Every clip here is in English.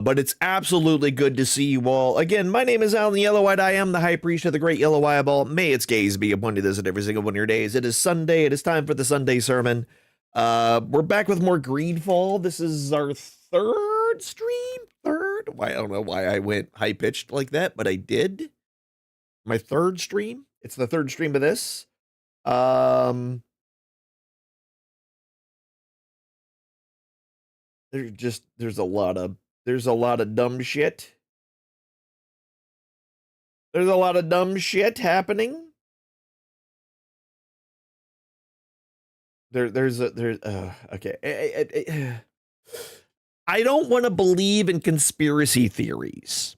But it's absolutely good to see you all. Again, my name is Alynn Yellow-Eyed. I am the High Priest of the Great Yellow Eyeball. May its gaze be upon you this and every single one of your days. It is Sunday. It is time for the Sunday sermon. We're back with more Greedfall. This is our third stream? I don't know why I went high-pitched like that, but I did. My third stream. It's the third stream of this. There's a lot of dumb shit. There's a lot of dumb shit happening. Okay. I don't want to believe in conspiracy theories.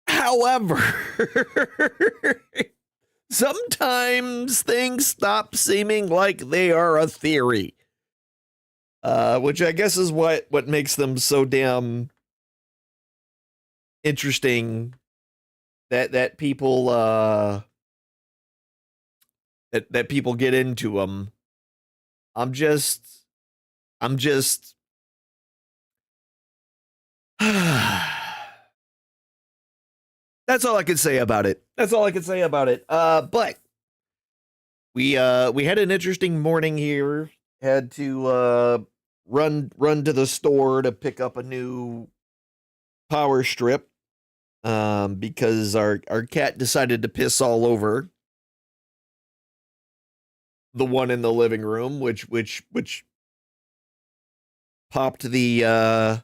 However, sometimes things stop seeming like they are a theory. Which I guess is what makes them so damn interesting that people that people get into them. I'm just that's all I can say about it. But we had an interesting morning here. Had to run to the store to pick up a new power strip because our cat decided to piss all over the one in the living room, which popped the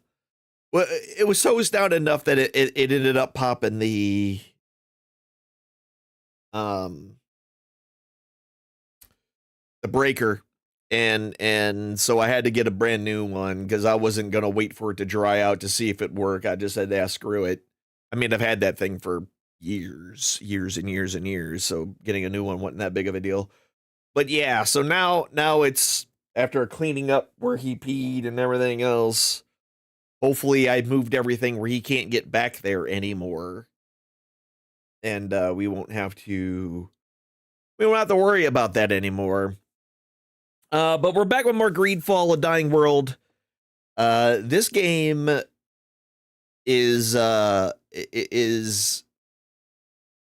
well, it was hosed down enough that it ended up popping the breaker. And so I had to get a brand new one because I wasn't going to wait for it to dry out to see if it worked. I just said, screw it. I mean, I've had that thing for years and years. So getting a new one wasn't that big of a deal. But yeah, so now it's after cleaning up where he peed and everything else. Hopefully I moved everything where he can't get back there anymore. And we won't have to worry about that anymore. But we're back with more Greedfall, A Dying World. This game is I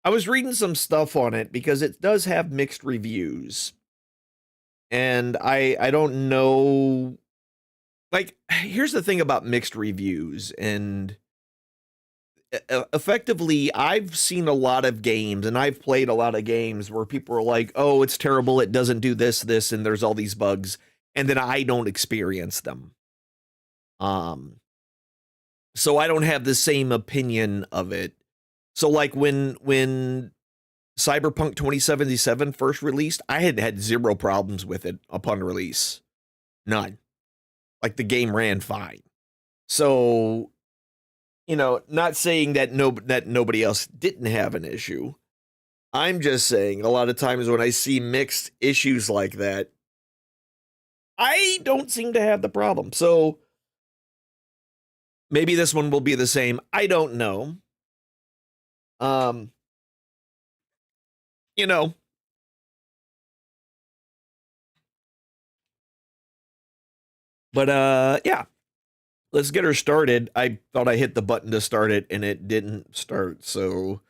was reading some stuff on it because it does have mixed reviews. And I don't know, like, here's the thing about mixed reviews, and effectively, I've seen a lot of games and I've played a lot of games where people are like, oh, it's terrible, it doesn't do this, and there's all these bugs, and then I don't experience them. So I don't have the same opinion of it. So like when Cyberpunk 2077 first released, I had zero problems with it upon release. None. Like the game ran fine. So, you know, not saying that nobody else didn't have an issue. I'm just saying a lot of times when I see mixed issues like that, I don't seem to have the problem. So maybe this one will be the same. I don't know. You know. But yeah. Let's get her started. I thought I hit the button to start it, and it didn't start, so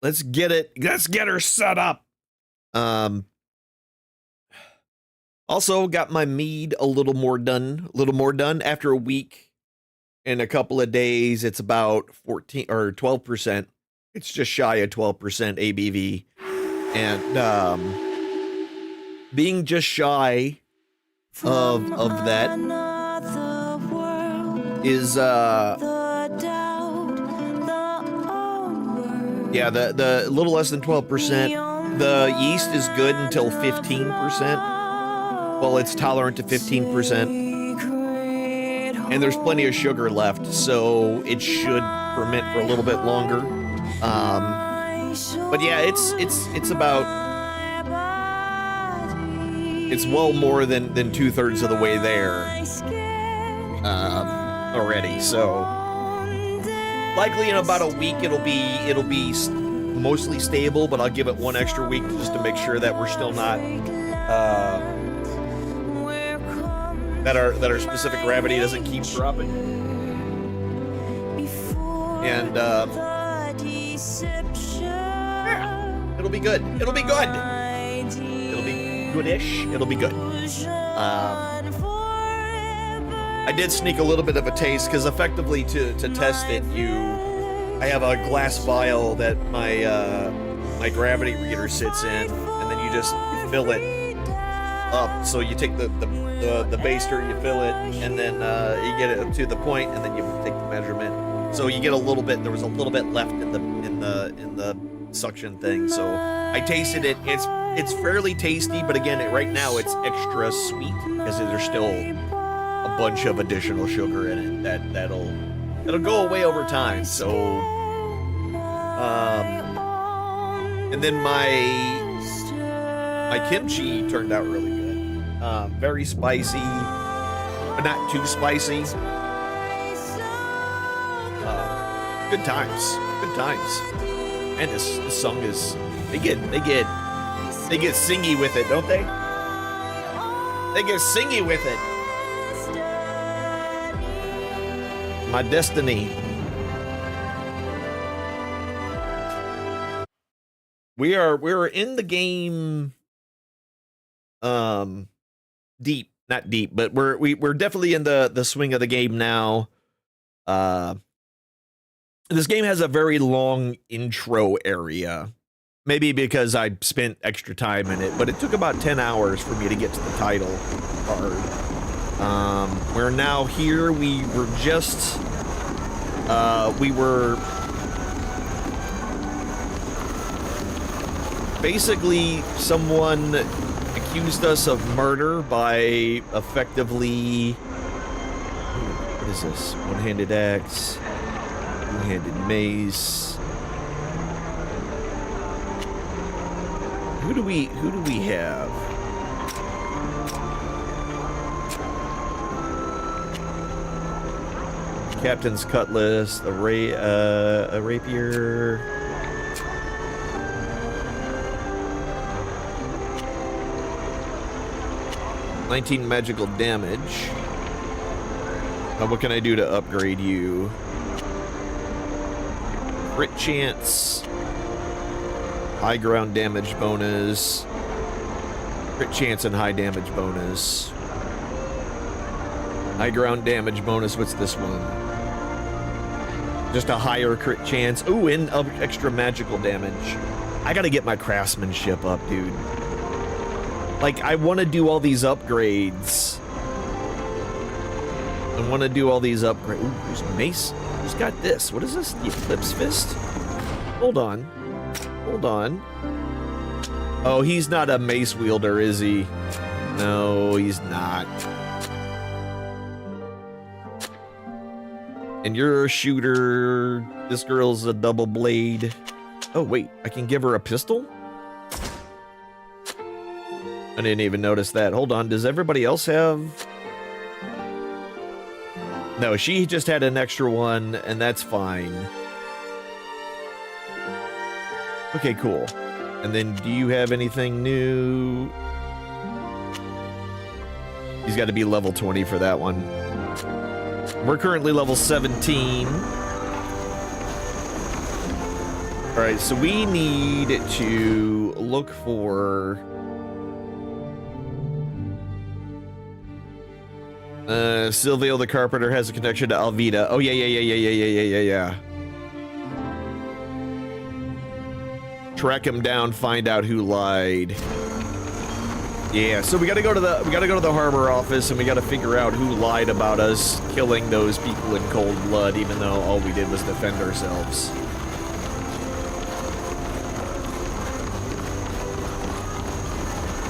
let's get her set up. Also got my mead a little more done after a week and a couple of days. It's about 14 or 12%. It's just shy of 12% ABV, and being just shy of that is yeah, the little less than 12%. The yeast is good until 15%. Well, it's tolerant to 15%, and there's plenty of sugar left, so it should ferment for a little bit longer. But yeah, it's about, it's well more than 2/3 of the way there already. So likely in about a week it'll be mostly stable, but I'll give it one extra week just to make sure that we're still not that our specific gravity doesn't keep dropping. And yeah, it'll be good. It'll be good. It'll be goodish. It'll be good. I did sneak a little bit of a taste because effectively to test it, I have a glass vial that my gravity reader sits in, and then you just fill it up. So you take the baster, you fill it, and then you get it up to the point, and then you take the measurement. So you get a little bit. There was a little bit left in the suction thing. So I tasted it. It's fairly tasty, but again, right now it's extra sweet because there's still a bunch of additional sugar in it that'll go away over time. So and then my kimchi turned out really good. Very spicy, but not too spicy. Good times. Good times. And this song is they get singy with it, don't they? They get singy with it. My destiny. We're in the game deep, not deep, but we're definitely in the swing of the game now. This game has a very long intro area. Maybe because I spent extra time in it, but it took about 10 hours for me to get to the title card. We're now here. We were basically someone accused us of murder by effectively, what is this? One-handed axe, two-handed mace. Who do we have? Captain's cutlass, a rapier. $19 magical damage. Now what can I do to upgrade you? Crit chance. High ground damage bonus. Crit chance and high damage bonus. High ground damage bonus, what's this one? Just a higher crit chance. Ooh, and extra magical damage. I gotta get my craftsmanship up, dude. Like, I want to do all these upgrades. I want to do all these upgrades. Ooh, there's mace. Who's got this? What is this? The Eclipse Fist? Hold on. Hold on. Oh, he's not a mace wielder, is he? No, he's not. And you're a shooter. This girl's a double blade. Oh, wait. I can give her a pistol? I didn't even notice that. Hold on. Does everybody else have... No, she just had an extra one, and that's fine. Okay, cool. And then, do you have anything new? He's got to be level 20 for that one. We're currently level 17. Alright, so we need to look for... Silvio the Carpenter has a connection to Alvida. Oh, yeah. Track him down, find out who lied. Yeah, so we gotta go to the harbor office and we gotta figure out who lied about us killing those people in cold blood, even though all we did was defend ourselves.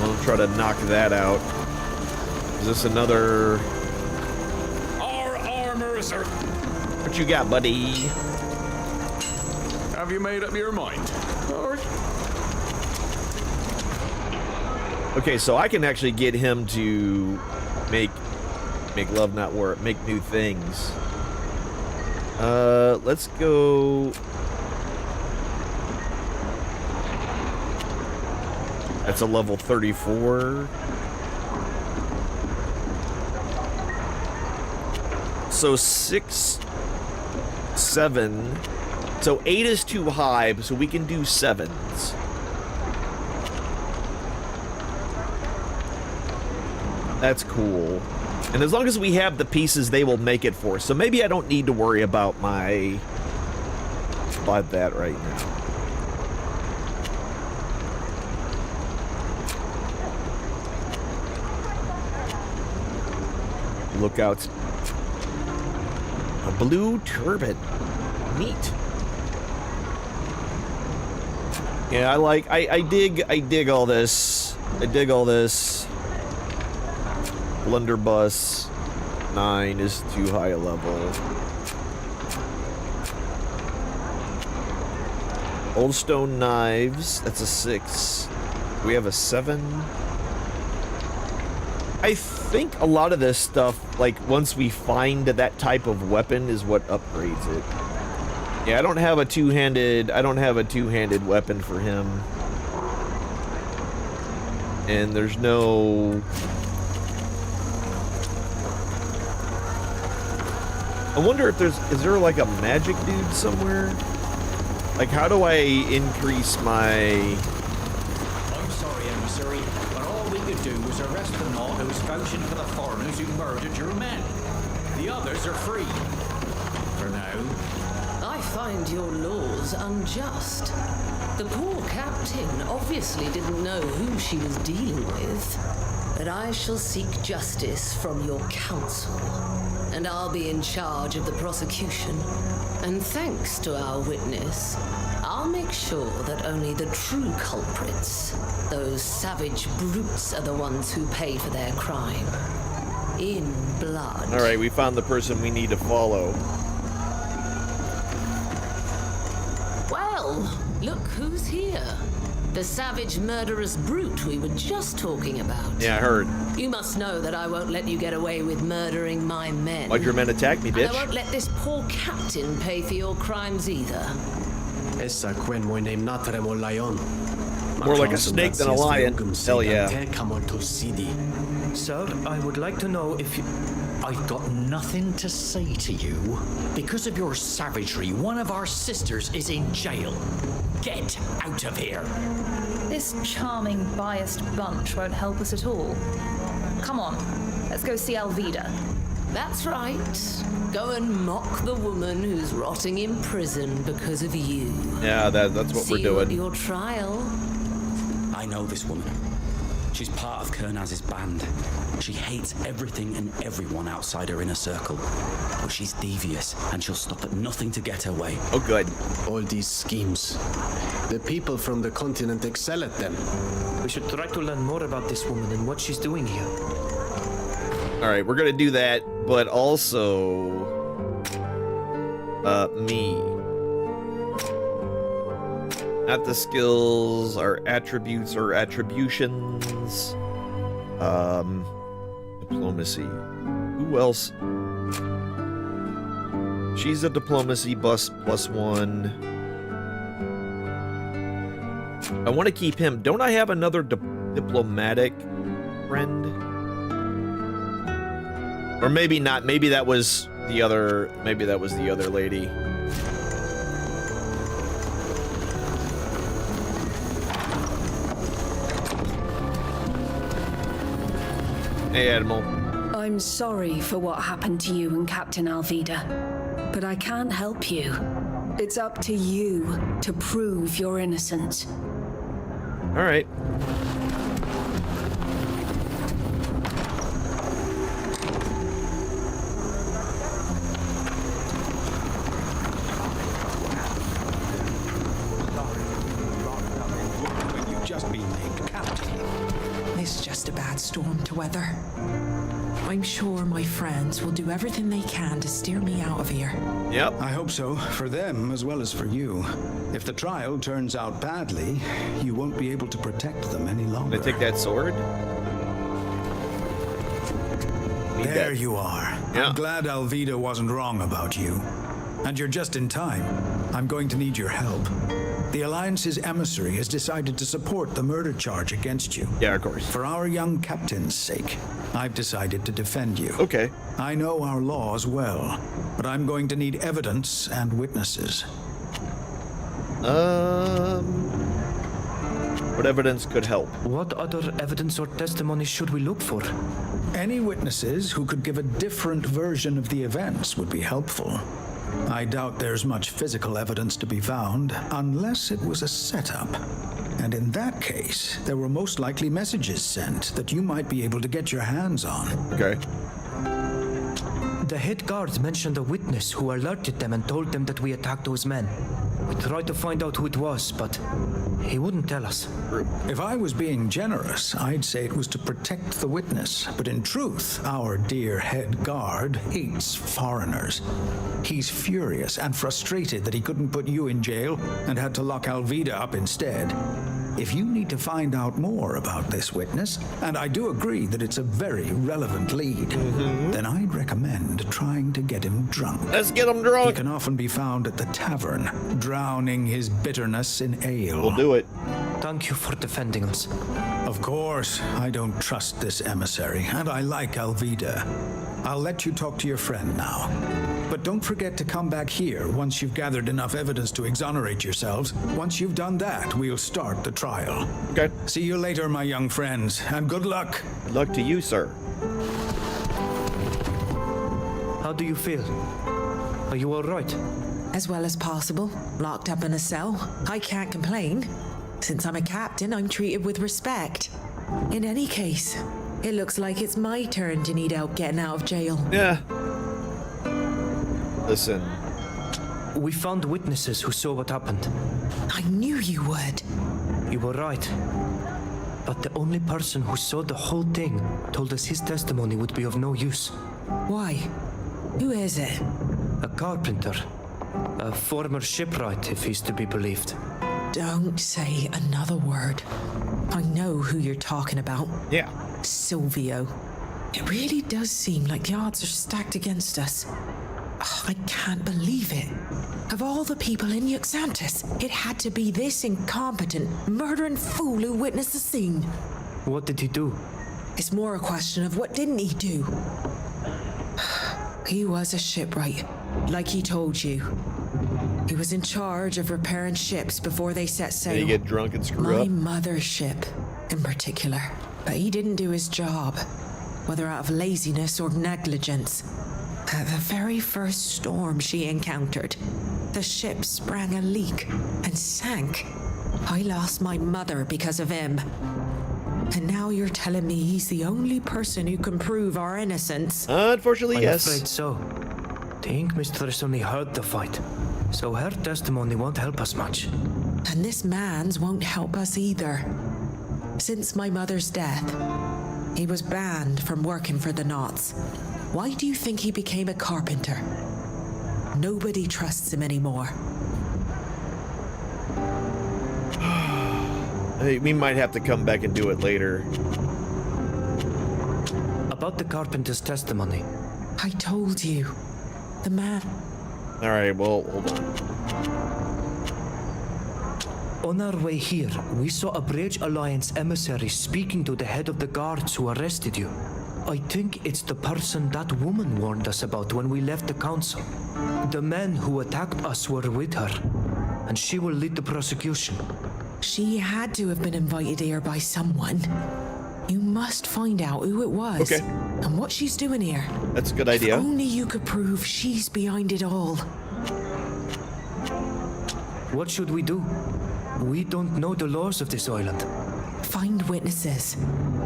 I'll try to knock that out. Is this another... Our armors are... What you got, buddy? Have you made up your mind? Okay, so I can actually get him to make love not war, make new things. Let's go. That's a level 34. So 6, 7. So 8 is too high, so we can do 7s. That's cool. And as long as we have the pieces, they will make it for us. So maybe I don't need to worry about that right now. Lookouts. A blue turban. Neat. Yeah, I dig all this. I dig all this. Blunderbuss. 9 is too high a level. Old stone knives. That's a 6. We have a 7. I think a lot of this stuff, like, once we find that type of weapon is what upgrades it. Yeah, I don't have a two-handed weapon for him. And there's no... I wonder if is there like a magic dude somewhere? Like, how do I increase my... I'm sorry, emissary, but all we could do was arrest the man who's vouching for the foreigners who murdered your men. The others are free. For now. I find your laws unjust. The poor captain obviously didn't know who she was dealing with. But I shall seek justice from your council. And I'll be in charge of the prosecution. And thanks to our witness, I'll make sure that only the true culprits, those savage brutes, are the ones who pay for their crime. In blood. All right, we found the person we need to follow. Well, look who's here. The savage murderous brute we were just talking about. Yeah, I heard. You must know that I won't let you get away with murdering my men. Why'd your men attack me, bitch? And I won't let this poor captain pay for your crimes either. Essa quen moi name natremo lion. More like a snake than a lion. Hell yeah. Sir, I would like to know if you... I've got nothing to say to you. Because of your savagery, one of our sisters is in jail. Get out of here. This charming, biased bunch won't help us at all. Come on, let's go see Alvida. That's right. Go and mock the woman who's rotting in prison because of you. Yeah, that's what we're doing. See your trial. I know this woman. She's part of Kernaz's band. She hates everything and everyone outside her inner circle. But she's devious, and she'll stop at nothing to get her way. Oh, good. All these schemes. The people from the continent excel at them. We should try to learn more about this woman and what she's doing here. All right, we're gonna do that, but also, me. Not the skills, our attributes or attributions. Diplomacy. Who else? She's a diplomacy +1. I want to keep him. Don't I have another diplomatic friend? Or maybe not. Maybe that was the other. Maybe that was the other lady. Hey, Admiral. I'm sorry for what happened to you and Captain Alvida, but I can't help you. It's up to you to prove your innocence. All right. You've just been named captain. It's just a bad storm to weather. I'm sure my friends will do everything they can to steer me out of here. Yep. I hope so, for them as well as for you. If the trial turns out badly, you won't be able to protect them any longer. Can I take that sword? There you are. Yeah. I'm glad Alvida wasn't wrong about you. And you're just in time. I'm going to need your help. The Alliance's emissary has decided to support the murder charge against you. Yeah, of course. For our young captain's sake, I've decided to defend you. Okay. I know our laws well, but I'm going to need evidence and witnesses. What evidence could help? What other evidence or testimony should we look for? Any witnesses who could give a different version of the events would be helpful. I doubt there's much physical evidence to be found, unless it was a setup. And in that case, there were most likely messages sent that you might be able to get your hands on. Okay. The head guards mentioned a witness who alerted them and told them that we attacked those men. We tried to find out who it was, but he wouldn't tell us. If I was being generous, I'd say it was to protect the witness. But in truth, our dear head guard hates foreigners. He's furious and frustrated that he couldn't put you in jail and had to lock Alvida up instead. If you need to find out more about this witness, and I do agree that it's a very relevant lead, then I'd recommend trying to get him drunk. Let's get him drunk. He can often be found at the tavern, drowning his bitterness in ale. We'll do it. Thank you for defending us. Of course, I don't trust this emissary, and I like Alvida. I'll let you talk to your friend now. But don't forget to come back here once you've gathered enough evidence to exonerate yourselves. Once you've done that, we'll start the trial. Okay. See you later, my young friends, and good luck. Good luck to you, sir. How do you feel? Are you all right? As well as possible. Locked up in a cell. I can't complain. Since I'm a captain, I'm treated with respect. In any case, it looks like it's my turn to need help getting out of jail. Yeah. Listen. We found witnesses who saw what happened. I knew you would. You were right. But the only person who saw the whole thing told us his testimony would be of no use. Why? Who is it? A carpenter. A former shipwright, if he's to be believed. Don't say another word. I know who you're talking about. Yeah. Silvio. It really does seem like the odds are stacked against us. Oh, I can't believe it. Of all the people in Yuxantis, it had to be this incompetent, murdering fool who witnessed the scene. What did he do? It's more a question of what didn't he do? He was a shipwright, like he told you. He was in charge of repairing ships before they set sail. Did he get drunk and screw My up? mother's ship, in particular. But he didn't do his job, whether out of laziness or negligence. At the very first storm she encountered, the ship sprang a leak and sank. I lost my mother because of him. And now you're telling me he's the only person who can prove our innocence? Unfortunately, I'm yes. afraid so. The Ink Mistress only heard the fight, so her testimony won't help us much. And this man's won't help us either. Since my mother's death, he was banned from working for the Knots. Why do you think he became a carpenter? Nobody trusts him anymore. We might have to come back and do it later. About the carpenter's testimony. I told you. The man... Alright, well, hold on. On our way here, we saw a Bridge Alliance emissary speaking to the head of the guards who arrested you. I think it's the person that woman warned us about when we left the council. The men who attacked us were with her, and she will lead the prosecution. She had to have been invited here by someone. You must find out who it was. Okay. And what she's doing here. That's a good idea. If only you could prove she's behind it all. What should we do? We don't know the laws of this island. Find witnesses.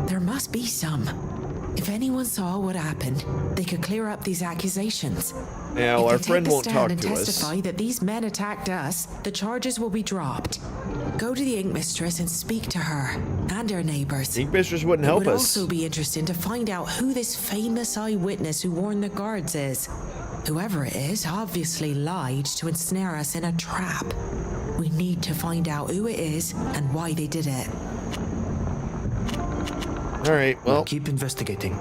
There must be some. If anyone saw what happened, they could clear up these accusations. Yeah, well, our friend won't talk and to us. testify that these men attacked us, the charges will be dropped. Go to the Ink Mistress and speak to her and her neighbors. The Ink Mistress wouldn't help us. It would us. also be interesting to find out who this famous eyewitness who warned the guards is. Whoever it is obviously lied to ensnare us in a trap. We need to find out who it is and why they did it. Alright, well. We'll keep investigating.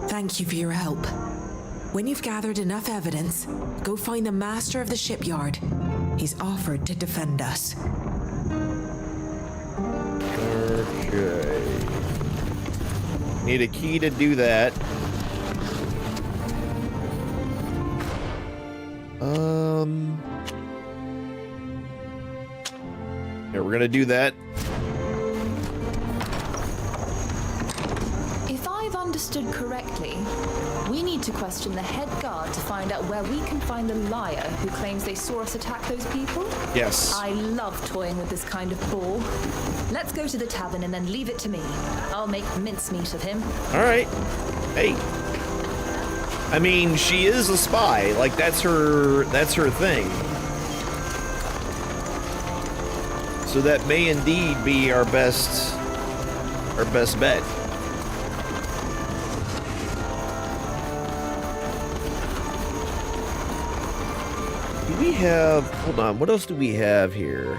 Thank you for your help. When you've gathered enough evidence, go find the master of the shipyard. He's offered to defend us. Okay. Need a key to do that. Yeah, we're gonna do that. If I've understood correctly, we need to question the head guard to find out where we can find the liar who claims they saw us attack those people. Yes. I love toying with this kind of ball. Let's go to the tavern and then leave it to me. I'll make mincemeat of him. All right. Hey. I mean, she is a spy. Like, that's her thing. So that may indeed be our best bet. Do we have, hold on, what else do we have here?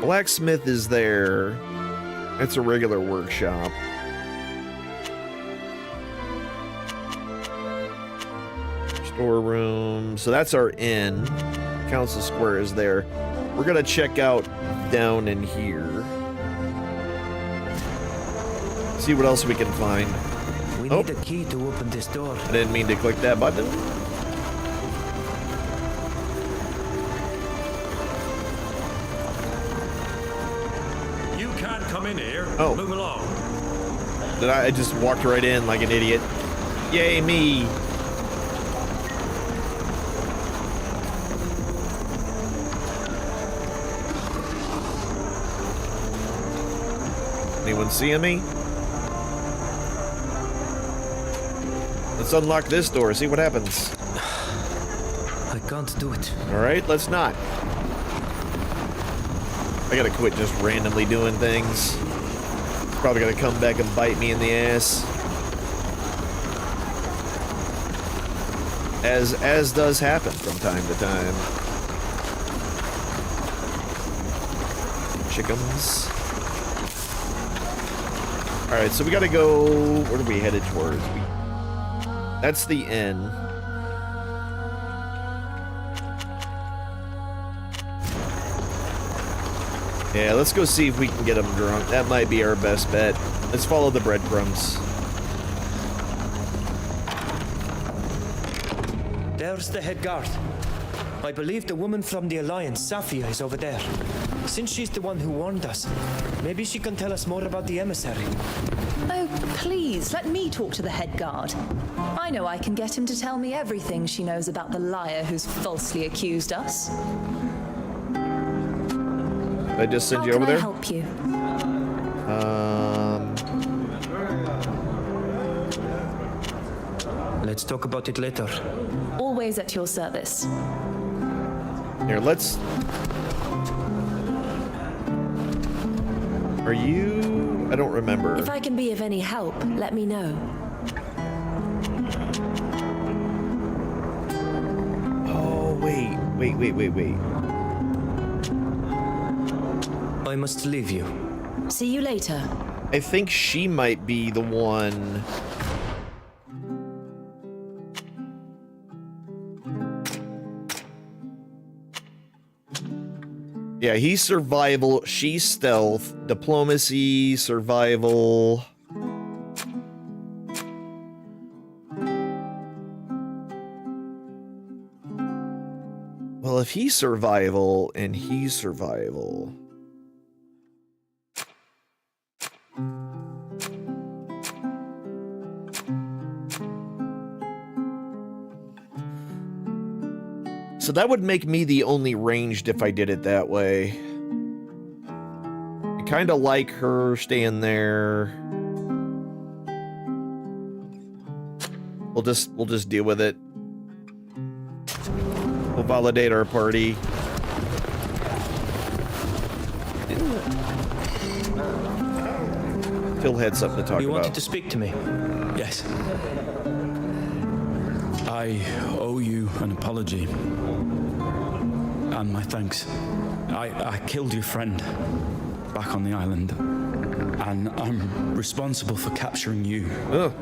Blacksmith is there. It's a regular workshop. Storeroom. So that's our inn. Council Square is there. We're gonna check out down in here. See what else we can find. We need a key to open this door. I didn't mean to click that button. You can't come in here. Oh. Move along. I just walked right in like an idiot. Yay, me. Anyone seeing me? Let's unlock this door, see what happens. I can't do it. Alright, let's not. I gotta quit just randomly doing things. It's probably gonna come back and bite me in the ass. As does happen from time to time. Chickens. Alright, so we gotta go... Where are we headed towards? That's the inn. Yeah, let's go see if we can get them drunk. That might be our best bet. Let's follow the breadcrumbs. There's the head guard. I believe the woman from the Alliance, Safia, is over there. Since she's the one who warned us, maybe she can tell us more about the emissary. Oh, please, let me talk to the head guard. I know I can get him to tell me everything she knows about the liar who's falsely accused us. I just send you over there? How can I help you? Let's talk about it later. Always at your service. Here, let's... Are you... I don't remember. If I can be of any help, let me know. Oh, wait. I must leave you. See you later. I think she might be the one... Yeah, he's survival, she's stealth, diplomacy, survival. Well, if he's survival and he's survival... So that would make me the only ranged if I did it that way. I kind of like her staying there. We'll just deal with it. We'll validate our party. Phil had something to talk about. You wanted to speak to me? Yes. I owe you an apology. And my thanks. I killed your friend back on the island. And I'm responsible for capturing you. Oh.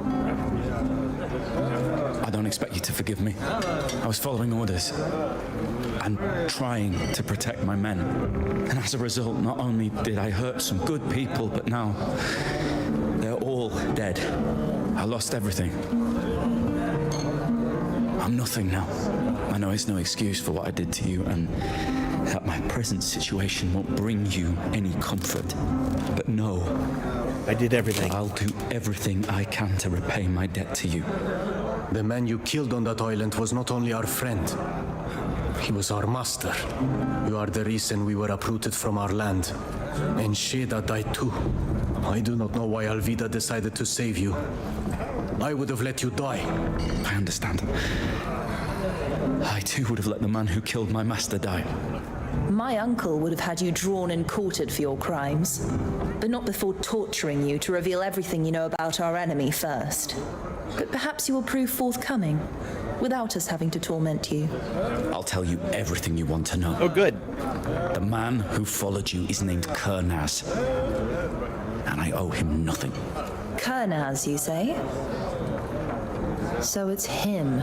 I don't expect you to forgive me. I was following orders and trying to protect my men. And as a result, not only did I hurt some good people, but now they're all dead. I lost everything. I'm nothing now. I know it's no excuse for what I did to you, and that my present situation won't bring you any comfort. But no, I did everything. I'll do everything I can to repay my debt to you. The man you killed on that island was not only our friend, he was our master. You are the reason we were uprooted from our land. And Sheda died too. I do not know why Alvida decided to save you. I would have let you die. I understand. I too would have let the man who killed my master die. My uncle would have had you drawn and quartered for your crimes, but not before torturing you to reveal everything you know about our enemy first. But perhaps you will prove forthcoming, without us having to torment you. I'll tell you everything you want to know. Oh, good. The man who followed you is named Kernaz, and I owe him nothing. Kernaz, you say? So it's him.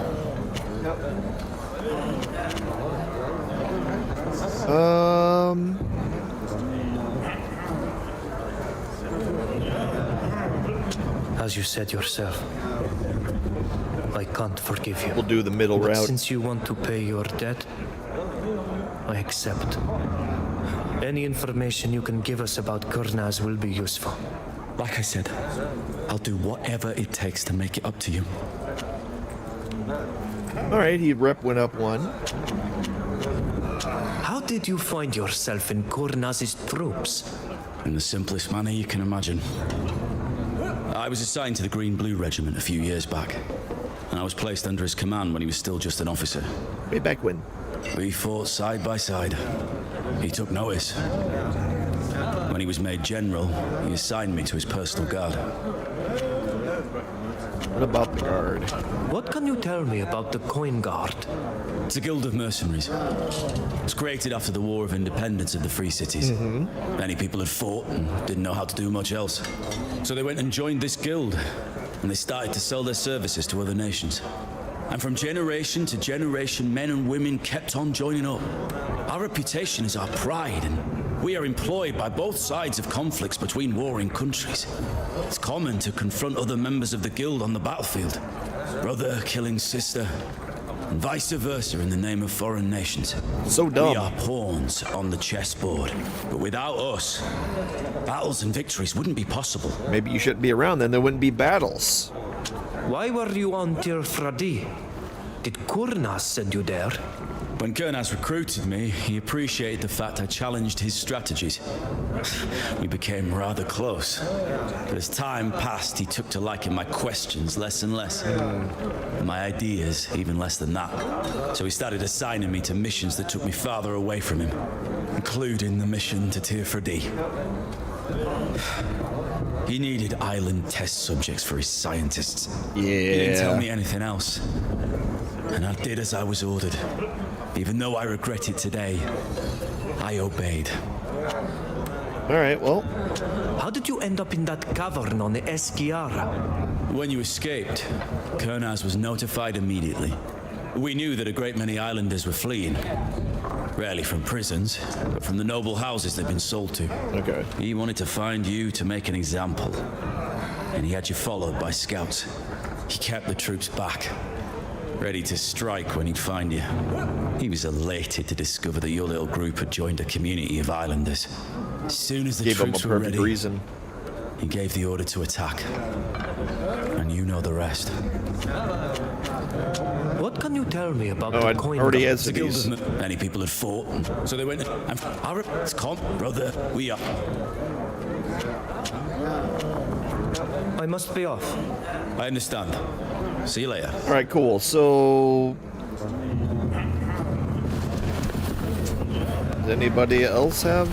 As you said yourself, I can't forgive you. We'll do the middle But route. since you want to pay your debt, I accept. Any information you can give us about Kernaz will be useful. Like I said, I'll do whatever it takes to make it up to you. All right, he rep went up one. How did you find yourself in Kernaz's troops? In the simplest manner you can imagine. I was assigned to the Green-Blue Regiment a few years back, and I was placed under his command when he was still just an officer. Way back when. We fought side by side. He took notice. When he was made general, he assigned me to his personal guard. What about the guard? What can you tell me about the Coin Guard? It's a guild of mercenaries. It was created after the War of Independence of the Free Cities. Many people had fought and didn't know how to do much else. So they went and joined this guild, and they started to sell their services to other nations. And from generation to generation, men and women kept on joining up. Our reputation is our pride, and we are employed by both sides of conflicts between warring countries. It's common to confront other members of the guild on the battlefield, brother killing sister, and vice versa in the name of foreign nations. So dumb. We are pawns on the chessboard, but without us, battles and victories wouldn't be possible. Maybe you shouldn't be around then. There wouldn't be battles. Why were you on Tir Fradi? Did Kurnaz send you there? When Kernaz recruited me, he appreciated the fact I challenged his strategies. We became rather close. But as time passed, he took to liking my questions less and less. And my ideas even less than that. So he started assigning me to missions that took me farther away from him, including the mission to Tir Fradi. He needed island test subjects for his scientists. Yeah. He didn't tell me anything else. And I did as I was ordered. Even though I regret it today, I obeyed. All right, well. How did you end up in that cavern on the Esquiara? When you escaped, Kernaz was notified immediately. We knew that a great many islanders were fleeing. Rarely from prisons, but from the noble houses they'd been sold to. Okay. He wanted to find you to make an example. And he had you followed by scouts. He kept the troops back, ready to strike when he'd find you. He was elated to discover that your little group had joined a community of islanders. As soon as the Gave him a troops were perfect ready, reason. he gave the order to attack. And you know the rest. What can you tell me about Oh, the I Coin already Guard? had some of these. Many people had fought, so they went and it's calm, brother. We are. I must be off. I understand. See you later. All right, cool. So, does anybody else have?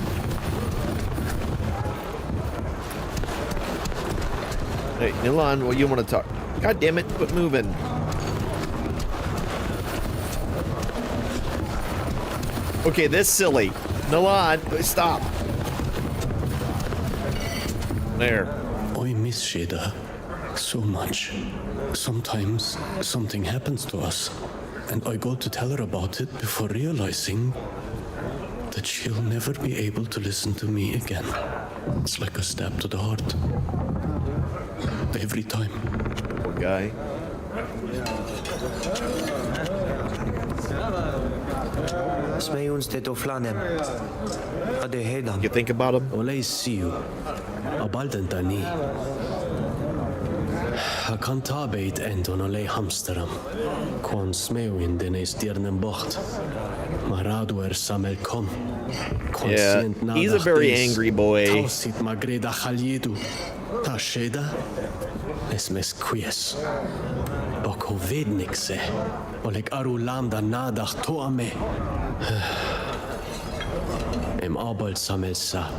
Hey, Nilan, what you want to talk? God damn it, quit moving. Okay, this silly. Nilan, stop. There. Oi, Miss Sheda. So much. Sometimes something happens to us, and I go to tell her about it before realizing that she'll never be able to listen to me again. It's like a stab to the heart. Every time. Poor guy. Smejunsted of Flanem. Ade Hedan. You think about him? Olej siu. Abaldentani. Han tabeit endon olej hamsteram. Kon smeuin den is diernen bocht. Maradu samel kom. Yeah, he's a very angry boy. Tausit magreda chaliedu. Tasheda. Es mes quies. Boko vednikse. Oleg arulam da nadach toame. Em abald samel sa.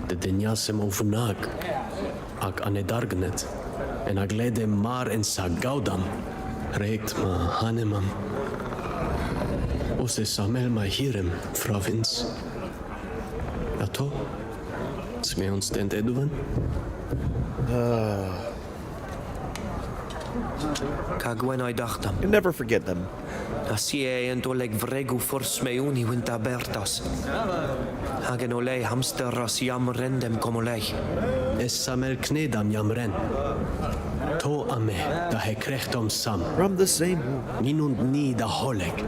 De denjasem ovnag. Ag anedargnet. En aglede mar en sa gaudam. Regt ma hanemam. Ose samel ma hirem, Fravins. Ato? Smeons dent eduven? Kagwen I dachtam. You never forget them. Asie en oleg vregu for Smeuni winta bertas. Hagen olej hamsterras jam rendem kom olej. Es samel knedam jamren. To ame, da he krechtom sam. From the same. Ninund ni da holeg.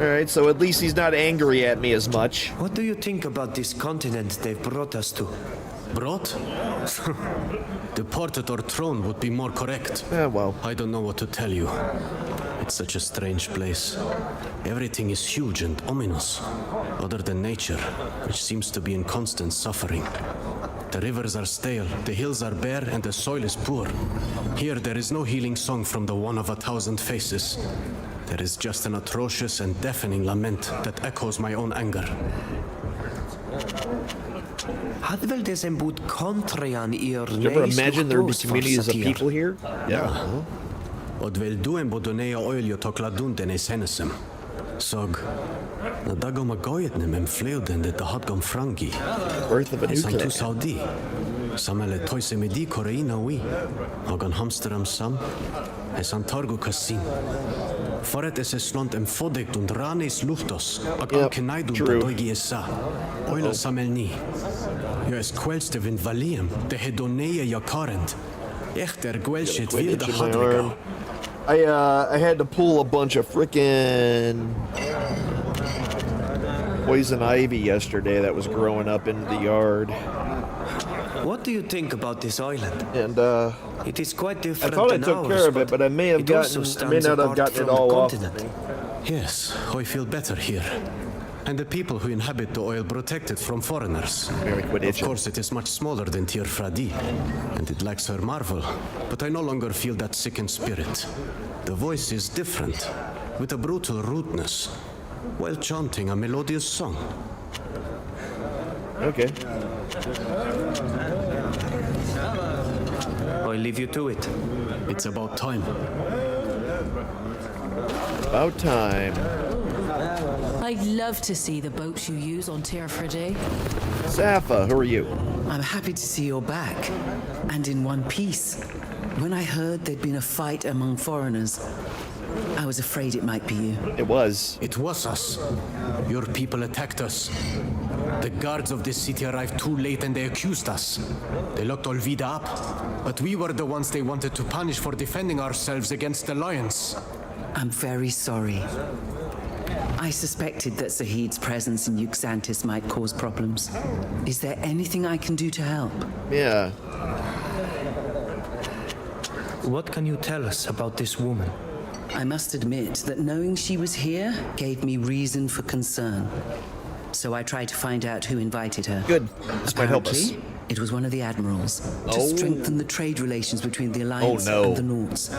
Alright, so at least he's not angry at me as much. What do you think about this continent they've brought us to? Brought? Deported or thrown would be more correct. Yeah, well. I don't know what to tell you. It's such a strange place. Everything is huge and ominous, other than nature, which seems to be in constant suffering. The rivers are stale, the hills are bare, and the soil is poor. Here there is no healing song from the one of 1,000 faces. There is just an atrocious and deafening lament that echoes my own anger. Had wel desembut contraan ear. Did you ever imagine there would be communities of people here? Yeah. Od vel duem bodonea oilio tokladunten e senesem. Sog. Na dagom agoyetnem em fleuden de hadgom frangi. Birth of a new Santu king. Saudi. Samele toise medi koreina ui. Agan hamsteram sam. Es antargo kasin. Foret es slont em fodekt und ranes luchtos. Agan kenaidun da doigi esa. Oila samelni. Jo es kwelste vin valiem. De hedonea jakarent. Echter gwelshit vir da hadrega. I had to pull a bunch of frickin' poison ivy yesterday that was growing up in the yard. What do you think about this island? And it is quite I different thought I than took ours, care of it, but I may have it also may stands not have apart gotten it from all the off. continent. Yes, I feel better here. And the people who inhabit the oil protect it from foreigners. Of course, it is much smaller than Tir Fradi, and it lacks her marvel. But I no longer feel that sickened spirit. The voice is different, with a brutal rudeness, while chanting a melodious song. Okay. I leave you to it. It's about time. About time. I'd love to see the boats you use on Tir Fradi. Safa, who are you? I'm happy to see you're back, and in one piece. When I heard there'd been a fight among foreigners, I was afraid it might be you. It was. It was us. Your people attacked us. The guards of this city arrived too late and they accused us. They locked Olvida up, but we were the ones they wanted to punish for defending ourselves against the lions. I'm very sorry. I suspected that Zahid's presence in Yuxantis might cause problems. Is there anything I can do to help? Yeah. What can you tell us about this woman? I must admit that knowing she was here gave me reason for concern. So I tried to find out who invited her. Good. This might help us. Apparently, it was one of the admirals to strengthen the trade relations between the Alliance and the Nords.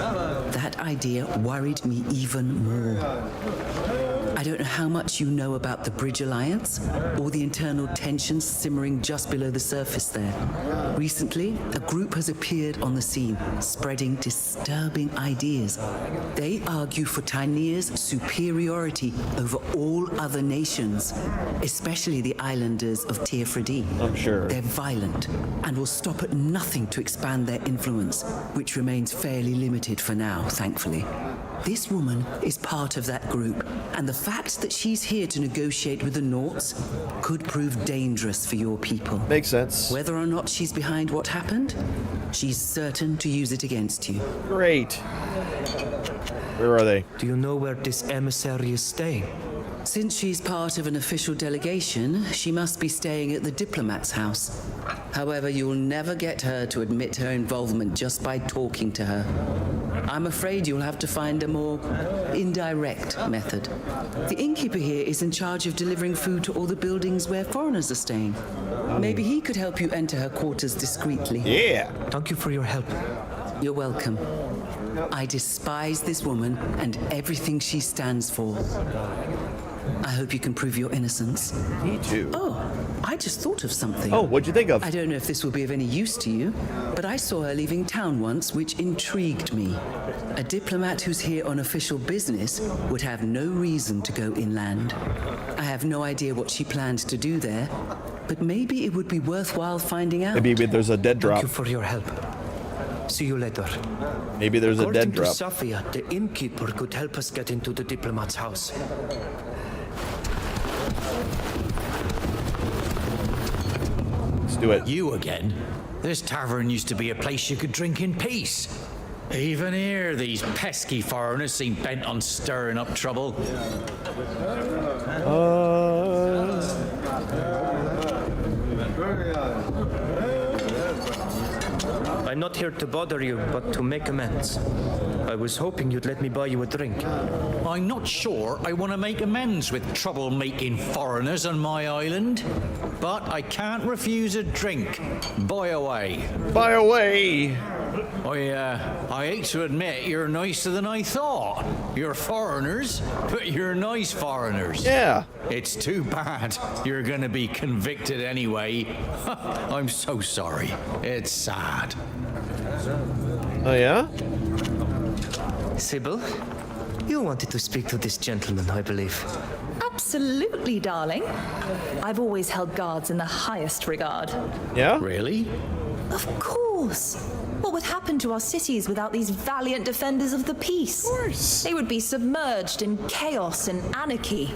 That idea worried me even more. I don't know how much you know about the Bridge Alliance or the internal tensions simmering just below the surface there. Recently, a group has appeared on the scene, spreading disturbing ideas. They argue for Tyneir's superiority over all other nations, especially the islanders of Teofridi. I'm sure. They're violent and will stop at nothing to expand their influence, which remains fairly limited for now, thankfully. This woman is part of that group, and the fact that she's here to negotiate with the Nauts could prove dangerous for your people. Makes sense. Whether or not she's behind what happened, she's certain to use it against you. Great. Where are they? Do you know where this emissary is staying? Since she's part of an official delegation, she must be staying at the diplomat's house. However, you'll never get her to admit her involvement just by talking to her. I'm afraid you'll have to find a more indirect method. The innkeeper here is in charge of delivering food to all the buildings where foreigners are staying. Maybe he could help you enter her quarters discreetly. Yeah. Thank you for your help. You're welcome. I despise this woman and everything she stands for. I hope you can prove your innocence. Me too. Oh, I just thought of something. Oh, what'd you think of? I don't know if this will be of any use to you, but I saw her leaving town once, which intrigued me. A diplomat who's here on official business would have no reason to go inland. I have no idea what she planned to do there, but maybe it would be worthwhile finding out. Maybe there's a dead drop. Thank you for your help. See you later. Maybe there's a dead drop. According to Safia, the innkeeper could help us get into the diplomat's house. Let's do it. You again? This tavern used to be a place you could drink in peace. Even here, these pesky foreigners seem bent on stirring up trouble. I'm not here to bother you, but to make amends. I was hoping you'd let me buy you a drink. I'm not sure I want to make amends with trouble-making foreigners on my island, but I can't refuse a drink. Buy away. Buy away. I hate to admit you're nicer than I thought. You're foreigners, but you're nice foreigners. Yeah. It's too bad you're going to be convicted anyway. I'm so sorry. It's sad. Oh, yeah? Sybil, you wanted to speak to this gentleman, I believe. Absolutely, darling. I've always held guards in the highest regard. Yeah? Really? Of course. What would happen to our cities without these valiant defenders of the peace? Of course. They would be submerged in chaos and anarchy.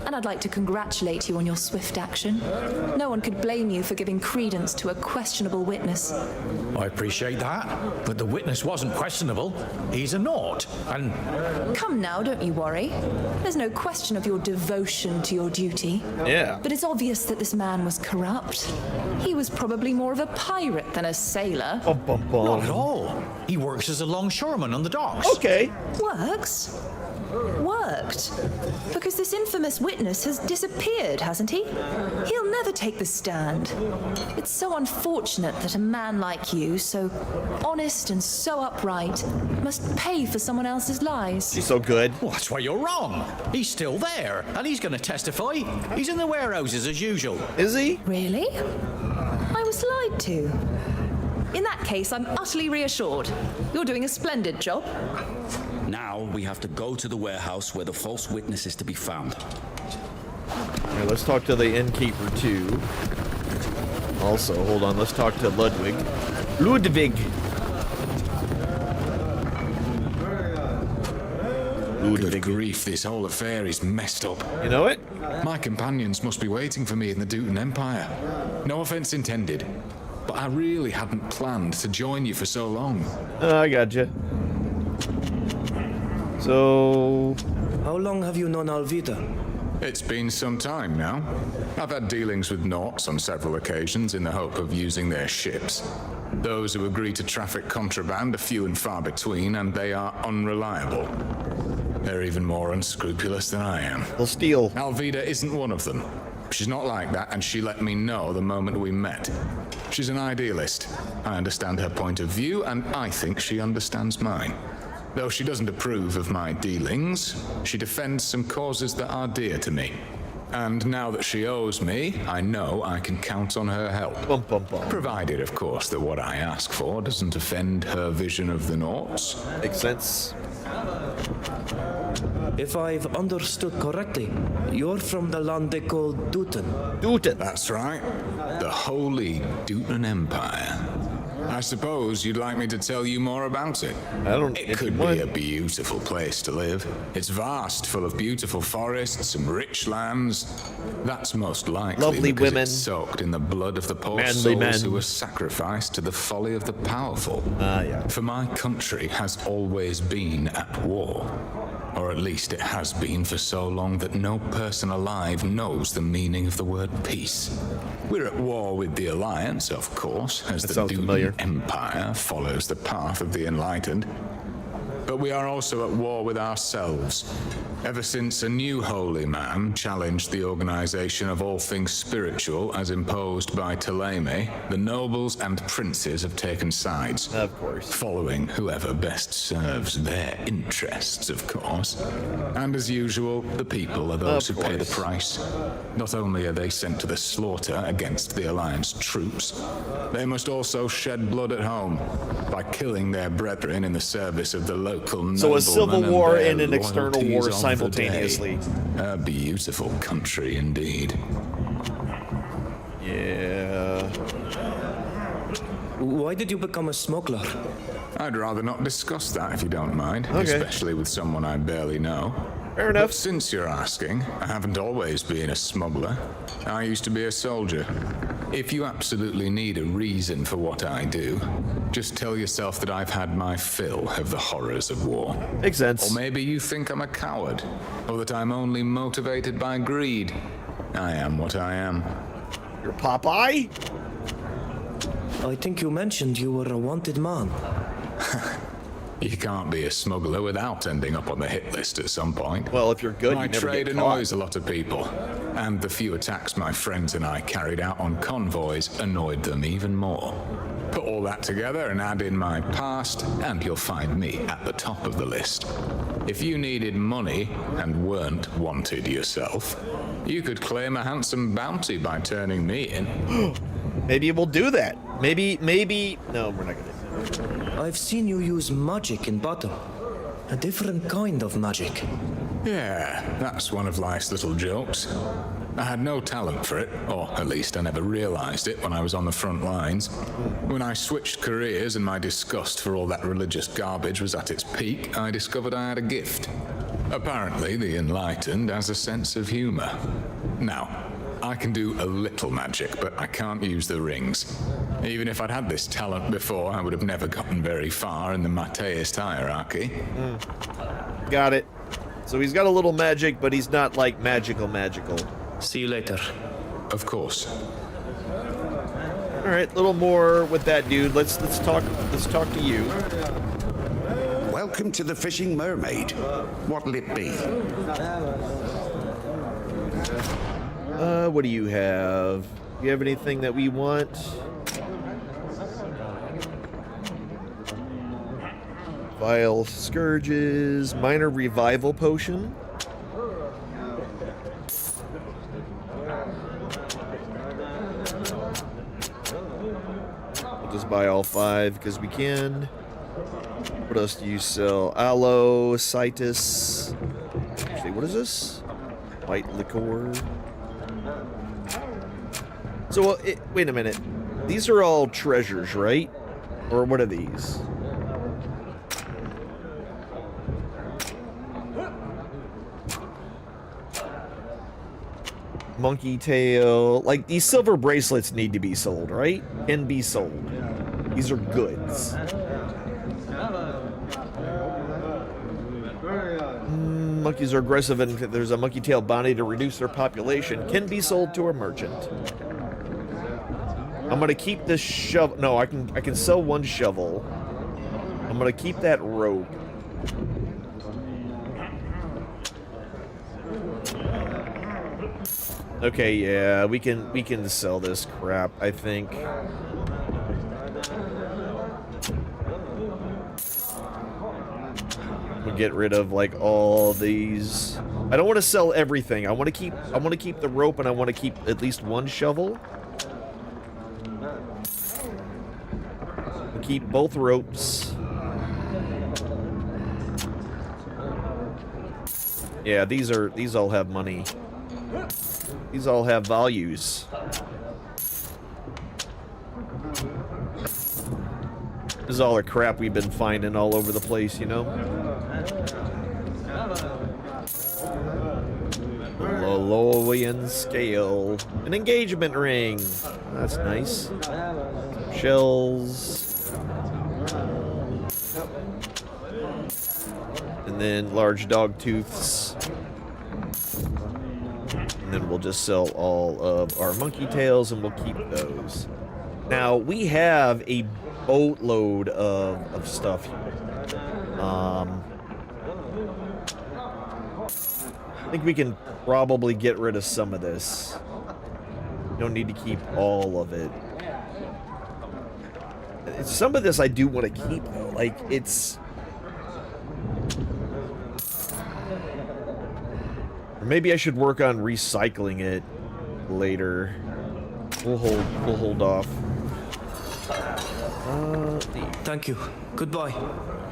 And I'd like to congratulate you on your swift action. No one could blame you for giving credence to a questionable witness. I appreciate that, but the witness wasn't questionable. He's a Naut, and... Come now, don't you worry. There's no question of your devotion to your duty. Yeah. But it's obvious that this man was corrupt. He was probably more of a pirate than a sailor. Not at all. He works as a longshoreman on the docks. Okay. Works? Worked? Because this infamous witness has disappeared, hasn't he? He'll never take the stand. It's so unfortunate that a man like you, so honest and so upright, must pay for someone else's lies. She's so good. Well, that's why you're wrong. He's still there, and he's going to testify. He's in the warehouses as usual. Is he? Really? I was lied to. In that case, I'm utterly reassured. You're doing a splendid job. Now we have to go to the warehouse where the false witness is to be found. Here, let's talk to the innkeeper too. Also, hold on, let's talk to Ludwig. Ludwig! Good grief, this whole affair is messed up. You know it? My companions must be waiting for me in the Dootan Empire. No offense intended, but I really hadn't planned to join you for so long. I gotcha. So... How long have you known Alvida? It's been some time now. I've had dealings with Nauts on several occasions in the hope of using their ships. Those who agree to traffic contraband are few and far between, and they are unreliable. They're even more unscrupulous than I am. They'll steal. Alvida isn't one of them. She's not like that, and she let me know the moment we met. She's an idealist. I understand her point of view, and I think she understands mine. Though she doesn't approve of my dealings, she defends some causes that are dear to me. And now that she owes me, I know I can count on her help. Provided, of course, that what I ask for doesn't offend her vision of the Naughts. Makes sense. If I've understood correctly, you're from the land they call Dutton. Dutton. That's right. The Holy Dutton Empire. I suppose you'd like me to tell you more about it. It could be a beautiful place to live. It's vast, full of beautiful forests and rich lands. That's most likely lovely because women, it's soaked in the blood of the poor manly souls men who were sacrificed to the folly of the powerful. Yeah. For my country has always been at war. Or at least it has been for so long that no person alive knows the meaning of the word peace. We're at war with the Alliance, of course, as the Dutton Empire follows the path of the enlightened. But we are also at war with ourselves, ever since a new holy man challenged the organization of all things spiritual as imposed by Ptolemy. The nobles and princes have taken sides. Of course. Following whoever best serves their interests, of course. And as usual, the people are those who pay the price. Not only are they sent to the slaughter against the Alliance troops, they must also shed blood at home by killing their brethren in the service of the local So a civil noblemen war and and their an external war loyalties of the simultaneously. day. A beautiful country indeed. Yeah. Why did you become a smuggler? I'd rather not discuss that if you don't mind, Okay. especially with someone I barely know. Fair enough. But since you're asking, I haven't always been a smuggler. I used to be a soldier. If you absolutely need a reason for what I do, just tell yourself that I've had my fill of the horrors of war. Makes sense. Or maybe you think I'm a coward, or that I'm only motivated by greed. I am what I am. You're Popeye? I think you mentioned you were a wanted man. You can't be a smuggler without ending up on the hit list at some point. Well, if you're good, my you never trade get annoys caught. a lot of people, and the few attacks my friends and I carried out on convoys annoyed them even more. Put all that together and add in my past, and you'll find me at the top of the list. If you needed money and weren't wanted yourself, you could claim a handsome bounty by turning me in. Maybe we'll do that. Maybe. No, we're not gonna. I've seen you use magic in battle. A different kind of magic. Yeah, that's one of life's little jokes. I had no talent for it, or at least I never realized it when I was on the front lines. When I switched careers and my disgust for all that religious garbage was at its peak, I discovered I had a gift. Apparently, the enlightened has a sense of humor. Now, I can do a little magic, but I can't use the rings. Even if I'd had this talent before, I would have never gotten very far in the Mateist hierarchy. Got it. So he's got a little magic, but he's not like magical. See you later. Of course. All right, a little more with that dude. Let's talk to you. Welcome to the Fishing Mermaid. What'll it be? What do you have? Do you have anything that we want? Vile Scourges, minor revival potion. We'll just buy all 5 because we can. What else do you sell? Aloe, Citus. Actually, what is this? White liqueur. So, wait a minute. These are all treasures, right? Or what are these? Monkey tail. Like, these silver bracelets need to be sold, right? Can be sold. These are goods. Monkeys are aggressive, and if there's a monkey tail bounty to reduce their population, can be sold to a merchant. I'm gonna keep this shovel. No, I can sell 1 shovel. I'm gonna keep that rope. Okay, yeah, we can sell this crap, I think. get rid of like all these. I don't want to sell everything. I want to keep the rope, and I want to keep at least one shovel. We'll keep both ropes. Yeah, these all have money. These all have values. This is all the crap we've been finding all over the place, you know? Loloian scale. An engagement ring. That's nice. Shells. And then large dog tooths. And then we'll just sell all of our monkey tails and we'll keep those. Now, we have a boatload of stuff here. I think we can probably get rid of some of this. Don't need to keep all of it. Some of this I do want to keep, though. Like, it's... Or maybe I should work on recycling it later. We'll hold off. Thank you. Goodbye.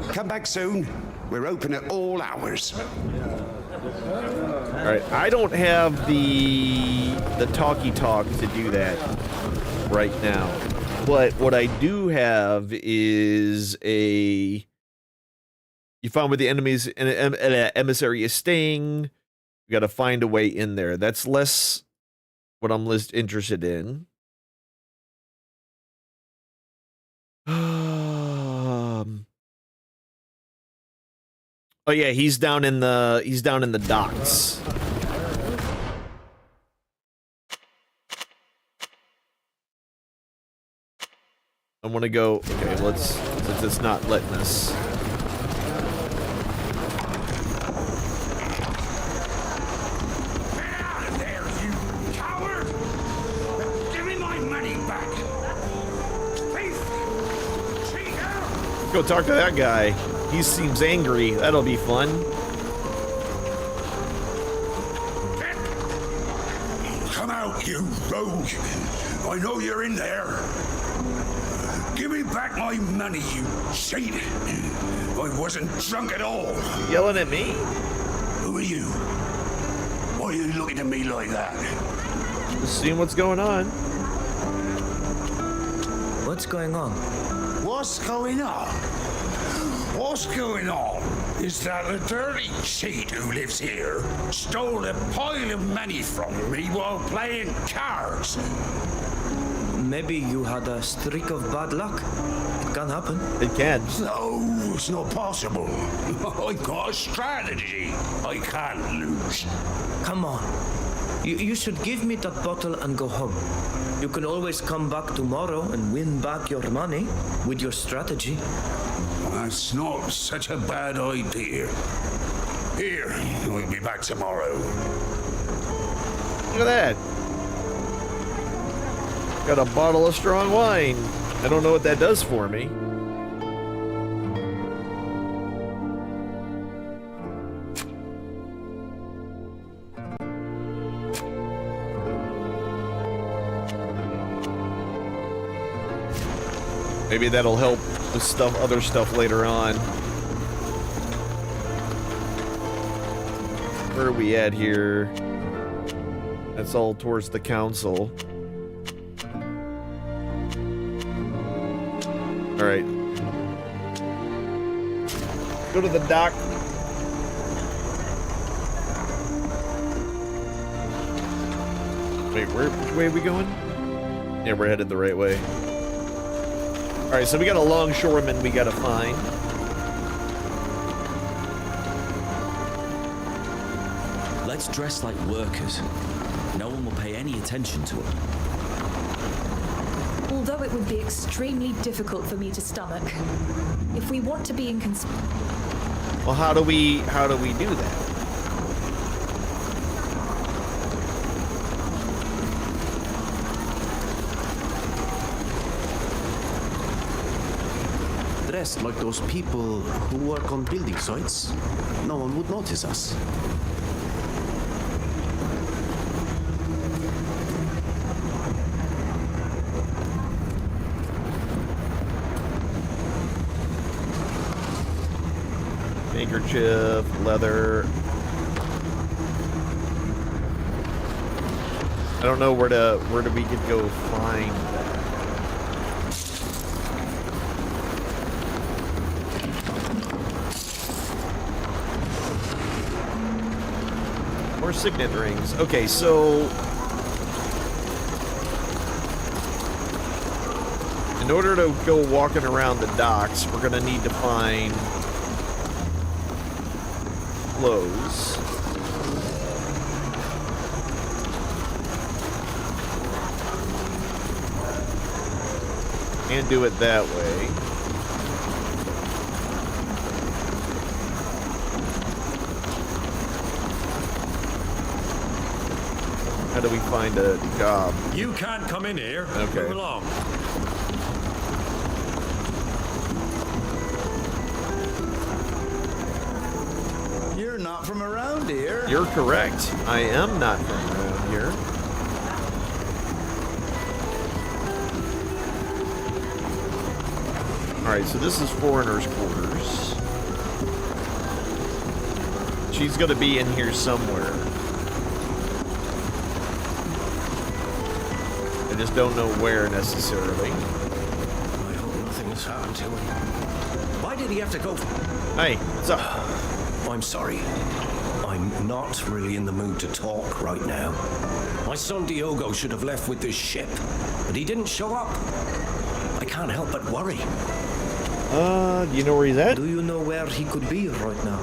Come back soon. We're open at all hours. Alright, I don't have the talkie talk to do that right now. But what I do have is a... You found where the enemy's emissary is staying. You gotta find a way in there. That's less what I'm least interested in. Oh yeah, he's down in the docks. I want to go. Okay, since it's not letting us. Get out of there, you coward! Give me my money back! Thief! Cheater! Let's go talk to that guy. He seems angry. That'll be fun. Come out, you rogue! I know you're in there. Give me back my money, you cheat! I wasn't drunk at all. Yelling at me? Who are you? Why are you looking at me like that? Just seeing what's going on. What's going on? What's going on? What's going on is that a dirty cheat who lives here stole a pile of money from me while playing cards. Maybe you had a streak of bad luck. It can happen. It can. No, it's not possible. I've got a strategy. I can't lose. Come on. You should give me that bottle and go home. You can always come back tomorrow and win back your money with your strategy. That's not such a bad idea. Here, we'll be back tomorrow. Look at that. Got a bottle of strong wine. I don't know what that does for me. Maybe that'll help with stuff, other stuff later on. Where are we at here? That's all towards the council. All right. Go to the dock. Wait, which way are we going? Yeah, we're headed the right way. All right, so we got a longshoreman we gotta find. Let's dress like workers. No one will pay any attention to it. Although it would be extremely difficult for me to stomach. If we want to be in Well, how do we do that? dressed like those people who work on building sites, no one would notice us. Handkerchief, leather. I don't know where we could go find that. More signet rings. Okay, so in order to go walking around the docks, we're gonna need to find clothes. And do it that way. How do we find a job? You can't come in here. Okay. Move along. You're not from around here. You're correct. I am not from around here. Alright, so this is foreigners' quarters. She's gonna be in here somewhere. I just don't know where necessarily. I hope nothing has happened to him. Why did he have to go? Hey, what's up? I'm sorry. I'm not really in the mood to talk right now. My son Diogo should have left with this ship, but he didn't show up. I can't help but worry. Do you know where he's at? Do you know where he could be right now?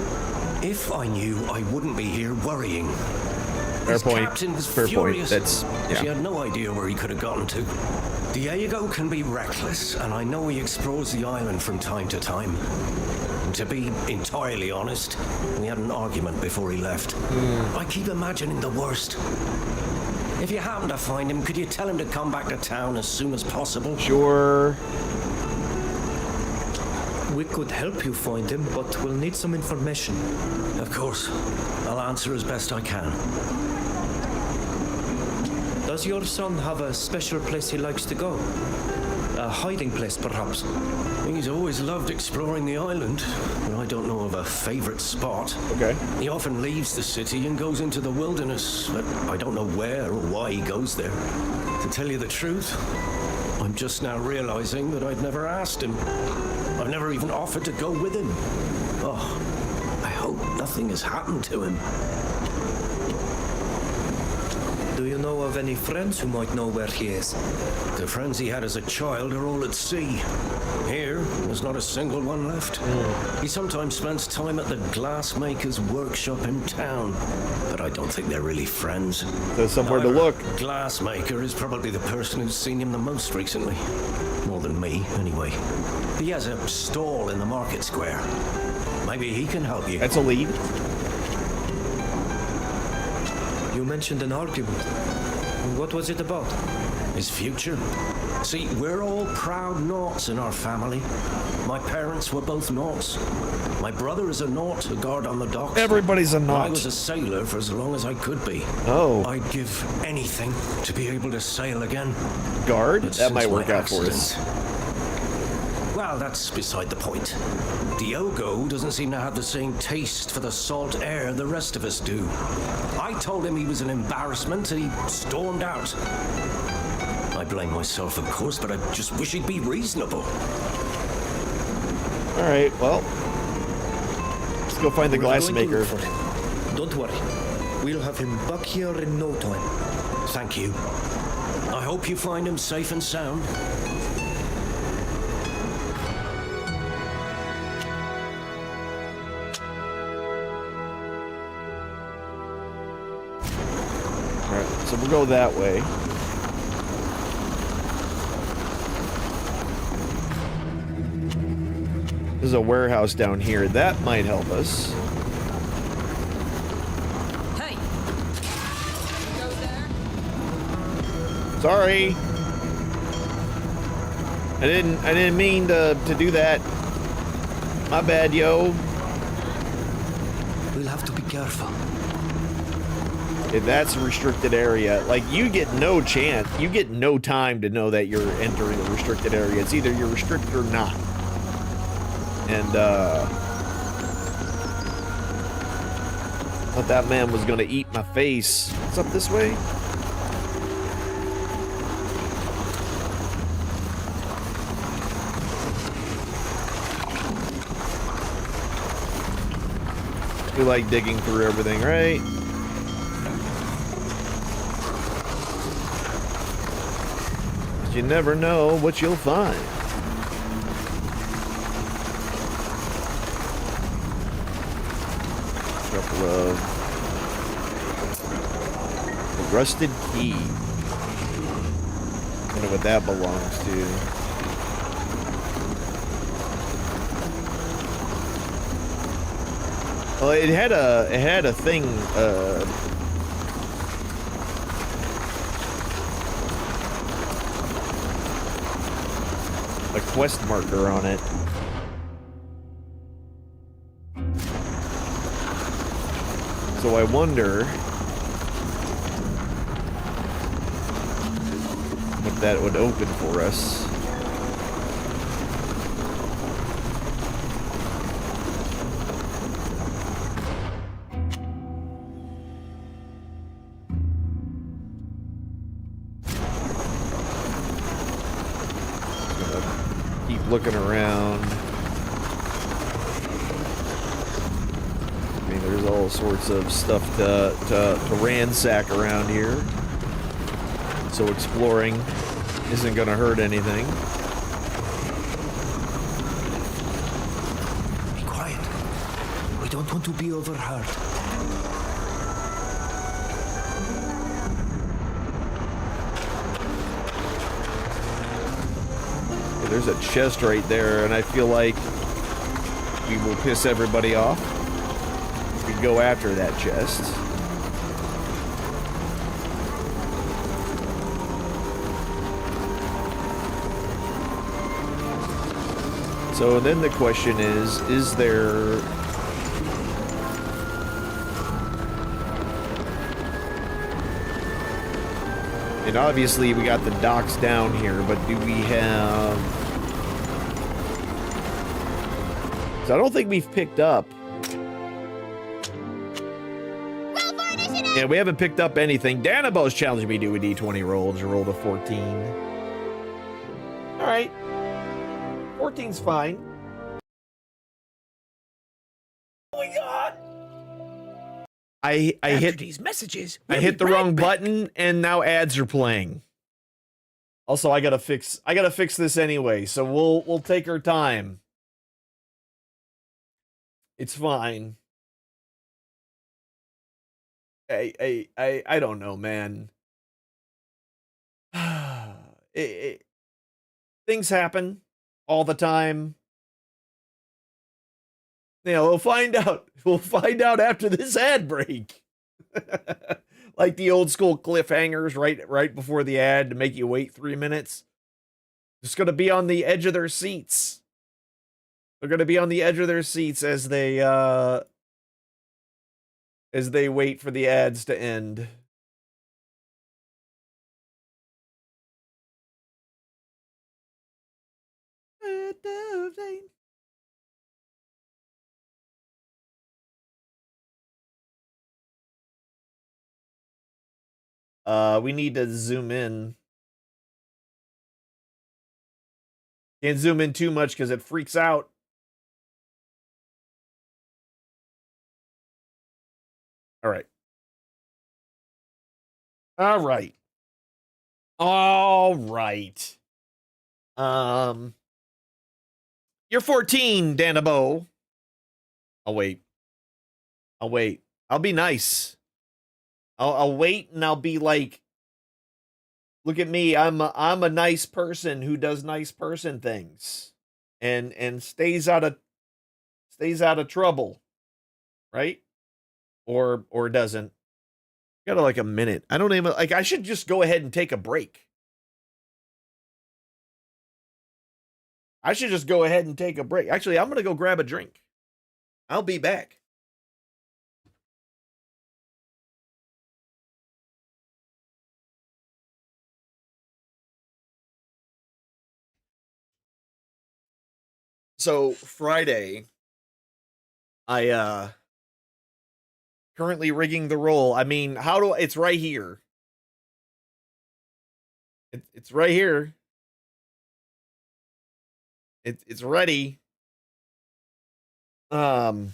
If I knew, I wouldn't be here worrying. Fair His point. captain was Fair furious. point. That's She yeah. had no idea where he could have gotten to. Diego can be reckless, and I know he explores the island from time to time. And to be entirely honest, we had an argument before he left. I keep imagining the worst. If you happen to find him, could you tell him to come back to town as soon as possible? Sure. We could help you find him, but we'll need some information. Of course. I'll answer as best I can. Does your son have a special place he likes to go? A hiding place, perhaps? He's always loved exploring the island, but I don't know of a favorite spot. Okay. He often leaves the city and goes into the wilderness, but I don't know where or why he goes there. To tell you the truth, I'm just now realizing that I'd never asked him. I've never even offered to go with him. Oh, I hope nothing has happened to him. Do you know of any friends who might know where he is? The friends he had as a child are all at sea. Here, there's not a single one left. He sometimes spends time at the glassmaker's workshop in town, but I don't think they're really friends. There's somewhere to However, look. Glassmaker is probably the person who's seen him the most recently. More than me, anyway. He has a stall in the market square. Maybe he can help you. That's a lead. You mentioned an argument. What was it about? His future. See, we're all proud Naughts in our family. My parents were both Naughts. My brother is a Naught, a guard on the docks. Everybody's a Naught. I was a sailor for as long as I could be. Oh. I'd give anything to be able to sail again. Guard? But That might since work my out for us. accident- Well, that's beside the point. Diogo doesn't seem to have the same taste for the salt air the rest of us do. I told him he was an embarrassment and he stormed out. I blame myself, of course, but I just wish he'd be reasonable. All right, well, let's go find the We're going to glassmaker. look for him. Don't worry. We'll have him back here in no time. Thank you. I hope you find him safe and sound. All right, so we'll go that way. There's a warehouse down here. That might help us. Hey! Sorry. I didn't mean to do that. My bad, yo. We'll have to be careful. If that's a restricted area, like, you get no chance, you get no time to know that you're entering a restricted area. It's either you're restricted or not. And, thought that man was gonna eat my face. What's up this way? You like digging through everything, right? You never know what you'll find. Couple of a rusted key. Wonder what that belongs to. Well, it had a thing. A quest marker on it. So I wonder what that would open for us. Looking around. I mean, there's all sorts of stuff to ransack around here. So exploring isn't gonna hurt anything. Be quiet. We don't want to be overheard. There's a chest right there, and I feel like we will piss everybody off. We go after that chest. So then the question is there... And obviously we got the docks down here, but do we have... So I don't think we've picked up... Yeah, we haven't picked up anything. Danabo's challenged me to do a D20 roll. Just rolled a 14. Alright. 14's fine. Oh my god! I hit these messages. I hit the wrong button, and now ads are playing. Also, I gotta fix this anyway, so we'll take our time. It's fine. I don't know, man. Things happen all the time. You know, we'll find out. We'll find out after this ad break. Like the old school cliffhangers right before the ad to make you wait 3 minutes. Just gonna be on the edge of their seats. They're gonna be on the edge of their seats as they wait for the ads to end. We need to zoom in. Can't zoom in too much because it freaks out. All right. All right. All right. You're 14, Danabo. I'll wait. I'll wait. I'll be nice. I'll wait and I'll be like, look at me. I'm a nice person who does nice person things and stays out of trouble, right? Or doesn't. Got like a minute. I don't even like. I should just go ahead and take a break. I should just go ahead and take a break. Actually, I'm going to go grab a drink. I'll be back. So Friday, I currently rigging the roll. I mean, it's right here. It's right here. It's ready. But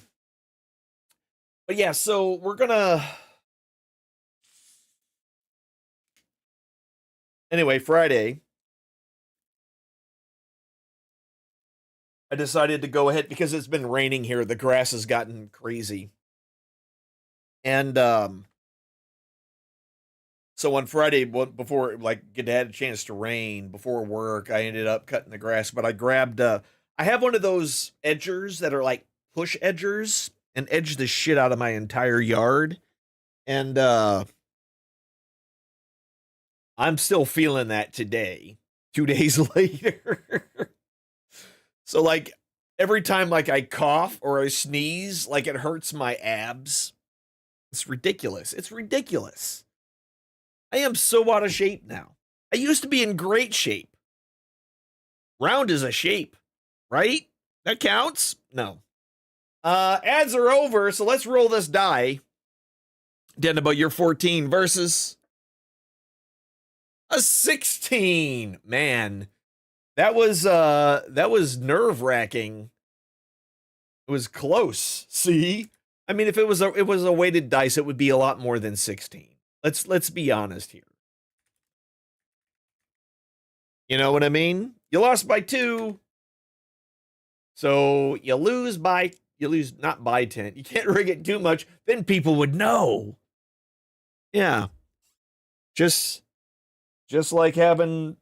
yeah, so we're gonna anyway, Friday. I decided to go ahead because it's been raining here. The grass has gotten crazy. And so on Friday, before like it had a chance to rain before work, I ended up cutting the grass. But I grabbed I have one of those edgers that are like push edgers and edge the shit out of my entire yard. And I'm still feeling that today, 2 days later. So like every time like I cough or I sneeze, like it hurts my abs. It's ridiculous. It's ridiculous. I am so out of shape now. I used to be in great shape. Round is a shape, right? That counts? No. Ads are over, so let's roll this die. Den about your 14 versus a 16. Man. That was nerve-wracking. It was close. See? I mean, if it was a weighted dice, it would be a lot more than 16. Let's be honest here. You know what I mean? You lost by 2. So you lose not by 10. You can't rig it too much, then people would know. Yeah. Just like having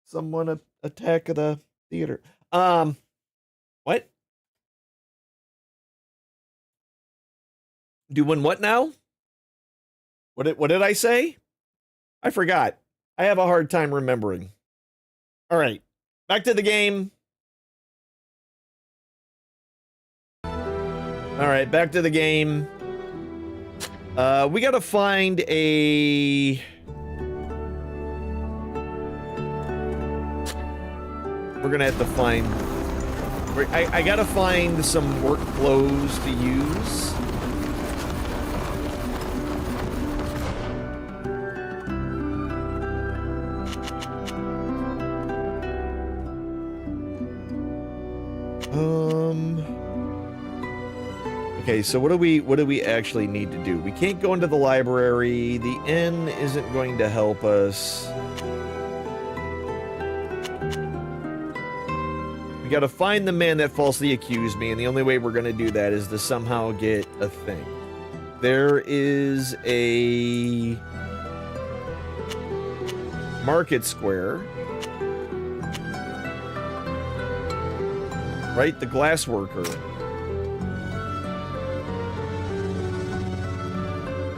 someone attack the theater. What? Doing what now? What did I say? I forgot. I have a hard time remembering. All right. Back to the game. All right, back to the game. We got to find a we're going to have to find I got to find some work clothes to use. Okay, so what do we actually need to do? We can't go into the library. The inn isn't going to help us. We got to find the man that falsely accused me, and the only way we're going to do that is to somehow get a thing. There is a market square. Right? The glass worker.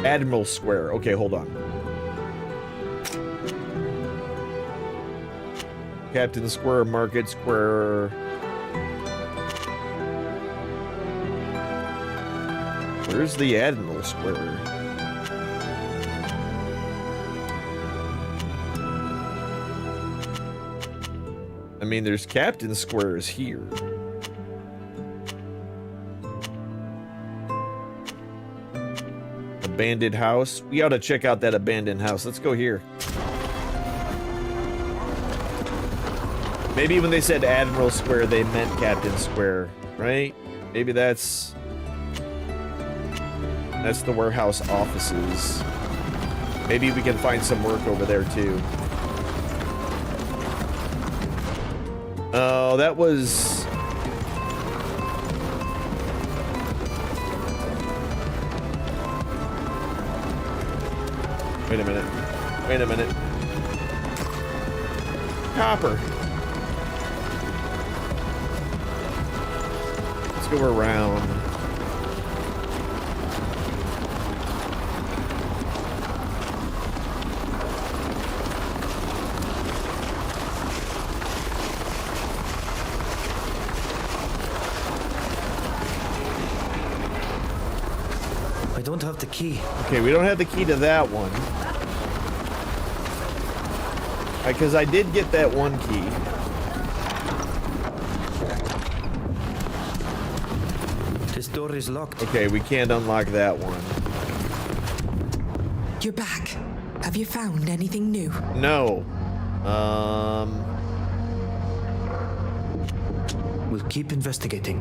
Admiral Square. Okay, hold on. Captain Square, Market Square. Where's the Admiral Square? I mean, there's Captain Squares here. Abandoned house. We ought to check out that abandoned house. Let's go here. Maybe when they said Admiral Square, they meant Captain Square, right? Maybe that's the warehouse offices. Maybe we can find some work over there too. Oh, that was... Wait a minute. Wait a minute. Copper. Let's go around. I don't have the key. Okay, we don't have the key to that one. Because I did get that one key. This door is locked. Okay, we can't unlock that one. You're back. Have you found anything new? No. We'll keep investigating.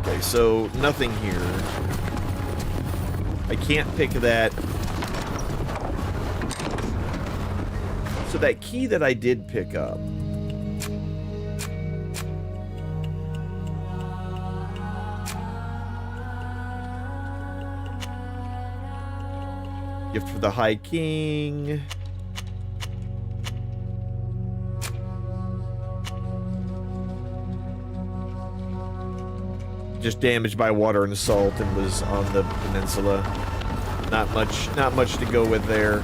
Okay, so nothing here. I can't pick that. So that key that I did pick up. Gift for the High King. Just damaged by water and salt and was on the peninsula. Not much to go with there.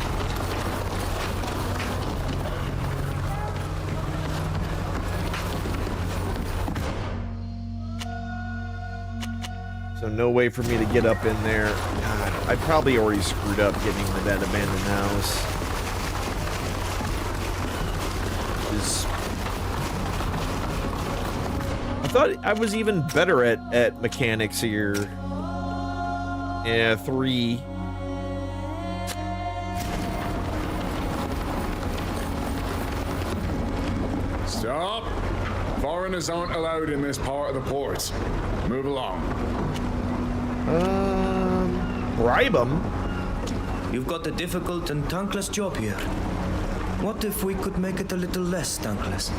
So no way for me to get up in there. God, I probably already screwed up getting to that abandoned house. I thought I was even better at mechanics here. Yeah, 3. Stop! Foreigners aren't allowed in this part of the port. Move along. Bribe them? You've got a difficult and thankless job here. What if we could make it a little less thankless?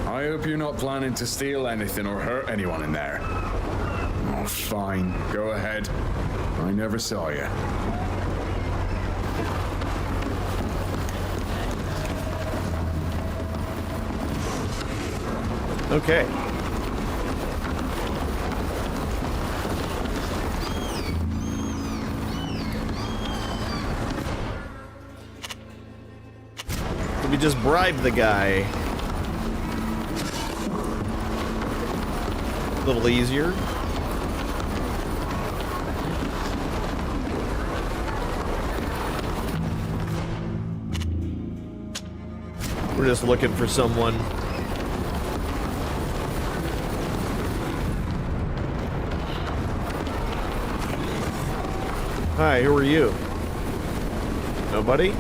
I hope you're not planning to steal anything or hurt anyone in there. Oh, fine. Go ahead. I never saw you. Okay. Did we just bribe the guy? A little easier. We're just looking for someone. Hi, who are you? Nobody?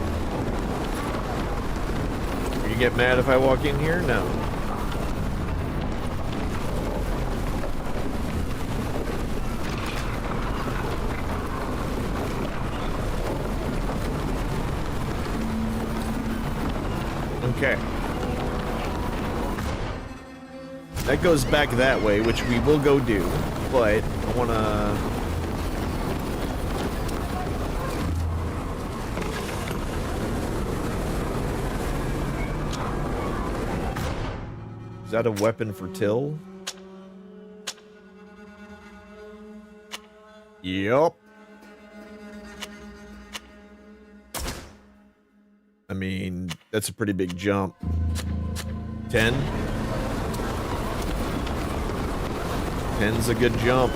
You get mad if I walk in here? No. Okay. That goes back that way, which we will go do, but I want to... Is that a weapon for Till? Yup. I mean, that's a pretty big jump. 10? 10's a good jump.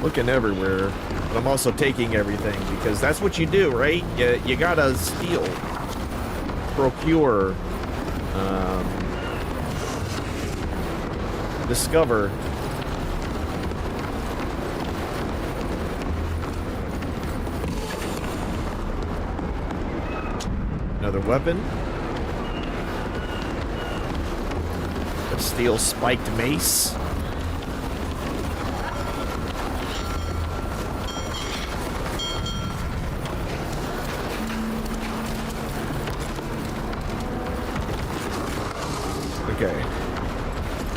Looking everywhere, but I'm also taking everything because that's what you do, right? You gotta steal, procure, discover. Another weapon. A steel spiked mace. Okay.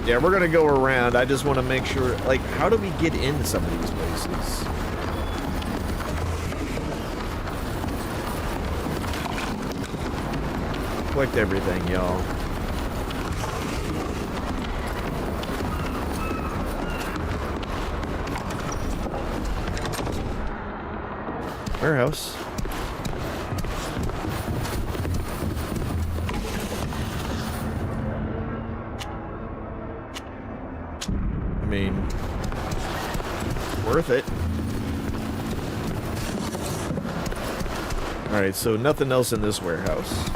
Yeah, we're gonna go around. I just want to make sure, like, how do we get into some of these places? Collect everything, y'all. Warehouse. I mean, worth it. Alright, so nothing else in this warehouse.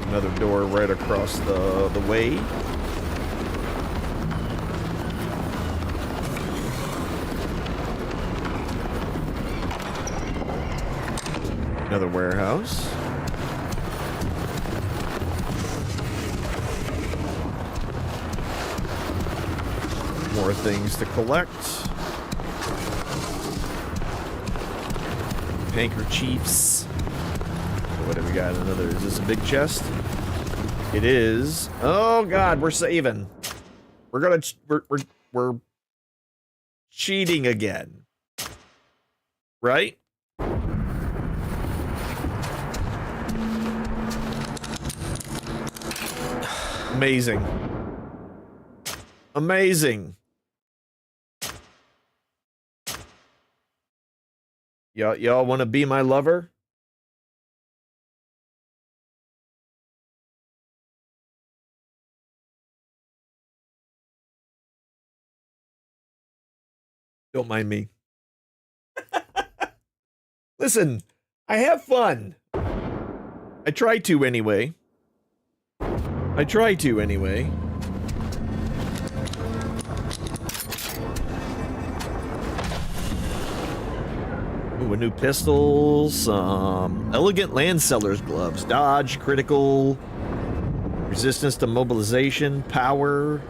Another door right across the way. Another warehouse. More things to collect. Handkerchiefs. What have we got? Another. Is this a big chest? It is. Oh God, we're saving. We're cheating again. Right? Amazing. Amazing. Y'all want to be my lover? Don't mind me. Listen, I have fun. I try to anyway. I try to anyway. Ooh, a new pistol, some elegant Landseller's gloves, dodge, critical, resistance to mobilization, power,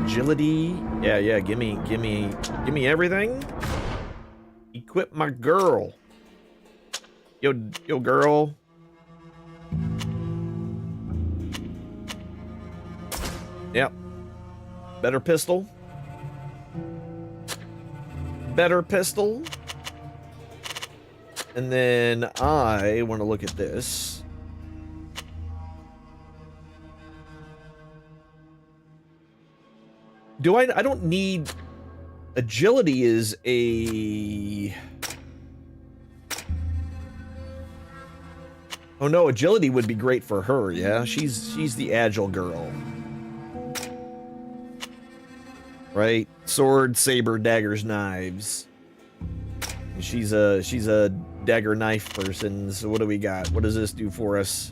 agility. Yeah, give me everything. Equip my girl. Yo girl. Yep. Better pistol. Better pistol. And then I want to look at this. I don't need... Agility is a... Oh no, agility would be great for her, yeah? She's the agile girl. Right? Sword, saber, daggers, knives. She's a dagger knife person, so what do we got? What does this do for us?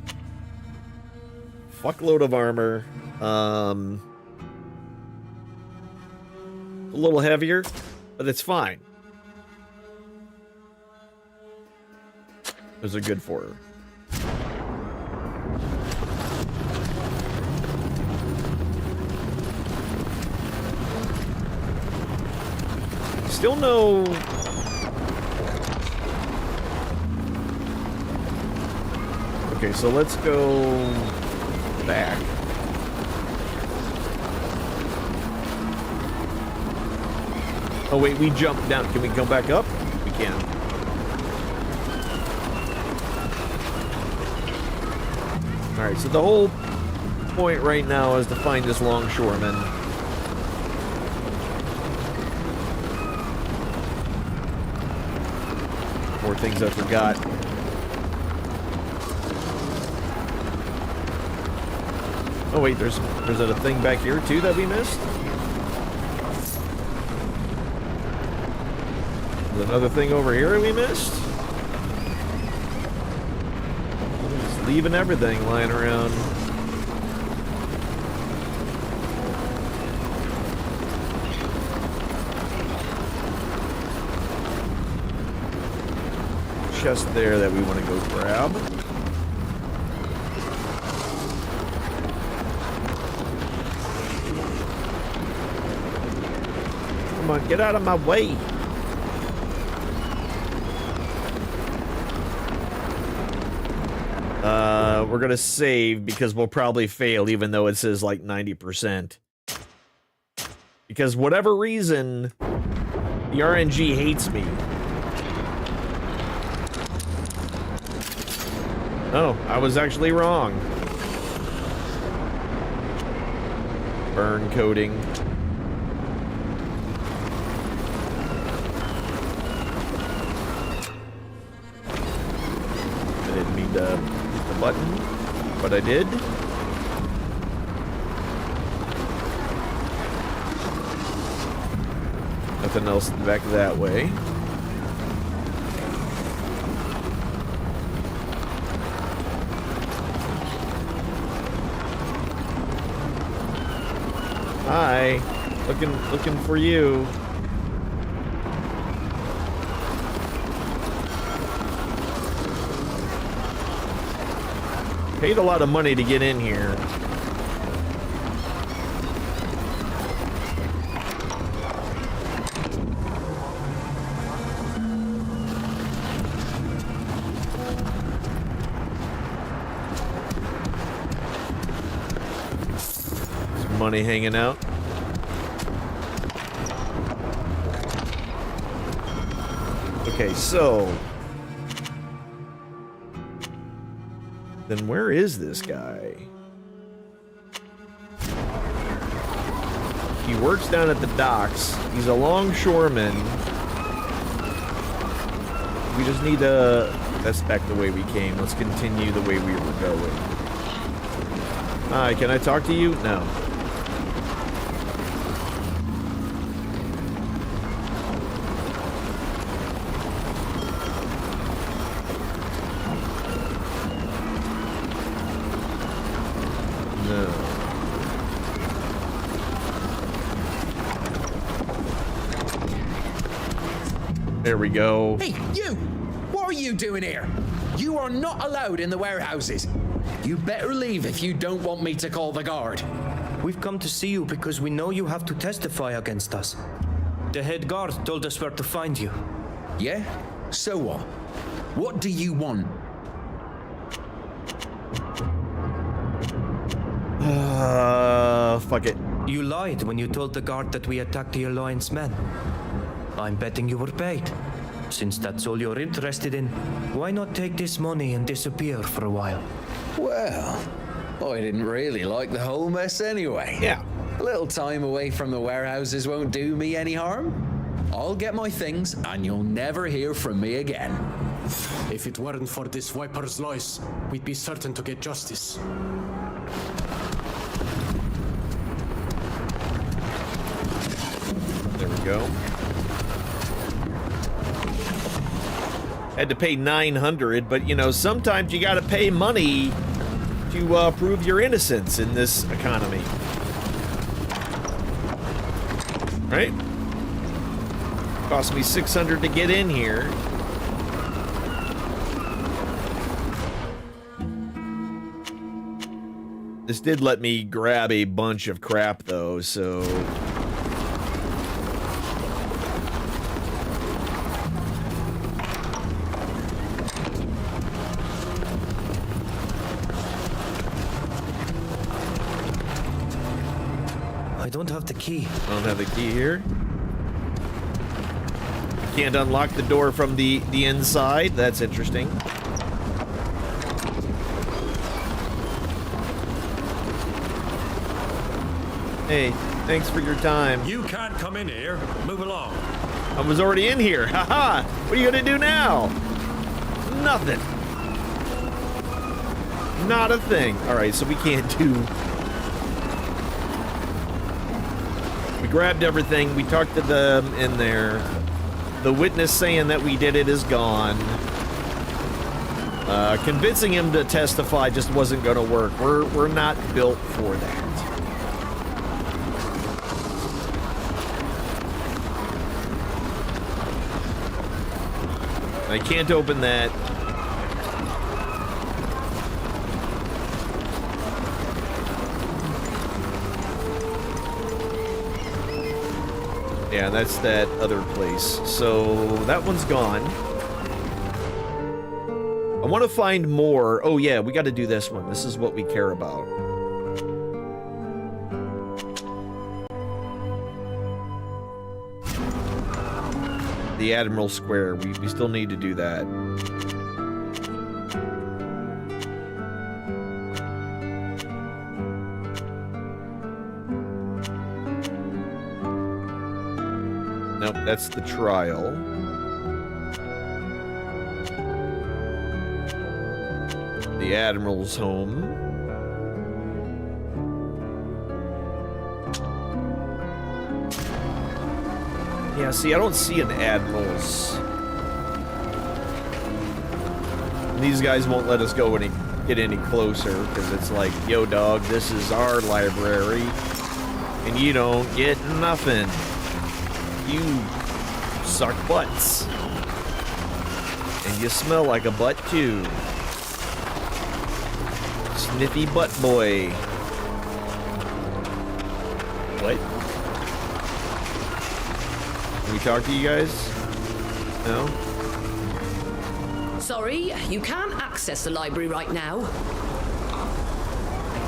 Fuckload of armor. A little heavier, but it's fine. Those are good for her. Still no... Okay, so let's go back. Oh wait, we jumped down. Can we go back up? We can. Alright, so the whole point right now is to find this longshoreman. More things I forgot. Oh wait, there's a thing back here too that we missed? There's another thing over here we missed? Just leaving everything lying around. Chest there that we want to go grab. Come on, get out of my way. We're gonna save because we'll probably fail even though it says like 90%. Because whatever reason, the RNG hates me. Oh, I was actually wrong. Burn coating. I didn't mean to hit the button, but I did. Nothing else in the back of that way. Hi, looking for you. Paid a lot of money to get in here. Money hanging out. Okay, so then where is this guy? He works down at the docks. He's a longshoreman. We just need to... That's back the way we came. Let's continue the way we were going. Hi, can I talk to you? No. There we go. Hey, you! What are you doing here? You are not allowed in the warehouses. You better leave if you don't want me to call the guard. We've come to see you because we know you have to testify against us. The head guard told us where to find you. Yeah? So what? What do you want? Fuck it. You lied when you told the guard that we attacked the Alliance men. I'm betting you were paid. Since that's all you're interested in, why not take this money and disappear for a while? Well, I didn't really like the whole mess anyway. Yeah. A little time away from the warehouses won't do me any harm. I'll get my things and you'll never hear from me again. If it weren't for this Viper's lies, we'd be certain to get justice. There we go. Had to pay 900, but you know, sometimes you gotta pay money to prove your innocence in this economy. Right? Cost me 600 to get in here. This did let me grab a bunch of crap though, so... I don't have the key. I don't have the key here. Can't unlock the door from the inside. That's interesting. Hey, thanks for your time. You can't come in here. Move along. I was already in here. Haha! What are you gonna do now? Nothing. Not a thing. Alright, so we can't do... We grabbed everything. We talked to them in there. The witness saying that we did it is gone. Convincing him to testify just wasn't gonna work. We're not built for that. I can't open that. Yeah, that's that other place. So that one's gone. I want to find more. Oh yeah, we got to do this one. This is what we care about. The Admiral Square. We still need to do that. Nope, that's the trial. The Admiral's home. Yeah, see, I don't see an Admiral's. These guys won't let us go get any closer because it's like, yo, dog, this is our library, and you don't get nothing. You suck butts, and you smell like a butt too. Sniffy butt boy. What? Can we talk to you guys? No? Sorry, you can't access the library right now.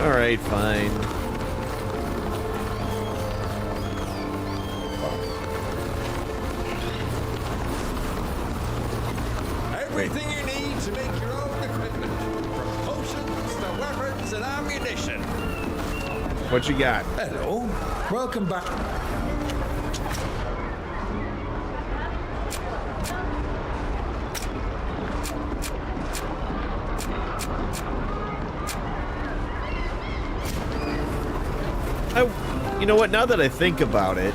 Alright, fine. Everything you need to make your own equipment, from potions to weapons and ammunition. What you got? Hello. Welcome back. You know what? Now that I think about it.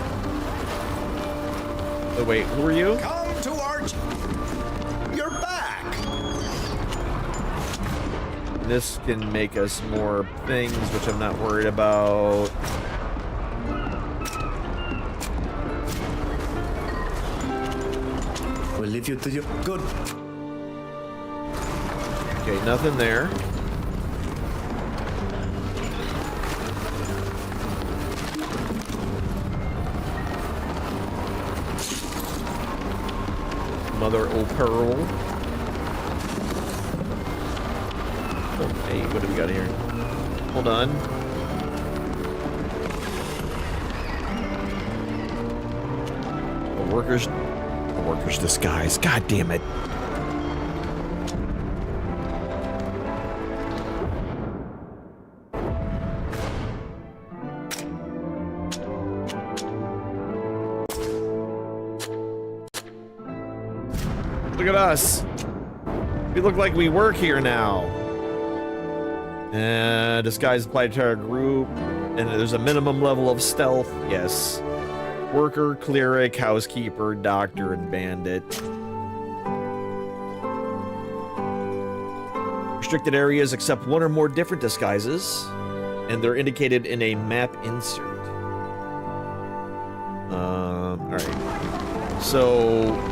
Oh, wait, who are you? Come to Arch. You're back. This can make us more things, which I'm not worried about. We'll leave you to your good. Okay, nothing there. Mother o' pearl. Oh, hey, what do we got here? Hold on. A worker's disguise. God damn it. Look at us. We look like we work here now. Disguise applied to our group. And there's a minimum level of stealth. Yes. Worker, cleric, housekeeper, doctor, and bandit. Restricted areas accept one or more different disguises. And they're indicated in a map insert. Alright. So...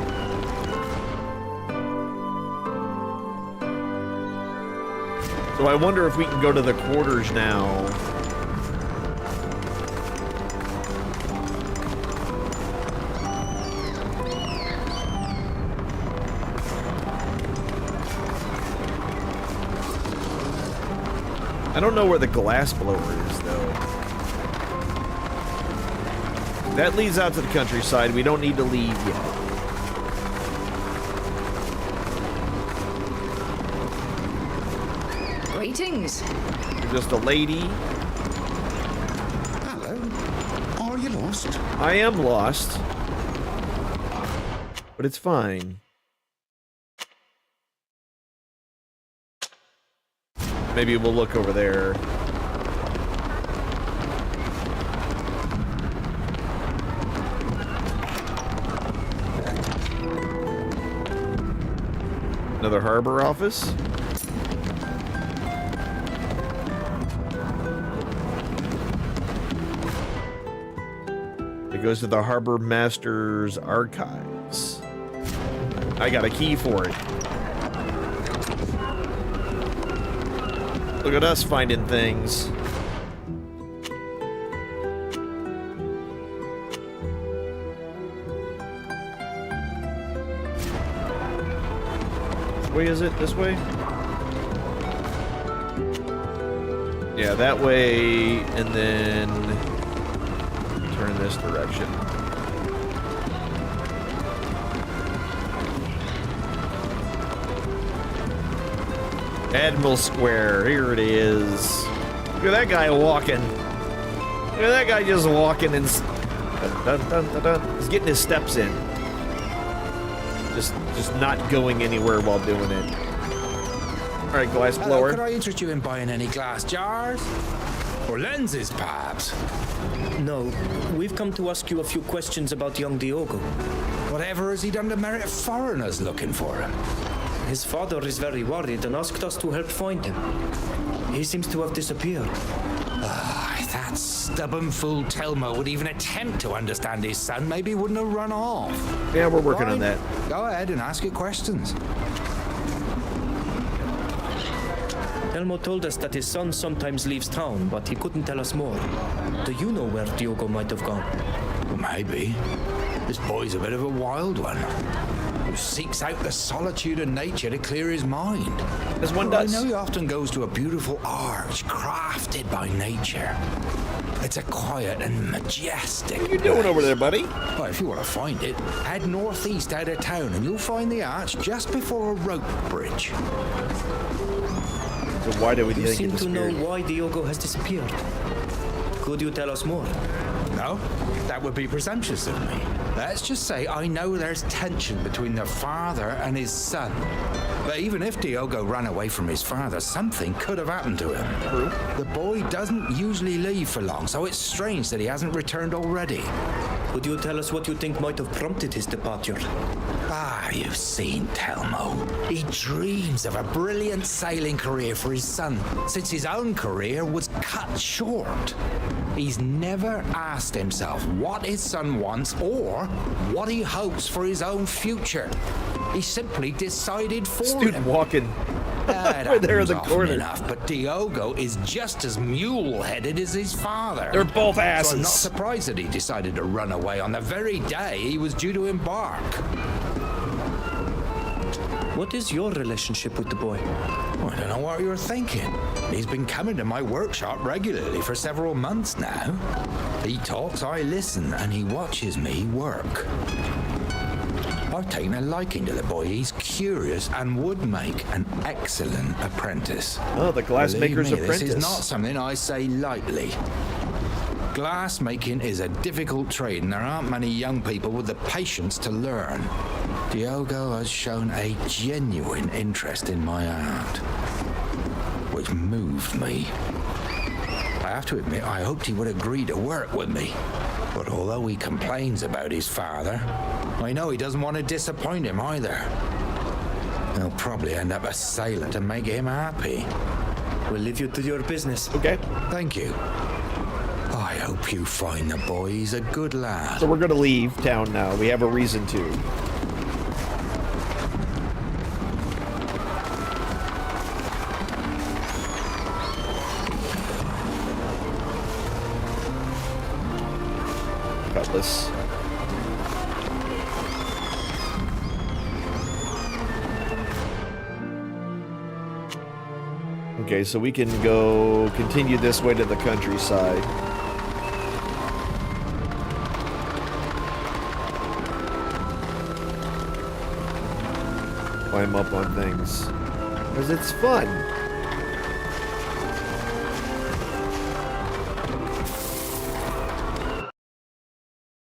So I wonder if we can go to the quarters now. I don't know where the glass blower is, though. That leads out to the countryside. We don't need to leave yet. Greetings. You're just a lady. Hello. Are you lost? I am lost. But it's fine. Maybe we'll look over there. Another harbor office? It goes to the harbor master's archives. I got a key for it. Look at us finding things. Which way is it? This way? Yeah, that way, and then turn this direction. Admiral Square, here it is. Look at that guy walking. Look at that guy just walking and Dun, dun, dun, dun. He's getting his steps in. Just not going anywhere while doing it. All right, glass blower. Could I interest you in buying any glass jars? Or lenses, perhaps? No, we've come to ask you a few questions about young Diogo. Whatever has he done to merit foreigners looking for him? His father is very worried and asked us to help find him. He seems to have disappeared. If that stubborn fool Telmo would even attempt to understand his son, maybe he wouldn't have run off. Yeah, we're working on Fine. that. Go ahead and ask your questions. Telmo told us that his son sometimes leaves town, but he couldn't tell us more. Do you know where Diogo might have gone? Well, maybe. This boy's a bit of a wild one, who seeks out the solitude of nature to clear his mind. As one does. I know he often goes to a beautiful arch crafted by nature. It's a quiet and majestic. What are you doing over there, buddy? Well, if you want to find it, head northeast out of town and you'll find the arch just before a rope bridge. So why do we You think seem it to know disappeared? why Diogo has disappeared. Could you tell us more? No, that would be presumptuous of me. Let's just say I know there's tension between the father and his son. But even if Diogo ran away from his father, something could have happened to him. True. The boy doesn't usually leave for long, so it's strange that he hasn't returned already. Could you tell us what you think might have prompted his departure? You've seen Telmo. He dreams of a brilliant sailing career for his son, since his own career was cut short. He's never asked himself what his son wants or what he hopes for his own future. He simply decided for Dude him. walking That over there in the happens often corner. enough, but Diogo is just as mule-headed as his father. They're both So I'm asses. not surprised that he decided to run away on the very day he was due to embark. What is your relationship with the boy? I don't know what you're thinking. He's been coming to my workshop regularly for several months now. He talks, I listen, and he watches me work. I've taken a liking to the boy. He's curious and would make an excellent apprentice. Oh, the glassmaker's Believe me, apprentice. This is not something I say lightly. Glass making is a difficult trade, and there aren't many young people with the patience to learn. Diogo has shown a genuine interest in my art, which moved me. I have to admit, I hoped he would agree to work with me. But although he complains about his father, I know he doesn't want to disappoint him either. He'll probably end up a sailor to make him happy. We'll leave you to your business. Okay. Thank you. I hope you find the boy. He's a good lad. So we're gonna leave town now. We have a reason to. Cutlass. Okay, so we can go continue this way to the countryside. Climb up on things. Because it's fun.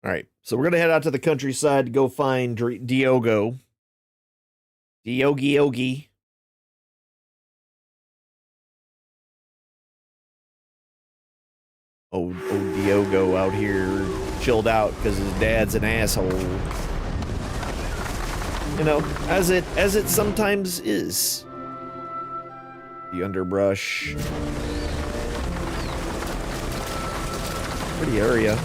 Alright, so we're going to head out to the countryside to go find Diogo. Diogi. Oh, Diogo out here chilled out because his dad's an asshole. You know, as it sometimes is. The underbrush. Pretty area.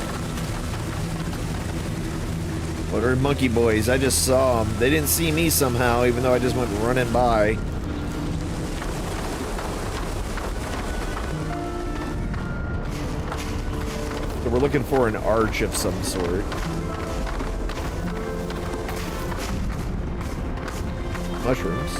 What are monkey boys? I just saw them. They didn't see me somehow, even though I just went running by. So we're looking for an arch of some sort. Mushrooms.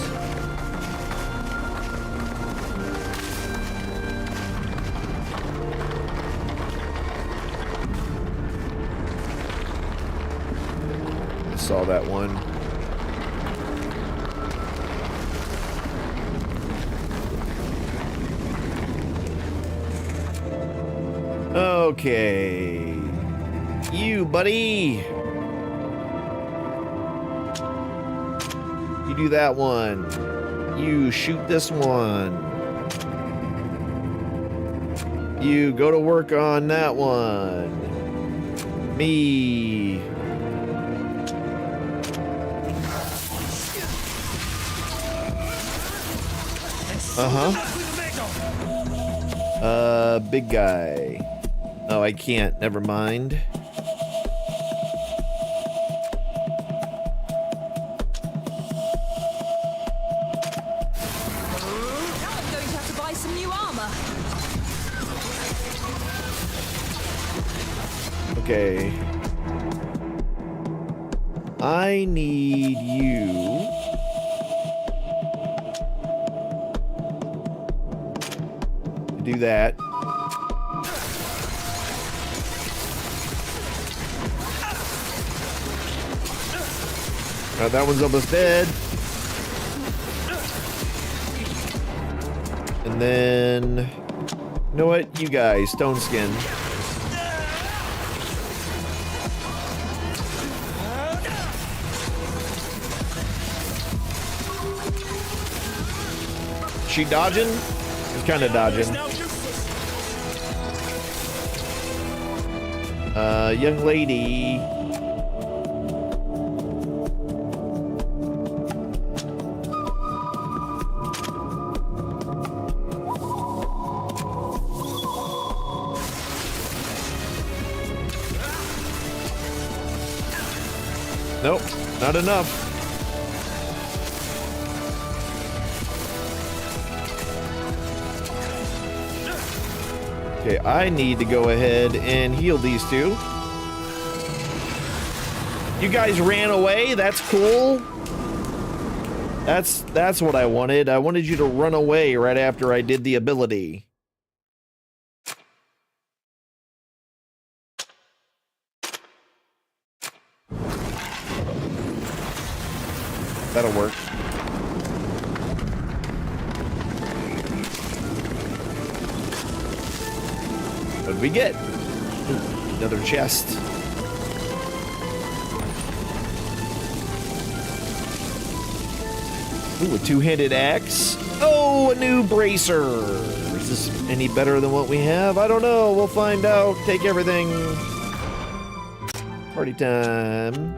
I saw that one. Okay. You, buddy. You do that one. You shoot this one. You go to work on that one. Me. Big guy. Oh, I can't. Never mind. Okay. I need you to do that. That one's almost dead. And then, you know what? You guys, Stone Skin. She dodging? She's kind of dodging. Young lady. Nope, not enough. Okay, I need to go ahead and heal these two. You guys ran away? That's cool. That's what I wanted. I wanted you to run away right after I did the ability. That'll work. What did we get? Ooh, another chest. Ooh, a two-handed axe. Oh, a new bracer. Is this any better than what we have? I don't know. We'll find out. Take everything. Party time.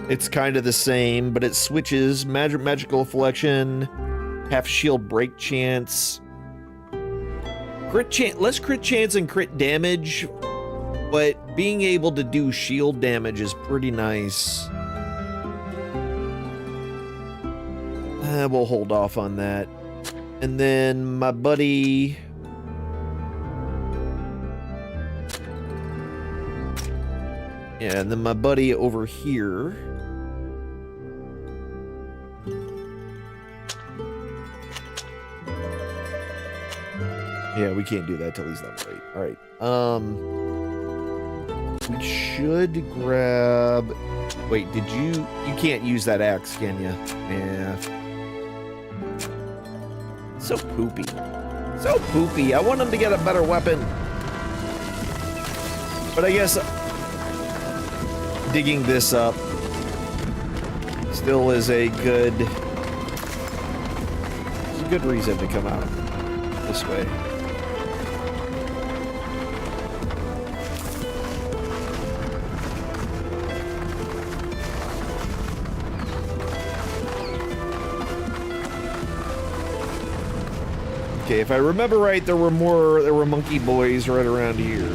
It's kind of the same, but it switches. Magical Flexion. Half shield break chance. Crit chance, less crit chance and crit damage, but being able to do shield damage is pretty nice. We'll hold off on that. And then my buddy... Yeah, and then my buddy over here... Yeah, we can't do that till he's level 8. Alright. We should grab... Wait, did you... You can't use that axe, can you? Yeah. So poopy. So poopy. I want him to get a better weapon. But I guess... digging this up still is a good... It's a good reason to come out this way. Okay, if I remember right, there were monkey boys right around here.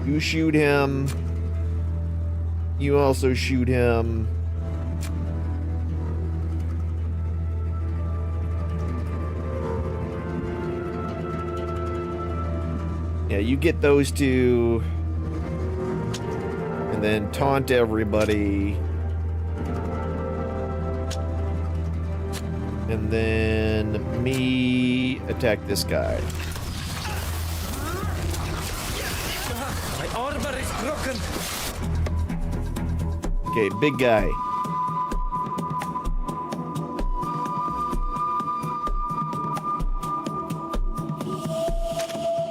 You shoot him. You also shoot him. Yeah, you get those two. And then taunt everybody. And then me attack this guy. My armor is broken. Okay, big guy.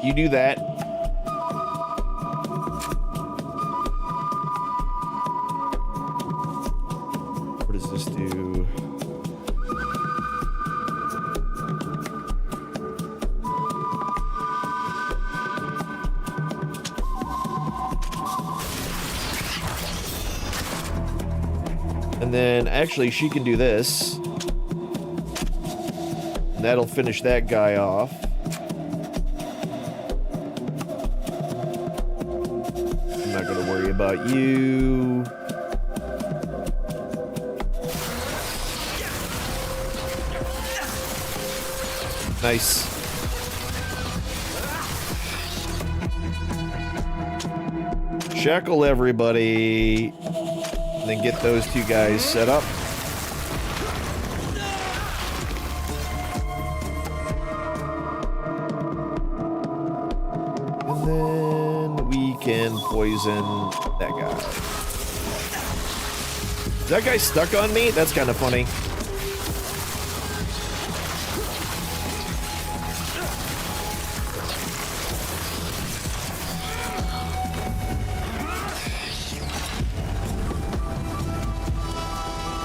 You do that. What does this do? And then actually she can do this. And that'll finish that guy off. I'm not gonna worry about you. Nice. Shackle everybody. And then get those two guys set up. And then we can poison that guy. Is that guy stuck on me? That's kind of funny.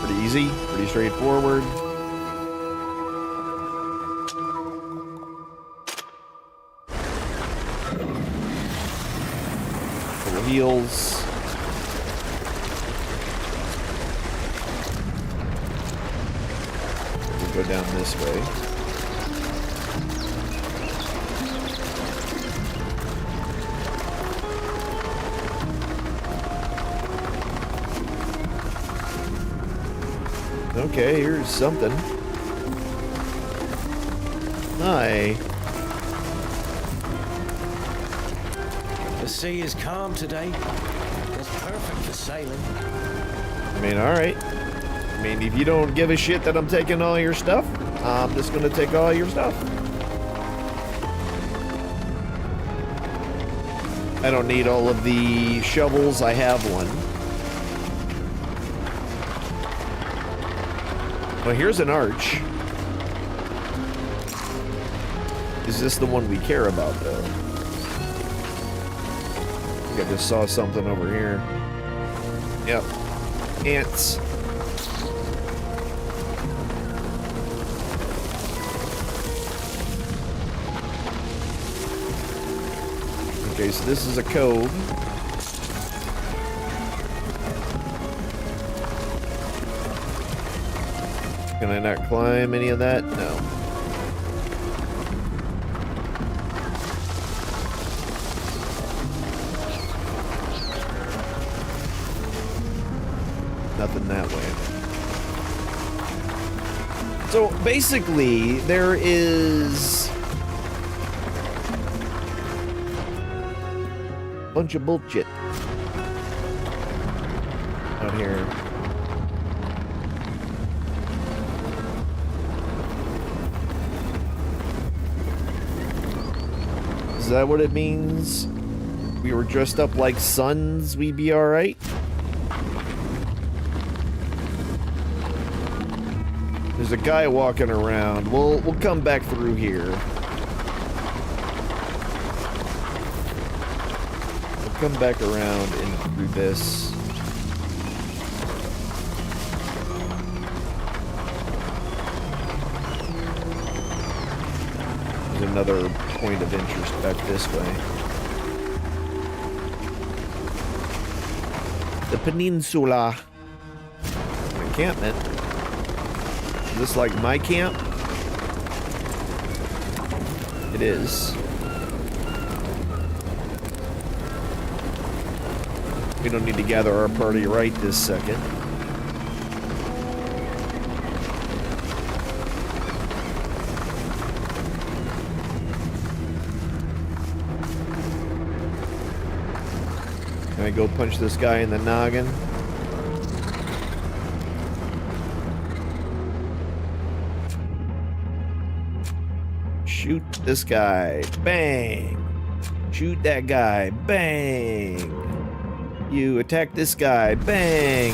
Pretty easy, pretty straightforward. Little heals. We'll go down this way. Okay, here's something. Hi. The sea is calm today. It's perfect for sailing. I mean, alright. I mean, if you don't give a shit that I'm taking all your stuff, I'm just gonna take all your stuff. I don't need all of the shovels. I have one. Well, here's an arch. Is this the one we care about, though? I think I just saw something over here. Yep. Ants. Okay, so this is a cove. Can I not climb any of that? No. Nothing that way. So basically, there is a bunch of bullshit out here. Is that what it means? We were dressed up like sons, we'd be alright? There's a guy walking around. We'll come back through here. We'll come back around and through this. There's another point of interest back this way. The peninsula. Encampment. Is this like my camp? It is. We don't need to gather our party right this second. Can I go punch this guy in the noggin? Shoot this guy. Bang. Shoot that guy. Bang. You attack this guy. Bang.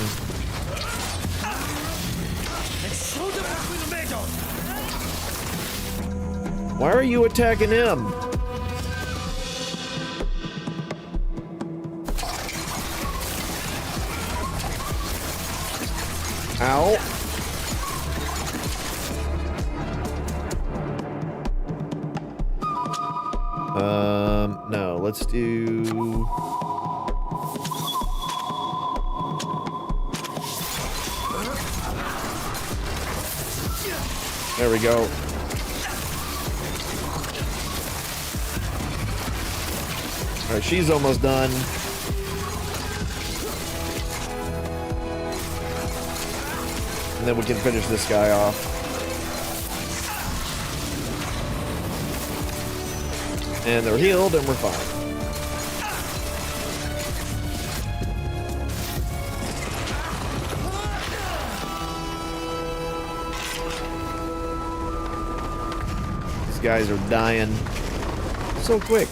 Why are you attacking him? Ow. No, let's do... There we go. All right, she's almost done. And then we can finish this guy off. And they're healed, and we're fine. These guys are dying so quick.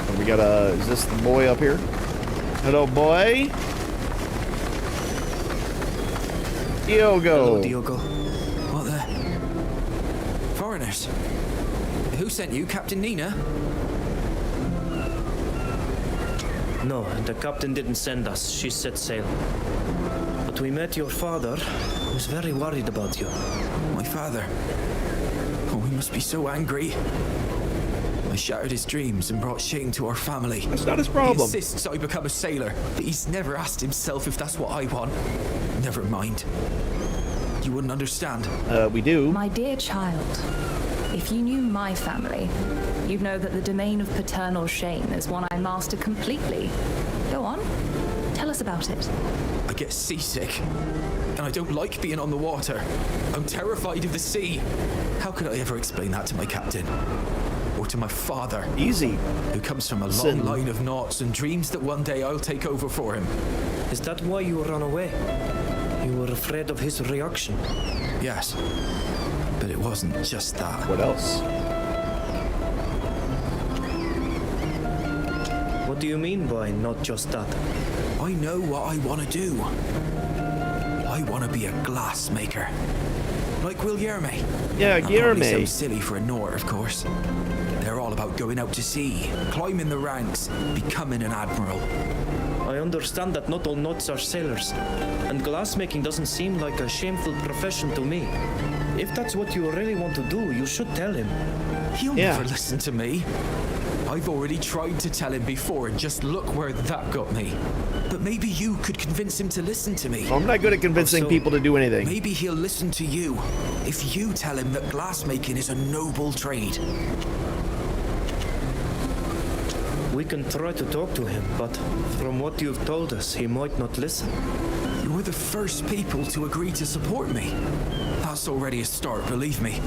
And we got is this the boy up here? Hello, boy. Diogo. Hello, Diogo. What the? Foreigners? Who sent you, Captain Nina? No, the captain didn't send us. She set sail. But we met your father, who was very worried about you. My father? Oh, he must be so angry. I shattered his dreams and brought shame to our family. That's not his problem. He insists I become a sailor, but he's never asked himself if that's what I want. Never mind. You wouldn't understand. We do. My dear child, if you knew my family, you'd know that the domain of paternal shame is one I master completely. Go on, tell us about it. I get seasick, and I don't like being on the water. I'm terrified of the sea. How could I ever explain that to my captain? Or to my father? Easy. Who comes from a long line of knots and dreams that one day I'll take over for him. Is that why you ran away? You were afraid of his reaction? Yes. But it wasn't just that. What else? What do you mean by not just that? I know what I want to do. I want to be a glass maker. Like Guilherme. Yeah, Guilherme. So silly for a Nord, of course. They're all about going out to sea, climbing the ranks, becoming an admiral. I understand that not all Knots are sailors, and glassmaking doesn't seem like a shameful profession to me. If that's what you really want to do, you should tell him. He'll never listen to me. I've already tried to tell him before, and just look where that got me. But maybe you could convince him to listen to me. I'm not good at convincing people to do anything. Maybe he'll listen to you if you tell him that glassmaking is a noble trade. We can try to talk to him, but from what you've told us, he might not listen. You're the first people to agree to support me. That's already a start, believe me.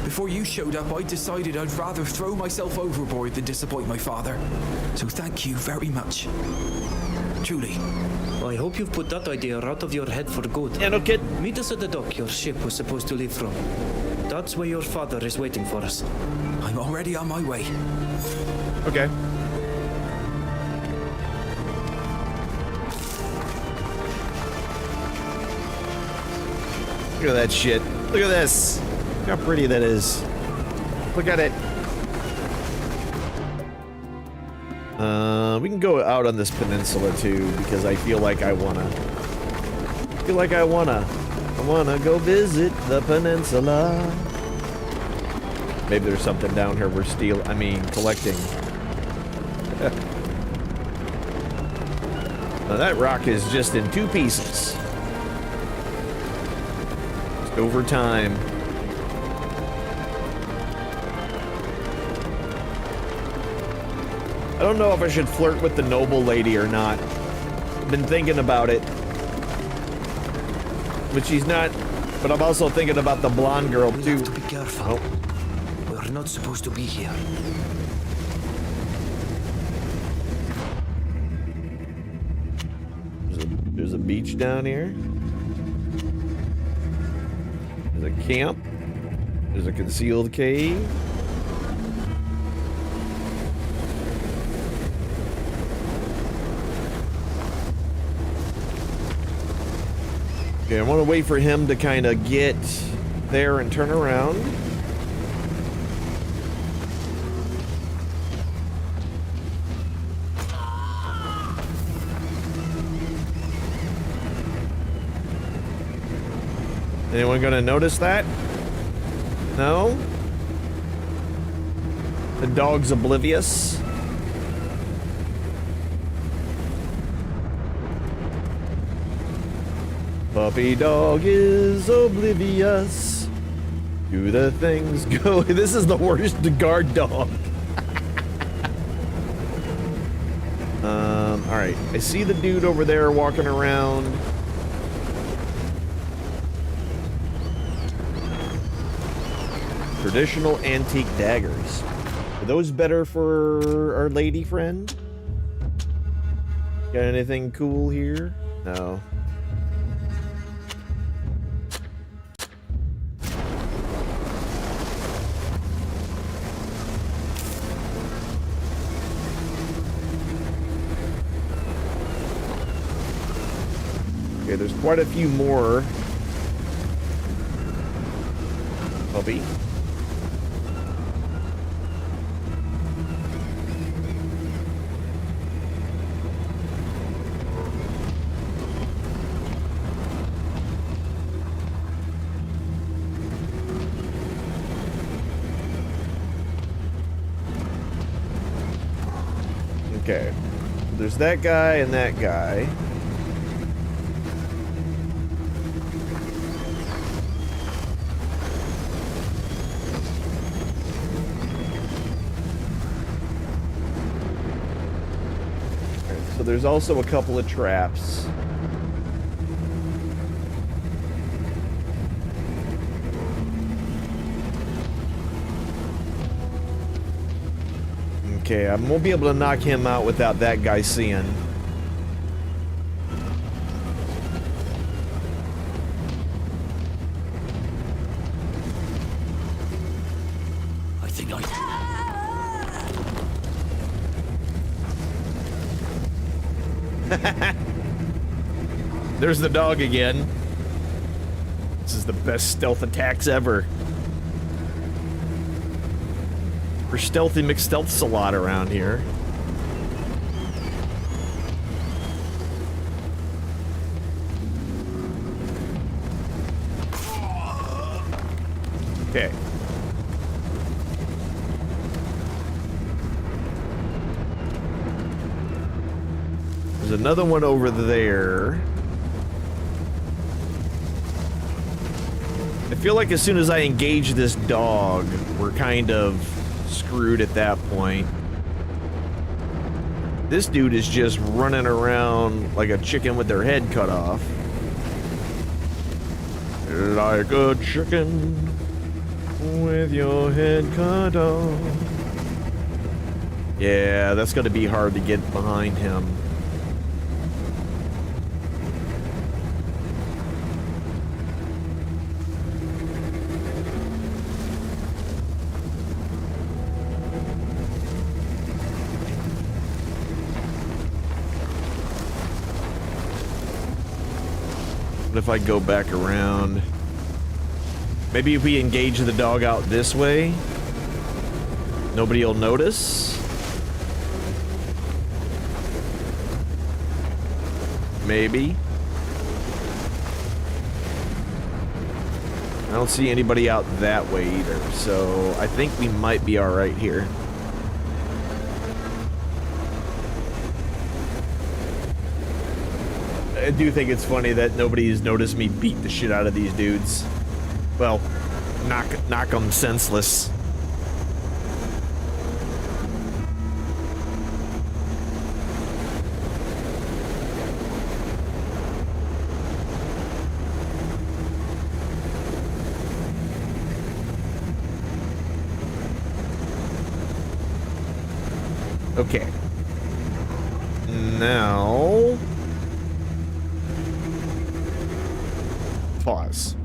Before you showed up, I decided I'd rather throw myself overboard than disappoint my father. So thank you very much. Truly. I hope you've put that idea out of your head for good. Yeah, no kid. Meet us at the dock your ship was supposed to leave from. That's where your father is waiting for us. I'm already on my way. Okay. Look at that shit. Look at this. Look how pretty that is. Look at it. We can go out on this peninsula too, because I feel like I wanna go visit the peninsula. Maybe there's something down here we're collecting. Now that rock is just in 2 pieces. Just over time. I don't know if I should flirt with the noble lady or not. I've been thinking about it. But she's not. But I'm also thinking about the blonde girl too. Have to be careful. We're not supposed to be here. There's a beach down here. There's a camp. There's a concealed cave. Okay, I want to wait for him to kind of get there and turn around. Anyone gonna notice that? No? The dog's oblivious. Puppy dog is oblivious to the things go. This is the worst guard dog. All right. I see the dude over there walking around. Traditional antique daggers. Are those better for our lady friend? Got anything cool here? No. Okay, there's quite a few more. Puppy. Okay. There's that guy and that guy. So there's also a couple of traps. Okay, I won't be able to knock him out without that guy seeing. I think I... There's the dog again. This is the best stealth attacks ever. We're stealthy McStealths a lot around here. Okay. There's another one over there. I feel like as soon as I engage this dog, we're kind of screwed at that point. This dude is just running around like a chicken with their head cut off. Like a chicken with your head cut off. Yeah, that's gonna be hard to get behind him. If I go back around, maybe if we engage the dog out this way, nobody will notice. Maybe. I don't see anybody out that way either, so I think we might be all right here. I do think it's funny that nobody's noticed me beat the shit out of these dudes. Well, knock them senseless. Okay. Now... pause.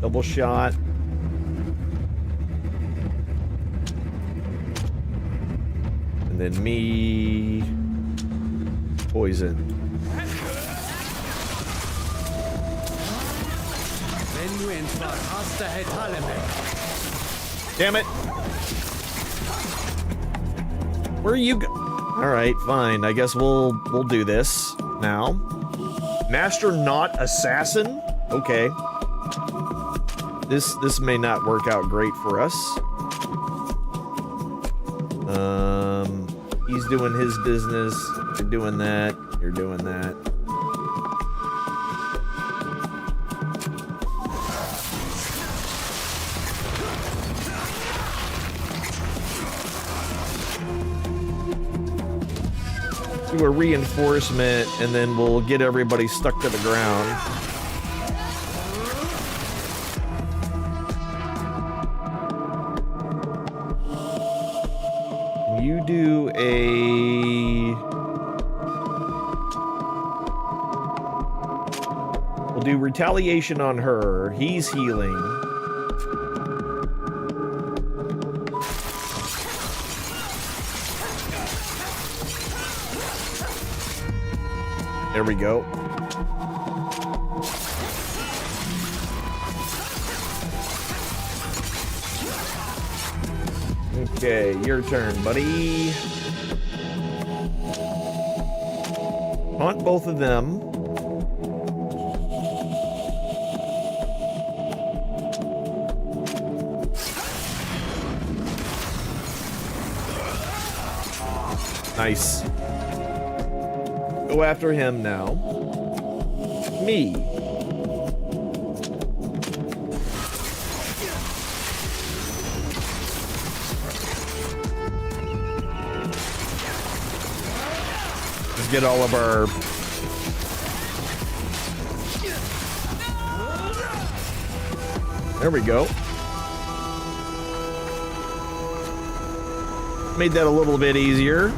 Double shot. And then me. Poison. Damn it. Where are you go? Alright, fine. I guess we'll do this now. Master not assassin? Okay. This may not work out great for us. He's doing his business. You're doing that. You're doing that. Do a reinforcement, and then we'll get everybody stuck to the ground. You do a... We'll do retaliation on her. He's healing. There we go. Okay, your turn, buddy. Taunt both of them. Nice. Go after him now. Me. Let's get all of our... There we go. Made that a little bit easier.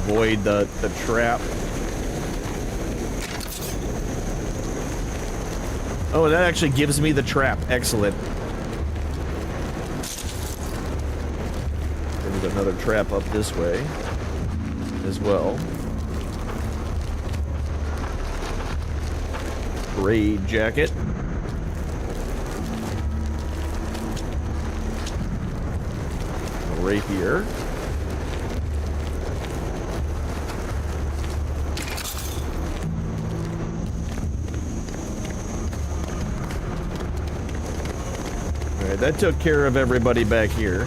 Avoid the trap. Oh, that actually gives me the trap. Excellent. There's another trap up this way as well. Raid jacket. Rapier. Alright, that took care of everybody back here.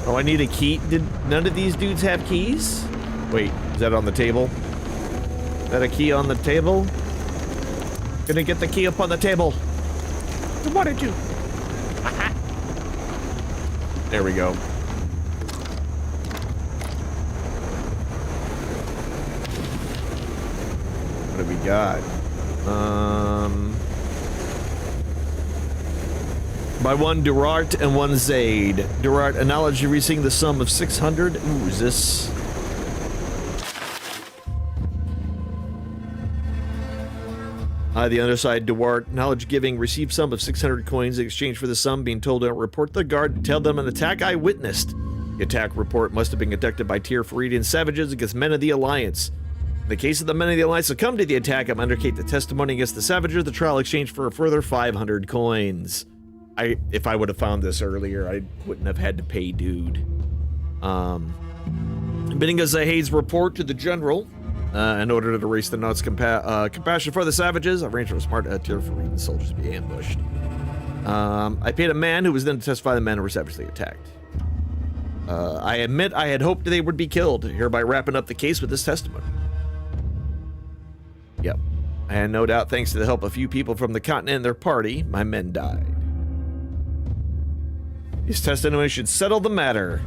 Oh, I need a key. Did none of these dudes have keys? Wait, is that on the table? Is that a key on the table? Gonna get the key up on the table. I wanted to. There we go. What do we got? By one Durart and one Zaid. Durart, a knowledge you're receiving the sum of 600. Ooh, is this? The other side, Duarte, knowledge giving, received sum of 600 coins in exchange for the sum, being told to report the guard and tell them an attack I witnessed. The attack report must have been conducted by Tirfaridian savages against men of the Alliance. In the case of the men of the Alliance succumb to the attack, I'm undertake the testimony against the savages, the trial exchange for a further 500 coins. If I would have found this earlier, I wouldn't have had to pay dude. Bidding Zahed's report to the general. In order to erase the Naut's compassion for the savages, arranged for a smart Tirfaridian soldiers to be ambushed. I paid a man who was then to testify the men who were savagely attacked. I admit I had hoped they would be killed, hereby wrapping up the case with this testimony. Yep. I had no doubt, thanks to the help of a few people from the continent and their party, my men died. His testimony should settle the matter.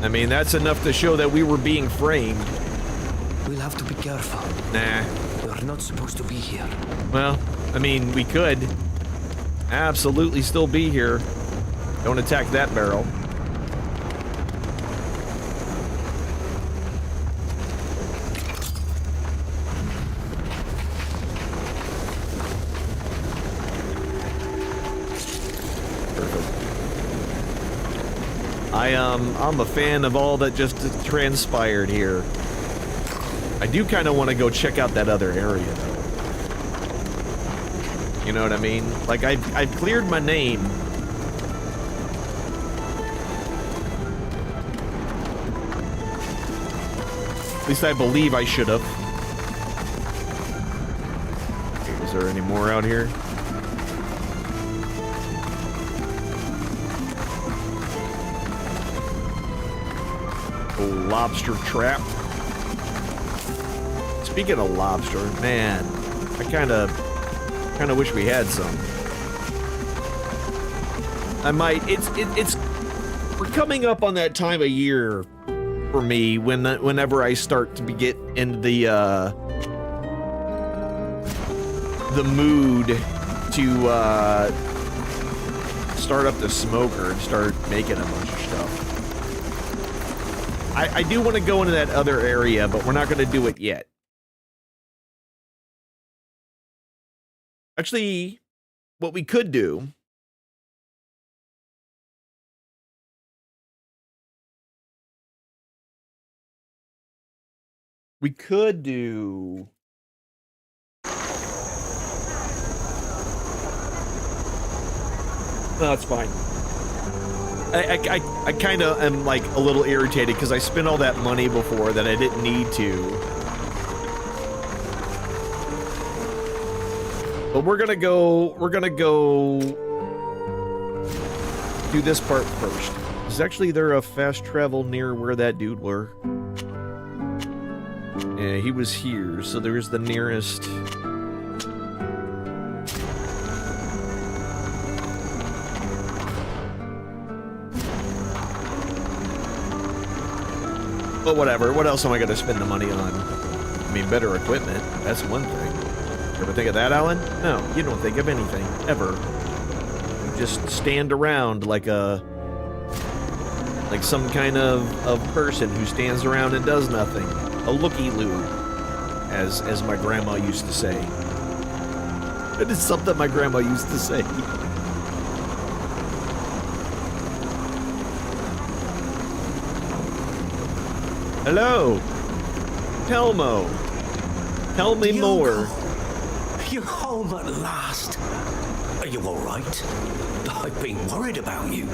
I mean, that's enough to show that we were being framed. We'll have to be careful. Nah. We're not supposed to be here. Well, I mean, we could absolutely still be here. Don't attack that barrel. I'm a fan of all that just transpired here. I do kind of want to go check out that other area, though. You know what I mean? Like, I've cleared my name. At least I believe I should have. Is there any more out here? Lobster trap. Speaking of lobster, man, I kind of wish we had some. I might. We're coming up on that time of year for me whenever I start to get into the mood to start up the smoker and start making a bunch of stuff. I do want to go into that other area, but we're not going to do it yet. Actually, what we could do... We could do... No, it's fine. I kind of am like a little irritated because I spent all that money before that I didn't need to. But we're gonna go do this part first. Is actually there a fast travel near where that dude were? Yeah, he was here, so there's the nearest. But whatever, what else am I going to spend the money on? I mean, better equipment, that's one thing. Ever think of that, Alan? No, you don't think of anything, ever. You just stand around like some kind of person who stands around and does nothing. A looky-loo, as my grandma used to say. It is something my grandma used to say. Hello, Telmo. Tell me more. You're home at last. Are you all right? I've been worried about you.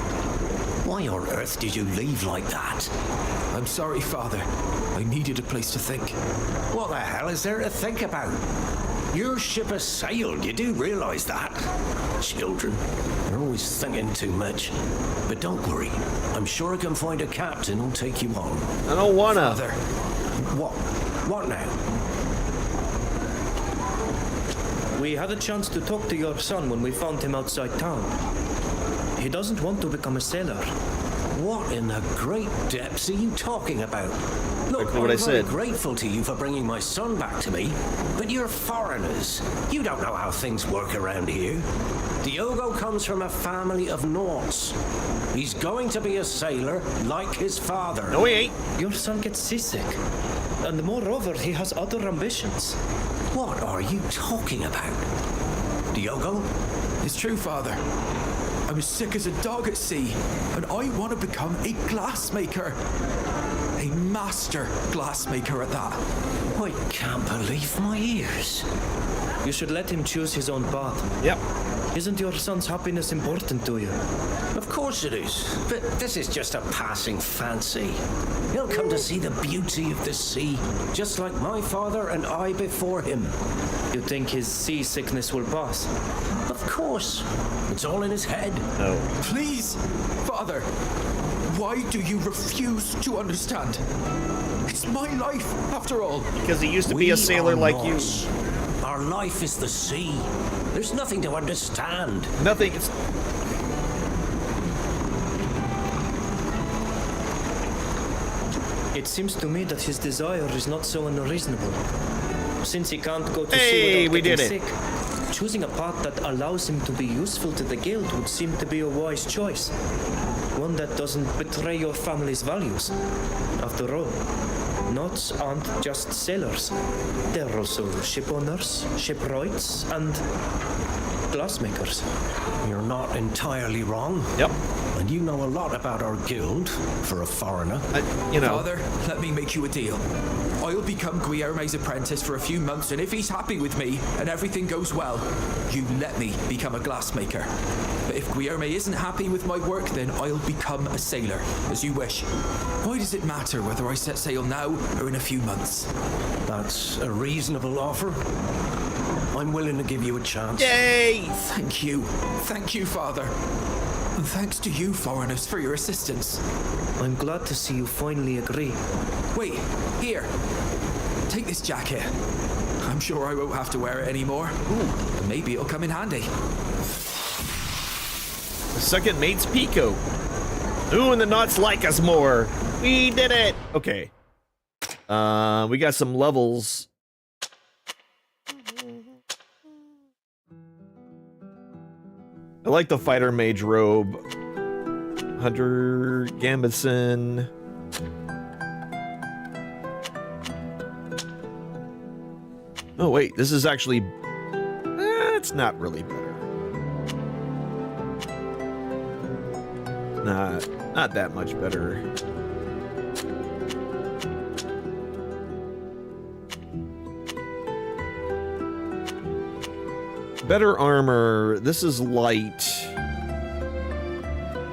Why on earth did you leave like that? I'm sorry, Father. I needed a place to think. What the hell is there to think about? Your ship has sailed, you do realize that? Children, you're always thinking too much. But don't worry, I'm sure I can find a captain who'll take you on. I don't wanna. Father, what now? We had a chance to talk to your son when we found him outside town. He doesn't want to become a sailor. What in the great depths are you talking about? Look, what I'm I said. very grateful to you for bringing my son back to me, but you're foreigners. You don't know how things work around here. Diogo comes from a family of Norse. He's going to be a sailor like his father. No, he ain't. Your son gets seasick. And moreover, he has other ambitions. What are you talking about? Diogo? It's true, Father. I'm as sick as a dog at sea, and I want to become a glassmaker. A master glassmaker at that. I can't believe my ears. You should let him choose his own path. Yep. Isn't your son's happiness important to you? Of course it is, but this is just a passing fancy. He'll come to see the beauty of the sea, just like my father and I before him. You think his seasickness will pass? Of course. It's all in his head. No. Please, Father, why do you refuse to understand? It's my life, after all. Because he used to be a sailor like you. Our life is the sea. There's nothing to understand. Nothing. It's... It seems to me that his desire is not so unreasonable. Since he can't go to Hey, sea we without did getting it. sick, choosing a path that allows him to be useful to the guild would seem to be a wise choice. One that doesn't betray your family's values. After all, knots aren't just sailors. They're also ship owners, shipwrights, and glassmakers. You're not entirely wrong. Yep. And you know a lot about our guild, for a foreigner. You know. Father, let me make you a deal. I'll become Guillerme's apprentice for a few months, and if he's happy with me and everything goes well, you let me become a glassmaker. But if Guillerme isn't happy with my work, then I'll become a sailor, as you wish. Why does it matter whether I set sail now or in a few months? That's a reasonable offer. I'm willing to give you a chance. Yay! Thank you. Thank you, Father. And thanks to you, foreigners, for your assistance. I'm glad to see you finally agree. Wait, here. Take this jacket. I'm sure I won't have to wear it anymore. Ooh, and maybe it'll come in handy. The second mate's Pico. Ooh, and the knots like us more. We did it. Okay. We got some levels. I like the fighter mage robe. Hunter Gambison. Oh wait, this is actually it's not really better. Not that much better. Better armor. This is light.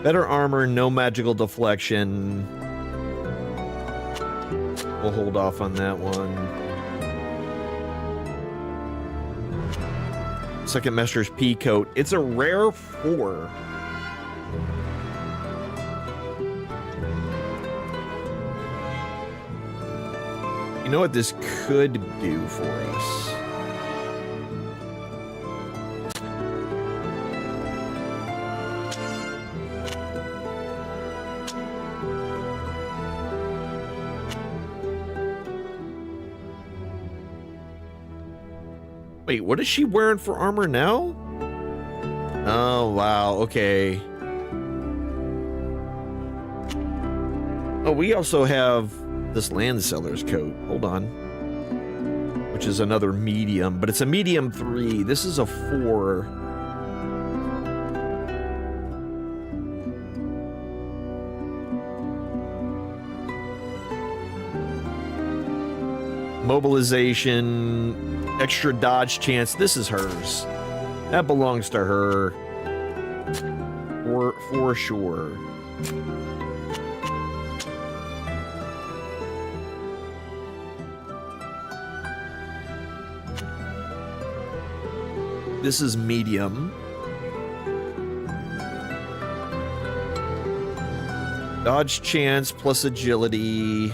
Better armor, no magical deflection. We'll hold off on that one. Second Master's P coat. It's a rare 4. You know what this could do for us? Wait, what is she wearing for armor now? Oh, wow. Okay. Oh, we also have this Landseller's coat. Hold on. Which is another medium, but it's a medium 3. This is a 4. Mobilization, extra dodge chance. This is hers. That belongs to her. For sure. This is medium. Dodge chance plus agility.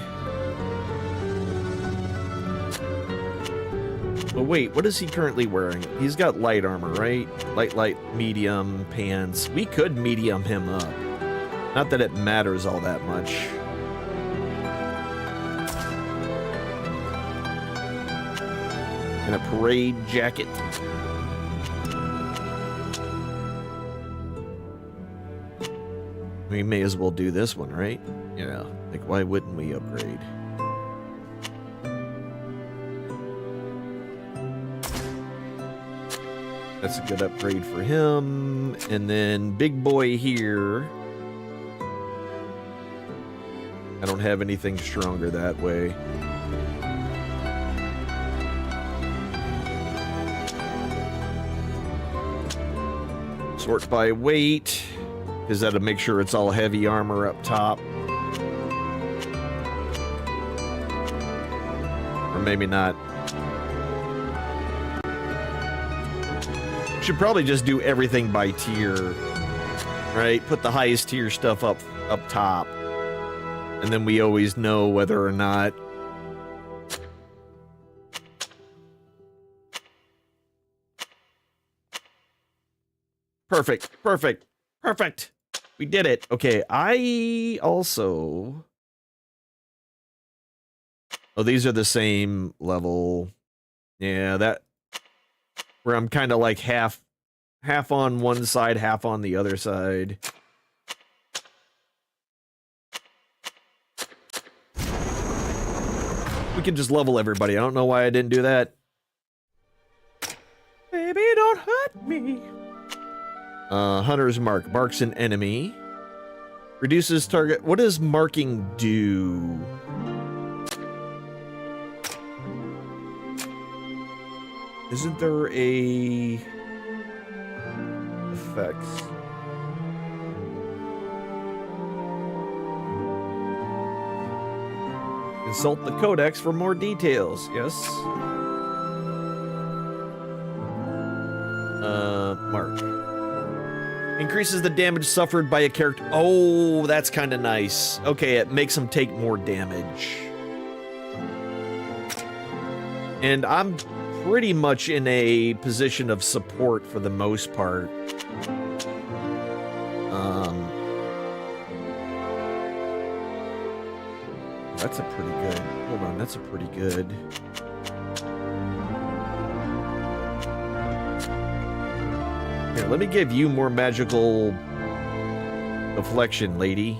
But wait, what is he currently wearing? He's got light armor, right? Light, medium, pants. We could medium him up. Not that it matters all that much. And a parade jacket. We may as well do this one, right? Yeah. Like, why wouldn't we upgrade? That's a good upgrade for him. And then big boy here. I don't have anything stronger that way. Sort by weight. Is that to make sure it's all heavy armor up top? Or maybe not. Should probably just do everything by tier, right? Put the highest tier stuff up top, and then we always know whether or not. Perfect. We did it. Okay, I also Oh, these are the same level. Yeah, that where I'm kind of like half on one side, half on the other side. We can just level everybody. I don't know why I didn't do that. Baby, don't hurt me. Hunter's Mark. Marks an enemy. Reduces target. What does marking do? Isn't there a effects? Consult the codex for more details. Yes. Mark. Increases the damage suffered by a character. Oh, that's kind of nice. Okay, it makes them take more damage. And I'm pretty much in a position of support for the most part. That's a pretty good. Hold on, that's a pretty good. Here, let me give you more magical deflection, lady.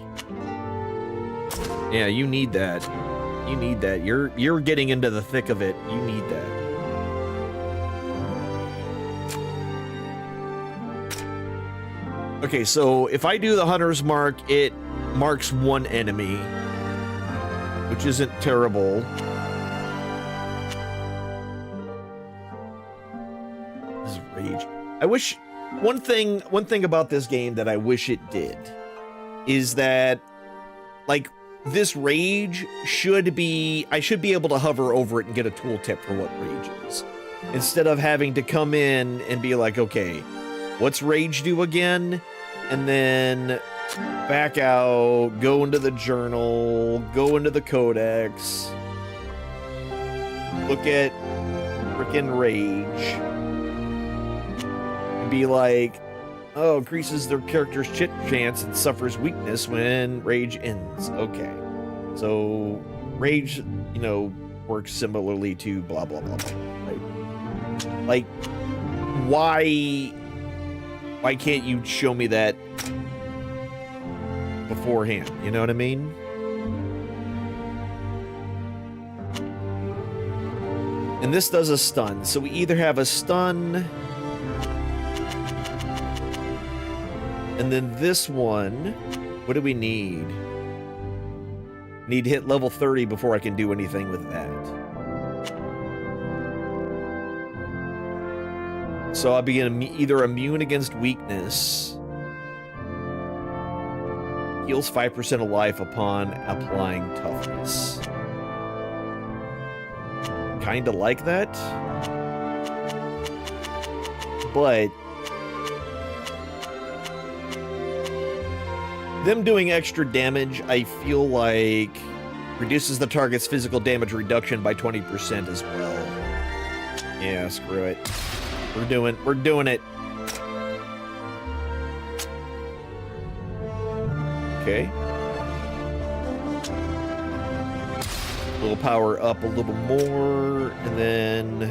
Yeah, you need that. You need that. You're getting into the thick of it. You need that. Okay, so if I do the Hunter's Mark, it marks one enemy, which isn't terrible. This is rage. I wish one thing about this game that I wish it did is that, like, this rage should be, I should be able to hover over it and get a tooltip for what rage is, instead of having to come in and be like, okay, what's rage do again? And then back out, go into the journal, go into the codex, look at frickin' rage, and be like, oh, increases their character's chit chance and suffers weakness when rage ends. Okay. So rage, you know, works similarly to blah, blah, blah, blah, right? Like, why can't you show me that beforehand? You know what I mean? And this does a stun. So we either have a stun, and then this one, what do we need? Need to hit level 30 before I can do anything with that. So I'll be either immune against weakness, heals 5% of life upon applying toughness. Kinda like that, but them doing extra damage, I feel like, reduces the target's physical damage reduction by 20% as well. Yeah, screw it. We're doing it. Okay. We'll power up a little more, and then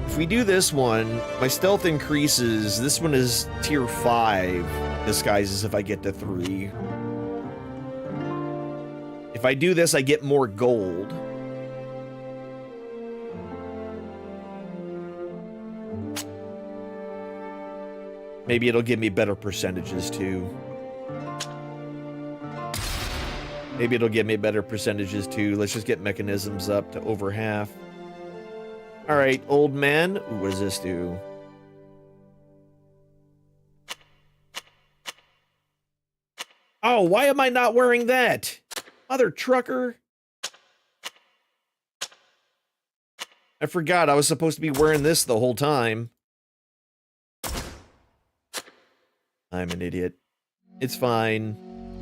if we do this one, my stealth increases. This one is tier 5 disguises if I get to 3. If I do this, I get more gold. Maybe it'll give me better percentages too. Maybe it'll give me better percentages too. Let's just get mechanisms up to over half. All right, old man. Ooh, what does this do? Oh, why am I not wearing that? Mother trucker. I forgot I was supposed to be wearing this the whole time. I'm an idiot. It's fine.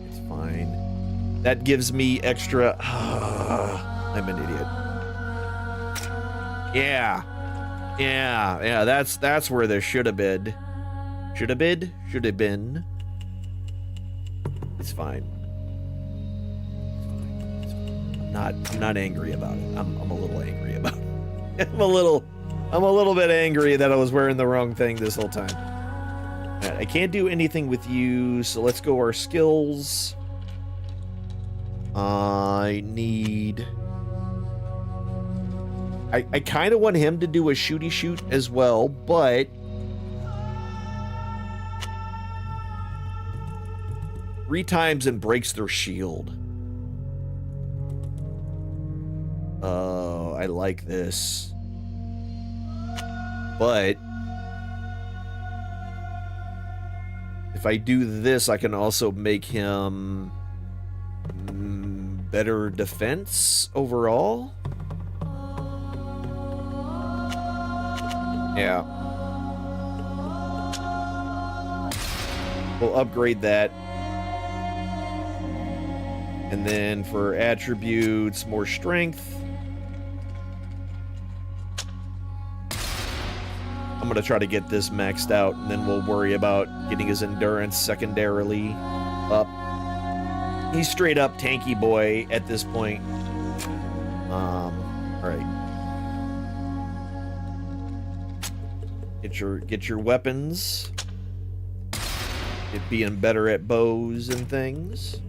It's fine. That gives me extra... I'm an idiot. Yeah. Yeah, that's where there should have been. Should have been. Should have been. It's fine. I'm not angry about it. I'm a little angry about it. I'm a little bit angry that I was wearing the wrong thing this whole time. All right, I can't do anything with you, so let's go our skills. I need... I kind of want him to do a shooty shoot as well, but... 3 times and breaks their shield. Oh, I like this. But... if I do this, I can also make him... better defense overall? Yeah. We'll upgrade that. And then for attributes, more strength. I'm going to try to get this maxed out, and then we'll worry about getting his endurance secondarily up. He's straight up tanky boy at this point. All right. Get your weapons. It being better at bows and things.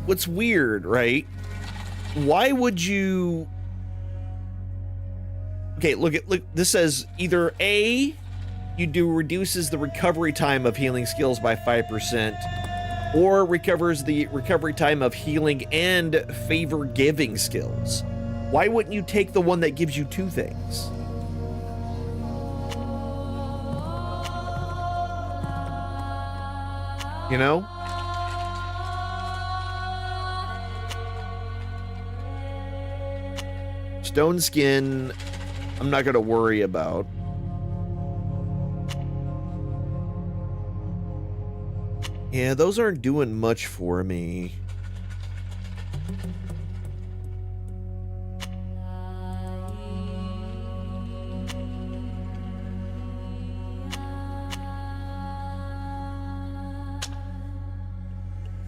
What's weird, right? Why would you... Okay, look, this says either A, reduces the recovery time of healing skills by 5%, or recovers the recovery time of healing and favor giving skills. Why wouldn't you take the one that gives you 2 things? You know? Stone skin, I'm not going to worry about. Yeah, those aren't doing much for me.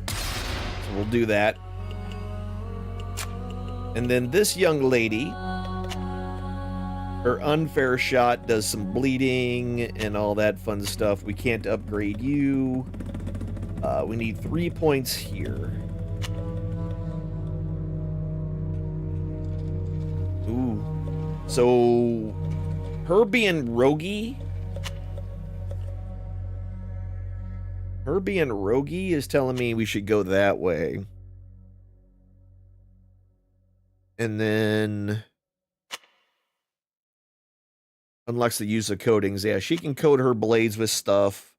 So we'll do that. And then this young lady, her unfair shot does some bleeding and all that fun stuff. We can't upgrade you. We need 3 points here. Ooh. So, her being roguey is telling me we should go that way. And then unlocks the use of coatings. Yeah, she can coat her blades with stuff.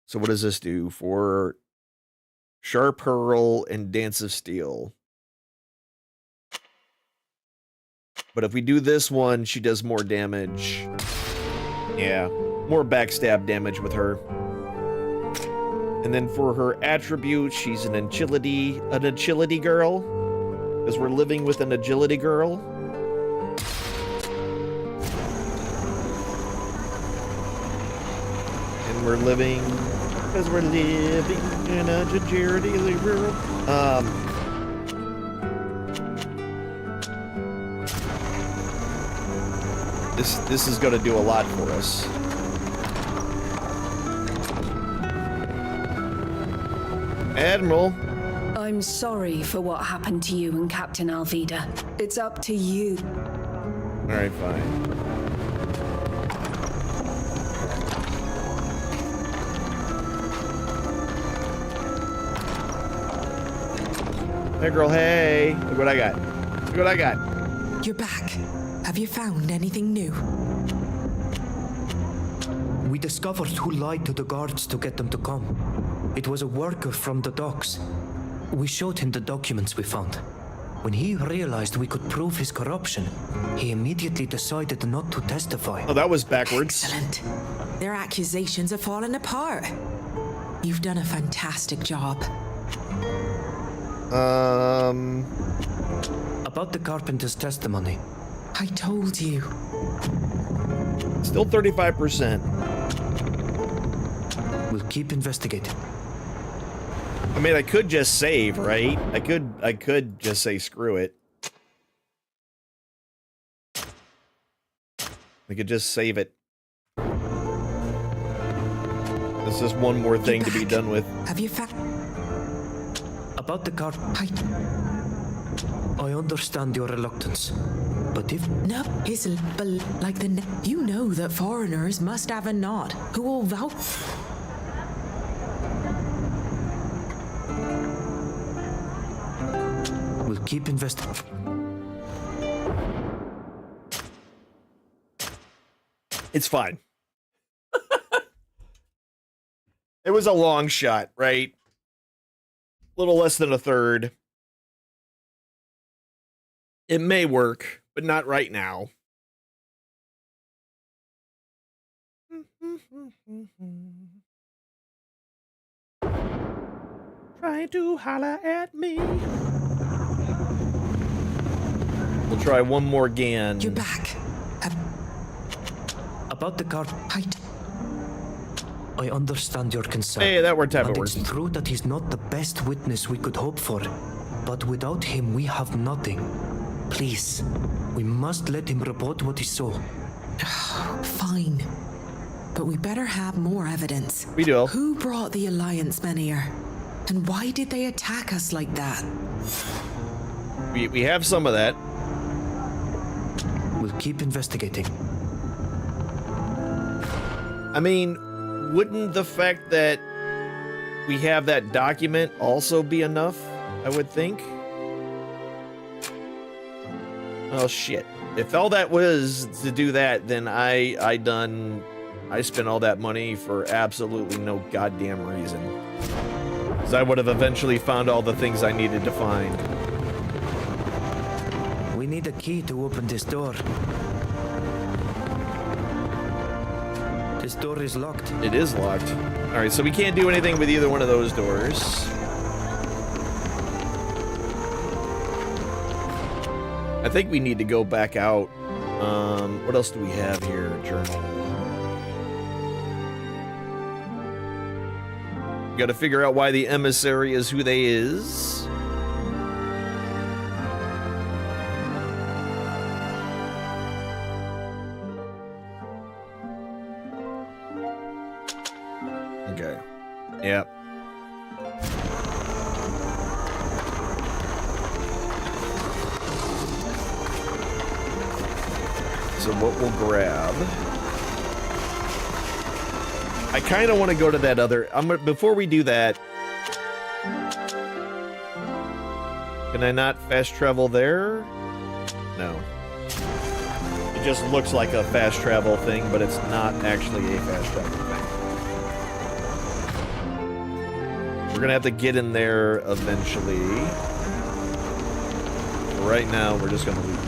So what does this do for Sharp Hurl and Dance of Steel? But if we do this one, she does more damage. Yeah, more backstab damage with her. And then for her attribute, she's an agility girl. Because we're living with an agility girl. And we're living... because we're living in a agility world. This is going to do a lot for us. Admiral. I'm sorry for what happened to you and Captain Alvida. It's up to you. All right, fine. Hey, girl, hey. Look what I got. Look what I got. You're back. Have you found anything new? We discovered who lied to the guards to get them to come. It was a worker from the docks. We showed him the documents we found. When he realized we could prove his corruption, he immediately decided not to testify. Oh, that was backwards. Excellent. Their accusations are falling apart. You've done a fantastic job. About the carpenter's testimony. I told you. Still 35%. We'll keep investigating. I mean, I could just save, right? I could just say screw it. We could just save it. There's just one more thing to be done with. Have you found... About the car... I understand your reluctance, but if... No, isn't, but like the... You know that foreigners must have a nod who will vouch... We'll keep investigating. It's fine. It was a long shot, right? A little less than a third. It may work, but not right now. Try to holler at me. We'll try one more again. You're back. About the car... I understand your concern. Hey, that worked out. It's true that he's not the best witness we could hope for. But without him, we have nothing. Please, we must let him report what he saw. Fine. But we better have more evidence. We do. Who brought the Alliance men here? And why did they attack us like that? We have some of that. We'll keep investigating. I mean, wouldn't the fact that we have that document also be enough? I would think. Oh shit. If all that was to do that, then I spent all that money for absolutely no goddamn reason. Because I would have eventually found all the things I needed to find. We need a key to open this door. This door is locked. It is locked. Alright, so we can't do anything with either one of those doors. I think we need to go back out. What else do we have here? Journal. We gotta figure out why the emissary is who they is. Okay. Yep. So what we'll grab... I kind of want to go to that other... before we do that... Can I not fast travel there? No. It just looks like a fast travel thing, but it's not actually a fast travel thing. We're gonna have to get in there eventually. Right now, we're just gonna leave.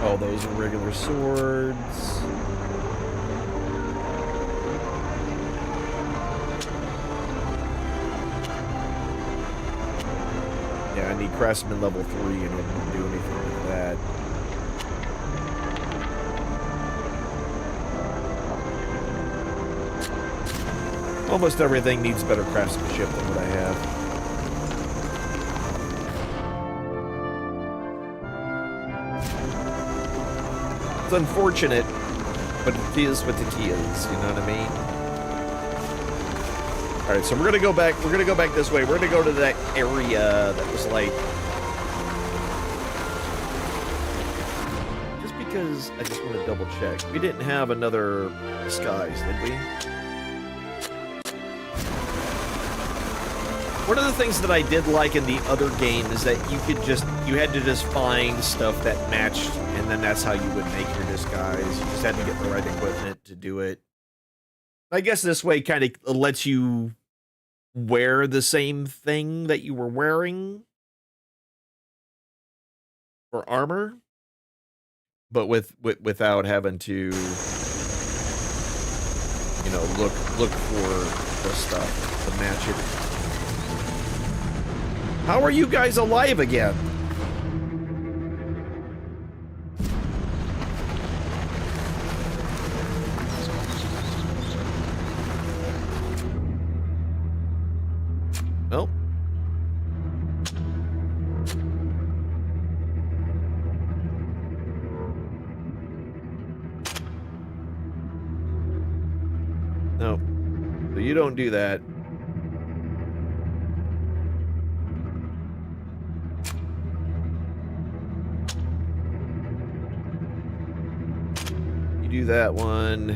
Oh, those are regular swords. Yeah, I need Craftsman level 3 in order to do anything like that. Almost everything needs better craftsmanship than what I have. It's unfortunate, but it is what it is, you know what I mean? Alright, so we're gonna go back this way. We're gonna go to that area that was like... Just because I just want to double check. We didn't have another disguise, did we? One of the things that I did like in the other game is that you had to just find stuff that matched, and then that's how you would make your disguise. You just had to get the right equipment to do it. I guess this way kind of lets you wear the same thing that you were wearing for armor, but without having to, you know, look for the stuff to match it. How are you guys alive again? Nope. No. So you don't do that. You do that one.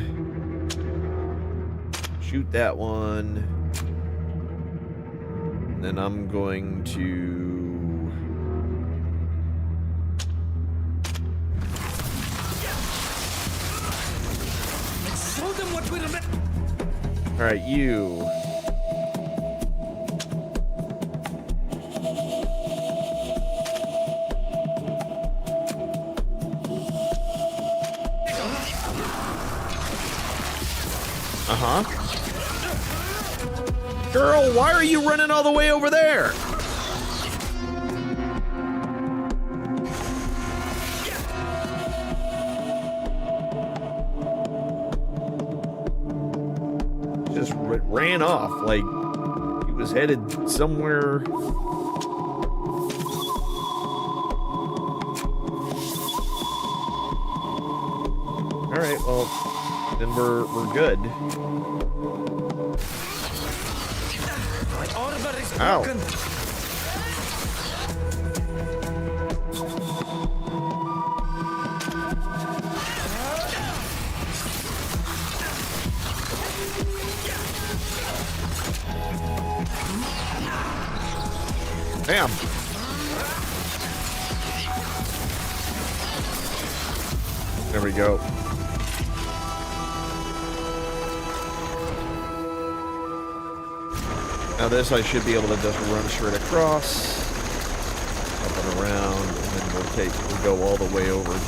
Shoot that one. And then I'm going to... Show them what we're... Alright, you. Uh-huh. Girl, why are you running all the way over there? Just ran off like he was headed somewhere. All right, well, then we're good. Ow. Bam. There we go. Now this I should be able to just run straight across, up and around, and then we'll go all the way over to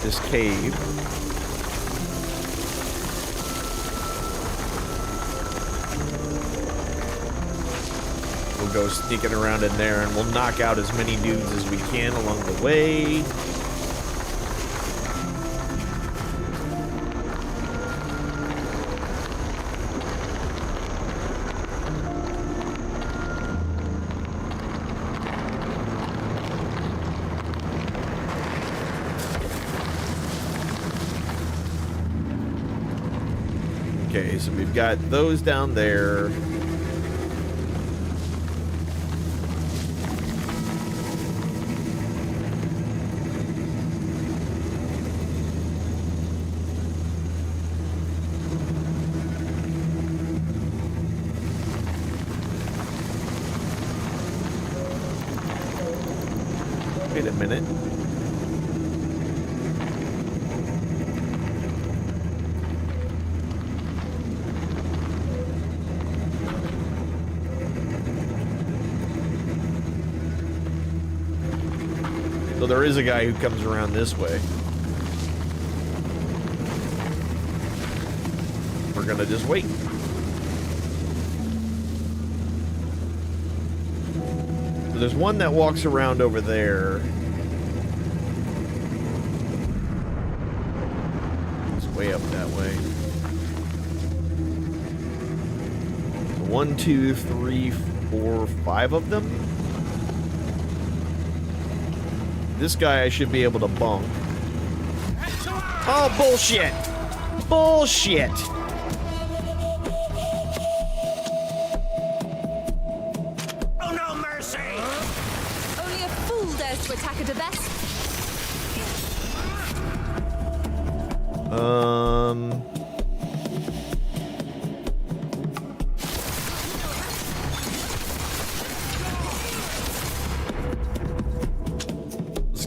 this cave. We'll go sneaking around in there, and we'll knock out as many dudes as we can along the way. Okay, so we've got those down there. Wait a minute. So there is a guy who comes around this way. We're gonna just wait. So there's one that walks around over there. It's way up that way. 1, 2, 3, 4, 5 of them. This guy I should be able to bunk. Oh, bullshit! Bullshit! Oh, no mercy! Only a fool dares to attack a Debes.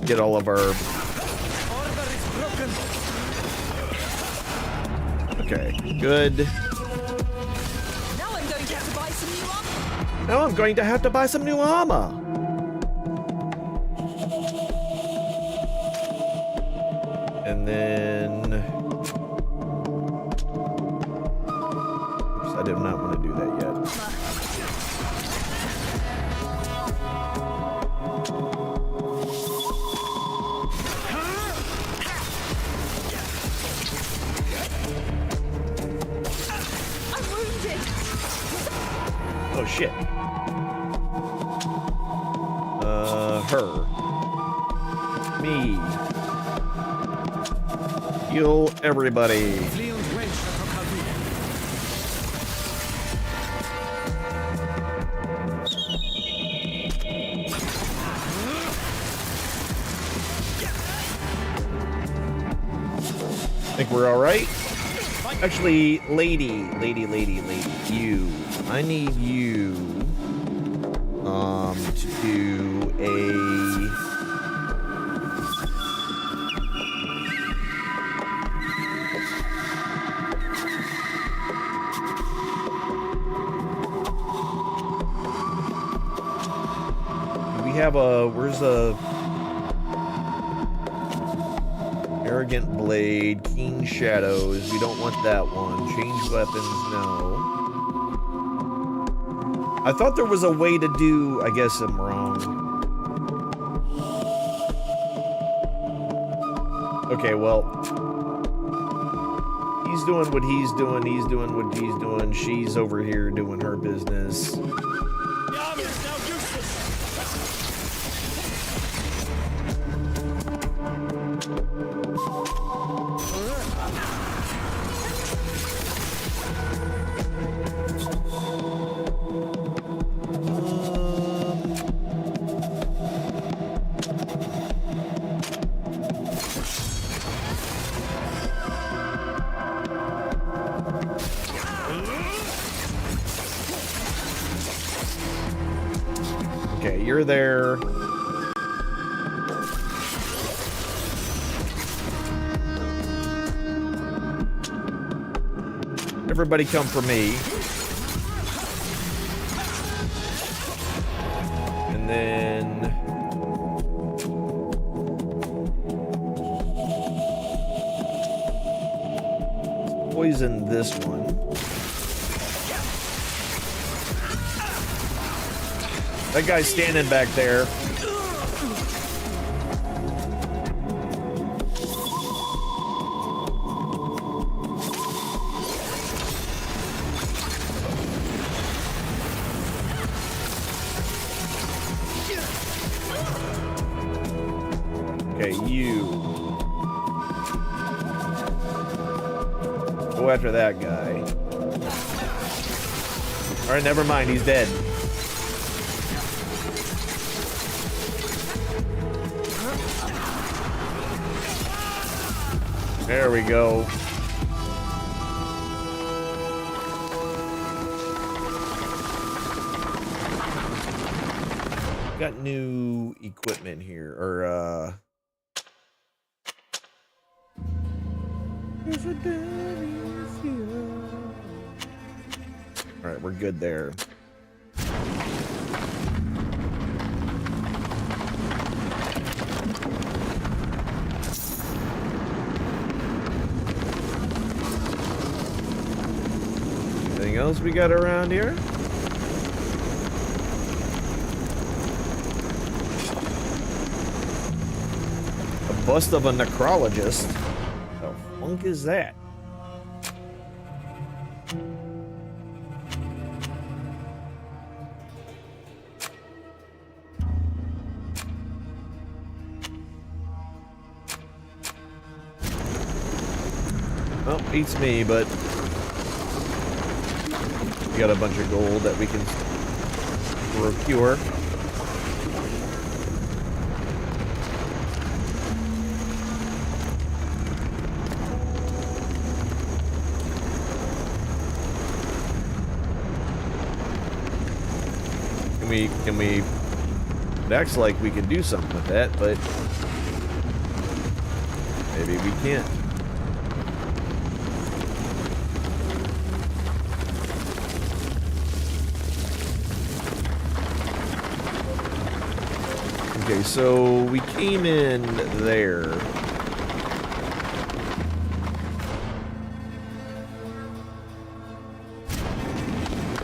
get all of our... Okay, good. Now I'm going to have to buy some new armor. Now I'm going to have to buy some new armor. And then... Oops, I did not want to do that yet. Oh shit. Her. Me. Heal everybody. Think we're all right? Actually, lady, you. I need you to do a we have a where's a arrogant blade, keen shadows. We don't want that one. Change weapons, no. I thought there was a way to do, I guess I'm wrong. Okay, well, he's doing what he's doing, he's doing what he's doing, she's over here doing her business. The armor is now useless. Okay, you're there. Everybody come for me. And then... poison this one. That guy's standing back there. Okay, you. Go after that guy. Alright, never mind, he's dead. There we go. Got new equipment here, or all right, we're good there. Anything else we got around here? A bust of a necrologist. The funk is that? Well, beats me, but we got a bunch of gold that we can procure. Can we It acts like we can do something with that, but maybe we can't. Okay, so we came in there.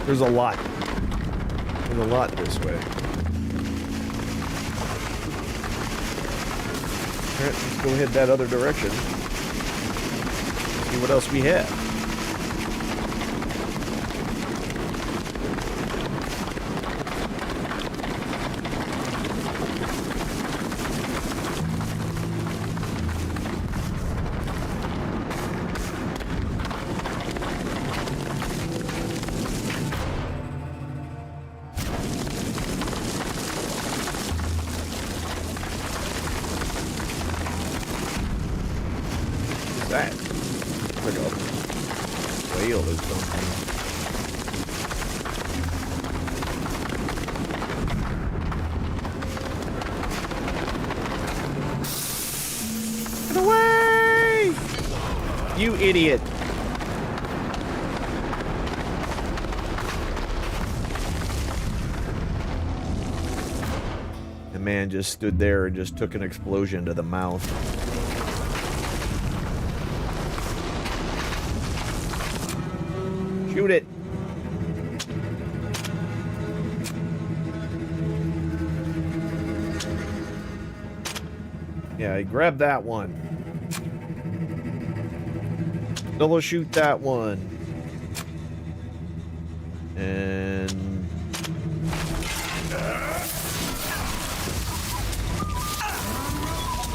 There's a lot. There's a lot this way. Alright, let's go head that other direction. See what else we have. That? Like a whale or something. Get away! You idiot. The man just stood there and just took an explosion to the mouth. Shoot it. Yeah, I grabbed that one. Double shoot that one. And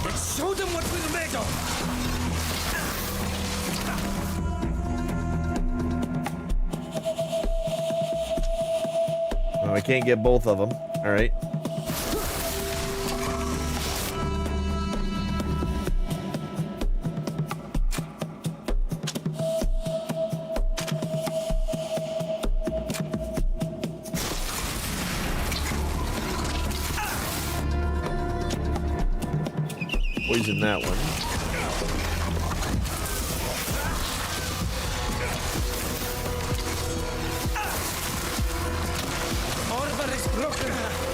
Let's show them what we're made of. oh, I can't get both of them. All right. Poison that one.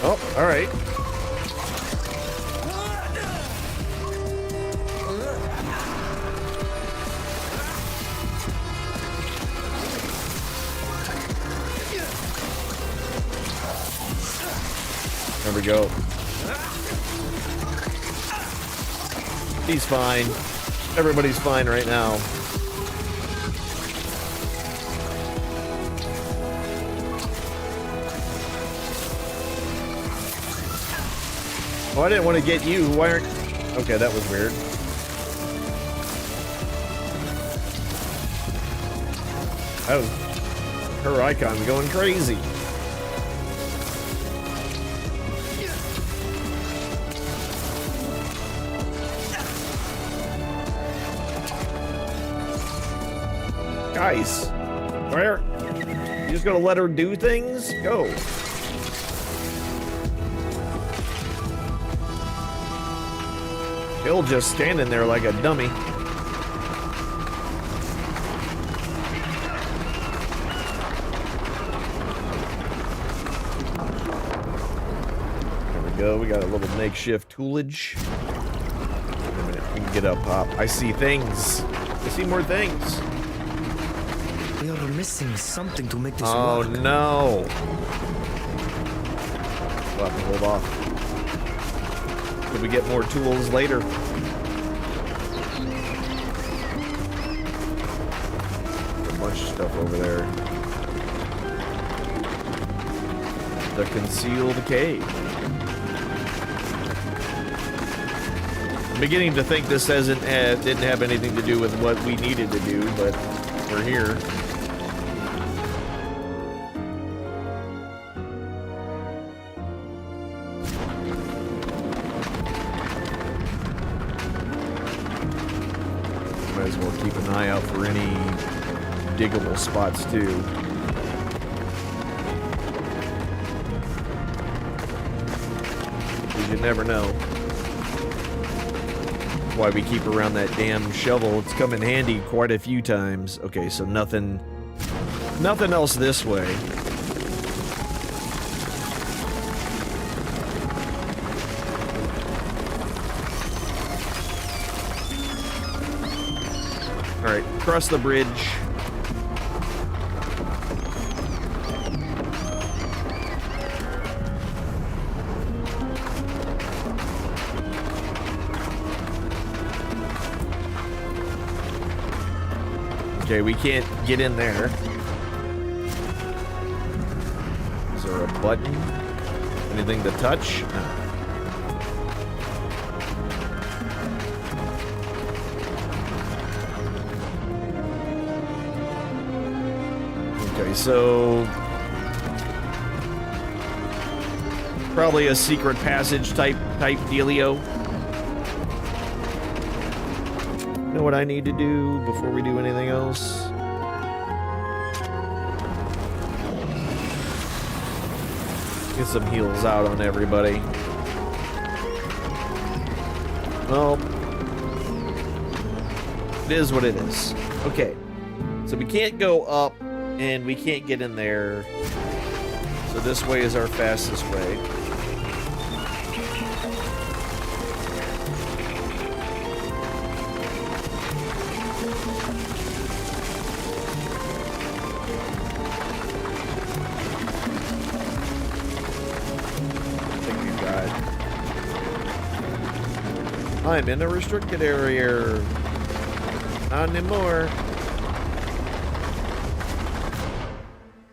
Oh, all right. There we go. He's fine. Everybody's fine right now. Oh, I didn't want to get you. Why aren't... Okay, that was weird. That was... Her icon's going crazy. Guys, where? You just gonna let her do things? Go. Bill just standing there like a dummy. There we go. We got a little makeshift toolage. Wait a minute. We can get up top. I see things. I see more things. We are missing something to make this work. Oh no. We'll have to hold off. Could we get more tools later? A bunch of stuff over there. The concealed cave. I'm beginning to think this didn't have anything to do with what we needed to do, but we're here. Might as well keep an eye out for any diggable spots too. You never know. Why we keep around that damn shovel. It's come in handy quite a few times. Okay, so nothing else this way. All right, cross the bridge. Okay, we can't get in there. Is there a button? Anything to touch? No. Okay, so probably a secret passage type dealio. Know what I need to do before we do anything else? Get some heals out on everybody. Well, it is what it is. Okay, so we can't go up and we can't get in there. So this way is our fastest way. I'm in a restricted area. Not anymore.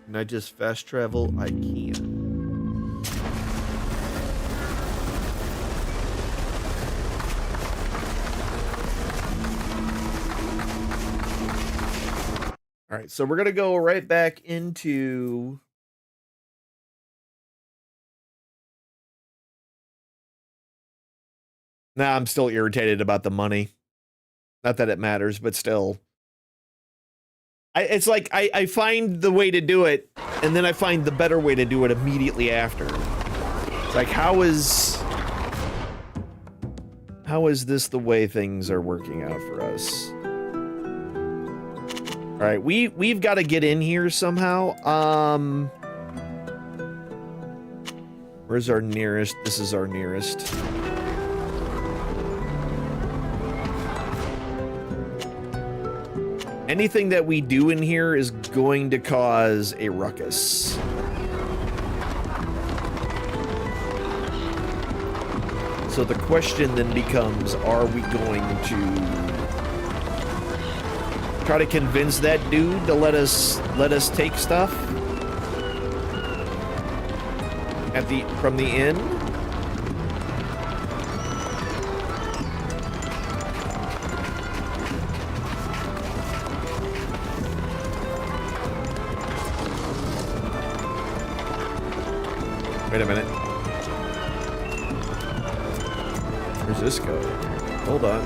Can I just fast travel? I can. All right, so we're gonna go right back into Nah, I'm still irritated about the money. Not that it matters, but still. It's like I find the way to do it, and then I find the better way to do it immediately after. It's like, how is this the way things are working out for us? All right, we've got to get in here somehow. Where's our nearest? This is our nearest. Anything that we do in here is going to cause a ruckus. So the question then becomes, are we going to try to convince that dude to let us take stuff from the inn? Wait a minute. Where's this go? Hold on.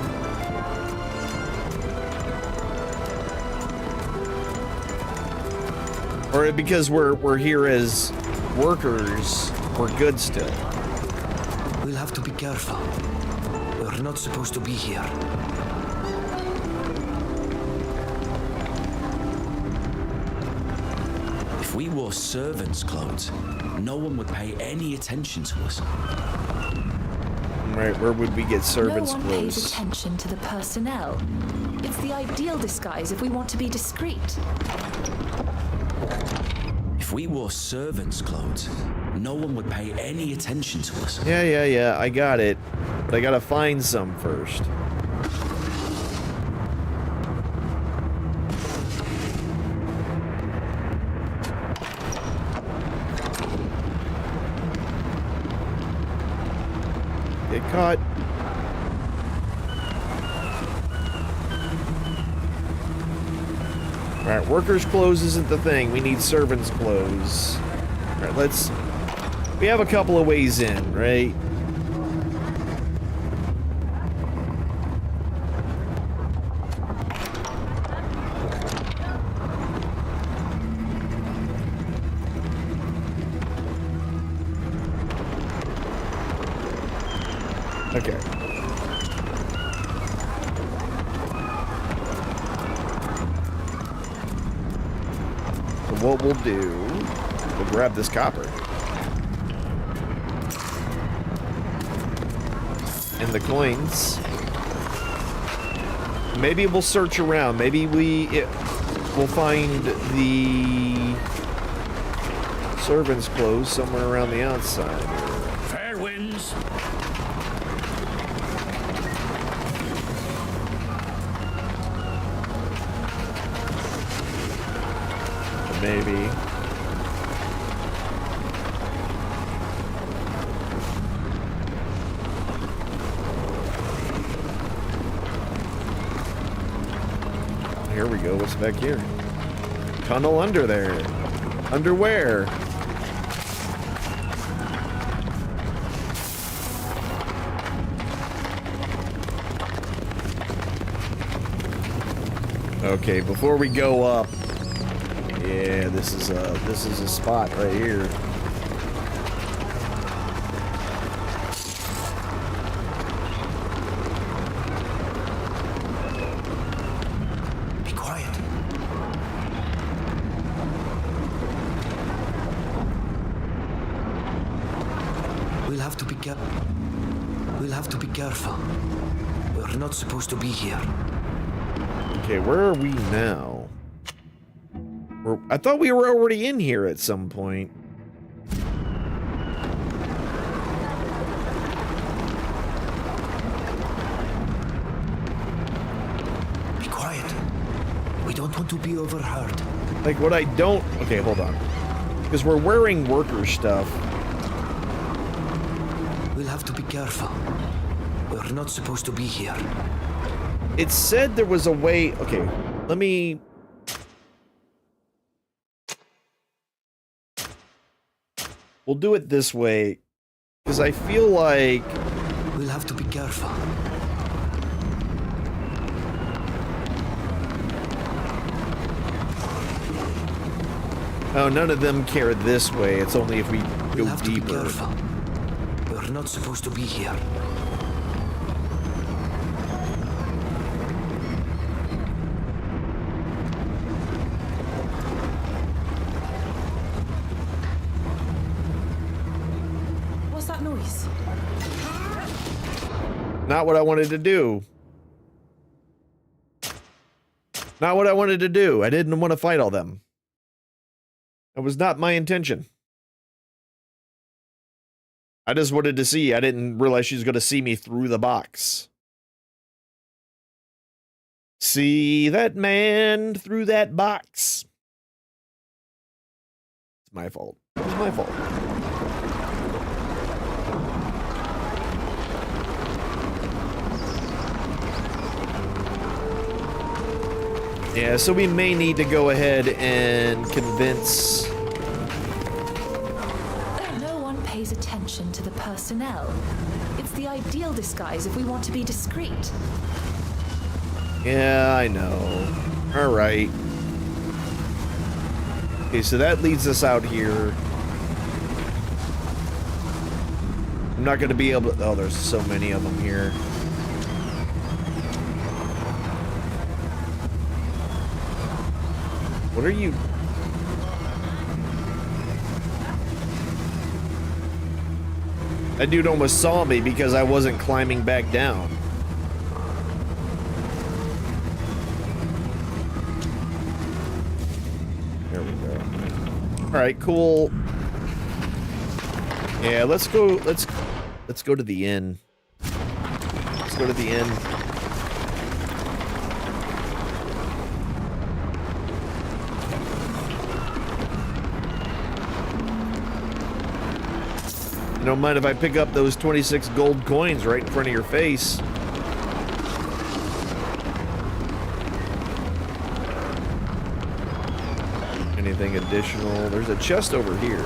Or because we're here as workers, we're good still. We'll have to be careful. We're not supposed to be here. If we wore servants' clothes, no one would pay any attention to us. Right, where would we get servants' No one clothes? pays attention to the personnel. It's the ideal disguise if we want to be discreet. If we wore servants' clothes, no one would pay any attention to us. Yeah, I got it. But I gotta find some first. Get caught. Alright, workers' clothes isn't the thing. We need servants' clothes. Alright, we have a couple of ways in, right? what we'll do, we'll grab this copper. And the coins. Maybe we'll search around. Maybe we'll find the servants' clothes somewhere around the outside. Fair winds. Maybe. Here we go. What's back here? Tunnel under there. Underwear. Okay, before we go up. Yeah, this is a spot right here. Be quiet. We'll have to be careful. We're not supposed to be here. Okay, where are we now? I thought we were already in here at some point. Be quiet. We don't want to be overheard. Like what I don't... Okay, hold on. Because we're wearing worker stuff. We'll have to be careful. We're not supposed to be here. It said there was a way... Okay, let me... We'll do it this way, because I feel like... We'll have to be careful. Oh, none of them care this way. It's only if we go have deeper. To be careful. We're not supposed to be here. Noise. Not what I wanted to do. Not what I wanted to do. I didn't want to fight all them. That was not my intention. I just wanted to see. I didn't realize she was going to see me through the box. See that man through that box. It's my fault. It was my fault. Yeah, so we may need to go ahead and convince... No one pays attention to the personnel. It's the ideal disguise if we want to be discreet. Yeah, I know. Alright. Okay, so that leads us out here. I'm not going to be able to... Oh, there's so many of them here. What are you... That dude almost saw me because I wasn't climbing back down. There we go. Alright, cool. Yeah, let's go to the inn. Let's go to the inn. Don't mind if I pick up those 26 gold coins right in front of your face. Anything additional? There's a chest over here.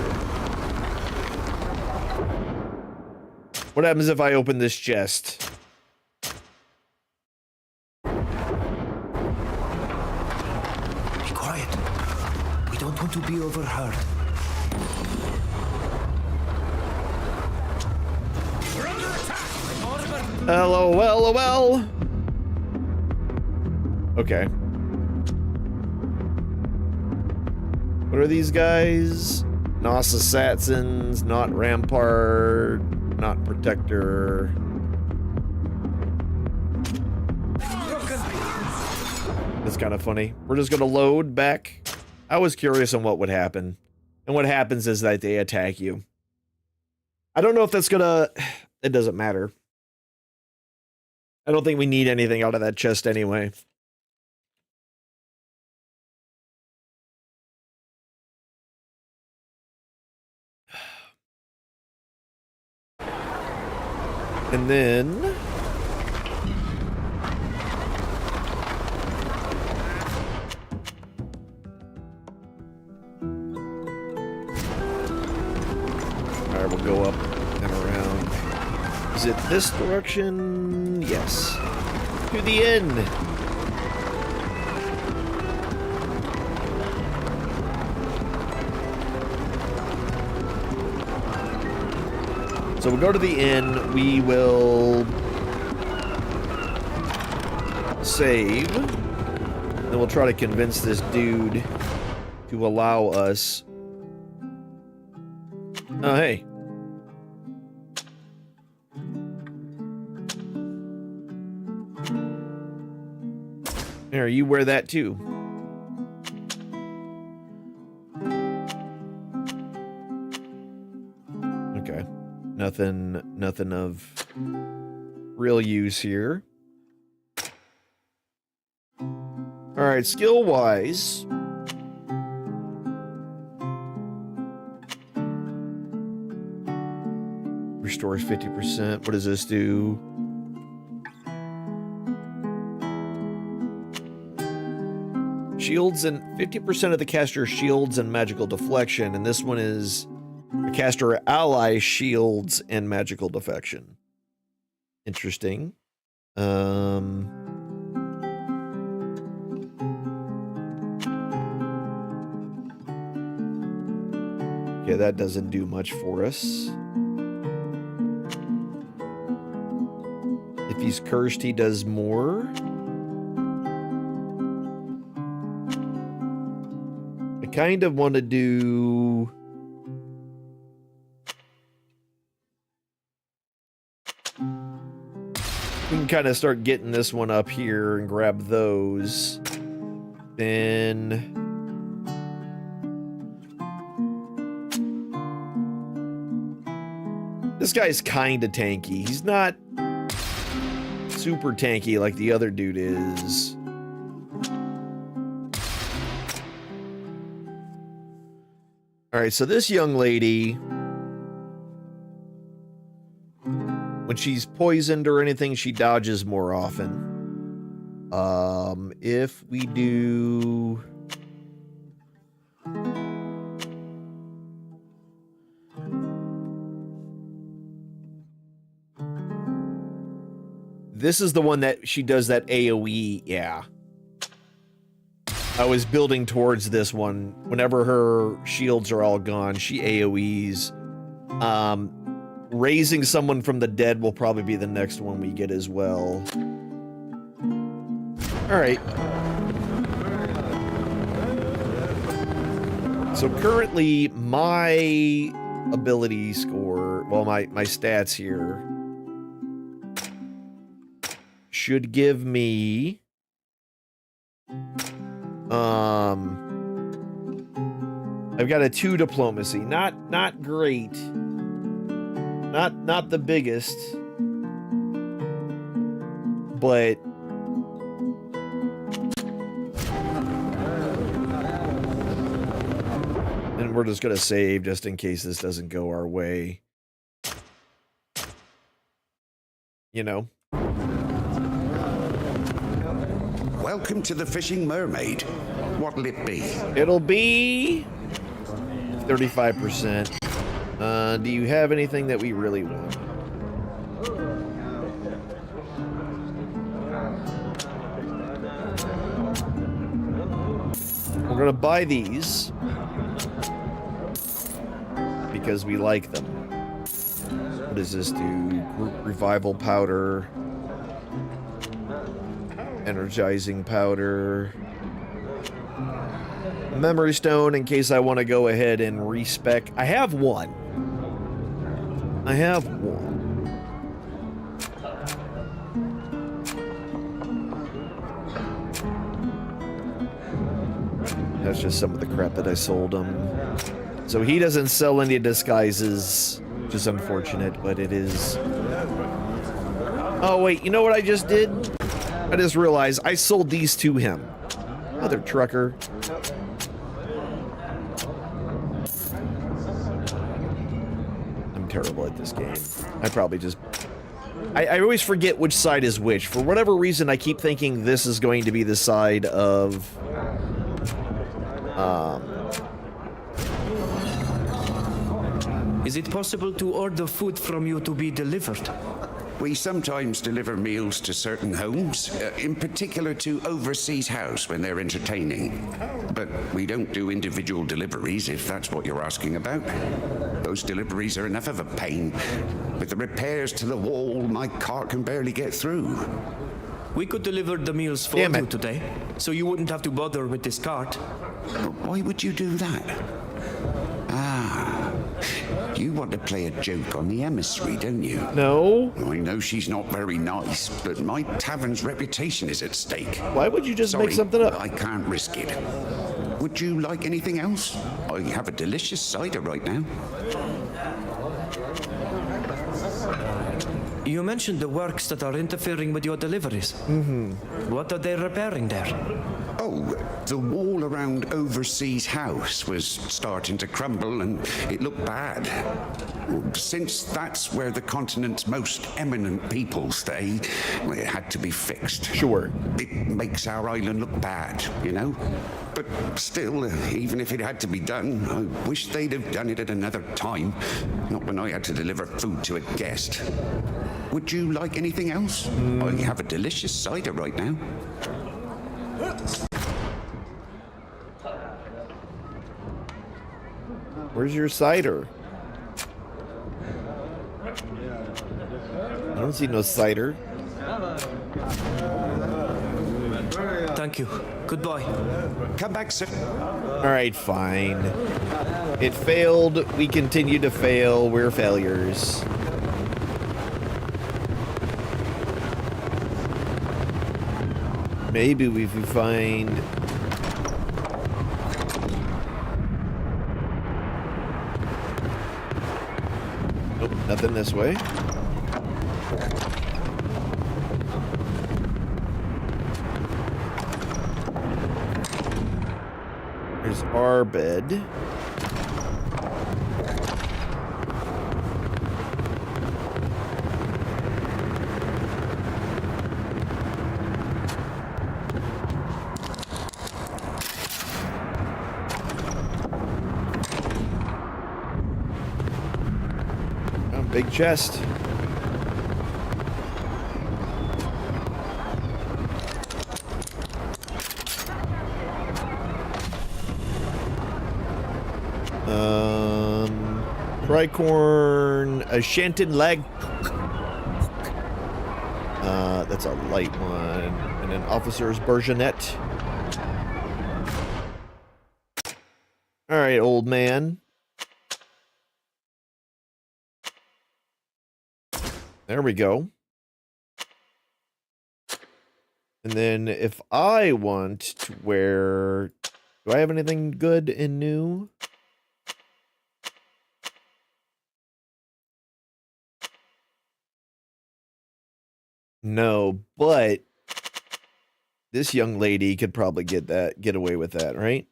What happens if I open this chest? Be quiet. We don't want to be overheard. LOL. What are these guys? Not assassins, not rampart, not protector. That's kind of funny. We're just gonna load back. I was curious on what would happen. And what happens is that they attack you. I don't know if that's gonna... It doesn't matter. I don't think we need anything out of that chest anyway. And then... Alright, we'll go up and around. Is it this direction? Yes. To the end! So we'll go to the inn, we will save, then we'll try to convince this dude to allow us. Oh, hey. There, you wear that too. Okay. Nothing of real use here. Alright, skill-wise. Restores 50%. What does this do? Shields and 50% of the caster shields and magical deflection, and this one is a caster ally shields and magical deflection. Interesting. Okay, that doesn't do much for us. If he's cursed, he does more. I kind of want to do... We can kind of start getting this one up here and grab those. Then... This guy's kind of tanky. He's not super tanky like the other dude is. Alright, so this young lady, when she's poisoned or anything, she dodges more often. If we do... This is the one that she does that AoE, yeah. I was building towards this one. Whenever her shields are all gone, she AoEs. Raising someone from the dead will probably be the next one we get as well. Alright. So currently, my ability score, well, my stats here, should give me I've got a 2 diplomacy. Not great. Not the biggest. But and we're just gonna save just in case this doesn't go our way. You know. Welcome to the Fishing Mermaid. What'll it be? It'll be 35%. Do you have anything that we really want? We're gonna buy these because we like them. What does this do? Group revival powder. Energizing powder. memory stone in case I want to go ahead and respec. I have one. I have one. That's just some of the crap that I sold him. So he doesn't sell any disguises, which is unfortunate, but it is. Oh wait, you know what I just did? I just realized I sold these to him. Mother trucker. I'm terrible at this game. I probably just... I always forget which side is which. For whatever reason, I keep thinking this is going to be the side of... Is it possible to order food from you to be delivered? We sometimes deliver meals to certain homes, in particular to Overseas House when they're entertaining. But we don't do individual deliveries, if that's what you're asking about. Those deliveries are enough of a pain. With the repairs to the wall, my cart can barely get through. We could deliver the meals for you today, so you wouldn't have to bother with this cart. Why would you do that? Ah, you want to play a joke on the emissary, don't you? No. I know she's not very nice, but my tavern's reputation is at stake. Why would you just make something up? I can't risk it. Would you like anything else? I have a delicious cider right now. You mentioned the works that are interfering with your deliveries. What are they repairing there? Oh, the wall around Overseas House was starting to crumble and it looked bad. Since that's where the continent's most eminent people stay, well, it had to be fixed. Sure. It makes our island look bad, you know? But still, even if it had to be done, I wish they'd have done it at another time. Not when I had to deliver food to a guest. Would you like anything else? I have a delicious cider right now. Where's your cider? I don't see no cider. Thank you. Goodbye. Come back, sir. All right, fine. It failed. We continue to fail. We're failures. Maybe we can find... Nope, nothing this way. There's our bed. Big chest. Tricorn, a Shanton leg. That's a light one. And an officer's Bergenet. All right, old man. There we go. And then if I want to wear... Do I have anything good and new? No, but this young lady could probably get away with that, right?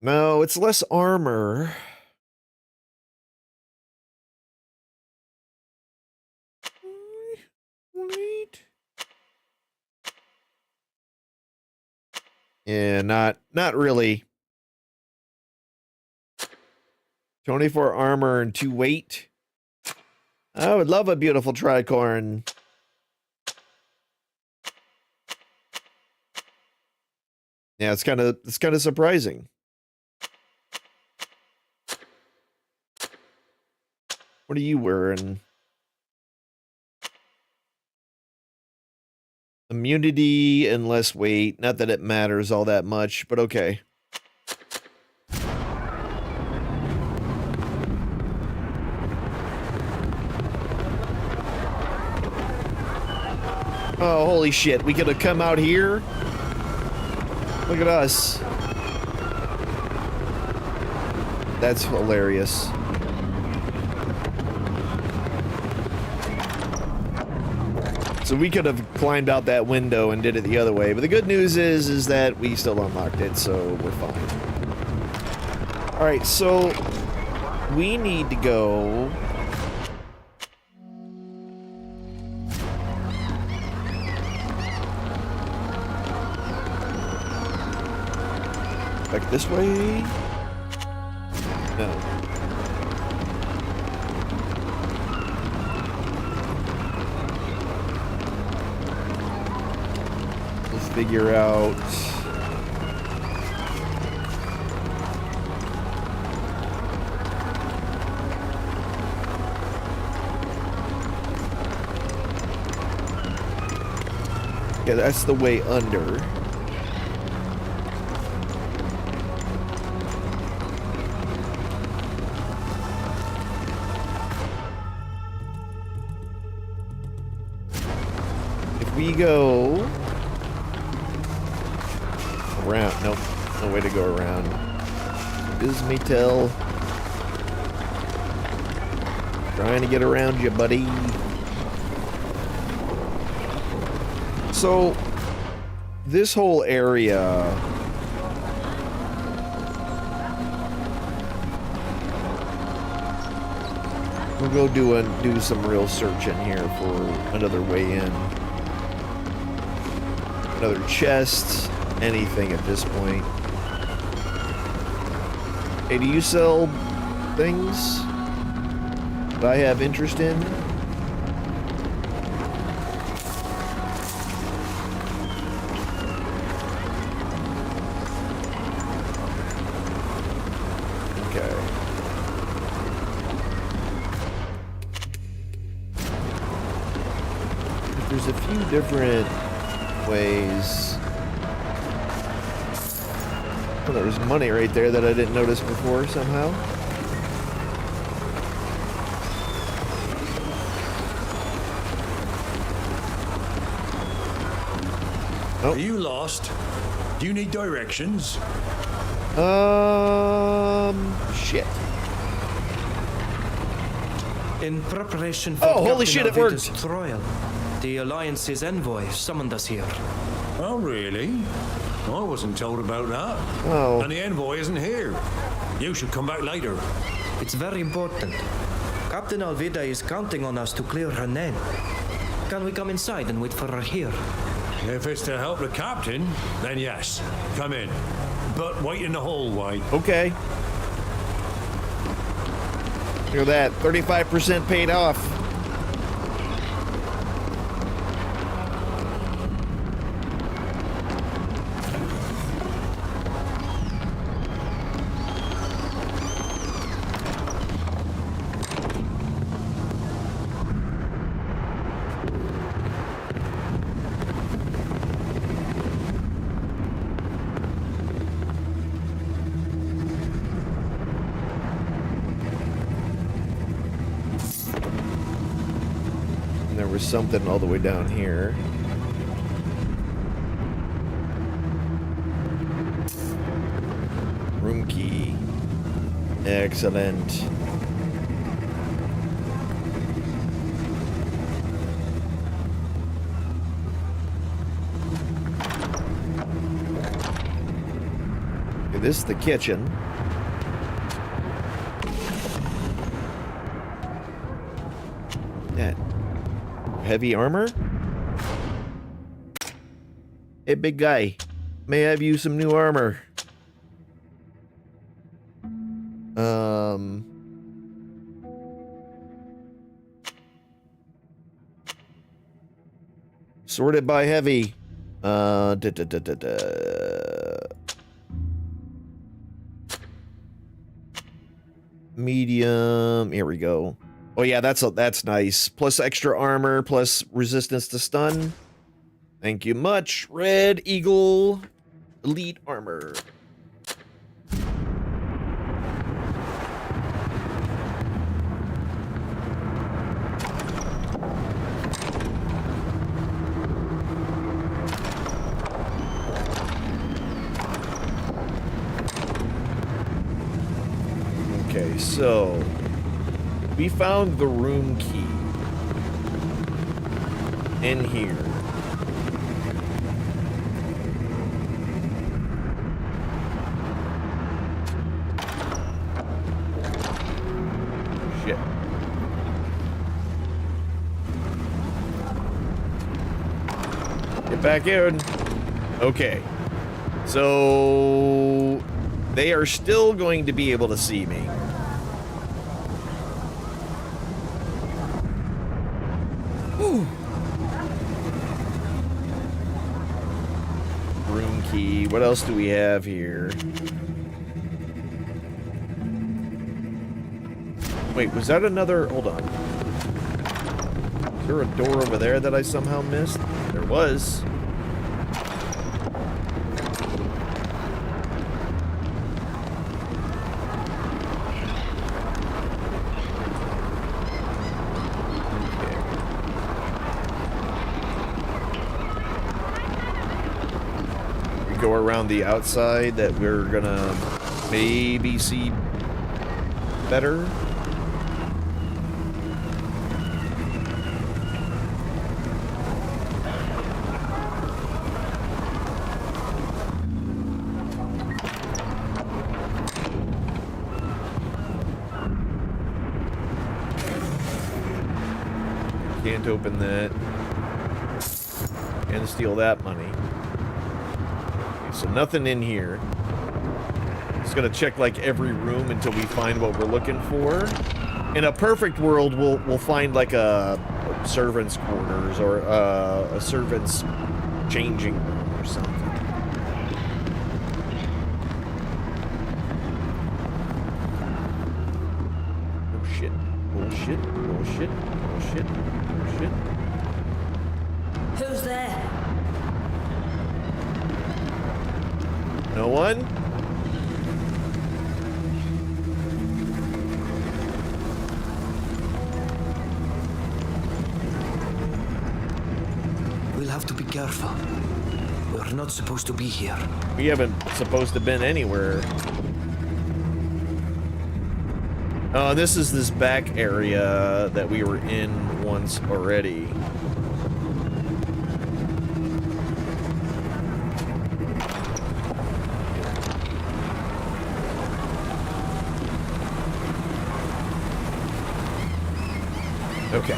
No, it's less armor. Yeah, not really. 24 armor and 2 weight. I would love a beautiful tricorn. Yeah, it's kind of surprising. What are you wearing? Immunity and less weight. Not that it matters all that much, but okay. Oh, holy shit. We could have come out here. Look at us. That's hilarious. So we could have climbed out that window and did it the other way. But the good news is that we still unlocked it, so we're fine. All right, so we need to go... back this way? No. Let's figure out... yeah, that's the way under. We go around. Nope, no way to go around. Gives me tell. Trying to get around you, buddy. So this whole area we'll go do some real searching here for another way in. Another chest, anything at this point. Hey, do you sell things that I have interest in? Okay. There's a few different ways. Oh, there was money right there that I didn't notice before somehow. Oh. Are you lost? Do you need directions? Shit. In preparation for holy shit, it worked. trial, the Alliance's envoy summoned us here. Oh, really? I wasn't told about that. Oh. And the envoy isn't here. You should come back later. It's very important. Captain Alvida is counting on us to clear her name. Can we come inside and wait for her here? If it's to help the captain, then yes. Come in. But wait in the hallway. Okay. Look at that. 35% paid off. Something all the way down here. Room key. Excellent. Okay, this is the kitchen. That heavy armor? Hey, big guy. May I have you some new armor? Sorted by heavy. Medium. Here we go. Oh yeah, that's nice. Plus extra armor, plus resistance to stun. Thank you much. Red Eagle Elite Armor. Okay, so we found the room key in here. Shit. Get back in. Okay. So they are still going to be able to see me. Whew. Room key. What else do we have here? Wait, was that another? Hold on. Is there a door over there that I somehow missed? There was. Go around the outside that we're gonna maybe see better. Can't open that. Can't steal that money. So nothing in here. Just gonna check like every room until we find what we're looking for. In a perfect world, we'll find like a servant's quarters or a servant's changing room or something. Oh shit! Bullshit! Bullshit! Bullshit! Bullshit! Who's there? No one? We'll have to be careful. We're not supposed to be here. We haven't supposed to been anywhere. Oh, this is this back area that we were in once already. Okay.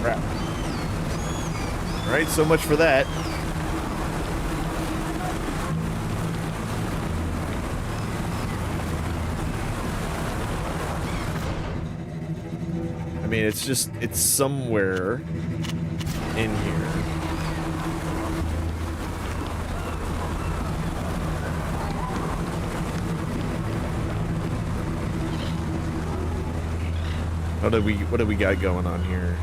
Crap. All right, so much for that. I mean, it's somewhere in here. What do we got going on here?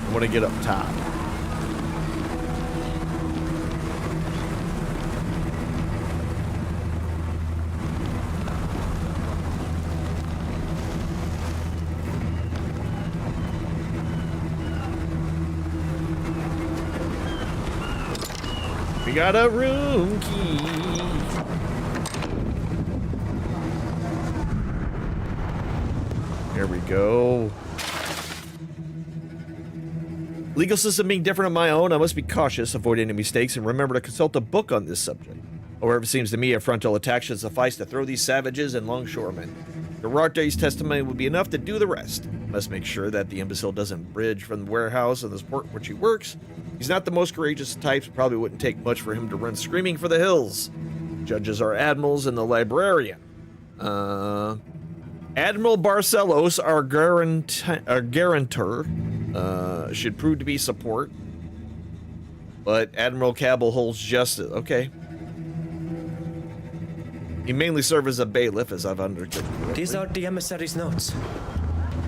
I want to get up top. We got a room key. There we go. Legal system being different on my own, I must be cautious, avoid any mistakes, and remember to consult a book on this subject. However, it seems to me a frontal attack should suffice to throw these savages and longshoremen. Garate's testimony would be enough to do the rest. Must make sure that the imbecile doesn't bridge from the warehouse and the port which he works. He's not the most courageous of types, probably wouldn't take much for him to run screaming for the hills. Judges are admirals and the librarian. Admiral Barcelos, our guarantor, should prove to be support. But Admiral Cabell holds justice. Okay. He mainly serves as a bailiff, as I've understood. These are the emissary's notes.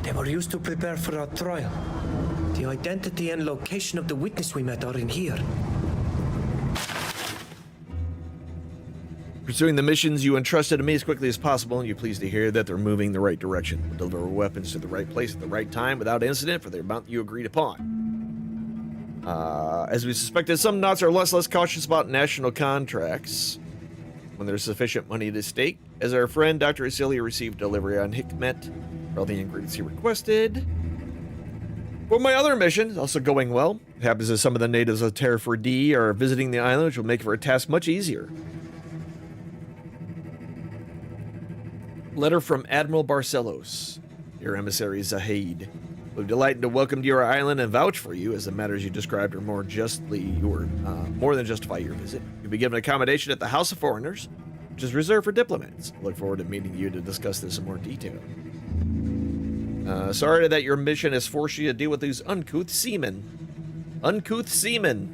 They were used to prepare for our trial. The identity and location of the witness we met are in here. Pursuing the missions you entrusted to me as quickly as possible, and you're pleased to hear that they're moving in the right direction. We'll deliver weapons to the right place at the right time without incident for the amount you agreed upon. As we suspected, some knots are less cautious about national contracts when there's sufficient money at stake. As our friend Dr. Acelia received delivery on Hikmet for all the ingredients he requested. For my other mission, also going well. It happens that some of the natives of Terra 4D are visiting the island, which will make for a task much easier. Letter from Admiral Barcelos. Your emissary Zahid. We're delighted to welcome to your island and vouch for you, as the matters you described are more than justify your visit. You'll be given accommodation at the House of Foreigners, which is reserved for diplomats. I look forward to meeting you to discuss this in more detail. Sorry that your mission has forced you to deal with these uncouth seamen. Uncouth Seamen.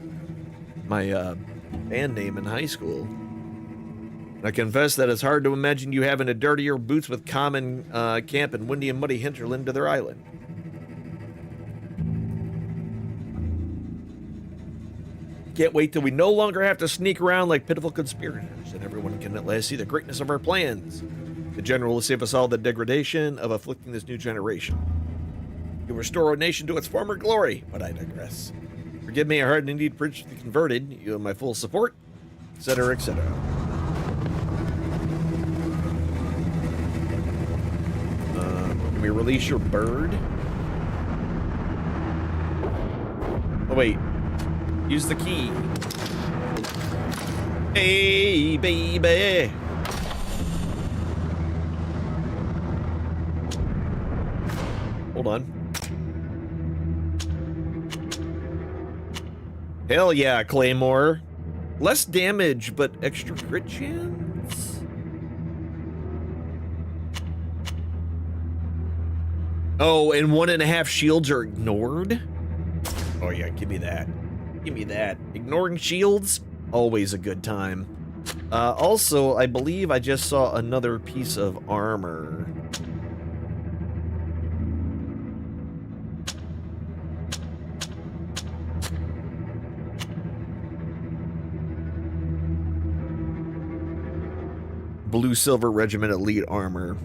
My band name in high school. I confess that it's hard to imagine you having to dirty your boots with common camp and windy and muddy hinterland to their island. Can't wait till we no longer have to sneak around like pitiful conspirators, and everyone can at last see the greatness of our plans. The General will save us all the degradation of afflicting this new generation. You'll restore our nation to its former glory, but I digress. Forgive me, I heard indeed preach to be converted. You have my full support, etc., etc. Can we release your bird? Oh, wait. Use the key. Hey, baby. Hold on. Hell yeah, Claymore. Less damage, but extra crit chance? Oh, and 1.5 shields are ignored? Oh yeah, give me that. Give me that. Ignoring shields? Always a good time. Also, I believe I just saw another piece of armor. Blue Silver Regiment Elite armor.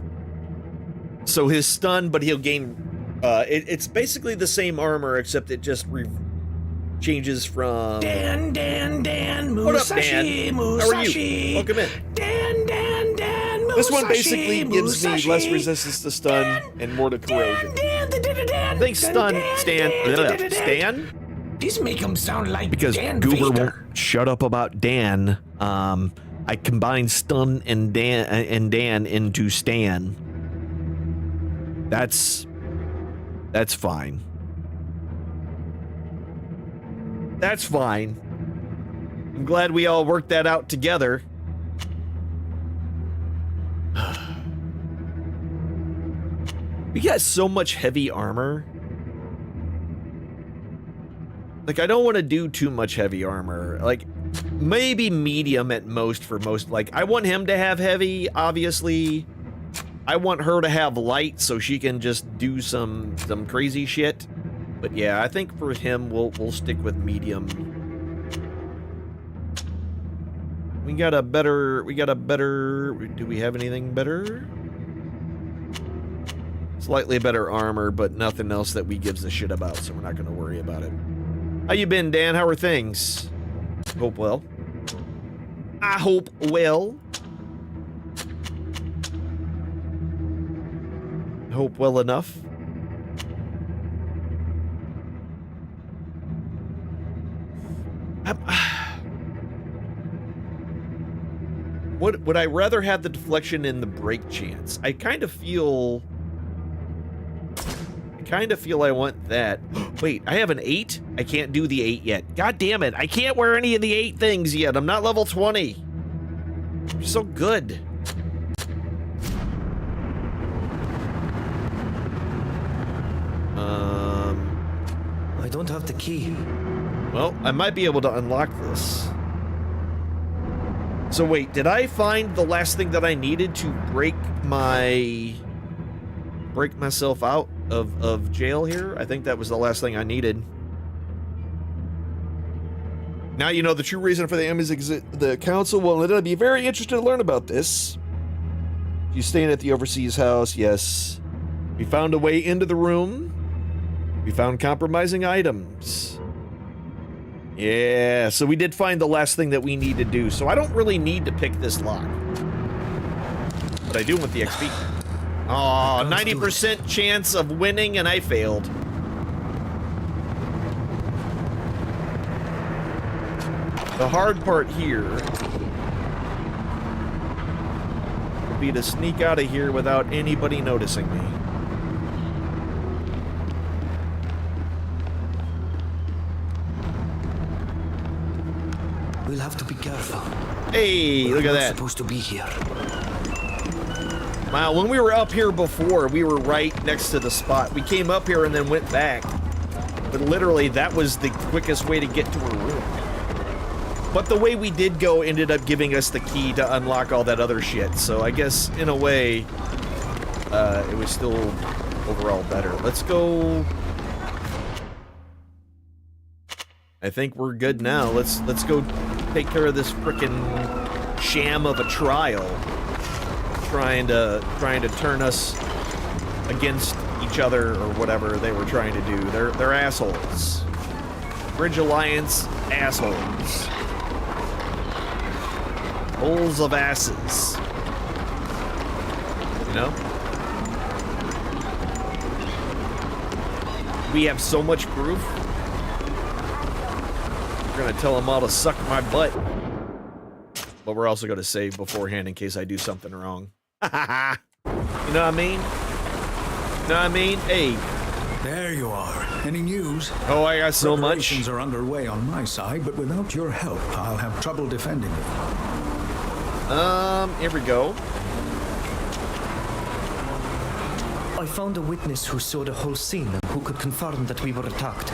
So his stun, but he'll gain... it's basically the same armor, except it just changes from... Dan, what up, Dan? How are you? Welcome in. Dan, this one basically gives me less resistance to stun and more to corrosion. Thanks, stun, Stan. These make him sound like because Dan Goober Vader. won't shut up about Dan. I combined stun and Dan into Stan. That's fine. That's fine. I'm glad we all worked that out together. We got so much heavy armor. Like, I don't want to do too much heavy armor. Like, maybe medium at most for most. Like, I want him to have heavy, obviously. I want her to have light so she can just do some crazy shit. But yeah, I think for him, we'll stick with medium. We got a better, do we have anything better? Slightly better armor, but nothing else that we gives a shit about, so we're not going to worry about it. How you been, Dan? How are things? Hope well. I hope well. Hope well enough. Would I rather have the deflection in the break chance? I kind of feel I want that. Wait, I have an 8? I can't do the 8 yet. God damn it. I can't wear any of the 8 things yet. I'm not level 20. You're so good. I don't have the key. Well, I might be able to unlock this. So wait, did I find the last thing that I needed to break myself out of jail here? I think that was the last thing I needed. Now you know the true reason for the enemies exist. The council will be very interested to learn about this. You staying at the overseas house? Yes. We found a way into the room. We found compromising items. Yeah, so we did find the last thing that we need to do. So I don't really need to pick this lock. But I do want the XP. Oh, 90% chance of winning, and I failed. The hard part here would be to sneak out of here without anybody noticing me. We'll have to be careful. Hey, look at that. We're supposed to be here. Wow, when we were up here before, we were right next to the spot. We came up here and then went back. But literally, that was the quickest way to get to a room. But the way we did go ended up giving us the key to unlock all that other shit. So I guess, in a way, it was still overall better. Let's go... I think we're good now. Let's go take care of this frickin' sham of a trial. Trying to turn us against each other or whatever they were trying to do. They're assholes. Bridge Alliance assholes. Holes of asses. You know? We have so much proof. We're gonna tell them all to suck my butt. But we're also gonna save beforehand in case I do something wrong. You know what I mean? You know what I mean? Hey. There you are. Any news? Oh, I got so much. Preparations are underway on my side, but without your help, I'll have trouble defending you. Here we go. I found a witness who saw the whole scene and who could confirm that we were attacked.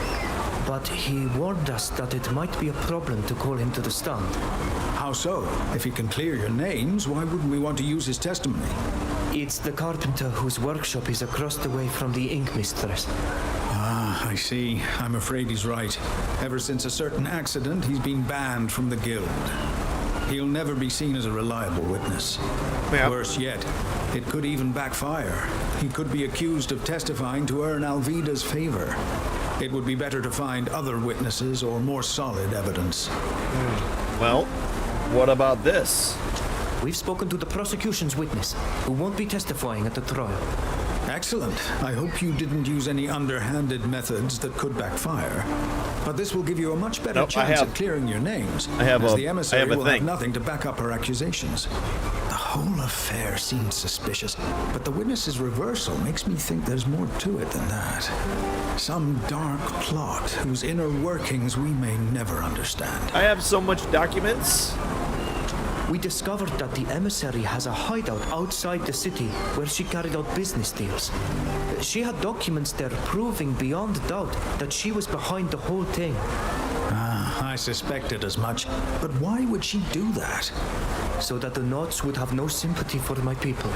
But he warned us that it might be a problem to call him to the stand. How so? If he can clear your names, why wouldn't we want to use his testimony? It's the carpenter whose workshop is across the way from the ink mistress. Ah, I see. I'm afraid he's right. Ever since a certain accident, he's been banned from the guild. He'll never be seen as a reliable witness. Yep. Worse yet, it could even backfire. He could be accused of testifying to earn Alvida's favor. It would be better to find other witnesses or more solid evidence. Well, what about this? We've spoken to the prosecution's witness, who won't be testifying at the trial. Excellent. I hope you didn't use any underhanded methods that could backfire. But this will give you a much better chance of clearing your names. As the emissary will have nothing to back up her accusations. The whole affair seems suspicious, but the witness's reversal makes me think there's more to it than that. Some dark plot whose inner workings we may never understand. I have so much documents. We discovered that the emissary has a hideout outside the city where she carried out business deals. She had documents there proving beyond doubt that she was behind the whole thing. Ah, I suspected as much. But why would she do that? So that the Knots would have no sympathy for my people.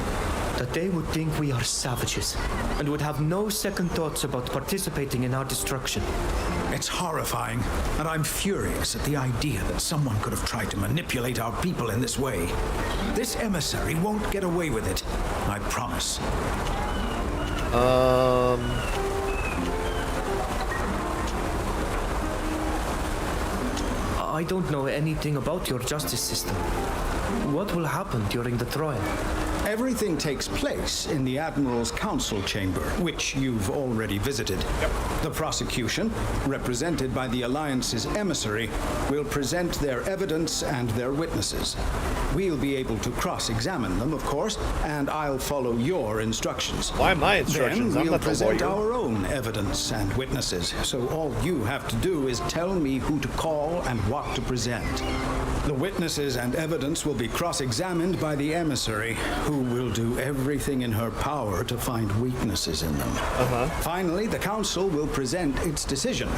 That they would think we are savages and would have no second thoughts about participating in our destruction. It's horrifying, and I'm furious at the idea that someone could have tried to manipulate our people in this way. This emissary won't get away with it, I promise. I don't know anything about your justice system. What will happen during the trial? Everything takes place in the Admiral's Council Chamber, which you've already visited. Yep. The prosecution, represented by the Alliance's emissary, will present their evidence and their witnesses. We'll be able to cross-examine them, of course, and I'll follow your instructions. Why my instructions? Then I'm we'll not present the lawyer. our own evidence and witnesses, so all you have to do is tell me who to call and what to present. The witnesses and evidence will be cross-examined by the emissary, who will do everything in her power to find weaknesses in them. Finally, the council will present its decision,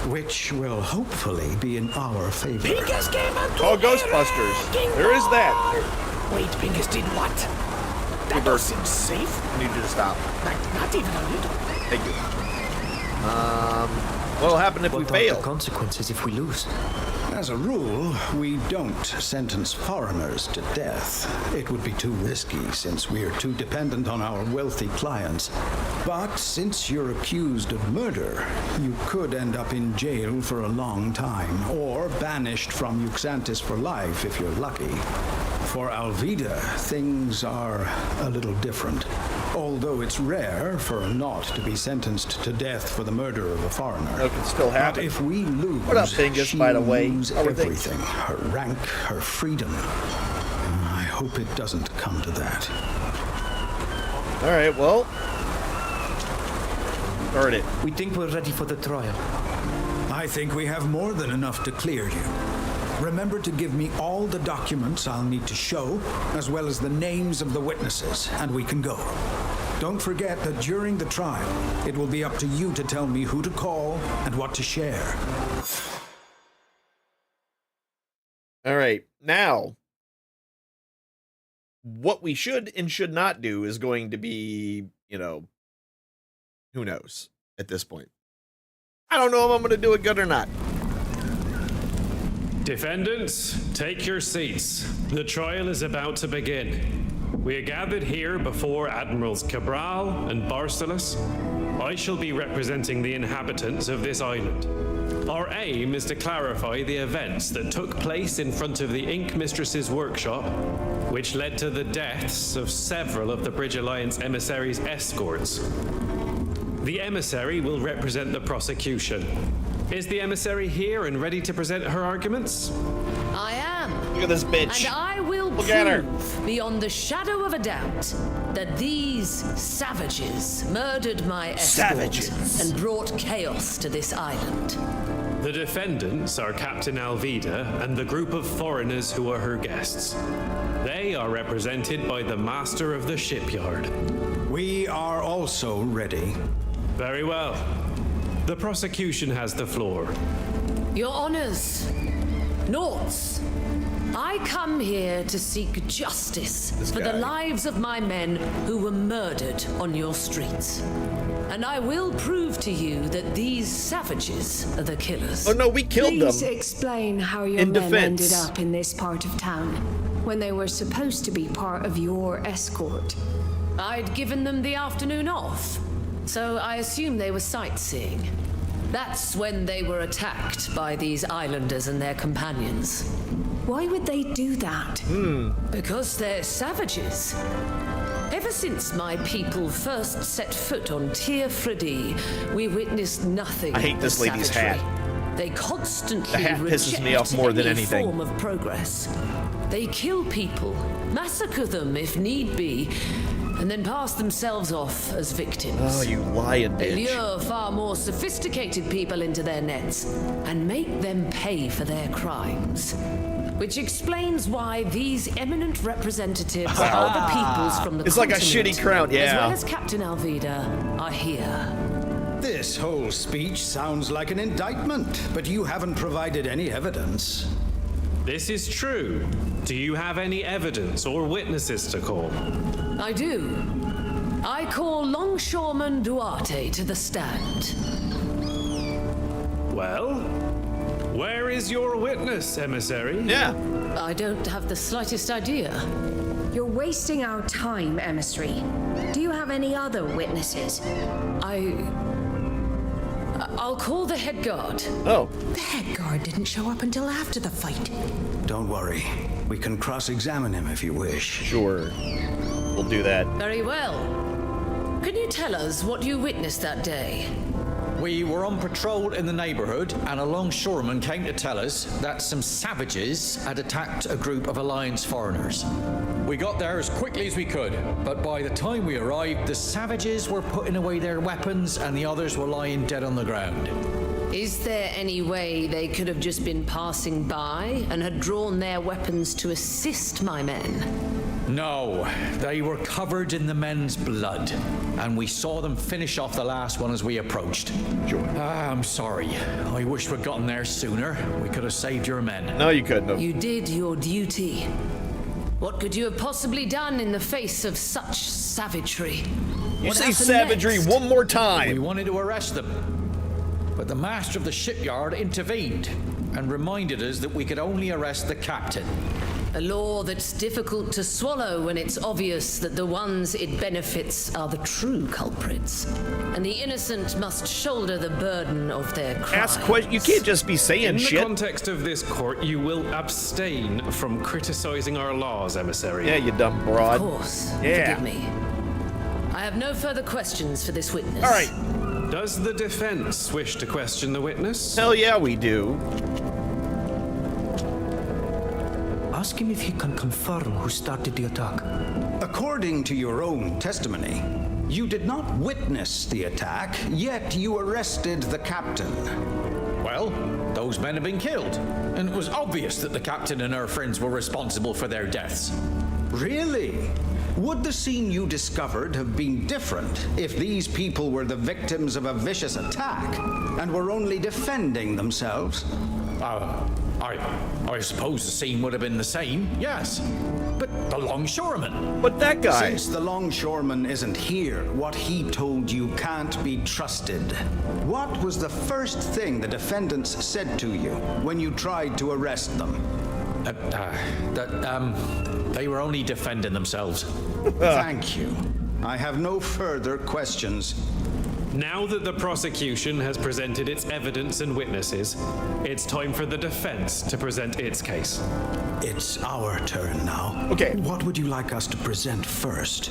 which will hopefully be in our favor. Oh, Ghostbusters. There is that. Wait, Bingus did what? That don't seem safe. I need you to stop. Not even a little. Thank you. What'll happen if we fail? What are the consequences if we lose? As a rule, we don't sentence foreigners to death. It would be too risky since we're too dependent on our wealthy clients. But since you're accused of murder, you could end up in jail for a long time, or banished from Uxantis for life if you're lucky. For Alvida, things are a little different. Although it's rare for a Naut to be sentenced to death for the murder of a foreigner. That can still happen. But if we lose, what up, Bingus, by the way? Lose everything. Her rank, her freedom. I hope it doesn't come to that. All right, well. Start it. We think we're ready for the trial. I think we have more than enough to clear you. Remember to give me all the documents I'll need to show, as well as the names of the witnesses, and we can go. Don't forget that during the trial, it will be up to you to tell me who to call and what to share. All right, now, what we should and should not do is going to be, you know, who knows at this point. I don't know if I'm going to do it good or not. Defendants, take your seats. The trial is about to begin. We are gathered here before Admirals Cabral and Barcelos. I shall be representing the inhabitants of this island. Our aim is to clarify the events that took place in front of the Ink Mistress's workshop, which led to the deaths of several of the Bridge Alliance emissaries' escorts. The emissary will represent the prosecution. Is the emissary here and ready to present her arguments? I am. Look at this bitch. And I will prove beyond the shadow of a doubt that these savages murdered my escort and brought chaos to this island. The defendants are Captain Alvida and the group of foreigners who are her guests. They are represented by the master of the shipyard. We are also ready. Very well. The prosecution has the floor. Your honors, Nauts, I come here to seek justice for the lives of my men who were murdered on your streets. And I will prove to you that these savages are the killers. Oh no, we killed them. Please explain how your men ended up in this part of town when they were supposed to be part of your escort. I'd given them the afternoon off, so I assume they were sightseeing. That's when they were attacked by these islanders and their companions. Why would they do that? Because they're savages. Ever since my people first set foot on Tir Fridi, we witnessed nothing. I hate this but lady's savagery. hat. They constantly The hat pisses me off more than anything. form of progress. They kill people, massacre them if need be, and then pass themselves off as victims. Oh, you lying They bitch. lure far more sophisticated people into their nets and make them pay for their crimes. Which explains why these eminent representatives of other peoples from the It's like a continent, shitty crown, yeah. as well as Captain Alvida, are here. This whole speech sounds like an indictment, but you haven't provided any evidence. This is true. Do you have any evidence or witnesses to call? I do. I call Longshoreman Duarte to the stand. Well, where is your witness, emissary? Yeah. I don't have the slightest idea. You're wasting our time, emissary. Do you have any other witnesses? I'll call the head guard. Oh. The head guard didn't show up until after the fight. Don't worry. We can cross-examine him if you wish. Sure. We'll do that. Very well. Can you tell us what you witnessed that day? We were on patrol in the neighborhood, and a longshoreman came to tell us that some savages had attacked a group of Alliance foreigners. We got there as quickly as we could, but by the time we arrived, the savages were putting away their weapons and the others were lying dead on the ground. Is there any way they could have just been passing by and had drawn their weapons to assist my men? No, they were covered in the men's blood, and we saw them finish off the last one as we approached. Sure. I'm sorry. I wish we'd gotten there sooner. We could have saved your men. No, you couldn't have. You did your duty. What could you have possibly done in the face of such savagery? You say savagery next? One more time. We wanted to arrest them, but the master of the shipyard intervened and reminded us that we could only arrest the captain. A law that's difficult to swallow when it's obvious that the ones it benefits are the true culprits, and the innocent must shoulder the burden of their crimes. Ask questions. You can't just be saying shit. In the context of this court, you will abstain from criticizing our laws, emissary. Yeah, you dumb broad. Of course. Yeah. Forgive me. I have no further questions for this witness. All right. Does the defense wish to question the witness? Hell yeah, we do. Ask him if he can confirm who started the attack. According to your own testimony, you did not witness the attack, yet you arrested the captain. Well, those men have been killed, and it was obvious that the captain and her friends were responsible for their deaths. Really? Would the scene you discovered have been different if these people were the victims of a vicious attack and were only defending themselves? I suppose the scene would have been the same, yes. But the longshoreman. But that guy. Since the longshoreman isn't here, what he told you can't be trusted. What was the first thing the defendants said to you when you tried to arrest them? They were only defending themselves. Thank you. I have no further questions. Now that the prosecution has presented its evidence and witnesses, it's time for the defense to present its case. It's our turn now. Okay. What would you like us to present first?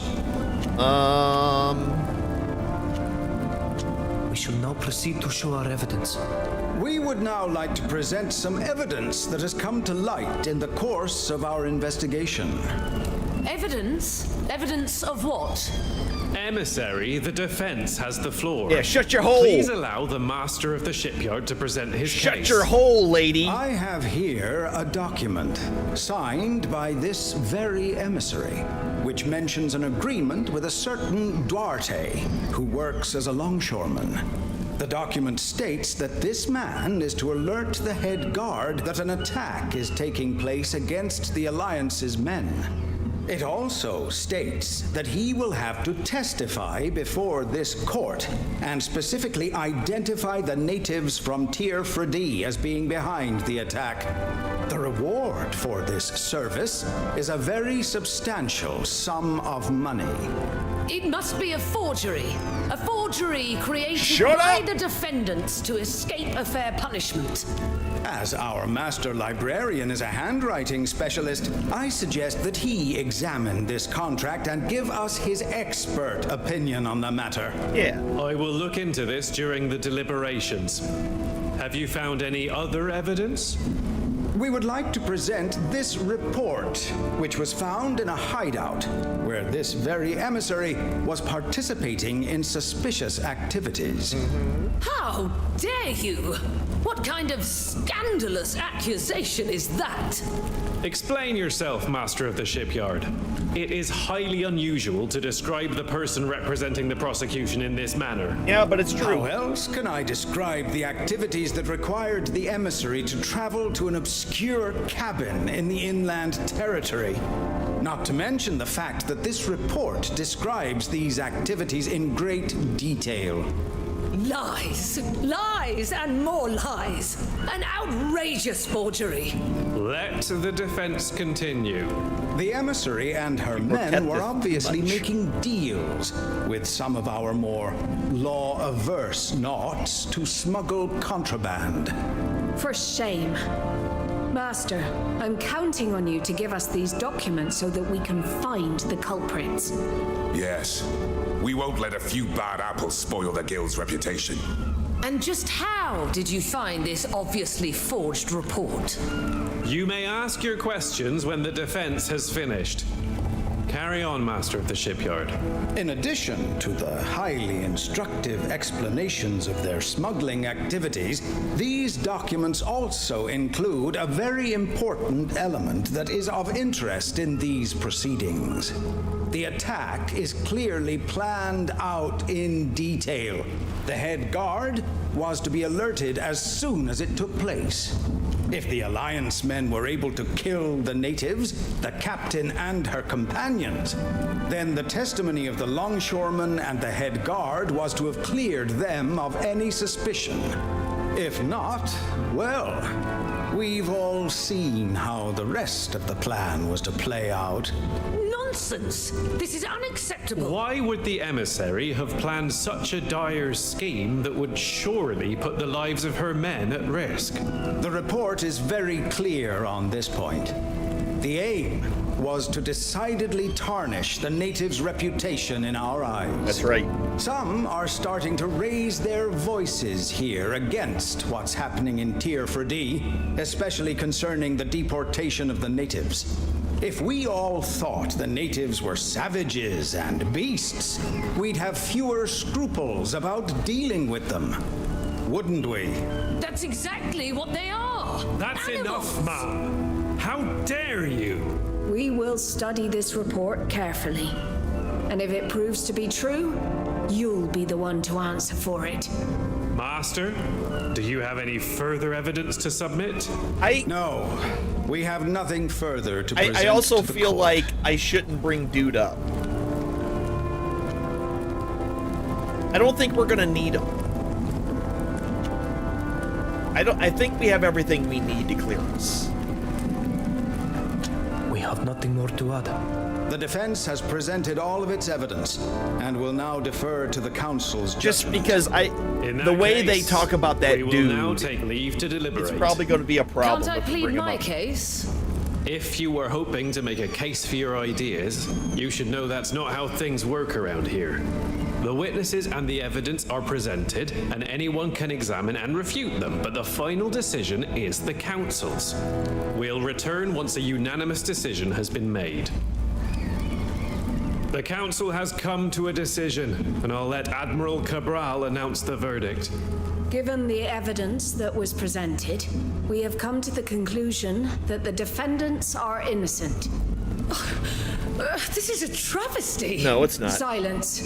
We shall now proceed to show our evidence. We would now like to present some evidence that has come to light in the course of our investigation. Evidence? Evidence of what? Emissary, the defense has the floor. Yeah, shut your hole. Please allow the master of the shipyard to present his case. Shut your hole, lady. I have here a document signed by this very emissary, which mentions an agreement with a certain Duarte, who works as a longshoreman. The document states that this man is to alert the head guard that an attack is taking place against the Alliance's men. It also states that he will have to testify before this court and specifically identify the natives from Tir Fredi as being behind the attack. The reward for this service is a very substantial sum of money. It must be a forgery. A forgery created Shut by up! the defendants to escape a fair punishment. As our master librarian is a handwriting specialist, I suggest that he examine this contract and give us his expert opinion on the matter. Yeah. I will look into this during the deliberations. Have you found any other evidence? We would like to present this report, which was found in a hideout, where this very emissary was participating in suspicious activities. How dare you? What kind of scandalous accusation is that? Explain yourself, master of the shipyard. It is highly unusual to describe the person representing the prosecution in this manner. Yeah, but it's true. How else can I describe the activities that required the emissary to travel to an obscure cabin in the inland territory? Not to mention the fact that this report describes these activities in great detail. Lies, lies, and more lies. An outrageous forgery. Let the defense continue. The emissary and her men were obviously making deals with some of our more law-averse Nauts to smuggle contraband. For shame. Master, I'm counting on you to give us these documents so that we can find the culprits. Yes. We won't let a few bad apples spoil the guild's reputation. And just how did you find this obviously forged report? You may ask your questions when the defense has finished. Carry on, Master of the Shipyard. In addition to the highly instructive explanations of their smuggling activities, these documents also include a very important element that is of interest in these proceedings. The attack is clearly planned out in detail. The head guard was to be alerted as soon as it took place. If the Alliance men were able to kill the natives, the captain and her companions, then the testimony of the longshoreman and the head guard was to have cleared them of any suspicion. If not, well, we've all seen how the rest of the plan was to play out. Nonsense! This is unacceptable! Why would the emissary have planned such a dire scheme that would surely put the lives of her men at risk? The report is very clear on this point. The aim was to decidedly tarnish the natives' reputation in our eyes. That's right. Some are starting to raise their voices here against what's happening in Tier 4D, especially concerning the deportation of the natives. If we all thought the natives were savages and beasts, we'd have fewer scruples about dealing with them. Wouldn't we? That's exactly what they are! That's Animals. enough, ma'am! How dare you! We will study this report carefully. And if it proves to be true, you'll be the one to answer for it. Master, do you have any further evidence to submit? No. We have nothing further to present. I also to the feel court. like I shouldn't bring Dude up. I don't think we're gonna need him. I think we have everything we need to clear us. We have nothing more to add. The defense has presented all of its evidence and will now defer to the council's Just judgment. because the way they talk about that we will dude, now take leave to deliberate. it's probably going to be a problem. Can't I if we plead bring him my up. case? If you were hoping to make a case for your ideas, you should know that's not how things work around here. The witnesses and the evidence are presented, and anyone can examine and refute them, but the final decision is the council's. We'll return once a unanimous decision has been made. The council has come to a decision, and I'll let Admiral Cabral announce the verdict. Given the evidence that was presented, we have come to the conclusion that the defendants are innocent. This is a travesty! No, it's not. Silence.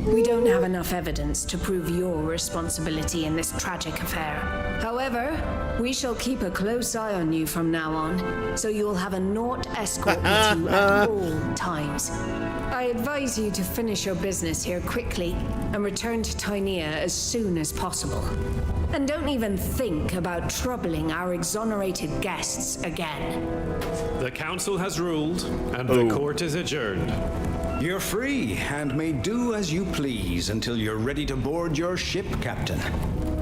We don't have enough evidence to prove your responsibility in this tragic affair. However, we shall keep a close eye on you from now on, so you'll have a Nort escort with you at all times. I advise you to finish your business here quickly and return to Tynea as soon as possible. And don't even think about troubling our exonerated guests again. The council has ruled, and the court is adjourned. You're free and may do as you please until you're ready to board your ship, Captain.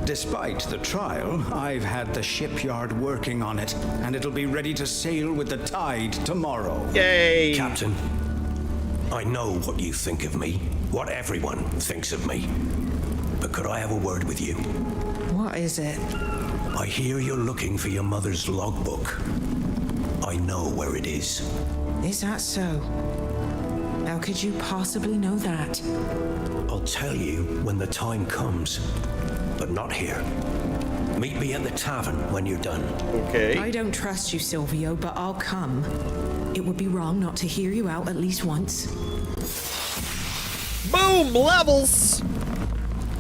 Despite the trial, I've had the shipyard working on it, and it'll be ready to sail with the tide tomorrow. Yay! Captain, I know what you think of me, what everyone thinks of me. But could I have a word with you? What is it? I hear you're looking for your mother's logbook. I know where it is. Is that so? How could you possibly know that? I'll tell you when the time comes, but not here. Meet me at the tavern when you're done. Okay. I don't trust you, Silvio, but I'll come. It would be wrong not to hear you out at least once. Boom! Levels!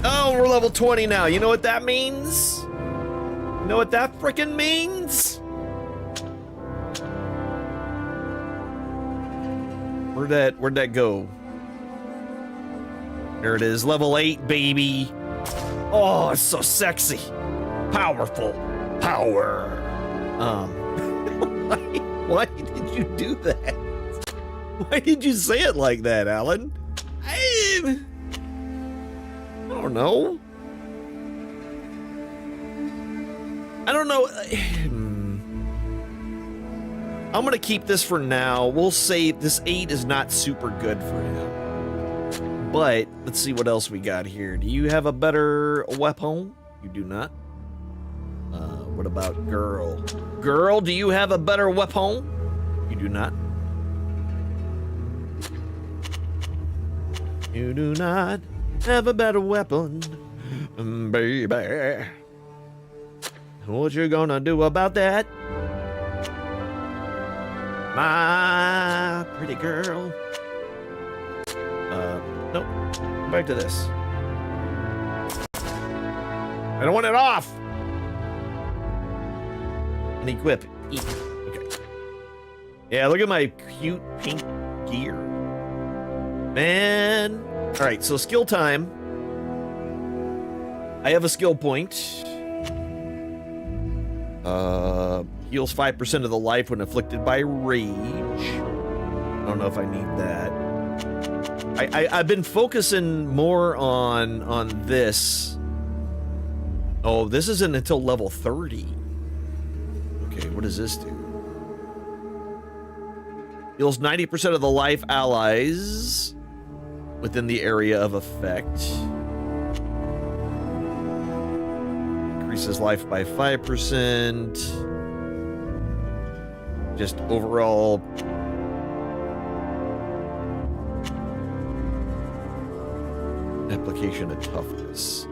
Oh, we're level 20 now. You know what that means? You know what that frickin' means? Where'd that go? There it is, level 8, baby. Oh, it's so sexy. Powerful. Power. Why did you do that? Why did you say it like that, Alan? I don't know. I don't know. I'm gonna keep this for now. We'll say this 8 is not super good for him. But let's see what else we got here. Do you have a better weapon? You do not. What about girl? Girl, do you have a better weapon? You do not. You do not have a better weapon, baby. What you gonna do about that? My pretty girl. Nope. Back to this. I don't want it off. And equip. Okay. Yeah, look at my cute pink gear. Man. All right, so skill time. I have a skill point. Heals 5% of the life when afflicted by rage. I don't know if I need that. I've been focusing more on this. Oh, this isn't until level 30. Okay, what does this do? Heals 90% of the life allies within the area of effect. Increases life by 5%. Just overall application of toughness.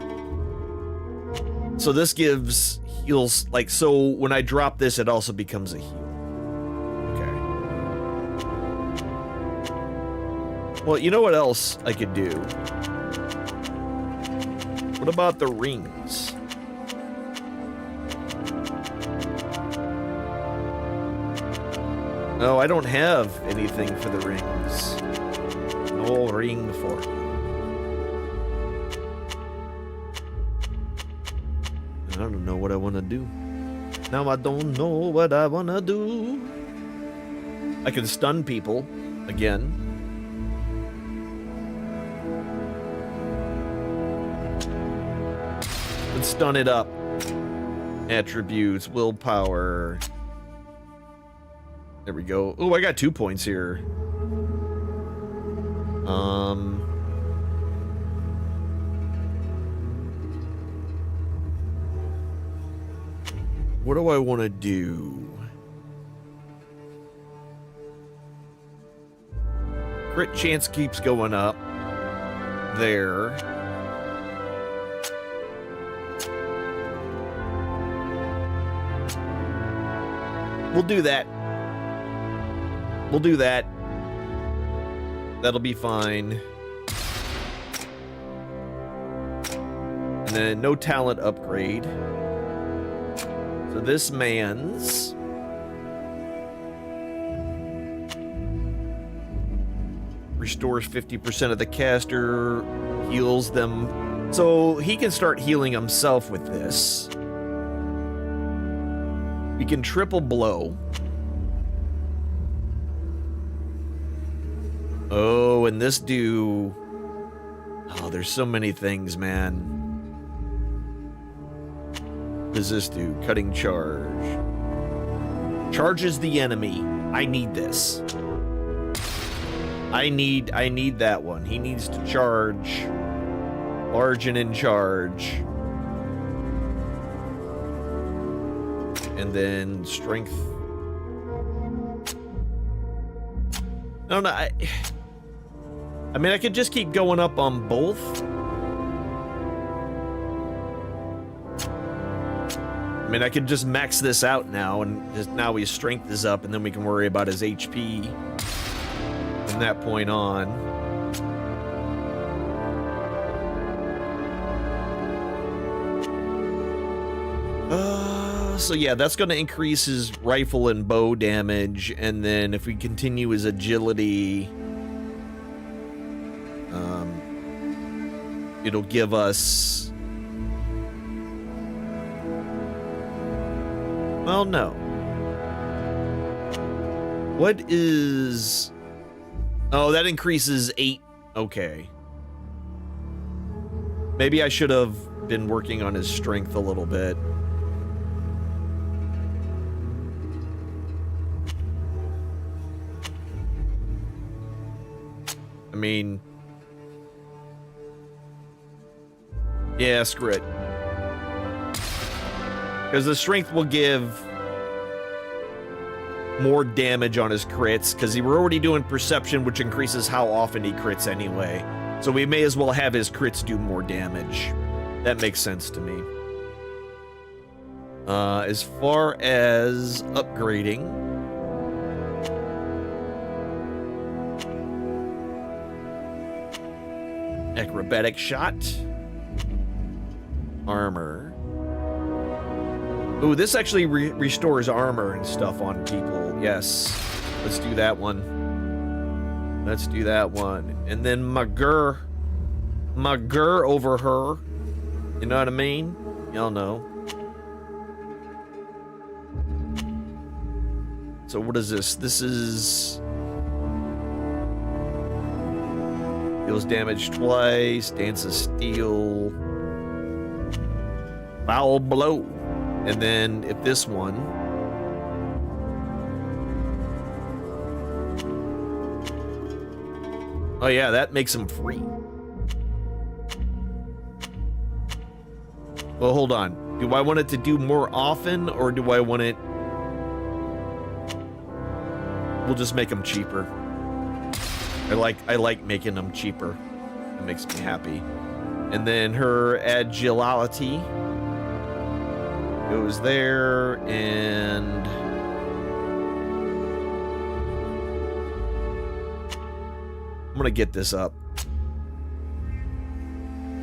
So this gives heals, like, so when I drop this, it also becomes a heal. Okay. Well, you know what else I could do? What about the rings? No, I don't have anything for the rings. No ring for me. I don't know what I want to do. Now I don't know what I want to do. I can stun people again. Let's stun it up. Attributes, willpower. There we go. Oh, I got 2 points here. What do I want to do? Crit chance keeps going up. There. We'll do that. We'll do that. That'll be fine. And then no talent upgrade. So this man's restores 50% of the caster, heals them. So he can start healing himself with this. We can triple blow. Oh, and this do... Oh, there's so many things, man. What does this do? Cutting charge. Charges the enemy. I need this. I need that one. He needs to charge. Large and in charge. And then strength. No, I mean, I could just keep going up on both. I mean, I could just max this out now, and just now his strength is up, and then we can worry about his HP from that point on. So yeah, that's going to increase his rifle and bow damage, and then if we continue his agility, it'll give us... Well, no. What is... Oh, that increases 8. Okay. Maybe I should have been working on his strength a little bit. I mean... Yeah, screw it. Because the strength will give more damage on his crits, because we're already doing perception, which increases how often he crits anyway. So we may as well have his crits do more damage. That makes sense to me. As far as upgrading, acrobatic shot, armor. Ooh, this actually restores armor and stuff on people. Yes, let's do that one. Let's do that one. And then my gur over her. You know what I mean? Y'all know. So what is this? This is... deals damage twice, Dance of Steel, Foul Blow. And then if this one... oh yeah, that makes him free. Well, hold on. Do I want it to do more often, or do I want it... we'll just make them cheaper. I like making them cheaper. It makes me happy. And then her agility goes there, and I'm gonna get this up.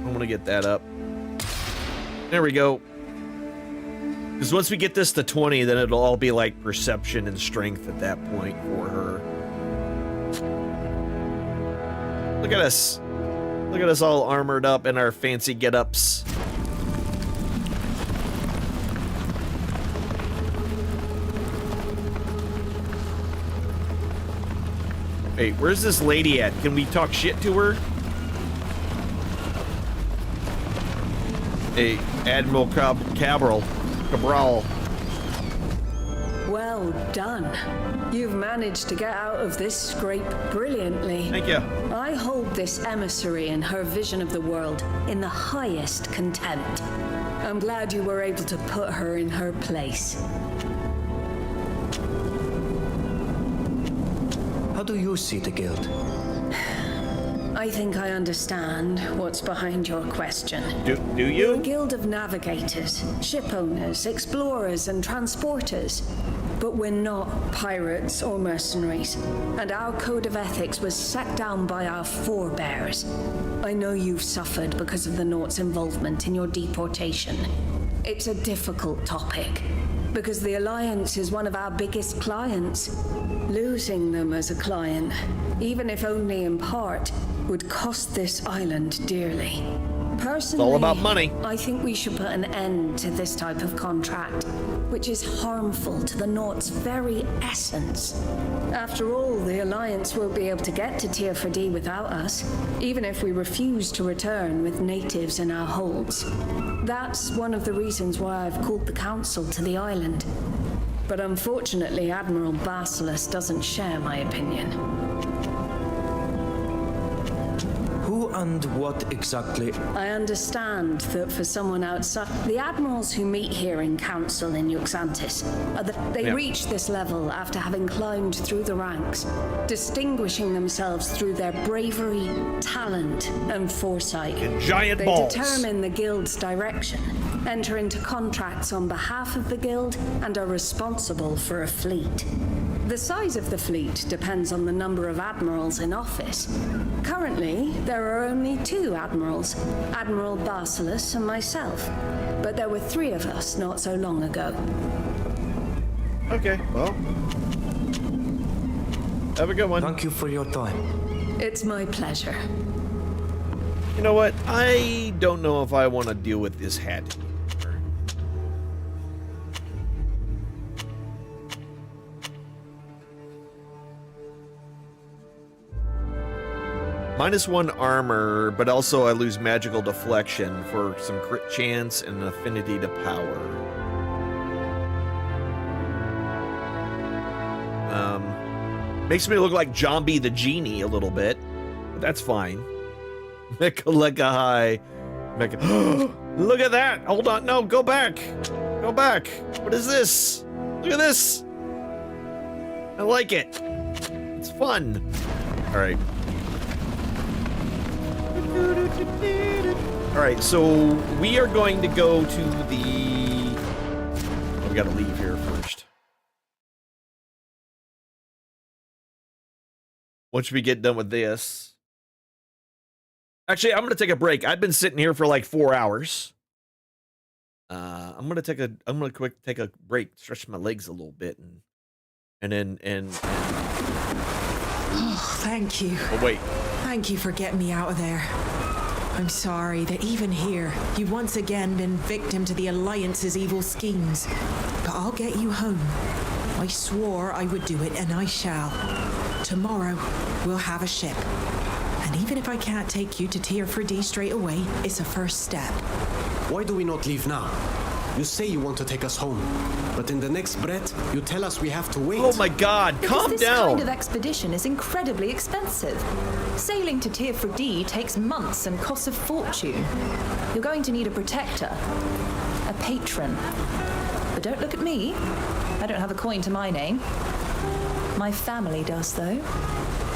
I'm gonna get that up. There we go. Because once we get this to 20, then it'll all be like perception and strength at that point for her. Look at us. Look at us all armored up in our fancy get-ups. Wait, where's this lady at? Can we talk shit to her? Hey, Admiral Cabral. Well done. You've managed to get out of this scrape brilliantly. Thank you. I hold this emissary and her vision of the world in the highest contempt. I'm glad you were able to put her in her place. How do you see the guild? I think I understand what's behind your question. Do you? We're a guild of navigators, ship owners, explorers, and transporters. But we're not pirates or mercenaries, and our code of ethics was set down by our forebears. I know you've suffered because of the Naught's involvement in your deportation. It's a difficult topic, because the Alliance is one of our biggest clients. Losing them as a client, even if only in part, would cost this island dearly. Personally, it's all about money. I think we should put an end to this type of contract, which is harmful to the Naught's very essence. After all, the Alliance won't be able to get to Tier 4D without us, even if we refuse to return with natives in our holds. That's one of the reasons why I've called the Council to the island. But unfortunately, Admiral Basilisk doesn't share my opinion. Who and what exactly? I understand that for someone outside, the admirals who meet here in Council in Yuxantis, they reach this level after having climbed through the ranks, distinguishing themselves through their bravery, talent, and foresight. And giant balls. They determine the guild's direction, enter into contracts on behalf of the guild, and are responsible for a fleet. The size of the fleet depends on the number of admirals in office. Currently, there are only 2 admirals, Admiral Basilisk and myself. But there were 3 of us not so long ago. Okay, well. Have a good one. Thank you for your time. It's my pleasure. You know what? I don't know if I want to deal with this hat anymore. -1 armor, but also I lose magical deflection for some crit chance and an affinity to power. Makes me look like Jambi the Genie a little bit, but that's fine. Mecha high. Look at that! Hold on, no, go back! Go back! What is this? Look at this! I like it. It's fun. Alright. All right, so we are going to go to the... Oh, we got to leave here first. Once we get done with this... Actually, I'm going to take a break. I've been sitting here for like 4 hours. I'm going to take a break, stretch my legs a little bit, and Oh, thank you. Oh, wait. Thank you for getting me out of there. I'm sorry that even here, you've once again been victim to the Alliance's evil schemes. But I'll get you home. I swore I would do it, and I shall. Tomorrow, we'll have a ship. And even if I can't take you to Tier 4D straight away, it's a first step. Why do we not leave now? You say you want to take us home, but in the next breath, you tell us we have to wait. Oh my God, calm Because this kind of expedition is incredibly expensive. Sailing to Tier 4D takes months and costs a fortune. You're going to need a protector, a patron. But don't look at me. I don't have a coin to my name. My family does, though.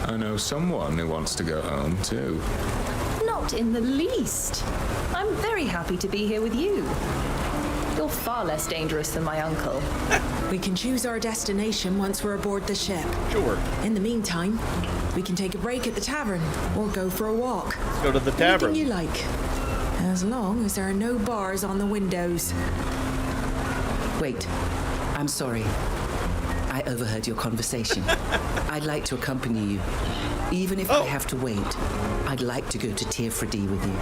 I know someone who wants to go home, too. Not in the least. I'm very happy to be here with you. You're far less dangerous than my uncle. We can choose our destination once we're aboard the ship. Sure. In the meantime, we can take a break at the tavern or go for a walk. Let's go to the tavern. Anything you like. As long as there are no bars on the windows. Wait. I'm sorry. I overheard your conversation. I'd like to accompany you. Even if I have to wait, I'd like to go to Tier 4D with you.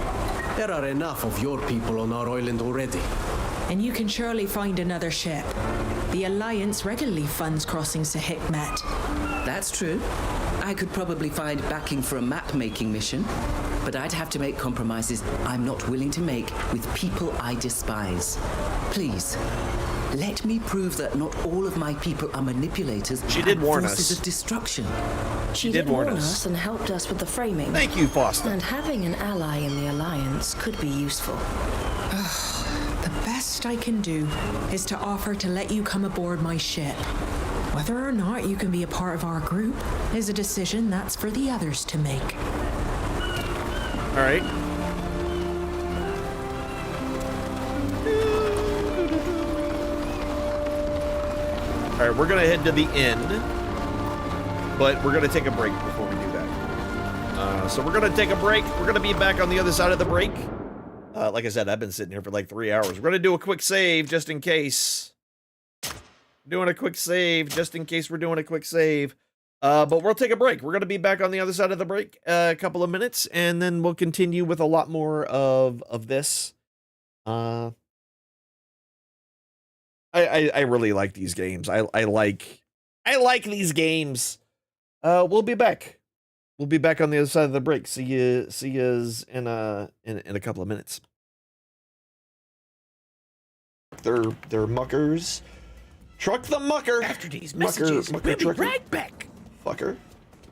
There are enough of your people on our island already. And you can surely find another ship. The Alliance regularly funds crossings to Hikmet. That's true. I could probably find backing for a map-making mission, but I'd have to make compromises I'm not willing to make with people I despise. Please, let me prove that not all of my people are manipulators. She did warn forces us. of destruction. She did warn us and helped us with the framing. Thank you, Foster. And having an ally in the Alliance could be useful. The best I can do is to offer to let you come aboard my ship. Whether or not you can be a part of our group is a decision that's for the others to make. All right. All right, we're going to head to the inn, but we're going to take a break before we do that. So we're going to take a break. We're going to be back on the other side of the break. Like I said, I've been sitting here for like 3 hours. We're going to do a quick save just in case. Doing a quick save just in case we're doing a quick save. But we'll take a break. We're going to be back on the other side of the break a couple of minutes, and then we'll continue with a lot more of this. I really like these games. I like these games. We'll be back. We'll be back on the other side of the break. See yous in a couple of minutes. They're muckers. Truck the mucker. After these messages, mucker we'll be trucker. right back. Fucker.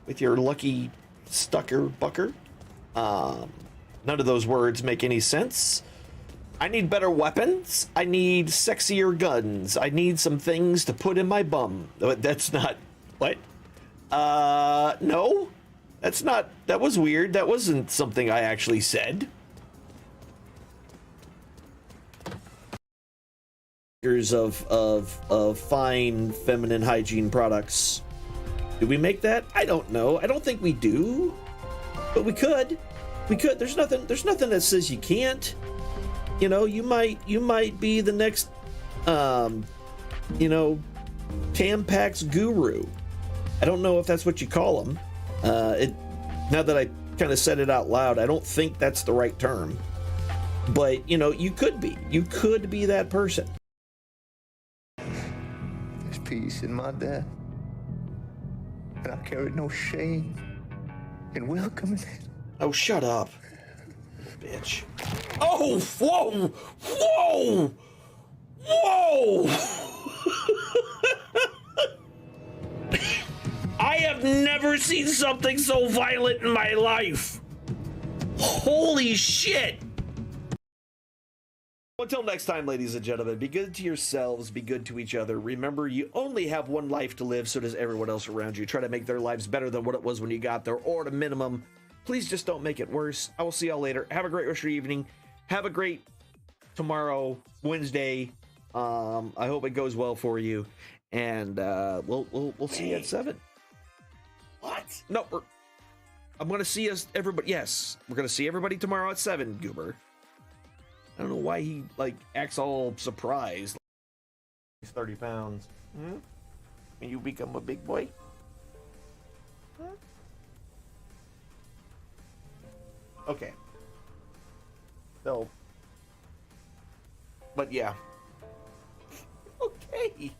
With your lucky stucker bucker. None of those words make any sense. I need better weapons. I need sexier guns. I need some things to put in my bum. That's not... What? No? That's not... That was weird. That wasn't something I actually said. Of fine feminine hygiene products. Do we make that? I don't know. I don't think we do. But we could. We could. There's nothing that says you can't. You know, you might be the next Tampax guru. I don't know if that's what you call them. Now that I kind of said it out loud, I don't think that's the right term. But, you know, you could be. You could be that person. There's peace in my death. And I carried no shame in welcoming it. Oh, shut up, bitch. Oh, whoa! Whoa! Whoa! I have never seen something so violent in my life. Holy shit! Until next time, ladies and gentlemen, be good to yourselves, be good to each other. Remember, you only have one life to live, so does everyone else around you. Try to make their lives better than what it was when you got there, or at a minimum, Please just don't make it worse. I will see y'all later. Have a great rest of your evening. Have a great tomorrow, Wednesday. I hope it goes well for you. And we'll see you at 7. What? No, I'm gonna see us everybody. Yes, we're gonna see everybody tomorrow at 7, Goober. I don't know why he like acts all surprised. He's 30 pounds. When you become a big boy? Okay. So, but yeah. Okay.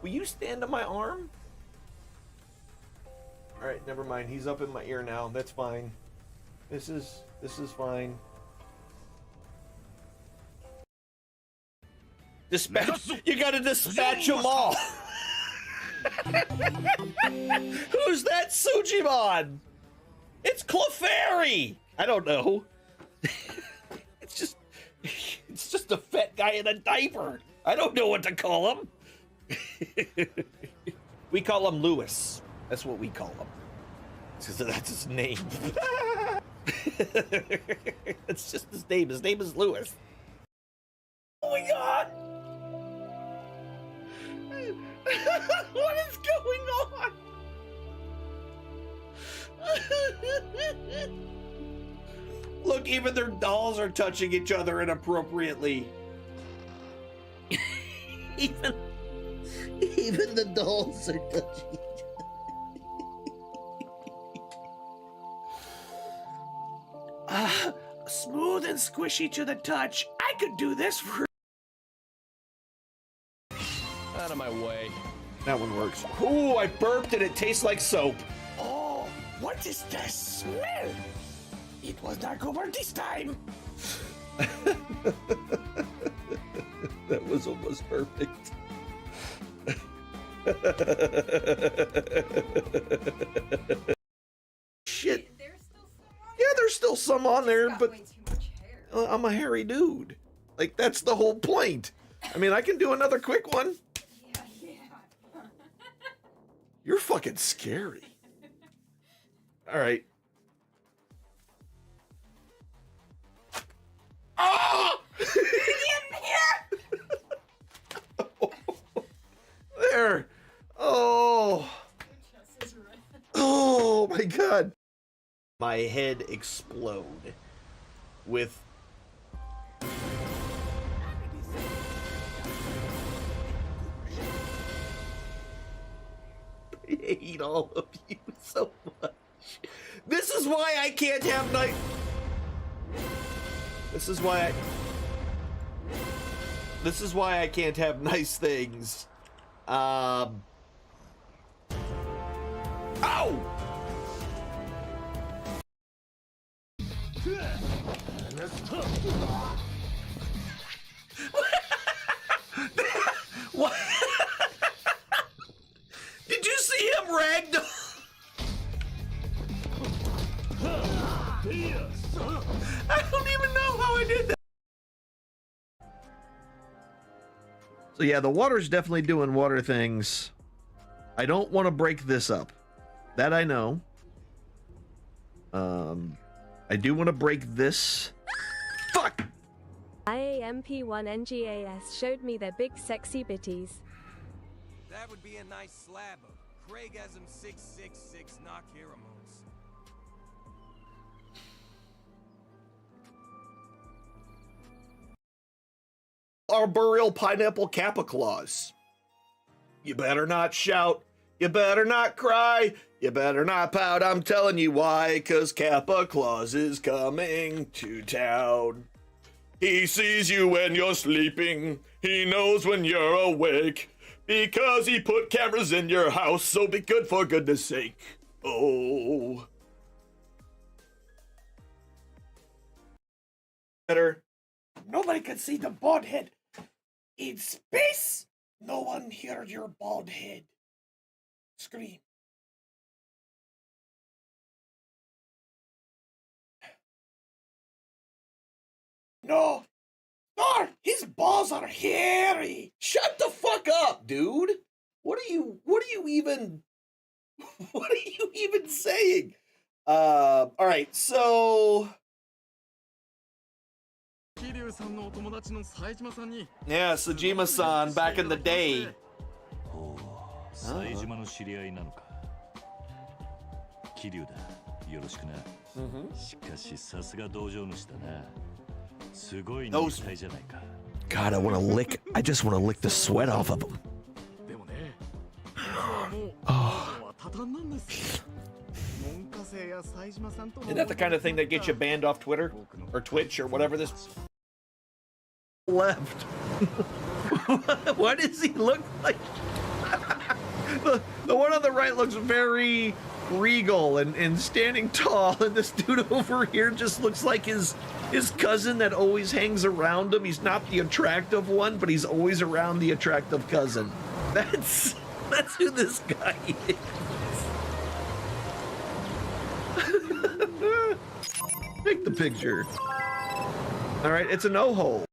Will you stand on my arm? All right, never mind. He's up in my ear now. That's fine. This is fine. Dispatch. You gotta dispatch them all. Who's that Sujimon? It's Clefairy. I don't know. It's just a fat guy in a diaper. I don't know what to call him. We call him Lewis. That's what we call him. That's his name. It's just his name. His name is Lewis. Oh my god! What is going on? Look, even their dolls are touching each other inappropriately. even the dolls are touching each other. Smooth and squishy to the touch. I could do this for... Out of my way. That one works. Ooh, I burped and it tastes like soap. Oh, what is that smell? It was dark over this time. That was almost perfect. Shit. Yeah, there's still some on there, but I'm a hairy dude. Like, that's the whole point. I mean, I can do another quick one. You're fucking scary. All right. Oh! There. Oh. Oh my god. My head explode with I hate all of you so much. This is why I can't have nice. This is why I can't have nice things. Ow! What? Did you see him ragdoll? I don't even know how I did that. So yeah, the water's definitely doing water things. I don't want to break this up. That I know. I do want to break this. Fuck! IAMP1NGAS showed me their big sexy bitties. That would be a nice slab of Craigasm 666 knock Hieromos. Arboreal pineapple Kappa claws. You better not shout. You better not cry. You better not pout. I'm telling you why. 'Cause Kappa Claus is coming to town. He sees you when you're sleeping. He knows when you're awake. Because he put cameras in your house. So be good for goodness sake. Oh. Better. Nobody can see the bald head. In space, no one hears your bald head scream. No, Thor, his balls are hairy. Shut the fuck up, dude. What are you even What are you even saying? All right, so yeah, Sajima-san back in the day. Those... God, I just want to lick the sweat off of them. Oh. Isn't that the kind of thing that gets you banned off Twitter or Twitch or whatever this left? What does he look like? The one on the right looks very regal and standing tall, and this dude over here just looks like his cousin that always hangs around him. He's not the attractive one, but he's always around the attractive cousin. That's who this guy is. Take the picture. All right, it's a no-hole.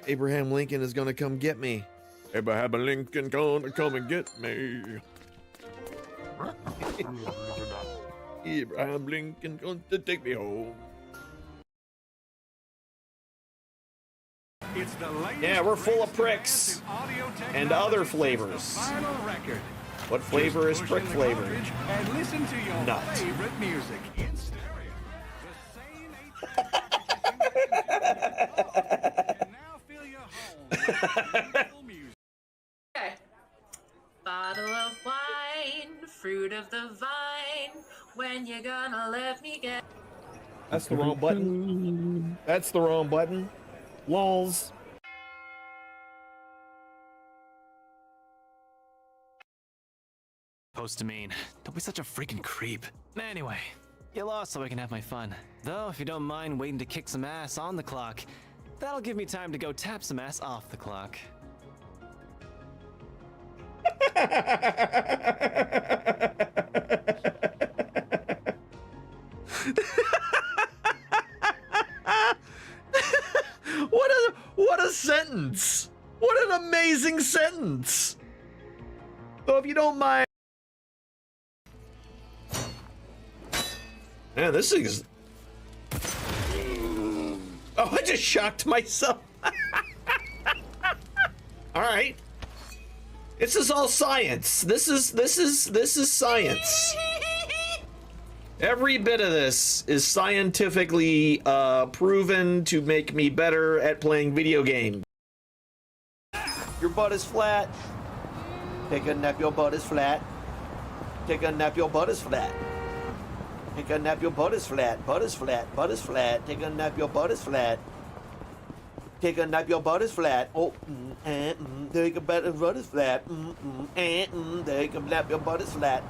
Abraham Lincoln is gonna come get me. Abraham Lincoln gonna come and get me. Abraham Lincoln going to take me home. Yeah, we're full of pricks and other flavors. What flavor is prick flavor? Nut. Okay. Bottle of wine, fruit of the vine. When you gonna let me get? That's the wrong button. That's the wrong button. Lols. Supposed to mean. Don't be such a freaking creep. Anyway, you lost so I can have my fun. Though, if you don't mind waiting to kick some ass on the clock, that'll give me time to go tap some ass off the clock. What a sentence! What an amazing sentence! So if you don't mind... Man, this is... Oh, I just shocked myself. All right. This is all science. This is science. Every bit of this is scientifically proven to make me better at playing video games. Your butt is flat. Take a nap, your butt is flat. Take a nap, your butt is flat. Take a nap, your butt is flat. Butt is flat. Butt is flat. Take a nap, your butt is flat. Take a nap, your butt is flat. Oh, take a nap, your butt is flat. Take a nap, your butt is flat.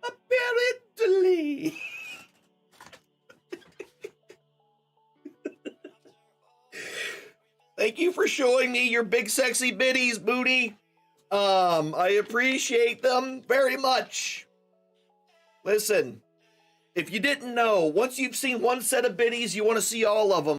Apparently. Thank you for showing me your big sexy biddies, Booty. I appreciate them very much. Listen, if you didn't know, once you've seen one set of biddies, you want to see all of them.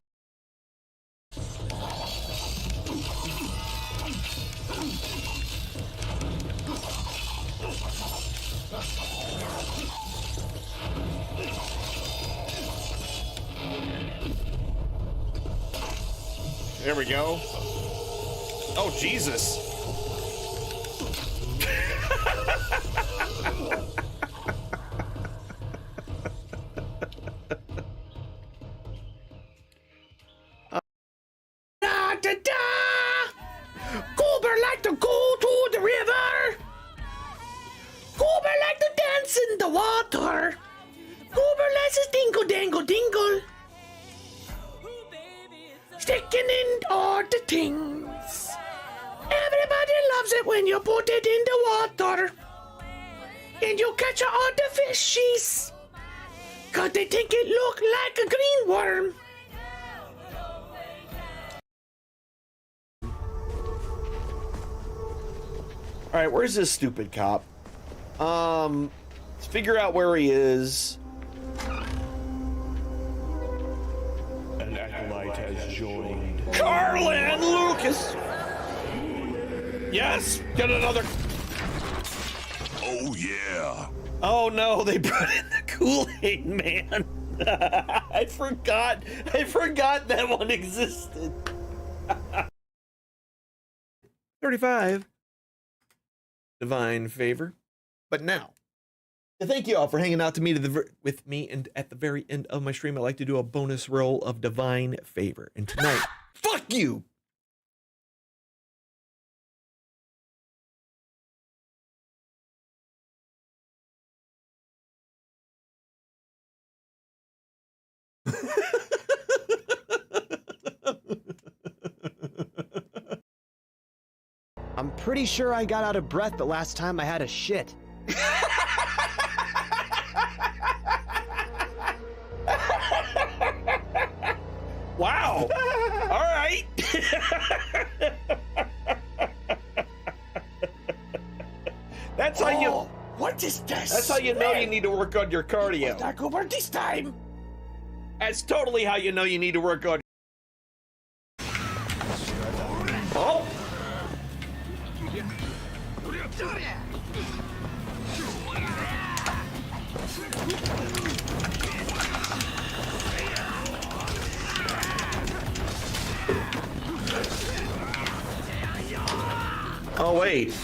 There we go. Oh, Jesus. Goober like to go to the river. Goober like to dance in the water. Goober likes his dingle dangle dingle. Sticking in all the things. Everybody loves it when you put it in the water. And you catch all the fishies. Cause they think it look like a green worm. All right, where's this stupid cop? Let's figure out where he is. An acolyte has joined. Carlin Lucas! Yes! Get another... Oh, yeah. Oh, no, they brought in the Kool-Aid Man. I forgot that one existed. 35. Divine favor. But now, to thank you all for hanging out to me with me, and at the very end of my stream, I like to do a bonus roll of divine favor. And tonight, fuck you! I'm pretty sure I got out of breath the last time I had a shit. Wow! All right! That's how you... What is this? That's how you know you need to work on your cardio. Not over this time. That's totally how you know you need to work on... Oh! Oh, wait.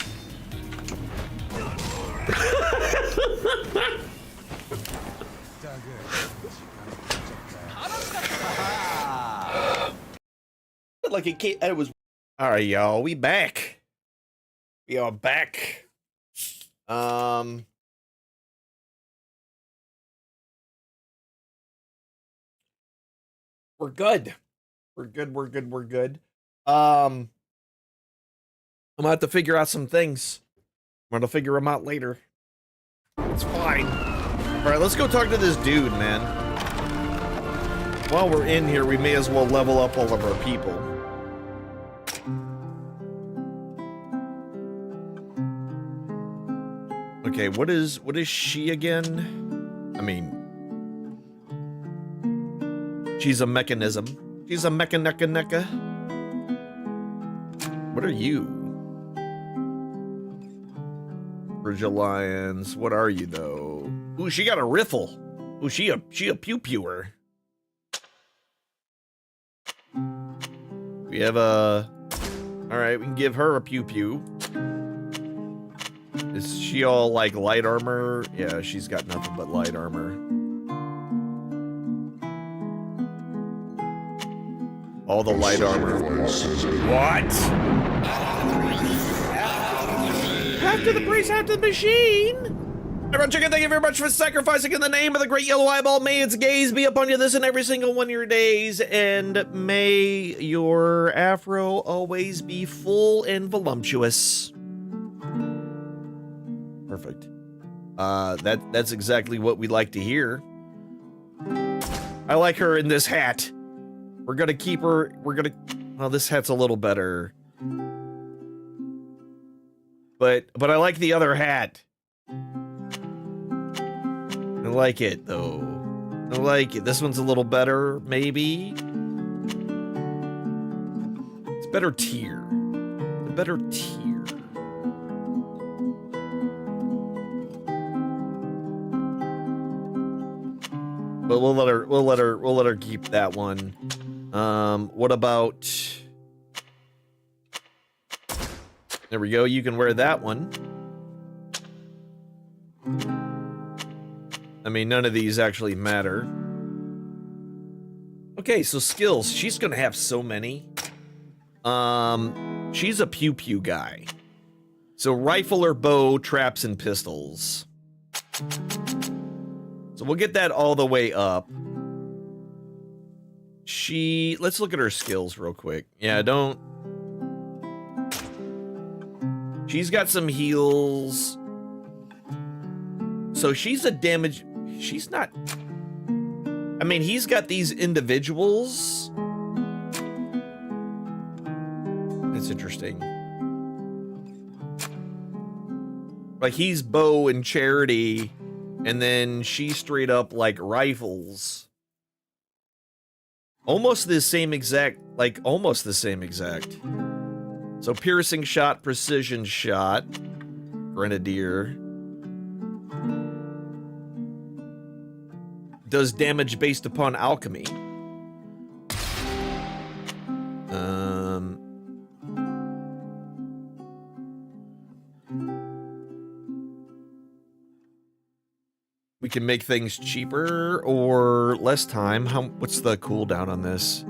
Like it was... All right, y'all, we back. We are back. We're good. We're good. I'm gonna have to figure out some things. I'm gonna figure them out later. It's fine. All right, let's go talk to this dude, man. While we're in here, we may as well level up all of our people. Okay, what is she again? I mean, she's a mechanism. She's a mecha. What are you? Bridge Alliance. What are you though? Ooh, she got a riffle. Ooh, she a pew-pewer. We have a... Alright, we can give her a pew-pew. Is she all like light armor? Yeah, she's got nothing but light armor. All the light armor. What? After the priest, after the machine! Everyone, chicken, thank you very much for sacrificing in the name of the great yellow eyeball. May its gaze be upon you this and every single one of your days, and may your afro always be full and voluptuous. Perfect. That's exactly what we like to hear. I like her in this hat. We're gonna keep her. Oh, this hat's a little better. But I like the other hat. I like it though. I like it. This one's a little better, maybe. It's better tier. The better tier. But we'll let her keep that one. What about... There we go, you can wear that one. I mean, none of these actually matter. Okay, so skills. She's gonna have so many. She's a pew-pew guy. So rifle or bow, traps, and pistols. So we'll get that all the way up. Let's look at her skills real quick. Yeah, she's got some heals. So she's a damage... She's not... I mean, he's got these individuals. It's interesting. Like, he's bow and charity, and then she's straight up, like, rifles. Almost the same exact, like, almost the same exact. So, piercing shot, precision shot, grenadier. Does damage based upon alchemy. We can make things cheaper or less time. What's the cooldown on this?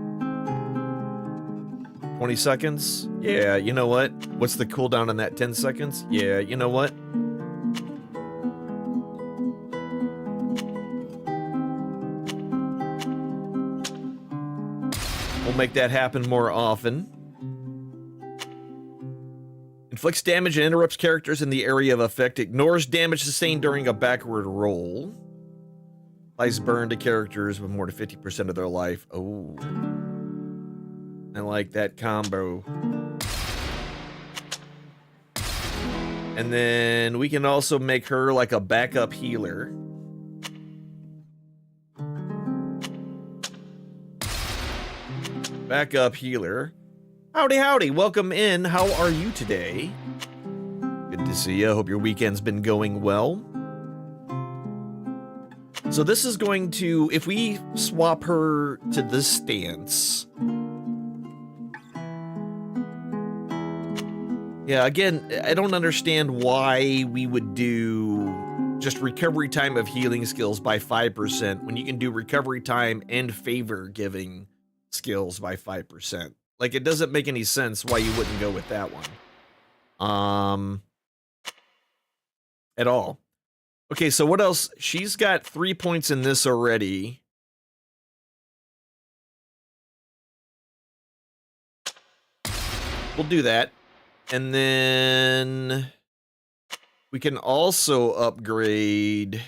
20 seconds? Yeah, you know what? What's the cooldown on that? 10 seconds? Yeah, you know what? We'll make that happen more often. Inflicts damage and interrupts characters in the area of effect. Ignores damage sustained during a backward roll. Applies burn to characters with more than 50% of their life. Oh. I like that combo. And then we can also make her like a backup healer. Backup healer. Howdy, howdy. Welcome in. How are you today? Good to see you. Hope your weekend's been going well. So this is going to, if we swap her to this stance. Yeah, again, I don't understand why we would do just recovery time of healing skills by 5% when you can do recovery time and favor giving skills by 5%. Like, it doesn't make any sense why you wouldn't go with that one. At all. Okay, so what else? She's got 3 points in this already. We'll do that. And then we can also upgrade.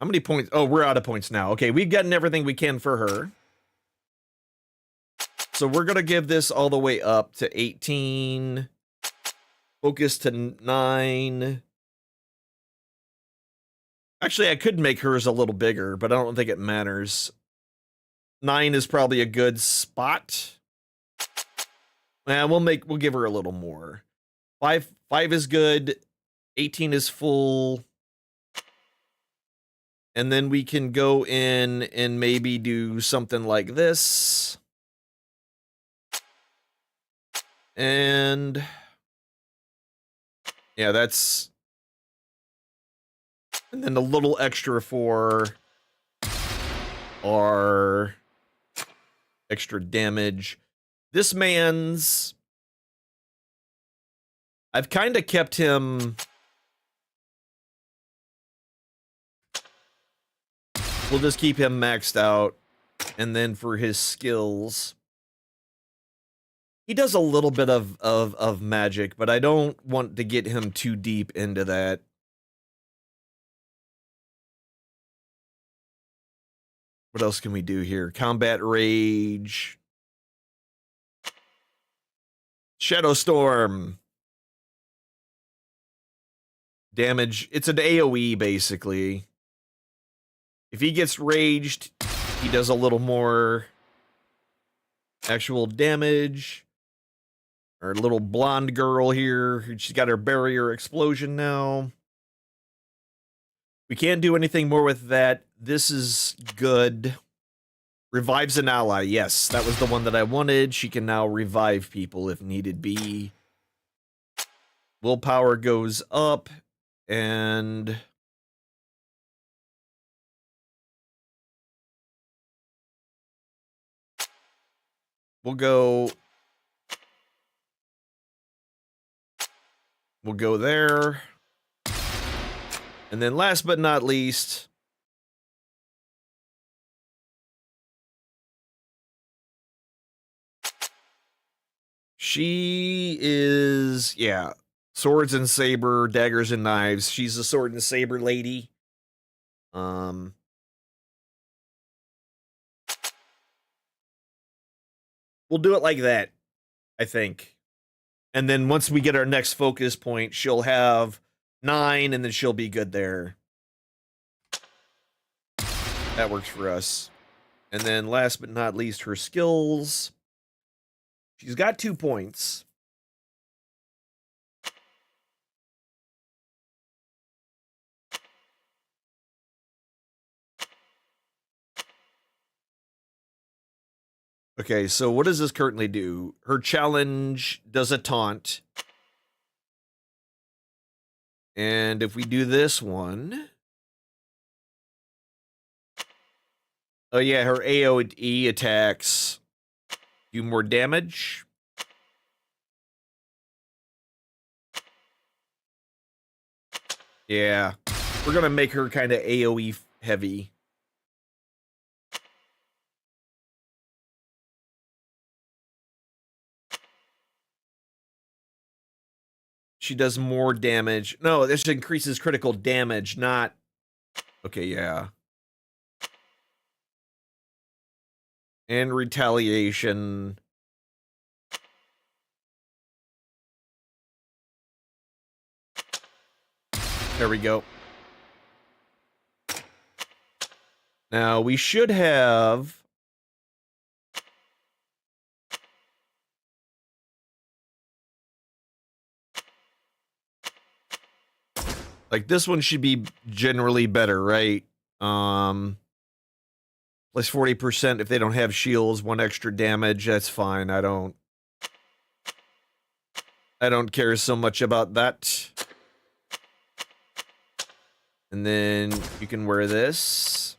How many points? Oh, we're out of points now. Okay, we've gotten everything we can for her. So we're going to give this all the way up to 18. Focus to 9. Actually, I could make hers a little bigger, but I don't think it matters. 9 is probably a good spot. We'll give her a little more. 5 is good. 18 is full. And then we can go in and maybe do something like this. And yeah, that's, and then a little extra for our extra damage. This man's, I've kind of kept him, we'll just keep him maxed out. And then for his skills, he does a little bit of magic, but I don't want to get him too deep into that. What else can we do here? Combat Rage. Shadow Storm. Damage. It's an AoE, basically. If he gets raged, he does a little more actual damage. Our little blonde girl here, she's got her barrier explosion now. We can't do anything more with that. This is good. Revives an ally. Yes, that was the one that I wanted. She can now revive people if needed be. Willpower goes up, and we'll go there. And then last but not least, she is, yeah, swords and saber, daggers and knives. She's a sword and saber lady. We'll do it like that, I think. And then once we get our next focus point, she'll have 9, and then she'll be good there. That works for us. And then last but not least, her skills. She's got 2 points. Okay, so what does this currently do? Her challenge does a taunt. And if we do this one... Oh yeah, her AoE attacks do more damage. Yeah, we're gonna make her kind of AoE heavy. She does more damage. No, this increases critical damage, not... Okay, yeah. And retaliation. There we go. Now, we should have... Like, this one should be generally better, right? Plus 40% if they don't have shields, 1 extra damage, that's fine. I don't care so much about that. And then you can wear this.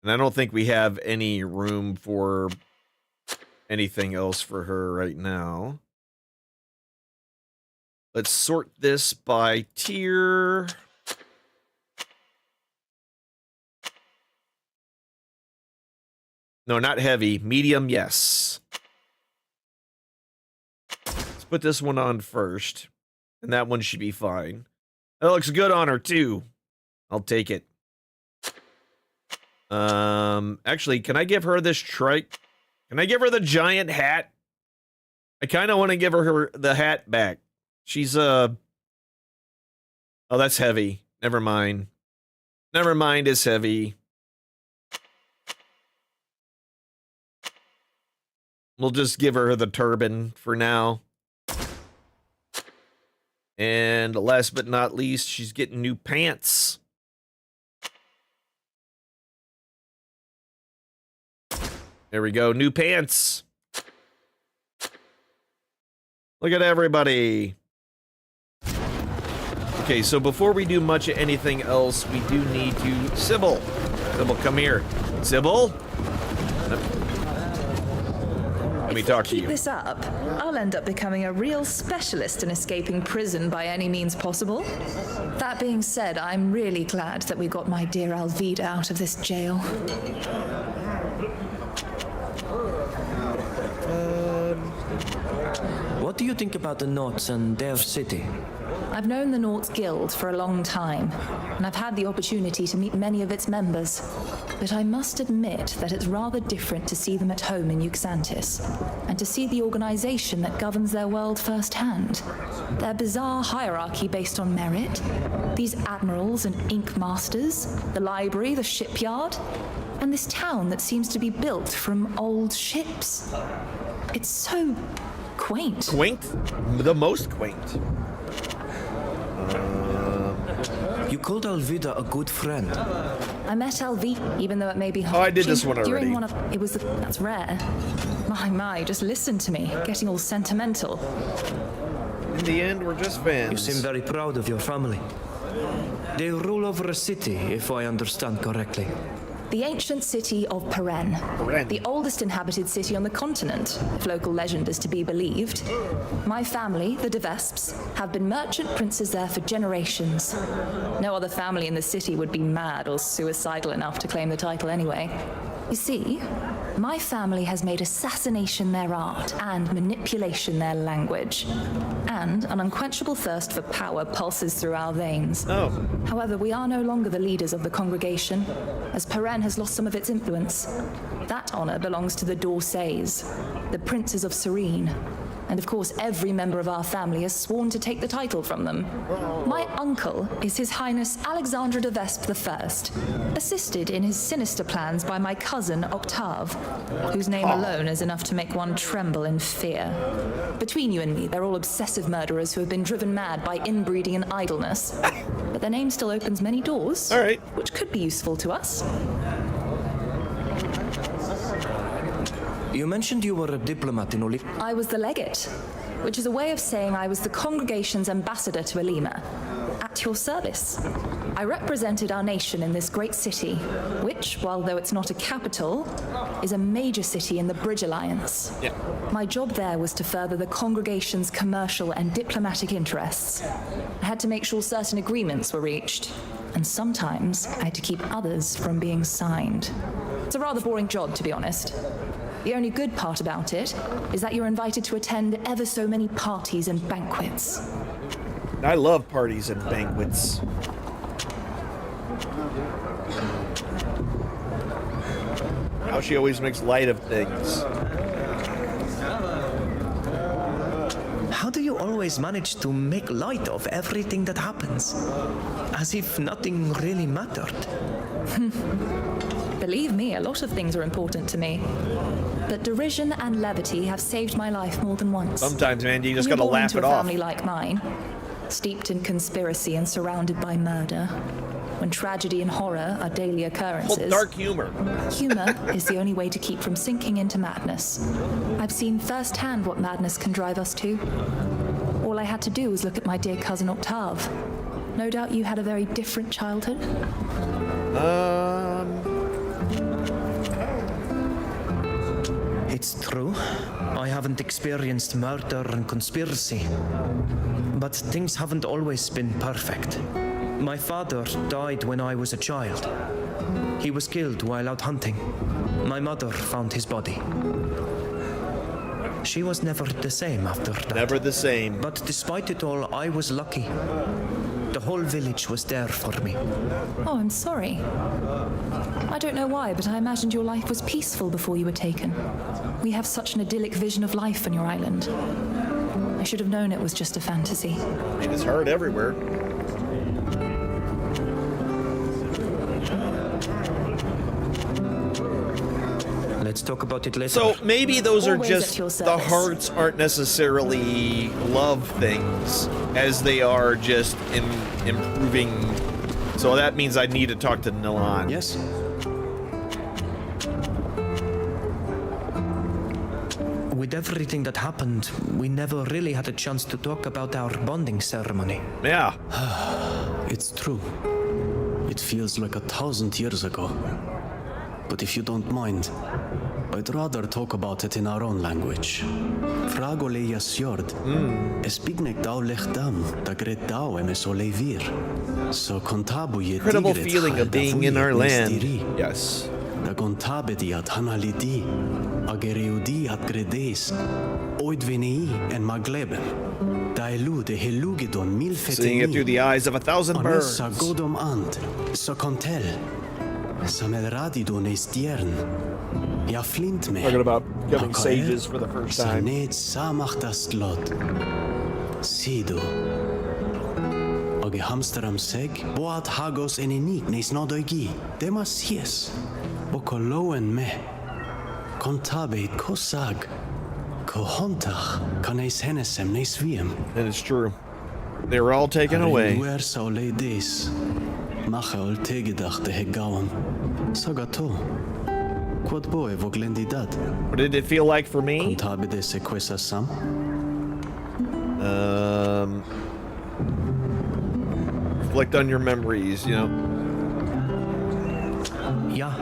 And I don't think we have any room for anything else for her right now. Let's sort this by tier. No, not heavy. Medium, yes. Let's put this one on first. And that one should be fine. That looks good on her, too. I'll take it. Actually, can I give her this trike? Can I give her the giant hat? I kind of want to give her the hat back. She's, Oh, that's heavy. Never mind. Never mind, it's heavy. We'll just give her the turban for now. And last but not least, she's getting new pants. There we go, new pants. Look at everybody. Okay, so before we do much of anything else, we do need to... Sybil! Sybil, come here. Sybil? Let me talk to you. Keep this up, I'll end up becoming a real specialist in escaping prison by any means possible. That being said, I'm really glad that we got my dear Alvida out of this jail. What do you think about the Knots and their city? I've known the Naught's Guild for a long time, and I've had the opportunity to meet many of its members. But I must admit that it's rather different to see them at home in Euxantis, and to see the organization that governs their world firsthand. Their bizarre hierarchy based on merit, these admirals and ink masters, the library, the shipyard, and this town that seems to be built from old ships. It's so quaint. Quaint? The most quaint. You called Alvida a good friend. I met Alvida, even though it may be hard. Oh, I did this one already. During one of, it was that's rare. My, just listen to me, getting all sentimental. In the end, we're just fans. You seem very proud of your family. They rule over a city, if I understand correctly. The ancient city of Peren. The oldest inhabited city on the continent, if local legend is to be believed. My family, the de Vesps, have been merchant princes there for generations. No other family in the city would be mad or suicidal enough to claim the title anyway. You see, My family has made assassination their art and manipulation their language. And an unquenchable thirst for power pulses through our veins. Oh. However, we are no longer the leaders of the congregation, as Paren has lost some of its influence. That honor belongs to the Dorsays, the princes of Serene. And of course, every member of our family has sworn to take the title from them. My uncle is His Highness Alexandre de Vespe I, assisted in his sinister plans by my cousin Octave, whose name alone is enough to make one tremble in fear. Between you and me, they're all obsessive murderers who have been driven mad by inbreeding and idleness. But their name still opens many doors, which could be useful to us. You mentioned you were a diplomat in Olive. I was the legate, which is a way of saying I was the congregation's ambassador to Elima, at your service. I represented our nation in this great city, which, while though it's not a capital, is a major city in the Bridge Alliance. Yeah. My job there was to further the congregation's commercial and diplomatic interests. I had to make sure certain agreements were reached, and sometimes I had to keep others from being signed. It's a rather boring job, to be honest. The only good part about it is that you're invited to attend ever so many parties and banquets. I love parties and banquets. How she always makes light of things. How do you always manage to make light of everything that happens? As if nothing really mattered. Believe me, a lot of things are important to me. But derision and levity have saved my life more than once. Sometimes, man, you just When gotta you're born laugh into it a off. family like mine, steeped in conspiracy and surrounded by murder, when tragedy and horror are daily occurrences. Dark humor. Humor is the only way to keep from sinking into madness. I've seen firsthand what madness can drive us to. All I had to do was look at my dear cousin Octave. No doubt you had a very different childhood. It's true. I haven't experienced murder and conspiracy. But things haven't always been perfect. My father died when I was a child. He was killed while out hunting. My mother found his body. She was never the same after that. Never the same. But despite it all, I was lucky. The whole village was there for me. Oh, I'm sorry. I don't know why, but I imagined your life was peaceful before you were taken. We have such an idyllic vision of life on your island. I should have known it was just a fantasy. It's hard everywhere. Let's talk about it later. So maybe those are Always just at your the service. hearts aren't necessarily love things as they are just improving. So that means I need to talk to Nilan. Yes. With everything that happened, we never really had a chance to talk about our bonding ceremony. Yeah. It's true. It feels like 1,000 years ago. But if you don't mind, I'd rather talk about it in our own language. Fragoleia sjord. Espignek dau lechdam, da gret dau emesolevir. So contabu ye Incredible feeling of being in our land. Yes. Da contabedi at hanalidi, agereudi at gredes, oidvenei en magleben. Da elu de helugidon milfeteni. Seeing it through the eyes of 1,000 birds. Anessa godom ant, so contel. Samelradidon estiern. Ja flint me. Talking about becoming sages for the first time. Sanet samachtas lot. Sido. Oge hamsteram seg, boat hagos enenik neis nodoigi. Demas hies. Bokoloen me. Kontabeit kosag. Kohontach kaneis henesem neis wiem. That is true. They were all taken away. Where so ladies. Mache ol tegedachte hegawam. Sagato. Quod boe voglendidad. What did it feel like for me? Contabide sequesa sam. Reflect on your memories, you know. Ja,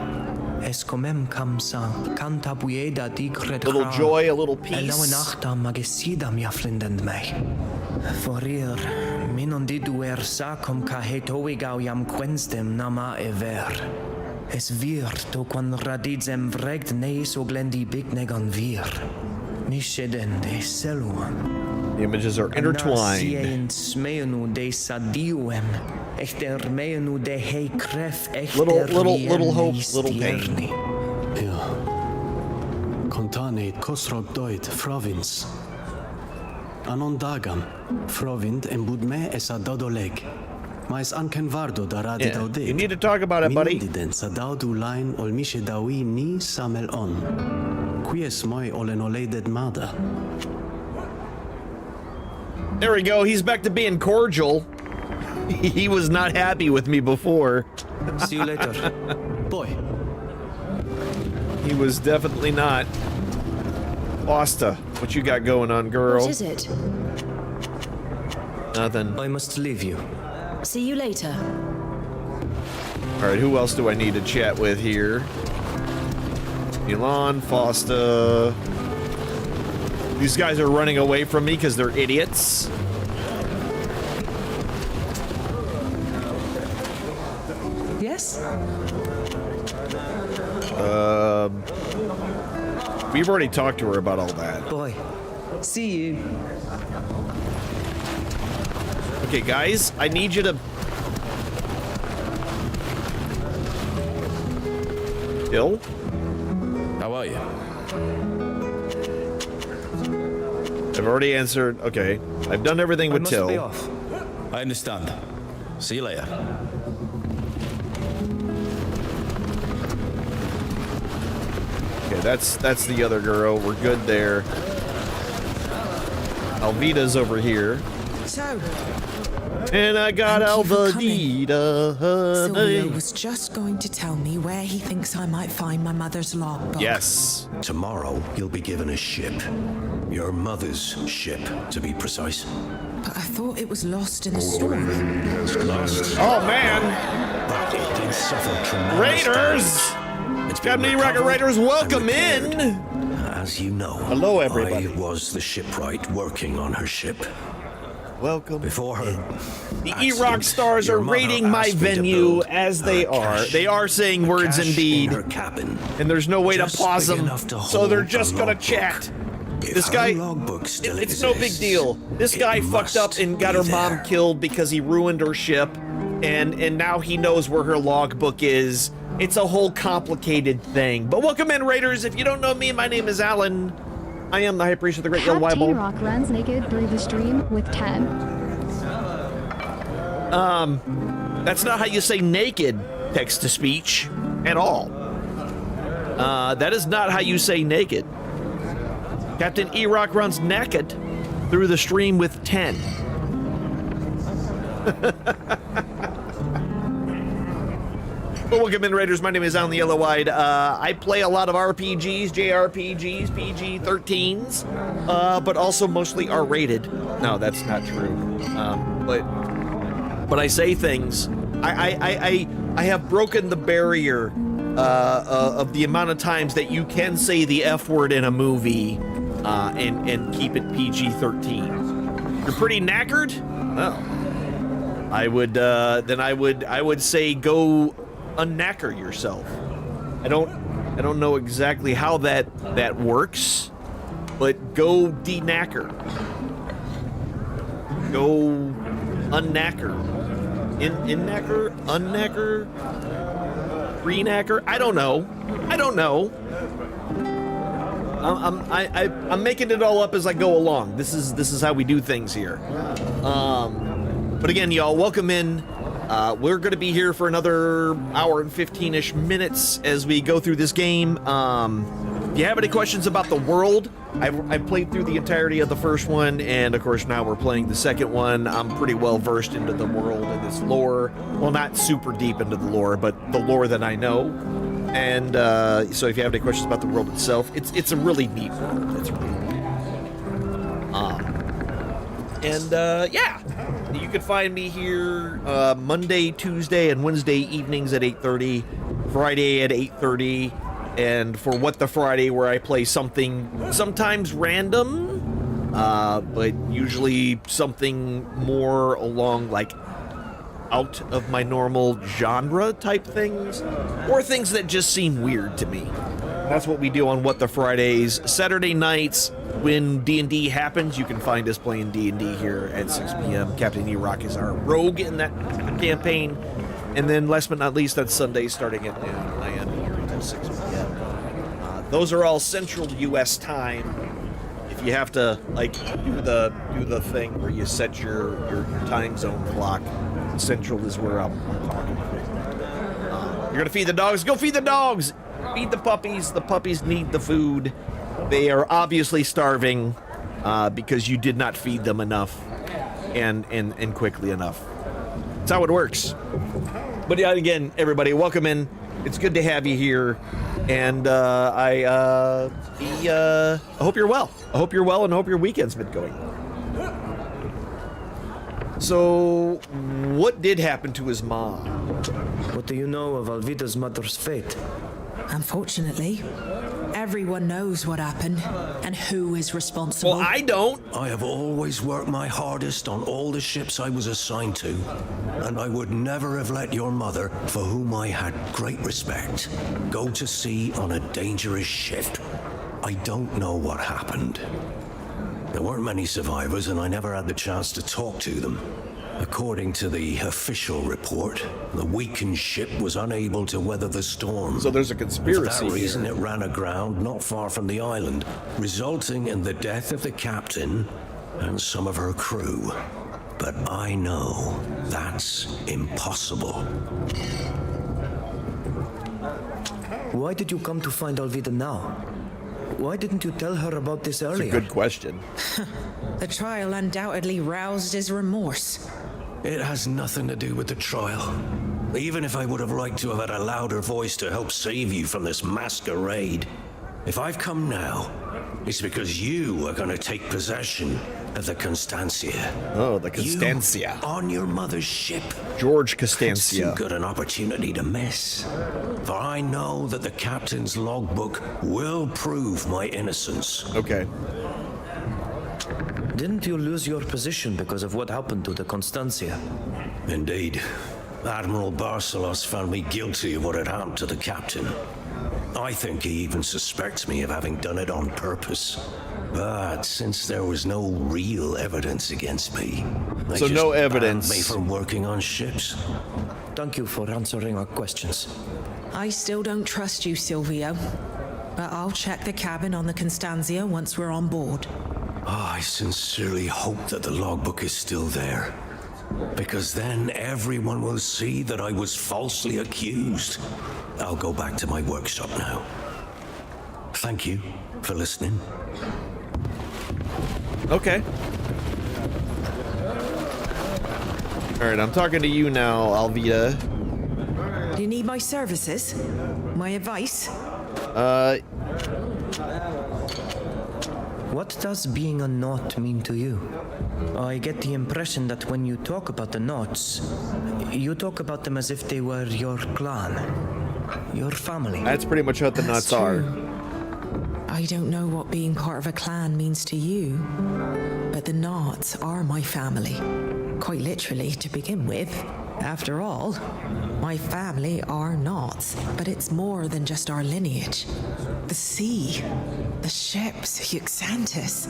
es comem cam sa canta bueda digred. Little joy, a little peace. Elawen achtam magesidam jaflindend mei. Forir, minon diduer sacom ca hetoigau jam quenstem nama ever. Es wird to quan radidzem vregt neis og glendi bigneg an vir. Misheden de seluam. The images are intertwined. Little hope, little pain. Ja. Contane Kosrog doit Frovins. Anon dagam, Frovind embud me es adodoleg. Mais anken vardo daradi daude. You need to talk about it, buddy. Minudiden sa daudu line ol mishe dawi ni samel on. Quies moi olenoleded mada. There we go. He's back to being cordial. He was not happy with me before. See you later. Boy. He was definitely not. Asta, what you got going on, girl? What is it? Nothing. I must leave you. See you later. All right, who else do I need to chat with here? Elon, Fosta. These guys are running away from me because they're idiots. Yes? We've already talked to her about all that. Boy. See you. Okay, guys, I need you to... Bill? How are you? I've already answered. Okay. I've done everything with Till. Be off. I understand. See you later. Okay, that's the other girl. We're good there. Alvida's over here. So. And I got Alvida, Silvio honey. was just going to tell me where he thinks I might find my mother's logbook. Yes. Tomorrow, you'll be given a ship. Your mother's ship, to be precise. But I thought it was lost in the storm. Lost. Oh, man. But it did suffer tremendous Raiders! damage. It's Got been any record recovered Raiders? Welcome and repaired. in. As you know, hello, everybody. I was the shipwright working on her ship. Welcome. Before her The E-Rock stars are raiding my venue as they are. They are saying words indeed. And there's no way to pause them, so they're just gonna chat. This guy, it's no big deal. This guy fucked up and got her mom killed because he ruined her ship, and now he knows where her logbook is. It's a whole complicated thing. But welcome in, Raiders. If you don't know me, my name is Alynn. I am the High Priest of the Great Yellow Bible. Rock runs naked through the stream with 10. That's not how you say naked, text-to-speech, at all. That is not how you say naked. Captain E-Rock runs naked through the stream with 10. Well, welcome in, Raiders. My name is Alynn the Yellow-Eyed. I play a lot of RPGs, JRPGs, PG-13s, but also mostly R-rated. No, that's not true. But I say things. I have broken the barrier of the amount of times that you can say the F word in a movie and keep it PG-13. You're pretty knackered? Well, I would say go unknacker yourself. I don't know exactly how that works, but go de-knacker. Go unknacker. In-knacker? Unknacker? Re-knacker? I don't know. I'm making it all up as I go along. This is how we do things here. But again, y'all, welcome in. We're going to be here for another hour and 15-ish minutes as we go through this game. If you have any questions about the world, I've played through the entirety of the first one, and of course now we're playing the second one. I'm pretty well versed into the world and this lore. Well, not super deep into the lore, but the lore that I know. And so if you have any questions about the world itself, it's a really neat world. It's really neat. Yeah, you can find me here Monday, Tuesday, and Wednesday evenings at 8:30, Friday at 8:30, and for What the Friday, where I play something sometimes random, but usually something more along like out of my normal genre type things, or things that just seem weird to me. That's what we do on What the Fridays. Saturday nights, when D&D happens, you can find us playing D&D here at 6 p.m. Captain E-Rock is our rogue in that campaign. And then, last but not least, that's Sunday starting at noon. I am here until 6 p.m. Those are all Central U.S. time. If you have to, like, do the thing where you set your time zone clock, Central is where I'm talking about. You're gonna feed the dogs? Go feed the dogs! Feed the puppies. The puppies need the food. They are obviously starving because you did not feed them enough and quickly enough. That's how it works. But yeah, again, everybody, welcome in. It's good to have you here, and I hope you're well. I hope you're well, and I hope your weekend's been going. So, what did happen to his mom? What do you know of Alvida's mother's fate? Unfortunately, everyone knows what happened and who is responsible. Well, I don't. I have always worked my hardest on all the ships I was assigned to, and I would never have let your mother, for whom I had great respect, go to sea on a dangerous ship. I don't know what happened. There weren't many survivors, and I never had the chance to talk to them. According to the official report, the weakened ship was unable to weather the storm. So there's a conspiracy. For that reason, here. It ran aground not far from the island, resulting in the death of the captain and some of her crew. But I know that's impossible. Why did you come to find Alvida now? Why didn't you tell her about this earlier? That's a good question. The trial undoubtedly roused his remorse. It has nothing to do with the trial. Even if I would have liked to have had a louder voice to help save you from this masquerade, if I've come now, it's because you are going to take possession of the Constancia. Oh, the Constancia. You, on your mother's ship. George Constancia. Too good an opportunity to miss. For I know that the captain's logbook will prove my innocence. Okay. Didn't you lose your position because of what happened to the Constancia? Indeed. Admiral Barcelos found me guilty of what had happened to the captain. I think he even suspects me of having done it on purpose. But since there was no real evidence against me, so no evidence. Banned me from working on ships. Thank you for answering our questions. I still don't trust you, Silvio. But I'll check the cabin on the Constantia once we're on board. I sincerely hope that the logbook is still there. Because then everyone will see that I was falsely accused. I'll go back to my workshop now. Thank you for listening. Okay. Alright, I'm talking to you now, Alvida. Do you need my services? My advice? What does being a knot mean to you? I get the impression that when you talk about the knots, you talk about them as if they were your clan, your family. That's pretty much what the knots are. I don't know what being part of a clan means to you, but the knots are my family. Quite literally, to begin with. After all, my family are knots, but it's more than just our lineage. The sea, the ships, Euxantis,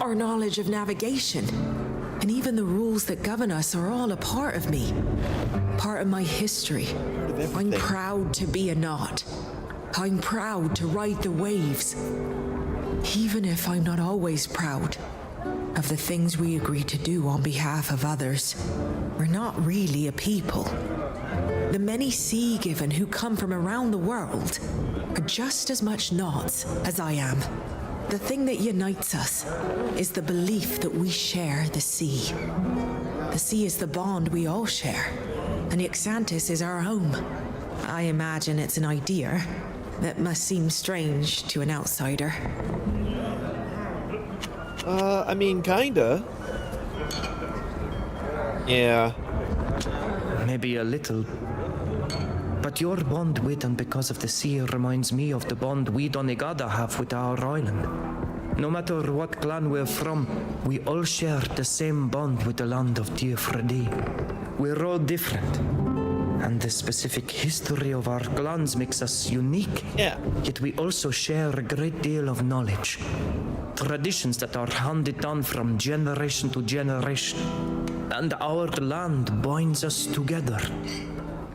our knowledge of navigation, and even the rules that govern us are all a part of me. Part of my history. I'm proud to be a knot. I'm proud to ride the waves. Even if I'm not always proud of the things we agree to do on behalf of others. We're not really a people. The many sea-given who come from around the world are just as much knots as I am. The thing that unites us is the belief that we share the sea. The sea is the bond we all share, and Euxantis is our home. I imagine it's an idea that must seem strange to an outsider. I mean, kinda. Yeah. Maybe a little. But your bond with and because of the sea reminds me of the bond we Donegada have with our island. No matter what clan we're from, we all share the same bond with the land of dear Freddy. We're all different. And the specific history of our clans makes us unique. Yeah. Yet we also share a great deal of knowledge. Traditions that are handed down from generation to generation. And our land binds us together,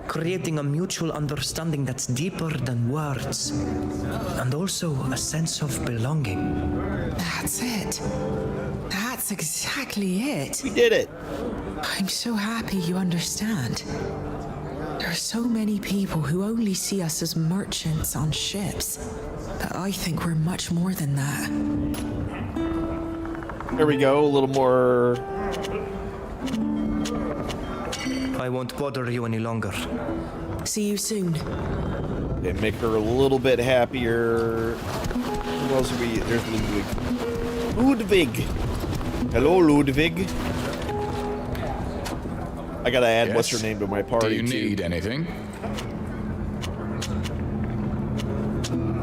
creating a mutual understanding that's deeper than words. And also a sense of belonging. That's it. That's exactly it. We did it. I'm so happy you understand. There are so many people who only see us as merchants on ships, but I think we're much more than that. There we go, a little more. I won't bother you any longer. See you soon. Okay, make her a little bit happier. Who else are we? There's Ludwig. Ludwig! Hello, Ludwig. I gotta add Yes? what's her name to my party. Do you need anything?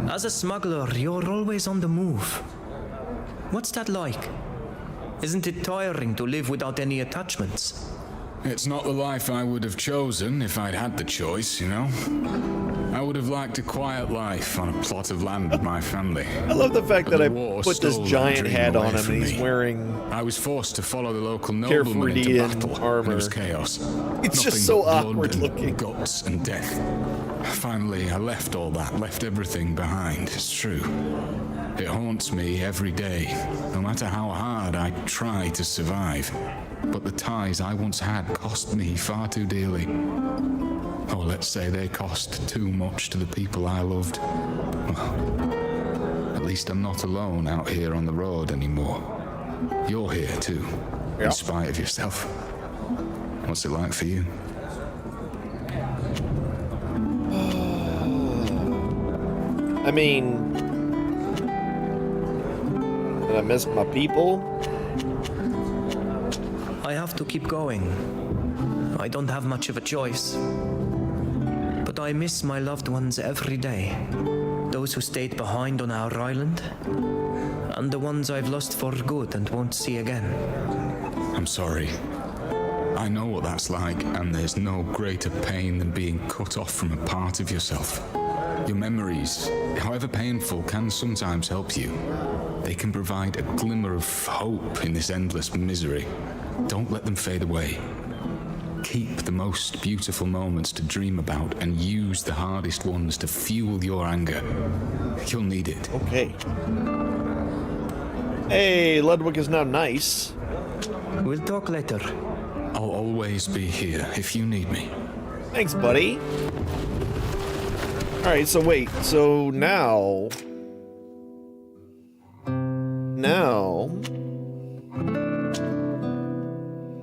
As a smuggler, you're always on the move. What's that like? Isn't it tiring to live without any attachments? It's not the life I would have chosen if I'd had the choice, you know? I would have liked a quiet life on a plot of land with my family. I love the fact But that I the war put this stole that giant dream hat away on him from and he's me. wearing I was forced to follow the local nobleman into carefree and battle. armor. It was chaos. It's just Nothing so but blood awkward and looking. guts and death. Finally, I left all that, left everything behind. It's true. It haunts me every day, no matter how hard I try to survive. But the ties I once had cost me far too dearly. Or let's say they cost too much to the people I loved. Well, at least I'm not alone out here on the road anymore. You're here too, in spite of yourself. What's it like for you? I mean, did I miss my people? I have to keep going. I don't have much of a choice. But I miss my loved ones every day. Those who stayed behind on our island, and the ones I've lost for good and won't see again. I'm sorry. I know what that's like, and there's no greater pain than being cut off from a part of yourself. Your memories, however painful, can sometimes help you. They can provide a glimmer of hope in this endless misery. Don't let them fade away. Keep the most beautiful moments to dream about and use the hardest ones to fuel your anger. You'll need it. Okay. Hey, Ludwig is now nice. We'll talk later. I'll always be here if you need me. Thanks, buddy. Alright, so wait. So now...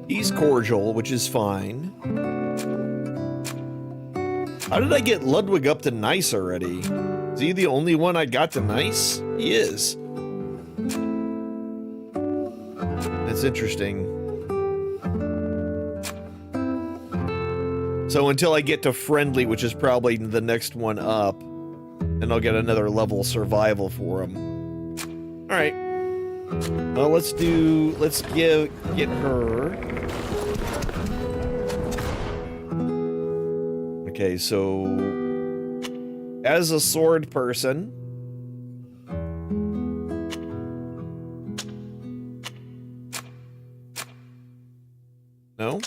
He's cordial, which is fine. How did I get Ludwig up to nice already? Is he the only one I got to nice? He is. That's interesting. So until I get to friendly, which is probably the next one up, and I'll get another level survival for him. All right. Well, let's get her. Okay, so as a sword person, no?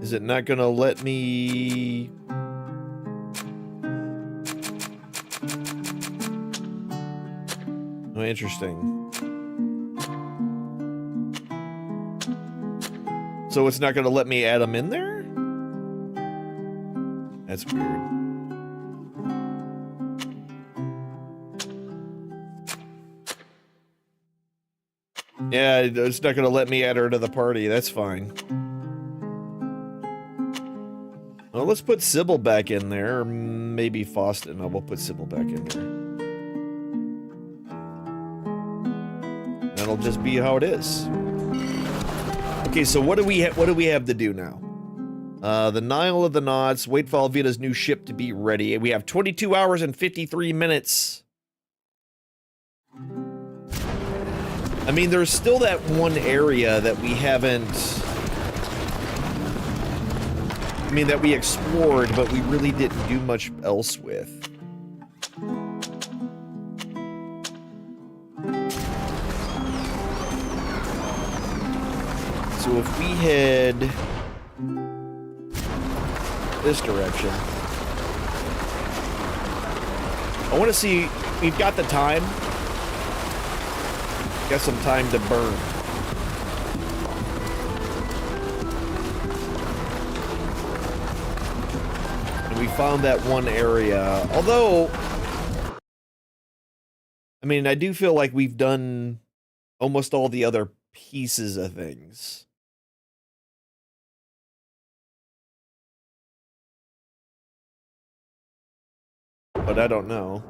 Is it not gonna let me? Oh, interesting. So it's not gonna let me add them in there? That's weird. Yeah, it's not gonna let me add her to the party. That's fine. Well, let's put Sybil back in there, or maybe Faustin. No, we'll put Sybil back in there. That'll just be how it is. Okay, so what do we have to do now? The Nile of the Knots. Wait for Alvida's new ship to be ready. We have 22 hours and 53 minutes. I mean, there's still that one area that we haven't... I mean, that we explored, but we really didn't do much else with. So if we head this direction, I want to see, we've got the time. Got some time to burn. And we found that one area. Although, I mean, I do feel like we've done almost all the other pieces of things. But I don't know.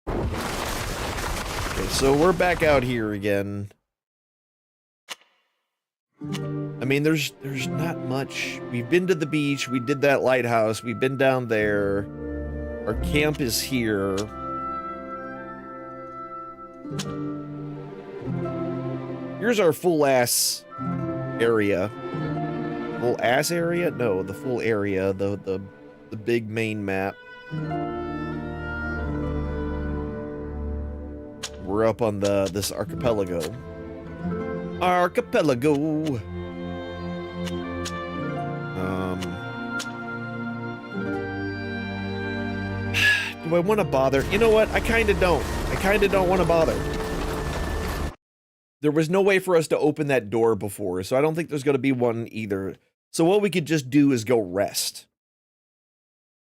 Okay, so we're back out here again. I mean, there's not much. We've been to the beach, we did that lighthouse, we've been down there. Our camp is here. Here's our full ass area. Full ass area? No, the full area, the big main map. We're up on this archipelago. Archipelago. Do I want to bother? You know what? I kind of don't. I kind of don't want to bother. There was no way for us to open that door before, so I don't think there's going to be one either. So what we could just do is go rest.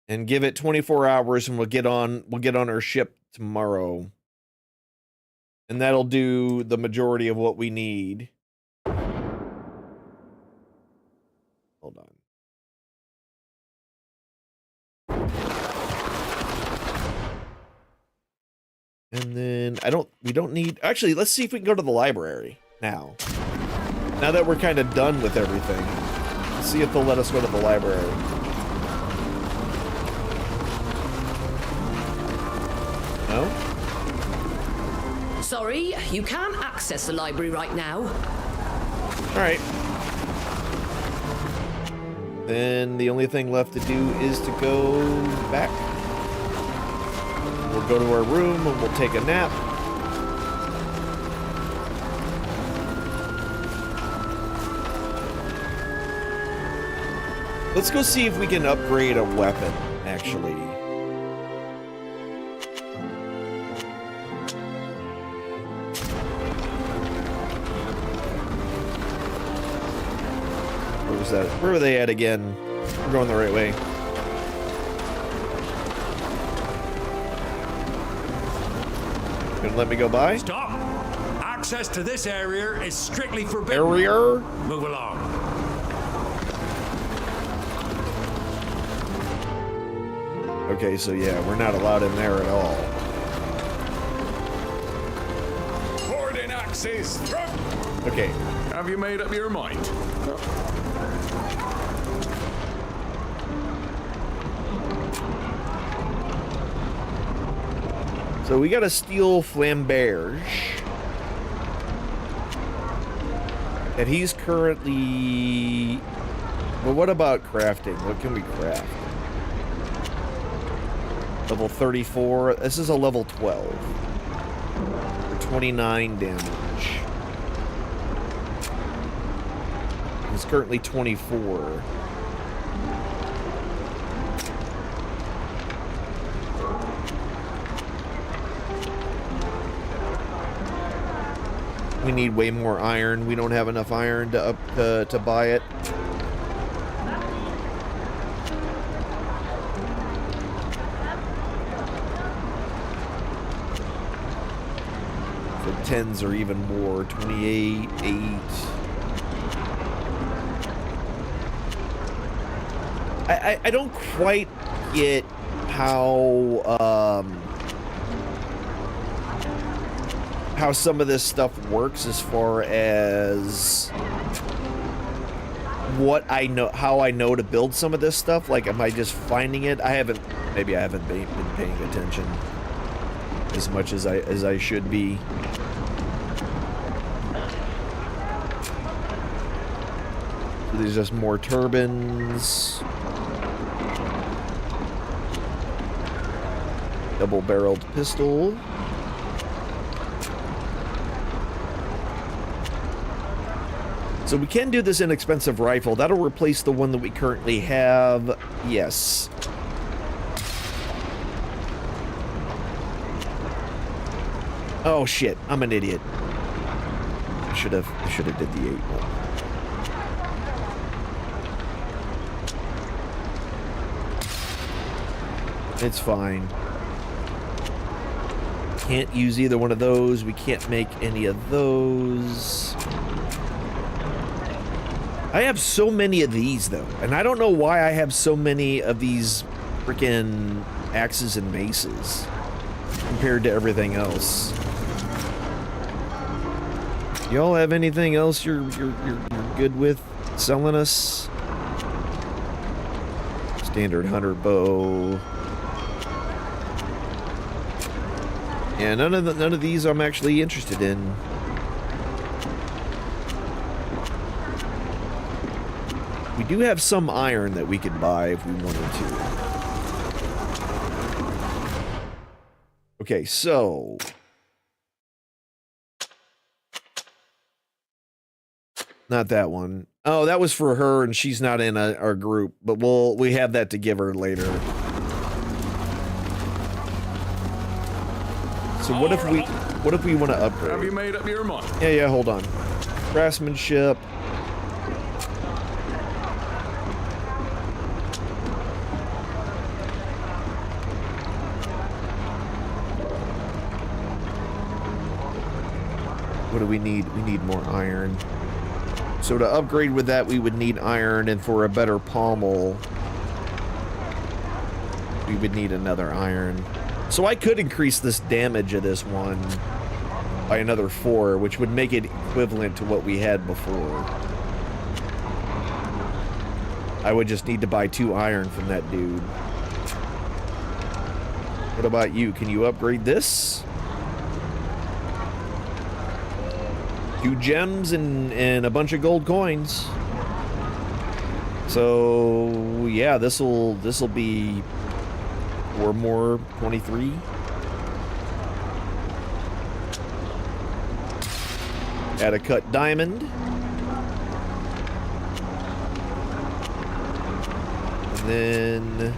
And give it 24 hours and we'll get on our ship tomorrow. And that'll do the majority of what we need. Hold on. And then we don't need, actually, let's see if we can go to the library now. Now that we're kind of done with everything. Let's see if they'll let us go to the library. No? Sorry, you can't access the library right now. Alright. Then the only thing left to do is to go back. We'll go to our room and we'll take a nap. Let's go see if we can upgrade a weapon, actually. Where was that? Where were they at again? We're going the right way. Gonna let me go by? Stop! Access to this area is strictly forbidden. Area? Move along. Okay, so yeah, we're not allowed in there at all. Boarding access. Okay. Have you made up your mind? So we gotta steal Flamberge. And he's currently... Well, what about crafting? What can we craft? Level 34. This is a level 12. For 29 damage. He's currently 24. We need way more iron. We don't have enough iron to buy it. The 10s are even more. 28, 8. I don't quite get how some of this stuff works as far as what I know, how I know to build some of this stuff. Like, am I just finding it? Maybe I haven't been paying attention. as much as I should be. So there's just more turbines. Double-barreled pistol. So we can do this inexpensive rifle. That'll replace the one that we currently have. Yes. Oh shit, I'm an idiot. I should have did the 8 one. It's fine. Can't use either one of those. We can't make any of those. I have so many of these, though. And I don't know why I have so many of these freaking axes and maces compared to everything else. Y'all have anything else you're good with selling us? Standard hunter bow. Yeah, none of these I'm actually interested in. We do have some iron that we could buy if we wanted to. Okay, so not that one. Oh, that was for her, and she's not in our group. But we have that to give her later. So what if we want to upgrade? Have you made up your mind? Yeah, hold on. Craftsmanship. What do we need? We need more iron. So to upgrade with that, we would need iron, and for a better pommel, we would need another iron. So I could increase this damage of this one by another 4, which would make it equivalent to what we had before. I would just need to buy 2 iron from that dude. What about you? Can you upgrade this? 2 gems and a bunch of gold coins. So yeah, this'll be 4 more, 23. Add a cut diamond. And then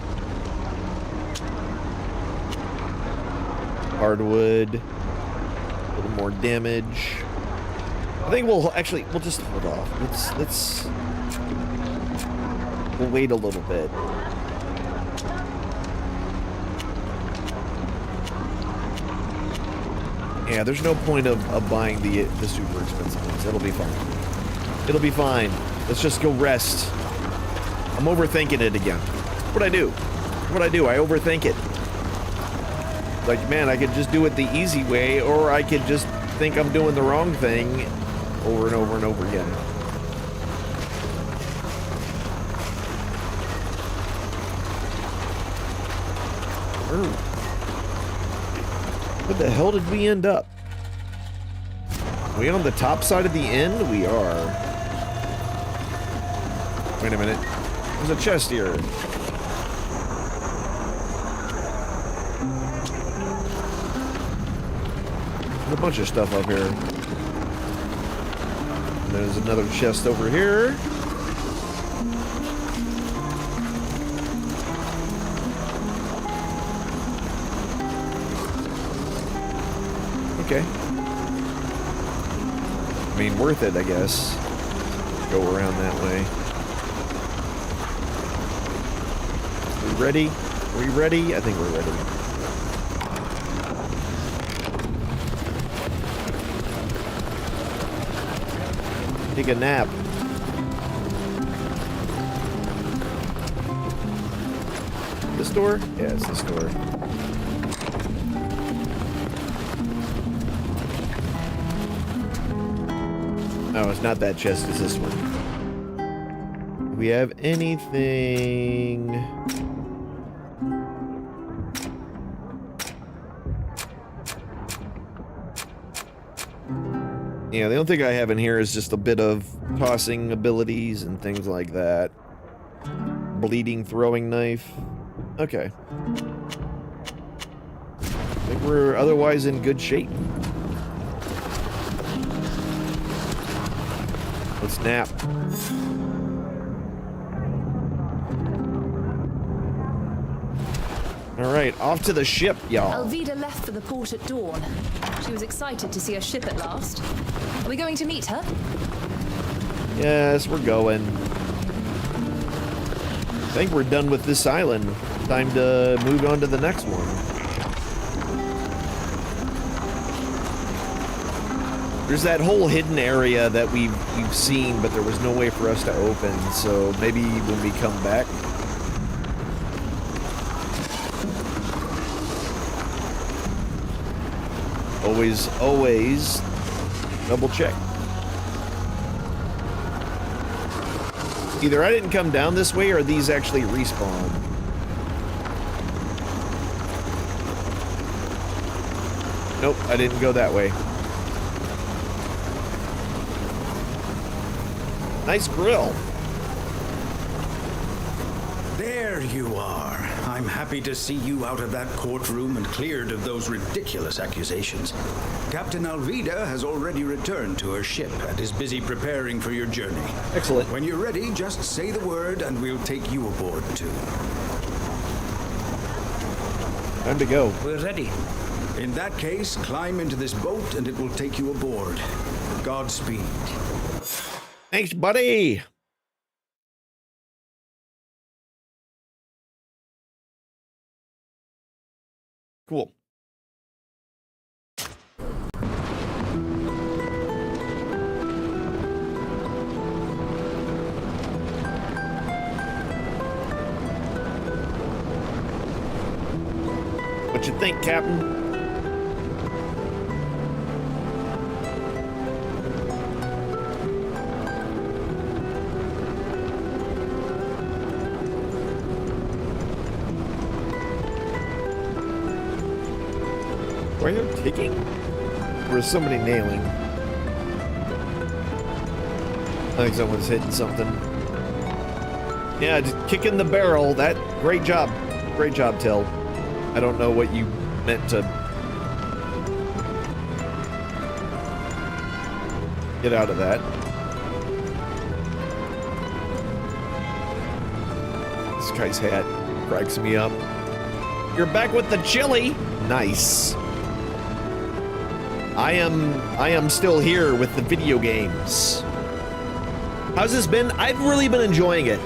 hardwood. A little more damage. I think we'll just hold off. We'll wait a little bit. Yeah, there's no point of buying the super expensive ones. It'll be fine. It'll be fine. Let's just go rest. I'm overthinking it again. What I do? I overthink it. Like, man, I could just do it the easy way, or I could just think I'm doing the wrong thing over and over and over again. What the hell did we end up? Are we on the top side of the end? We are. Wait a minute. There's a chest here. There's a bunch of stuff up here. And there's another chest over here. Okay. I mean, worth it, I guess. Go around that way. We ready? Are we ready? I think we're ready. Take a nap. This door? Yeah, it's this door. No, it's not that chest, it's this one. Do we have anything? Yeah, the only thing I have in here is just a bit of tossing abilities and things like that. Bleeding throwing knife. Okay. I think we're otherwise in good shape. Let's nap. Alright, off to the ship, y'all. Alvida left for the port at dawn. She was excited to see her ship at last. Are we going to meet her? Yes, we're going. I think we're done with this island. Time to move on to the next one. There's that whole hidden area that we've seen, but there was no way for us to open, so maybe when we come back. Always double check. Either I didn't come down this way or these actually respawn. Nope, I didn't go that way. Nice grill. There you are. I'm happy to see you out of that courtroom and cleared of those ridiculous accusations. Captain Alvida has already returned to her ship and is busy preparing for your journey. Excellent. When you're ready, just say the word and we'll take you aboard too. Time to go. We're ready. In that case, climb into this boat and it will take you aboard. Godspeed. Thanks, buddy. Cool. What you think, Captain? Are you ticking? Or is somebody nailing? I think someone's hitting something. Yeah, just kicking the barrel. That great job. Great job, Till. I don't know what you meant to get out of that. This guy's hat cracks me up. You're back with the chili. Nice. I am still here with the video games. How's this been? I've really been enjoying it.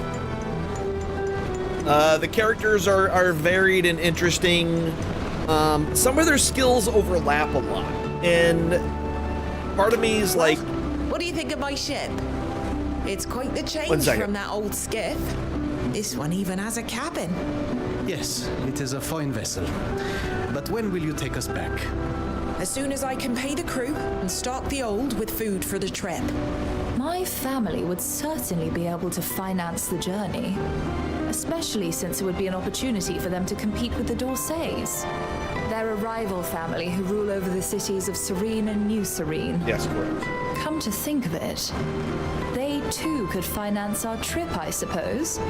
The characters are varied and interesting. Some of their skills overlap a lot. And part of me is like... What do you think of my ship? It's quite the 1 change second. from that old skiff. This one even has a cabin. Yes, it is a fine vessel. But when will you take us back? As soon as I can pay the crew and stock the old with food for the trip. My family would certainly be able to finance the journey, especially since it would be an opportunity for them to compete with the Dorsays. They're a rival family who rule over the cities of Serene and New Serene. Yes, correct. Come to think of it, they too could finance our trip, I suppose.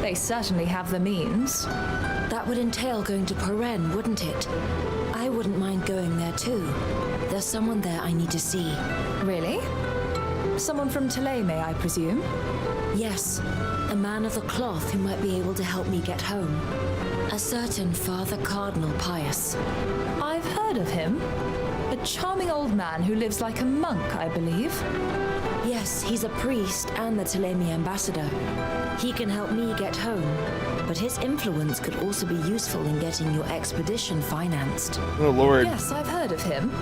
They certainly have the means. That would entail going to Paren, wouldn't it? I wouldn't mind going there too. There's someone there I need to see. Really? Someone from Tuleme, I presume? Yes, a man of the cloth who might be able to help me get home. A certain Father Cardinal Pius. I've heard of him. A charming old man who lives like a monk, I believe. Yes, he's a priest and the Tuleme ambassador. He can help me get home, but his influence could also be useful in getting your expedition financed. Oh, Lord. Yes, I've heard of him.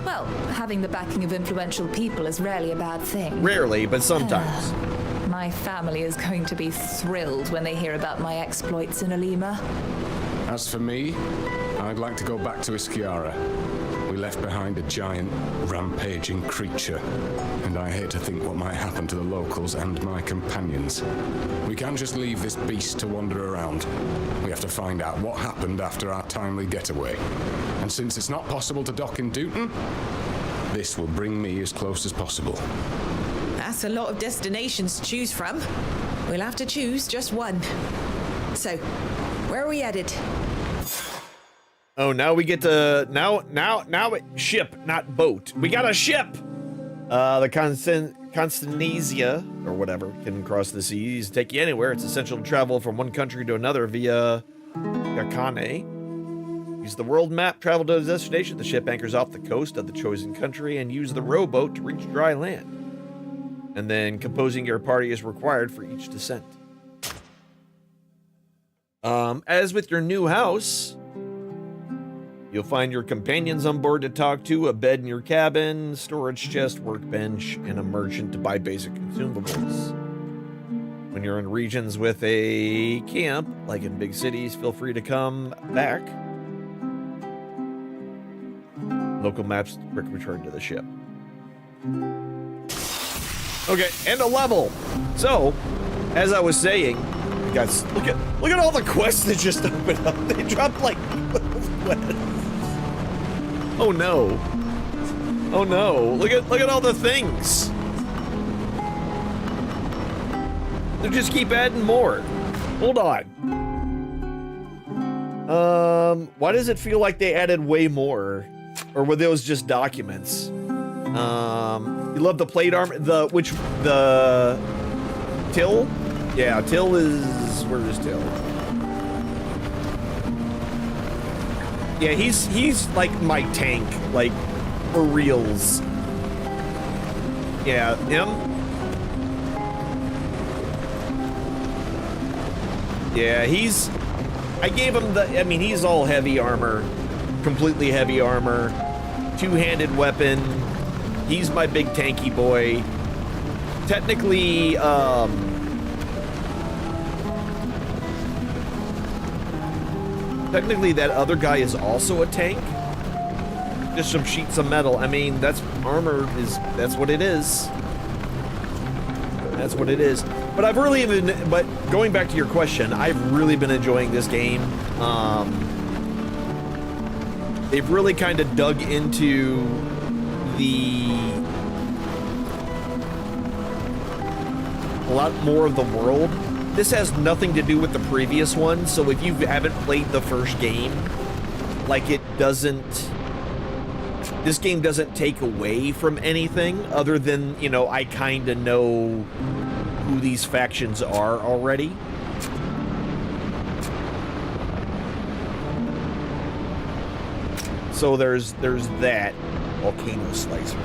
Well, having the backing of influential people is rarely a bad thing. Rarely, but sometimes. My family is going to be thrilled when they hear about my exploits in Alima. As for me, I'd like to go back to Iskiara. We left behind a giant, rampaging creature, and I hate to think what might happen to the locals and my companions. We can't just leave this beast to wander around. We have to find out what happened after our timely getaway. And since it's not possible to dock in Dooten, This will bring me as close as possible. That's a lot of destinations to choose from. We'll have to choose just one. So, where are we headed? Oh, now we get to ship, not boat. We got a ship. The Constantia or whatever can cross the seas, take you anywhere. It's essential to travel from one country to another via Yakane. Use the world map, travel to a destination. The ship anchors off the coast of the chosen country, and use the rowboat to reach dry land. And then composing your party is required for each descent. As with your new house, you'll find your companions on board to talk to, a bed in your cabin, storage chest, workbench, and a merchant to buy basic consumables. When you're in regions with a camp, like in big cities, feel free to come back. Local maps, quick return to the ship. Okay, and a level. So, as I was saying, guys, look at all the quests that just opened up. They dropped like quests. Oh no. Oh no. Look at all the things. They just keep adding more. Hold on. Why does it feel like they added way more? Or were those just documents? You love the plate armor, the Till? Yeah, Till is, where is Till? Yeah, he's like my tank, like for reals. Yeah, him. Yeah, I gave him I mean, he's all heavy armor, completely heavy armor, two-handed weapon. He's my big tanky boy. Technically, that other guy is also a tank. Just some sheets of metal. I mean, that's that's what it is. That's what it is. But I've really been, but going back to your question, I've really been enjoying this game. They've really kind of dug into a lot more of the world. This has nothing to do with the previous one, so if you haven't played the first game, like this game doesn't take away from anything other than, you know, I kind of know who these factions are already. So there's that. Volcano Slicer.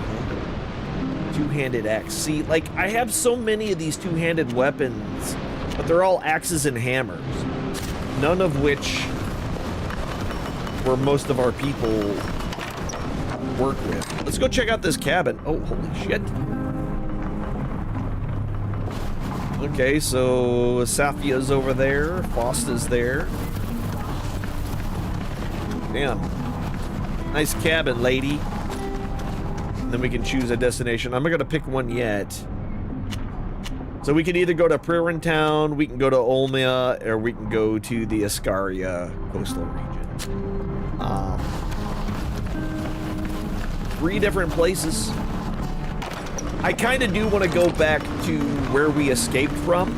Two-handed axe. See, like, I have so many of these two-handed weapons, but they're all axes and hammers, none of which where most of our people work with. Let's go check out this cabin. Oh, holy shit. Okay, so Safia's over there. Fosta's there. Damn. Nice cabin, lady. And then we can choose a destination. I'm not going to pick one yet. So we can either go to Pririn Town, we can go to Olmia, or we can go to the Ascaria coastal region. 3 different places. I kind of do want to go back to where we escaped from,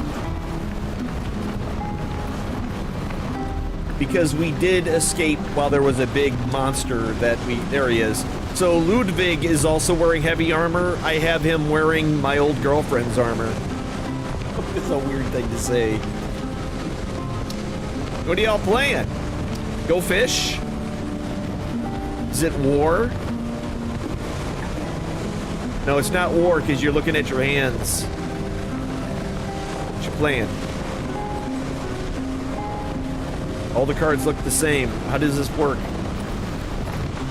because we did escape while there was a big monster there he is. So Ludwig is also wearing heavy armor. I have him wearing my old girlfriend's armor. It's a weird thing to say. What are y'all playing? Go fish? Is it war? No, it's not war because you're looking at your hands. What you playing? All the cards look the same. How does this work?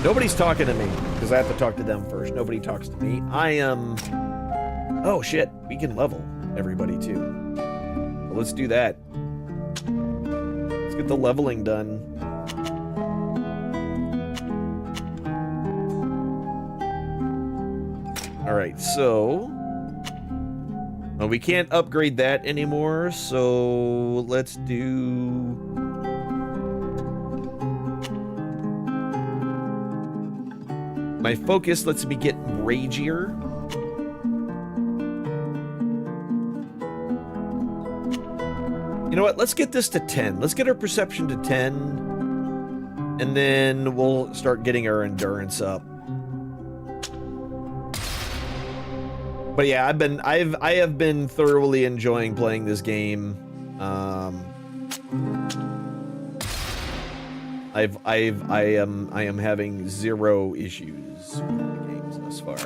Nobody's talking to me because I have to talk to them first. Nobody talks to me. I am... Oh, shit. We can level everybody, too. Well, let's do that. Let's get the leveling done. All right, so... Well, we can't upgrade that anymore, so let's do... My focus lets me get ragier. You know what? Let's get this to 10. Let's get our perception to 10. And then we'll start getting our endurance up. But yeah, I have been thoroughly enjoying playing this game. I am having zero issues with the games thus far.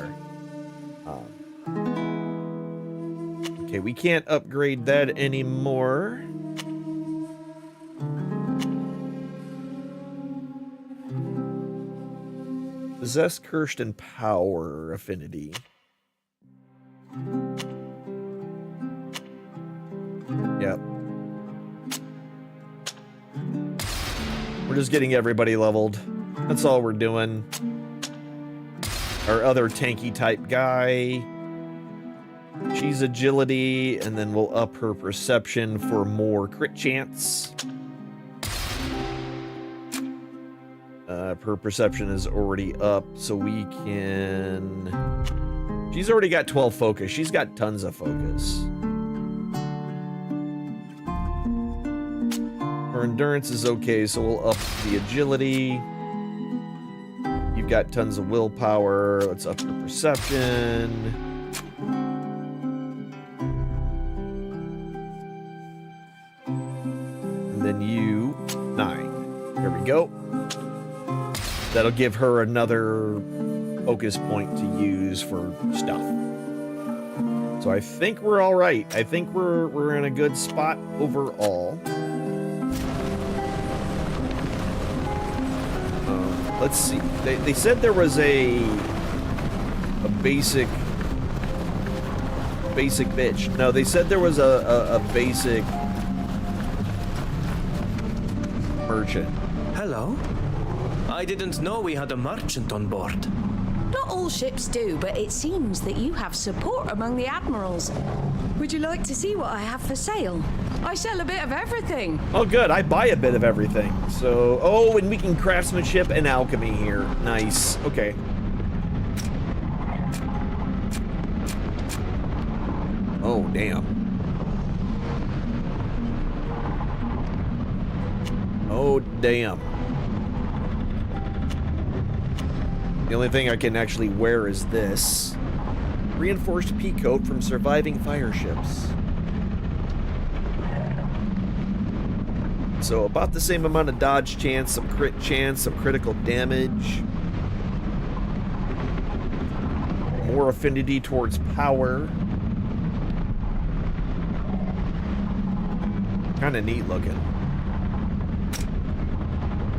Okay, we can't upgrade that anymore. Possess, Cursed, and Power affinity. Yep. We're just getting everybody leveled. That's all we're doing. Our other tanky type guy. She's agility, and then we'll up her perception for more crit chance. Her perception is already up, so we can... She's already got 12 focus. She's got tons of focus. Her endurance is okay, so we'll up the agility. You've got tons of willpower. Let's up your perception. And then you, 9. There we go. That'll give her another focus point to use for stuff. So I think we're all right. I think we're in a good spot overall. Let's see. They said there was a basic bitch. No, they said there was a basic merchant. Hello? I didn't know we had a merchant on board. Not all ships do, but it seems that you have support among the admirals. Would you like to see what I have for sale? I sell a bit of everything. Oh, good. I buy a bit of everything. So, oh, and we can craftsmanship and alchemy here. Nice. Okay. Oh, damn. Oh, damn. The only thing I can actually wear is this. Reinforced pea coat from surviving fire ships. So about the same amount of dodge chance, some crit chance, some critical damage. More affinity towards power. Kind of neat looking.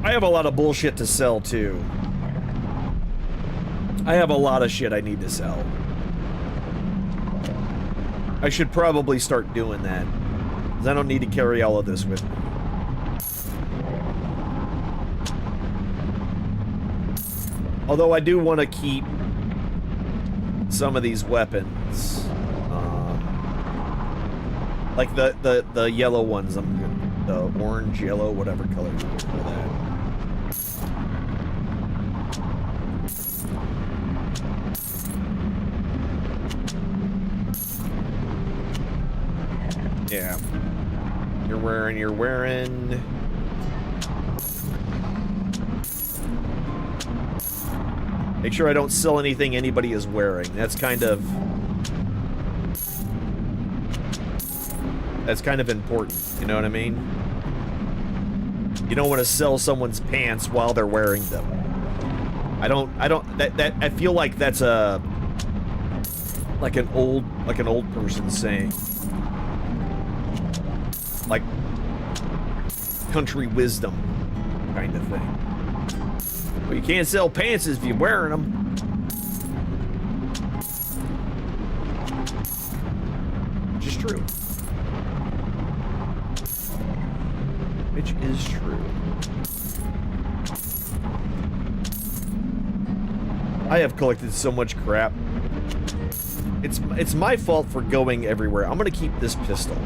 I have a lot of bullshit to sell too. I have a lot of shit I need to sell. I should probably start doing that, because I don't need to carry all of this with me. Although I do want to keep some of these weapons. Like the yellow ones, the orange, yellow, whatever color you want to call that. Yeah. You're wearing. Make sure I don't sell anything anybody is wearing. That's kind of important. You know what I mean? You don't want to sell someone's pants while they're wearing them. I feel like that's like an old person saying. Like country wisdom kind of thing. Well, you can't sell pants if you're wearing them. Which is true. Which is true. I have collected so much crap. It's my fault for going everywhere. I'm gonna keep this pistol.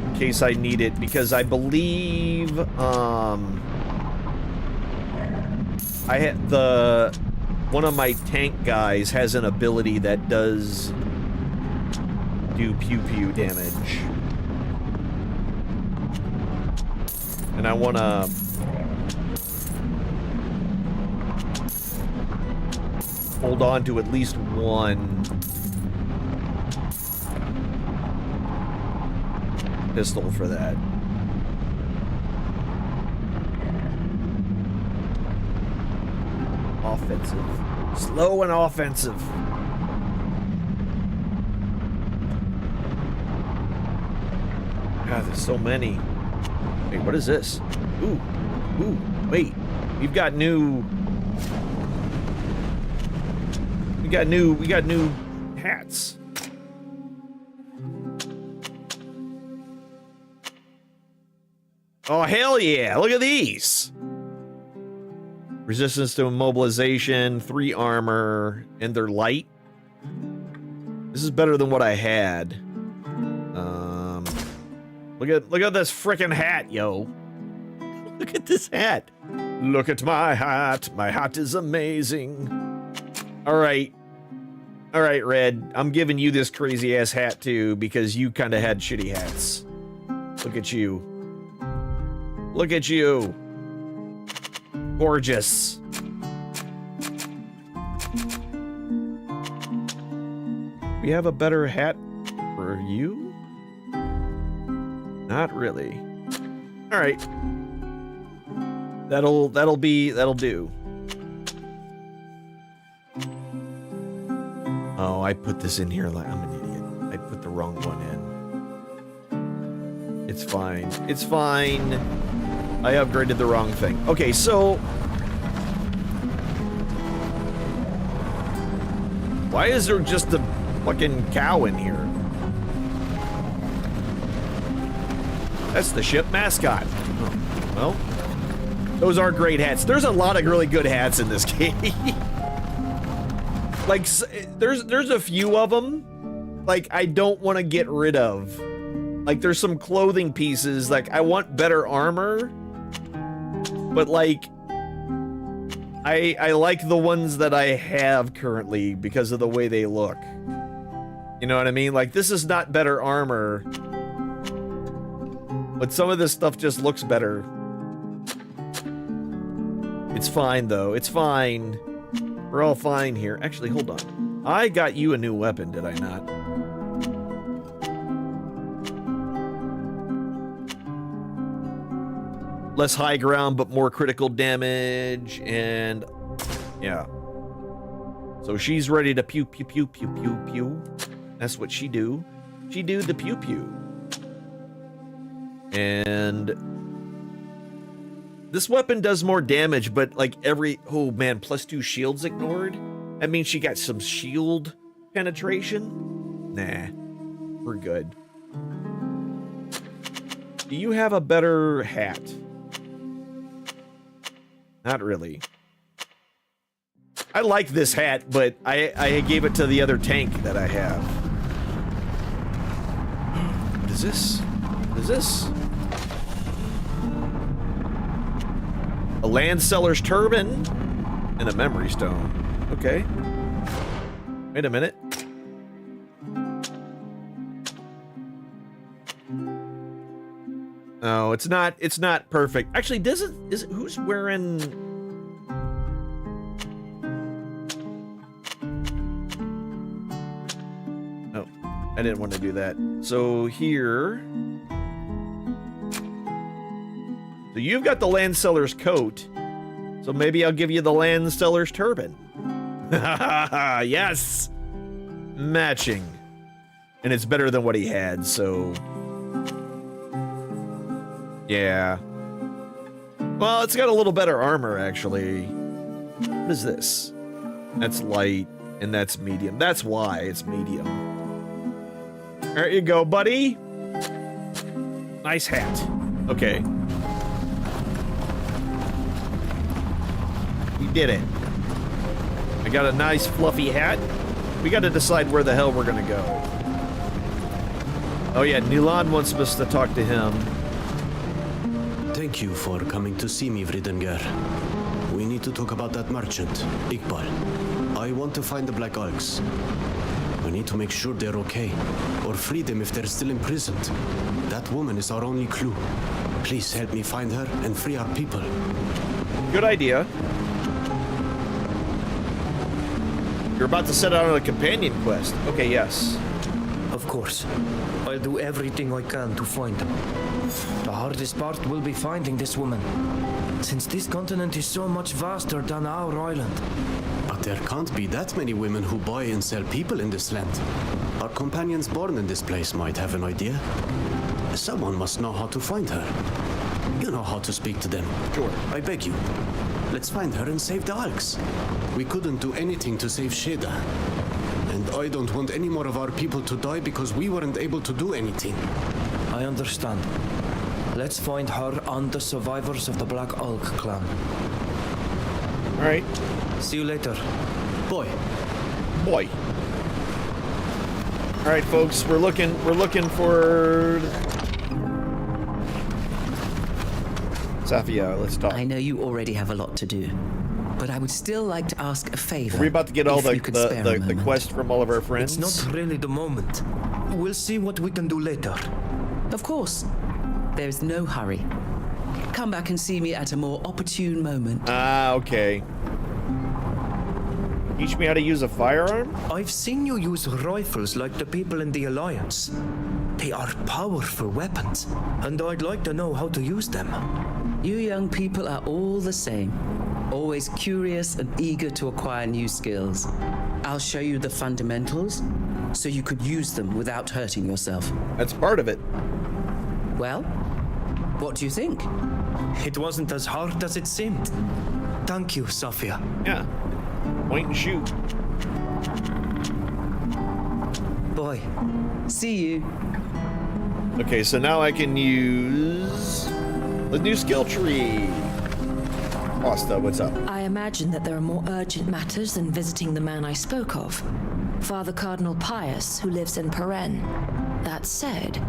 In case I need it, because I believe I had one of my tank guys has an ability that does do pew-pew damage. And I want to... hold on to at least one pistol for that. Offensive. Slow and offensive. God, there's so many. Wait, what is this? Ooh. Ooh. Wait. We've got new... We got new hats. Oh, hell yeah. Look at these. Resistance to immobilization, 3 armor, and they're light. This is better than what I had. Look at this frickin' hat, yo. Look at this hat. Look at my hat. My hat is amazing. All right. All right, Red. I'm giving you this crazy ass hat too because you kind of had shitty hats. Look at you. Look at you. Gorgeous. We have a better hat for you? Not really. All right. That'll do. Oh, I put this in here like I'm an idiot. I put the wrong one in. It's fine. It's fine. I upgraded the wrong thing. Okay, so why is there just a fucking cow in here? That's the ship mascot. Oh, well, those are great hats. There's a lot of really good hats in this game. Like, there's a few of them, like, I don't want to get rid of. Like, there's some clothing pieces, like, I want better armor, but, like, I like the ones that I have currently because of the way they look. You know what I mean? Like, this is not better armor, but some of this stuff just looks better. It's fine, though. It's fine. We're all fine here. Actually, hold on. I got you a new weapon, did I not? Less high ground, but more critical damage, and... yeah. So she's ready to pew, pew, pew, pew, pew, pew. That's what she do. She do the pew, pew. And... this weapon does more damage, but like every... oh man, +2 shields ignored? That means she got some shield penetration? Nah, we're good. Do you have a better hat? Not really. I like this hat, but I gave it to the other tank that I have. What is this? What is this? A Landseller's turban and a memory stone. Okay. Wait a minute. No, it's not perfect. Actually, who's wearing... oh, I didn't want to do that. So here... so you've got the Landseller's coat, so maybe I'll give you the Landseller's turban. Yes! Matching. And it's better than what he had, so... yeah. Well, it's got a little better armor, actually. What is this? That's light, and that's medium. That's why it's medium. There you go, buddy. Nice hat. Okay. We did it. I got a nice fluffy hat. We got to decide where the hell we're gonna go. Oh yeah, Nilan wants us to talk to him. Thank you for coming to see me, Vridengar. We need to talk about that merchant, Iqbal. I want to find the Black Algs. We need to make sure they're okay, or free them if they're still imprisoned. That woman is our only clue. Please help me find her and free our people. Good idea. You're about to set out on a companion quest. Okay, yes. Of course. I'll do everything I can to find them. The hardest part will be finding this woman, since this continent is so much vaster than our island. But there can't be that many women who buy and sell people in this land. Our companions born in this place might have an idea. Someone must know how to find her. You know how to speak to them. Sure. I beg you. Let's find her and save the Algs. We couldn't do anything to save Sheda. And I don't want any more of our people to die because we weren't able to do anything. I understand. Let's find her and the survivors of the Black Alg clan. All right. See you later. Boy. Boy. All right, folks. We're looking for Safia. Let's talk. I know you already have a lot to do, but I would still like to ask a favor. Are we about to get all the the quest from all of our friends? It's not really the moment. We'll see what we can do later. Of course. There's no hurry. Come back and see me at a more opportune moment. Ah, okay. Teach me how to use a firearm? I've seen you use rifles like the people in the Alliance. They are powerful weapons, and I'd like to know how to use them. You young people are all the same. Always curious and eager to acquire new skills. I'll show you the fundamentals, so you could use them without hurting yourself. That's part of it. Well, what do you think? It wasn't as hard as it seemed. Thank you, Safia. Yeah. Point and shoot. Boy. See you. Okay, so now I can use the new skill tree. Asta, what's up? I imagine that there are more urgent matters than visiting the man I spoke of, Father Cardinal Pius, who lives in Peren. That said,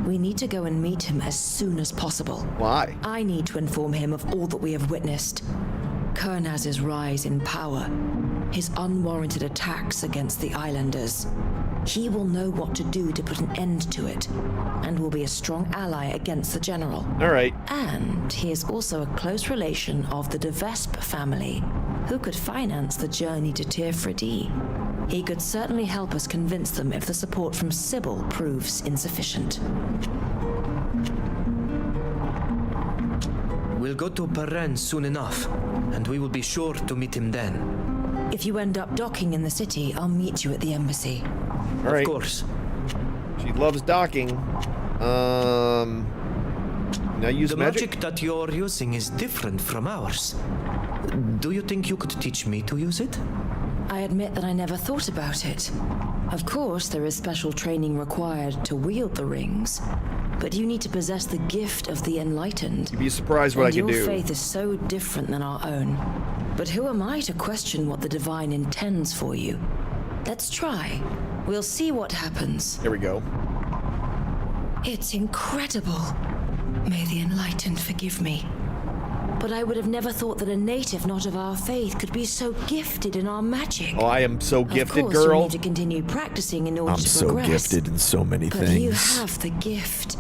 we need to go and meet him as soon as possible. Why? I need to inform him of all that we have witnessed. Kernaz's rise in power, his unwarranted attacks against the islanders. He will know what to do to put an end to it, and will be a strong ally against the general. All right. And he is also a close relation of the de Vespe family, who could finance the journey to Tirfredi. He could certainly help us convince them if the support from Sybil proves insufficient. We'll go to Peren soon enough, and we will be sure to meet him then. If you end up docking in the city, I'll meet you at the embassy. All right. Of course. She loves docking. Now use the magic that you're using is different from ours. Do you think you could teach me to use it? I admit that I never thought about it. Of course, there is special training required to wield the rings, but you need to possess the gift of the enlightened. You'd be surprised what I can do. Your faith is so different than our own. But who am I to question what the divine intends for you? Let's try. We'll see what happens. Here we go. It's incredible. May the enlightened forgive me. But I would have never thought that a native not of our faith could be so gifted in our magic. Oh, I am so gifted, of course, girl. You need to continue practicing in order I'm to so progress. gifted in so many but things. You have the gift.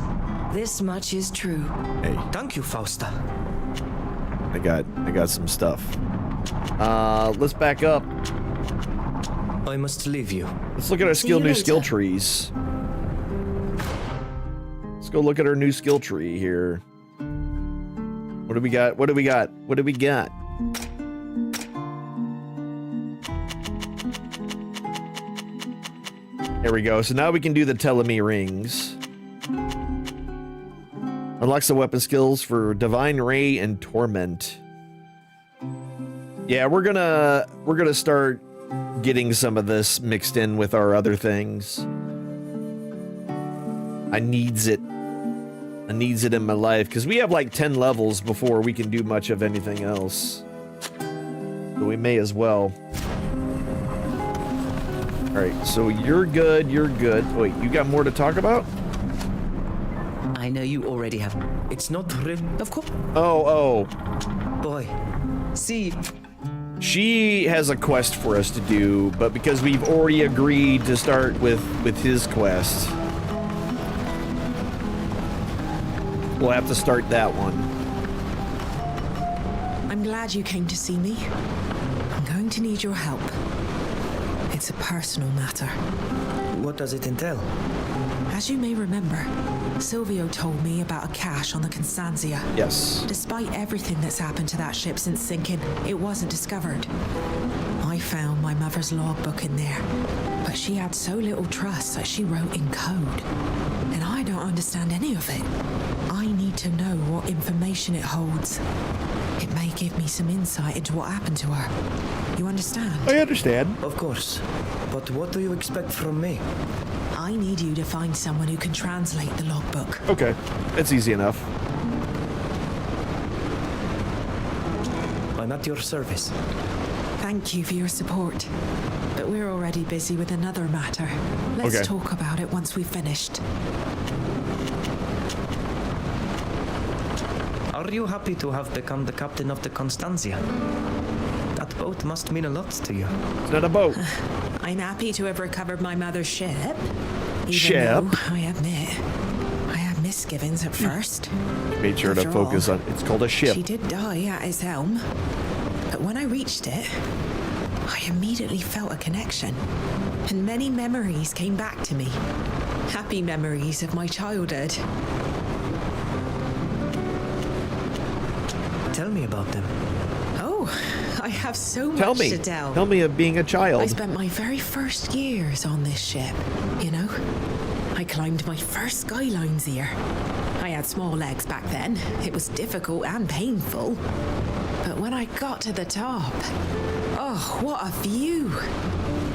This much is true. Hey. Thank you, Fausta. I got some stuff. Let's back up. I must leave you. Let's look at our new skill trees. Let's go look at our new skill tree here. What do we got? What do we got? What do we got? There we go. So now we can do the Telemy rings. Unlocks the weapon skills for Divine Ray and Torment. Yeah, we're gonna start getting some of this mixed in with our other things. I needs it in my life because we have like 10 levels before we can do much of anything else. So we may as well. All right, so you're good. Wait, you got more to talk about? I know you already have. It's not real. Of course. Oh. Boy, see you. She has a quest for us to do, but because we've already agreed to start with his quest, we'll have to start that one. I'm glad you came to see me. I'm going to need your help. It's a personal matter. What does it entail? As you may remember, Silvio told me about a cache on the Constantia. Yes. Despite everything that's happened to that ship since sinking, it wasn't discovered. I found my mother's logbook in there, but she had so little trust that she wrote in code. And I don't understand any of it. I need to know what information it holds. It may give me some insight into what happened to her. You understand? I understand. Of course. But what do you expect from me? I need you to find someone who can translate the logbook. Okay, that's easy enough. I'm at your service. Thank you for your support. But we're already busy with another matter. Let's talk about it once we've finished. Are you happy to have become the captain of the Constantia? That boat must mean a lot to you. It's not a boat. I'm happy to have recovered my mother's ship. Even though, I admit, I had misgivings at first. Made sure to focus on, it's called a ship. She did die at his helm. But when I reached it, I immediately felt a connection. And many memories came back to me. Happy memories of my childhood. Tell me about them. Oh, I have so much to tell. Tell me of being a child. I spent my very first years on this ship, you know? I climbed my first skylines here. I had small legs back then. It was difficult and painful. But when I got to the top, oh, what a view.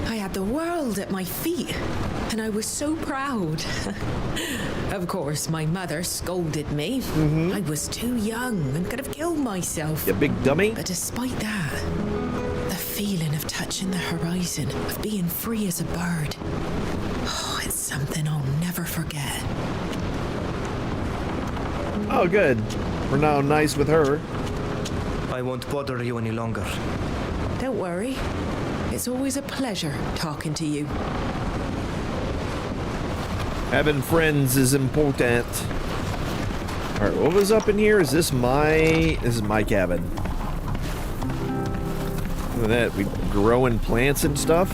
I had the world at my feet, and I was so proud. Of course, my mother scolded me. I was too young and could have killed myself. You big dummy. But despite that, the feeling of touching the horizon, of being free as a bird, oh, it's something I'll never forget. Oh, good. We're now nice with her. I won't bother you any longer. Don't worry. It's always a pleasure talking to you. Having friends is important. All right, what was up in here? Is this my... This is my cabin. Look at that. We growing plants and stuff.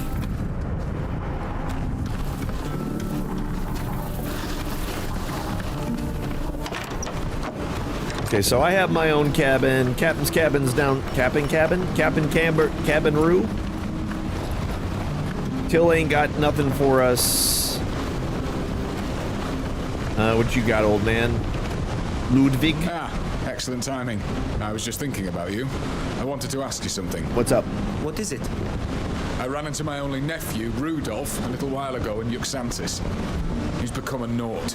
Okay, so I have my own cabin. Captain's cabin's down. Captain Cabin-roo. Till ain't got nothing for us. What you got, old man? Ludwig? Ah, excellent timing. I was just thinking about you. I wanted to ask you something. What's up? What is it? I ran into my only nephew, Rudolph, a little while ago in Yuxantis. He's become a naught.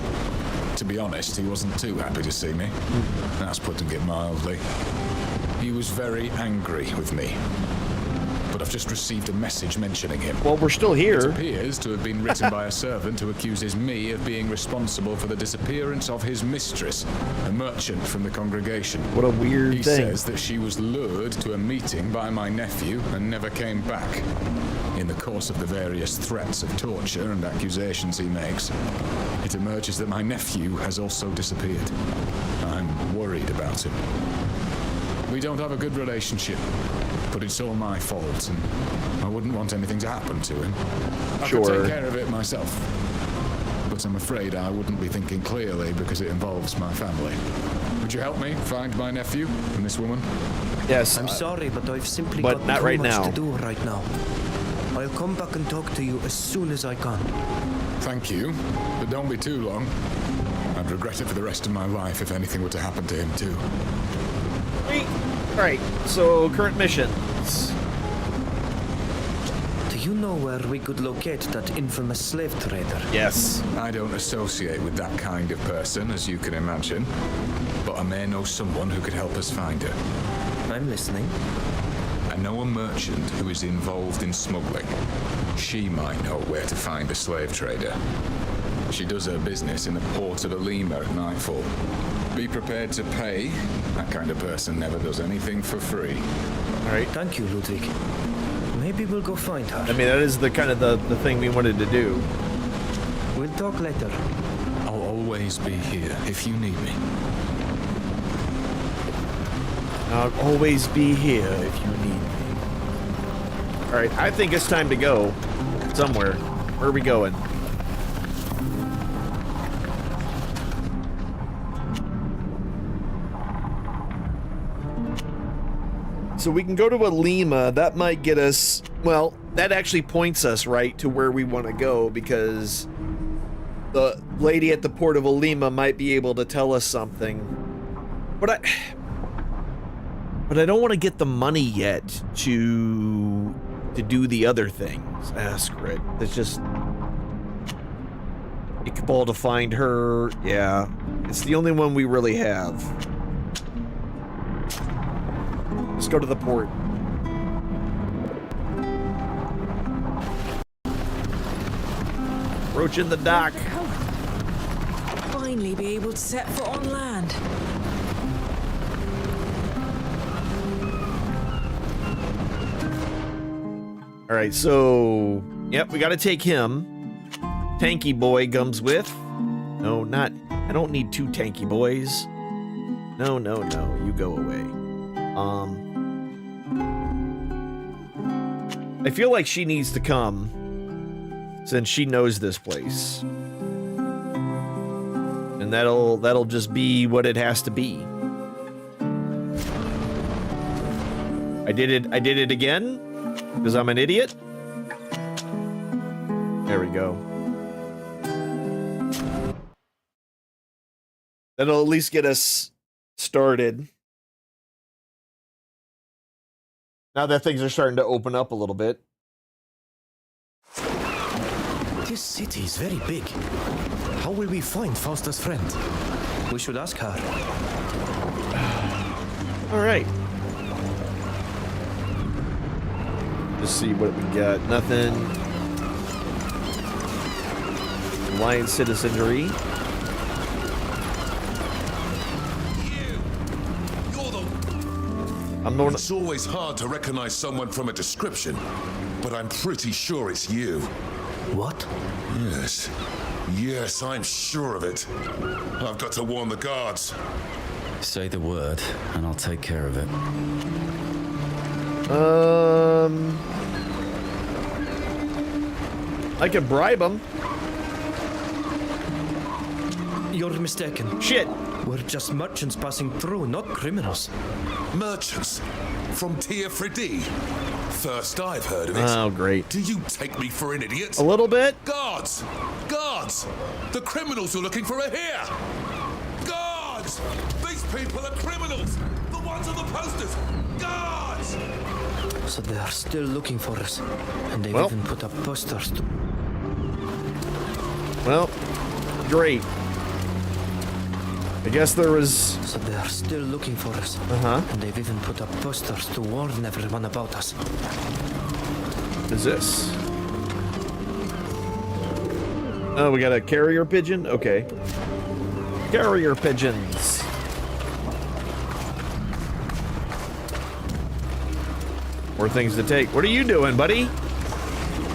To be honest, he wasn't too happy to see me. That's putting it mildly. He was very angry with me. But I've just received a message mentioning him. Well, we're still here. It appears to have been written by a servant who accuses me of being responsible for the disappearance of his mistress, a merchant from the congregation. What a weird thing. He says that she was lured to a meeting by my nephew and never came back. In the course of the various threats of torture and accusations he makes, it emerges that my nephew has also disappeared. I'm worried about him. We don't have a good relationship, but it's all my fault, and I wouldn't want anything to happen to him. I could take care of it myself, but I'm afraid I wouldn't be thinking clearly because it involves my family. Would you help me find my nephew and this woman? Yes. I'm sorry, but I've simply got not too right much now. to do right now. I'll come back and talk to you as soon as I can. Thank you, but don't be too long. I'd regret it for the rest of my life if anything were to happen to him too. Alright, so current missions. Do you know where we could locate that infamous slave trader? Yes. I don't associate with that kind of person, as you can imagine. But I may know someone who could help us find her. I'm listening. I know a merchant who is involved in smuggling. She might know where to find a slave trader. She does her business in the port of Alima at nightfall. Be prepared to pay. That kind of person never does anything for free. All right. Thank you, Ludwig. Maybe we'll go find her. I mean, that is the kind of the thing we wanted to do. We'll talk later. I'll always be here if you need me. I'll always be here if you need me. All right, I think it's time to go somewhere. Where are we going? So we can go to Alima. That might get us, well, that actually points us right to where we want to go, because the lady at the port of Alima might be able to tell us something. But I don't want to get the money yet to do the other things. Ah, screw it. It's just Iqbal to find her. Yeah, it's the only one we really have. Let's go to the port. Approaching the dock. Finally be able to set foot on land. All right, so yep, we got to take him. Tanky boy comes with. No, not. I don't need two tanky boys. No, no, no. You go away. I feel like she needs to come, since she knows this place, and that'll just be what it has to be. I did it again, because I'm an idiot. There we go. That'll at least get us started. Now that things are starting to open up a little bit. This city is very big. How will we find Fausta's friend? We should ask her. All right. Just see what we got. Nothing. Lion citizenry. It's always hard to recognize someone from a description, but I'm pretty sure it's you. What? Yes. Yes, I'm sure of it. I've got to warn the guards. Say the word, and I'll take care of it. I could bribe them. You're mistaken. Shit. We're just merchants passing through, not criminals. Merchants? From Tia Fridi? First I've heard of it. Oh, great. Do you take me for an idiot? A little bit? Guards! Guards! The criminals you're looking for are here! Guards! These people are criminals! The ones on the posters! Guards! So they are still looking for us. And they've even put up posters. Well, great. I guess there was... So they are still looking for us. Uh-huh. And they've even put up posters to warn everyone about us. What is this? Oh, we got a carrier pigeon? Okay. Carrier pigeons. More things to take. What are you doing, buddy?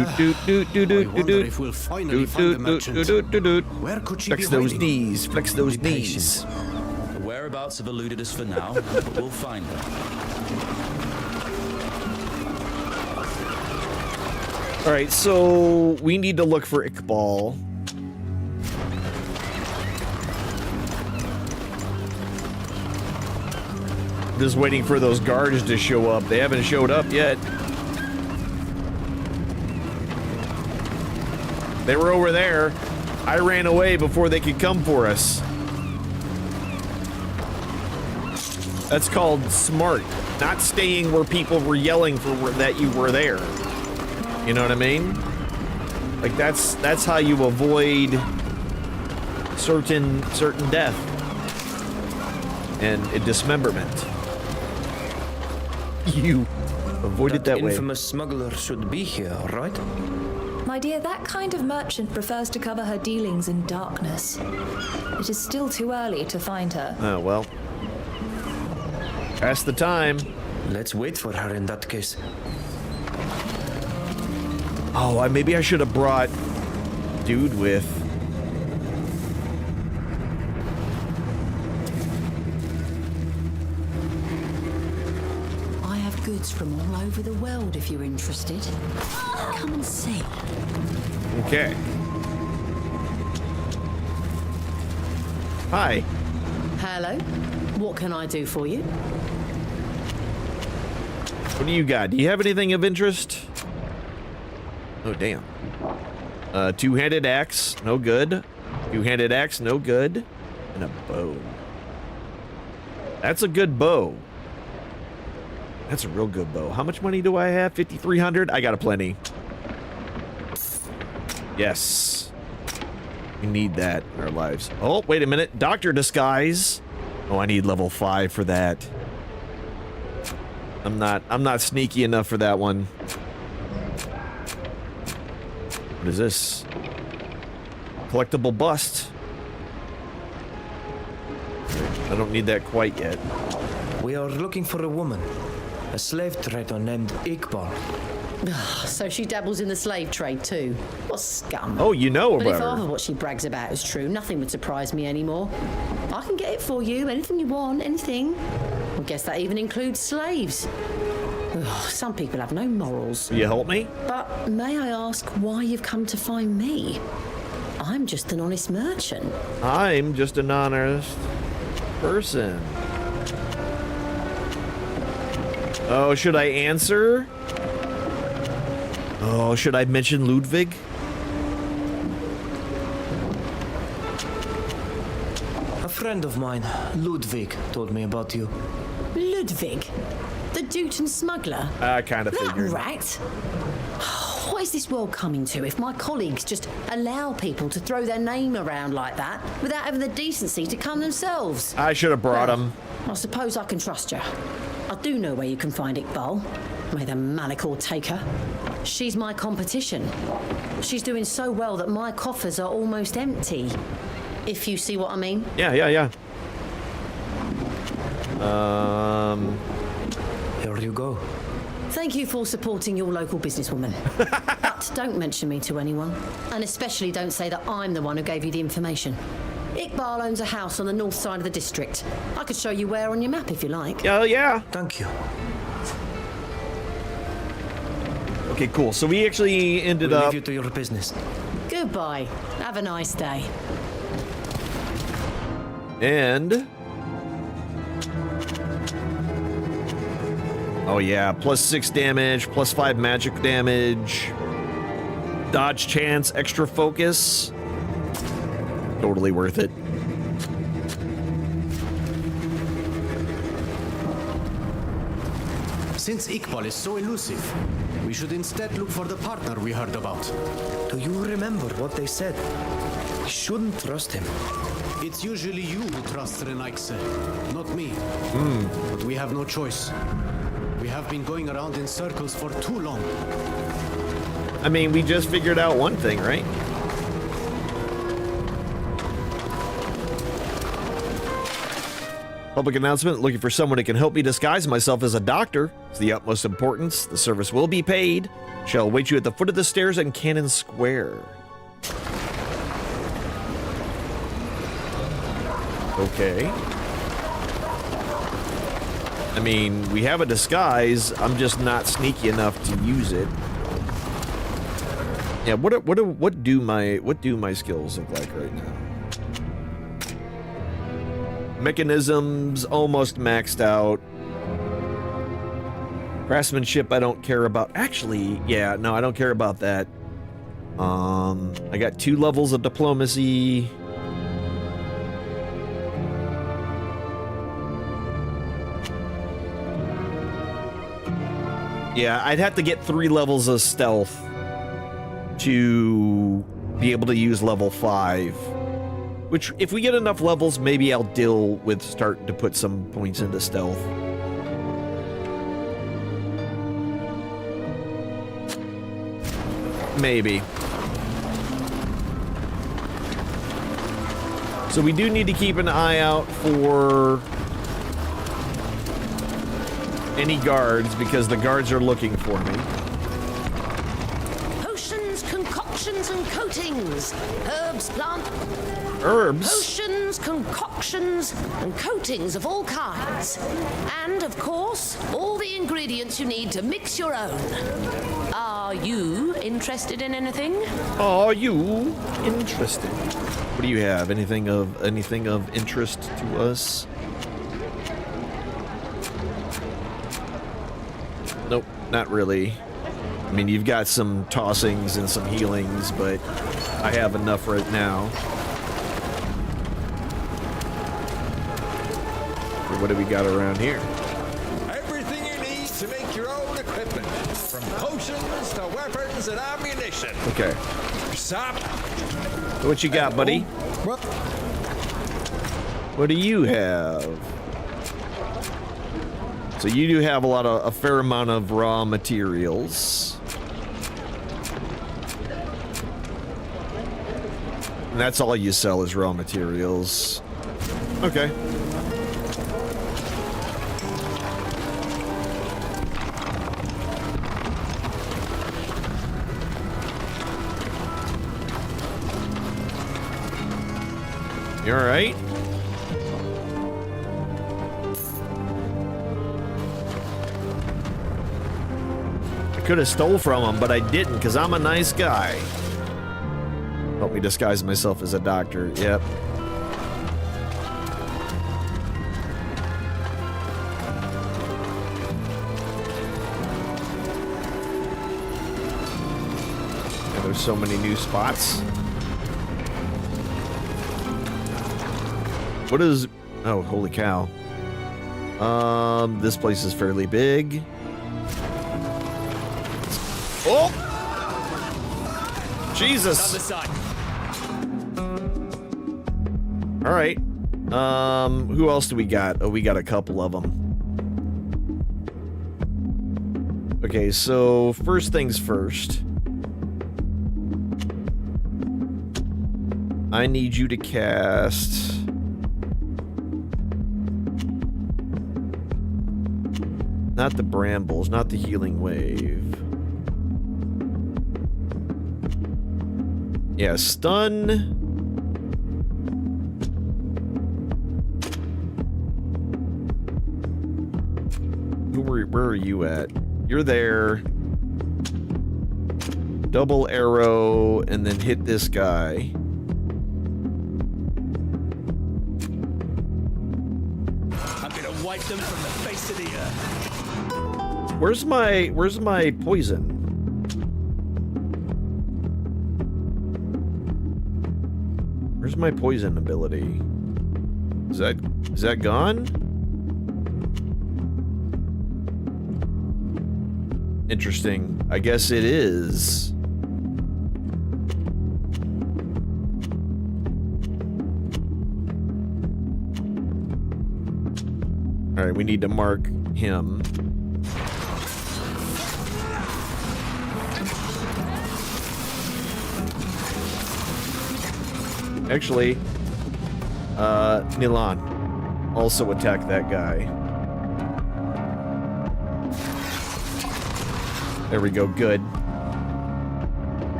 If we'll finally find the merchant. Where could she be Flex those hiding? knees. Flex those knees. The whereabouts have eluded us for now, but we'll find them. All right, so we need to look for Iqbal. Just waiting for those guards to show up. They haven't showed up yet. They were over there. I ran away before they could come for us. That's called smart. Not staying where people were yelling for that you were there. You know what I mean? Like that's how you avoid certain death and dismemberment. You avoid it that way. Infamous smuggler should be here, right? My dear, that kind of merchant prefers to cover her dealings in darkness. It is still too early to find her. Oh, well. Past the time. Let's wait for her in that case. Oh, maybe I should have brought dude with. I have goods from all over the world if you're interested. Come and see. Okay. Hi. Hello. What can I do for you? What do you got? Do you have anything of interest? Oh, damn. Two-handed axe, no good. Two-handed axe, no good. And a bow. That's a good bow. That's a real good bow. How much money do I have? 5,300? I got a plenty. Yes. We need that in our lives. Oh, wait a minute. Doctor disguise. Oh, I need level 5 for that. I'm not sneaky enough for that one. What is this? Collectible bust. I don't need that quite yet. We are looking for a woman. A slave trader named Iqbal. So she dabbles in the slave trade too. What scum. Oh, you know But about if her. half of what she brags about is true, nothing would surprise me anymore. I can get it for you, anything you want, anything. I guess that even includes slaves. Ugh, some people have no morals. Will you help me? But may I ask why you've come to find me? I'm just an honest merchant. I'm just an honest person. Oh, should I answer? Oh, should I mention Ludwig? A friend of mine, Ludwig, told me about you. Ludwig? The Dutton smuggler? I kind of That figured. rat? What is this world coming to if my colleagues just allow people to throw their name around like that without having the decency to come themselves? I should have brought him. I suppose I can trust you. I do know where you can find Iqbal. May the Malachor take her. She's my competition. She's doing so well that my coffers are almost empty. If you see what I mean. Yeah. Here you go. Thank you for supporting your local businesswoman. But don't mention me to anyone. And especially don't say that I'm the one who gave you the information. Iqbal owns a house on the north side of the district. I could show you where on your map if you like. Yeah. Thank you. Okay, cool. So we actually ended We'll up. leave you to your business. Goodbye. Have a nice day. And. Oh, yeah. +6 damage, +5 magic damage. Dodge chance, extra focus. Totally worth it. Since Iqbal is so elusive, we should instead look for the partner we heard about. Do you remember what they said? We shouldn't trust him. It's usually you who trusts Renaikse, not me. But we have no choice. We have been going around in circles for too long. I mean, we just figured out one thing, right? Public announcement, looking for someone who can help me disguise myself as a doctor. It's the utmost importance. The service will be paid. Shall await you at the foot of the stairs in Cannon Square. Okay. I mean, we have a disguise. I'm just not sneaky enough to use it. Yeah, what do my skills look like right now? Mechanisms almost maxed out. Craftsmanship I don't care about. Actually, yeah, no, I don't care about that. I got 2 levels of diplomacy. Yeah, I'd have to get 3 levels of stealth to be able to use level 5. Which, if we get enough levels, maybe I'll deal with starting to put some points into stealth. Maybe. So we do need to keep an eye out for any guards because the guards are looking for me. Potions, concoctions, and coatings. Herbs, plant. Herbs? Potions, concoctions, and coatings of all kinds. And, of course, all the ingredients you need to mix your own. Are you interested in anything? Are you interested? What do you have? Anything of interest to us? Nope, not really. I mean, you've got some tossings and some healings, but I have enough right now. What do we got around here? Everything you need to make your own equipment, from potions to weapons and ammunition. Okay. Stop. What you got, buddy? What do you have? So you do have a fair amount of raw materials. And that's all you sell is raw materials. Okay. You all right? I could have stole from him, but I didn't because I'm a nice guy. Help me disguise myself as a doctor. Yep. And there's so many new spots. What is... Oh, holy cow. This place is fairly big. Oh! Jesus! Alright. Who else do we got? Oh, we got a couple of them. Okay, so first things first. I need you to cast... Not the brambles, not the healing wave. Yeah, stun. Where are you at? You're there. Double arrow and then hit this guy. I'm gonna wipe them from the face of the earth. Where's my poison? Where's my poison ability? Is that gone? Interesting. I guess it is. All right, we need to mark him. Actually, Nilan also attacked that guy. There we go, good.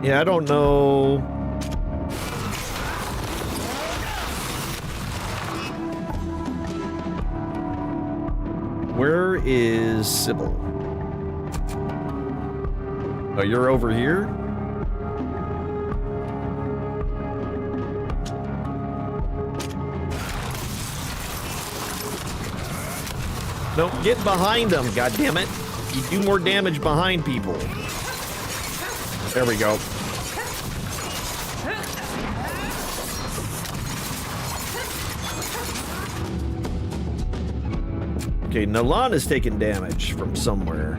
Yeah, I don't know. Where is Sybil? Oh, you're over here? No, get behind them, goddammit. You do more damage behind people. There we go. Okay, Nalan is taking damage from somewhere.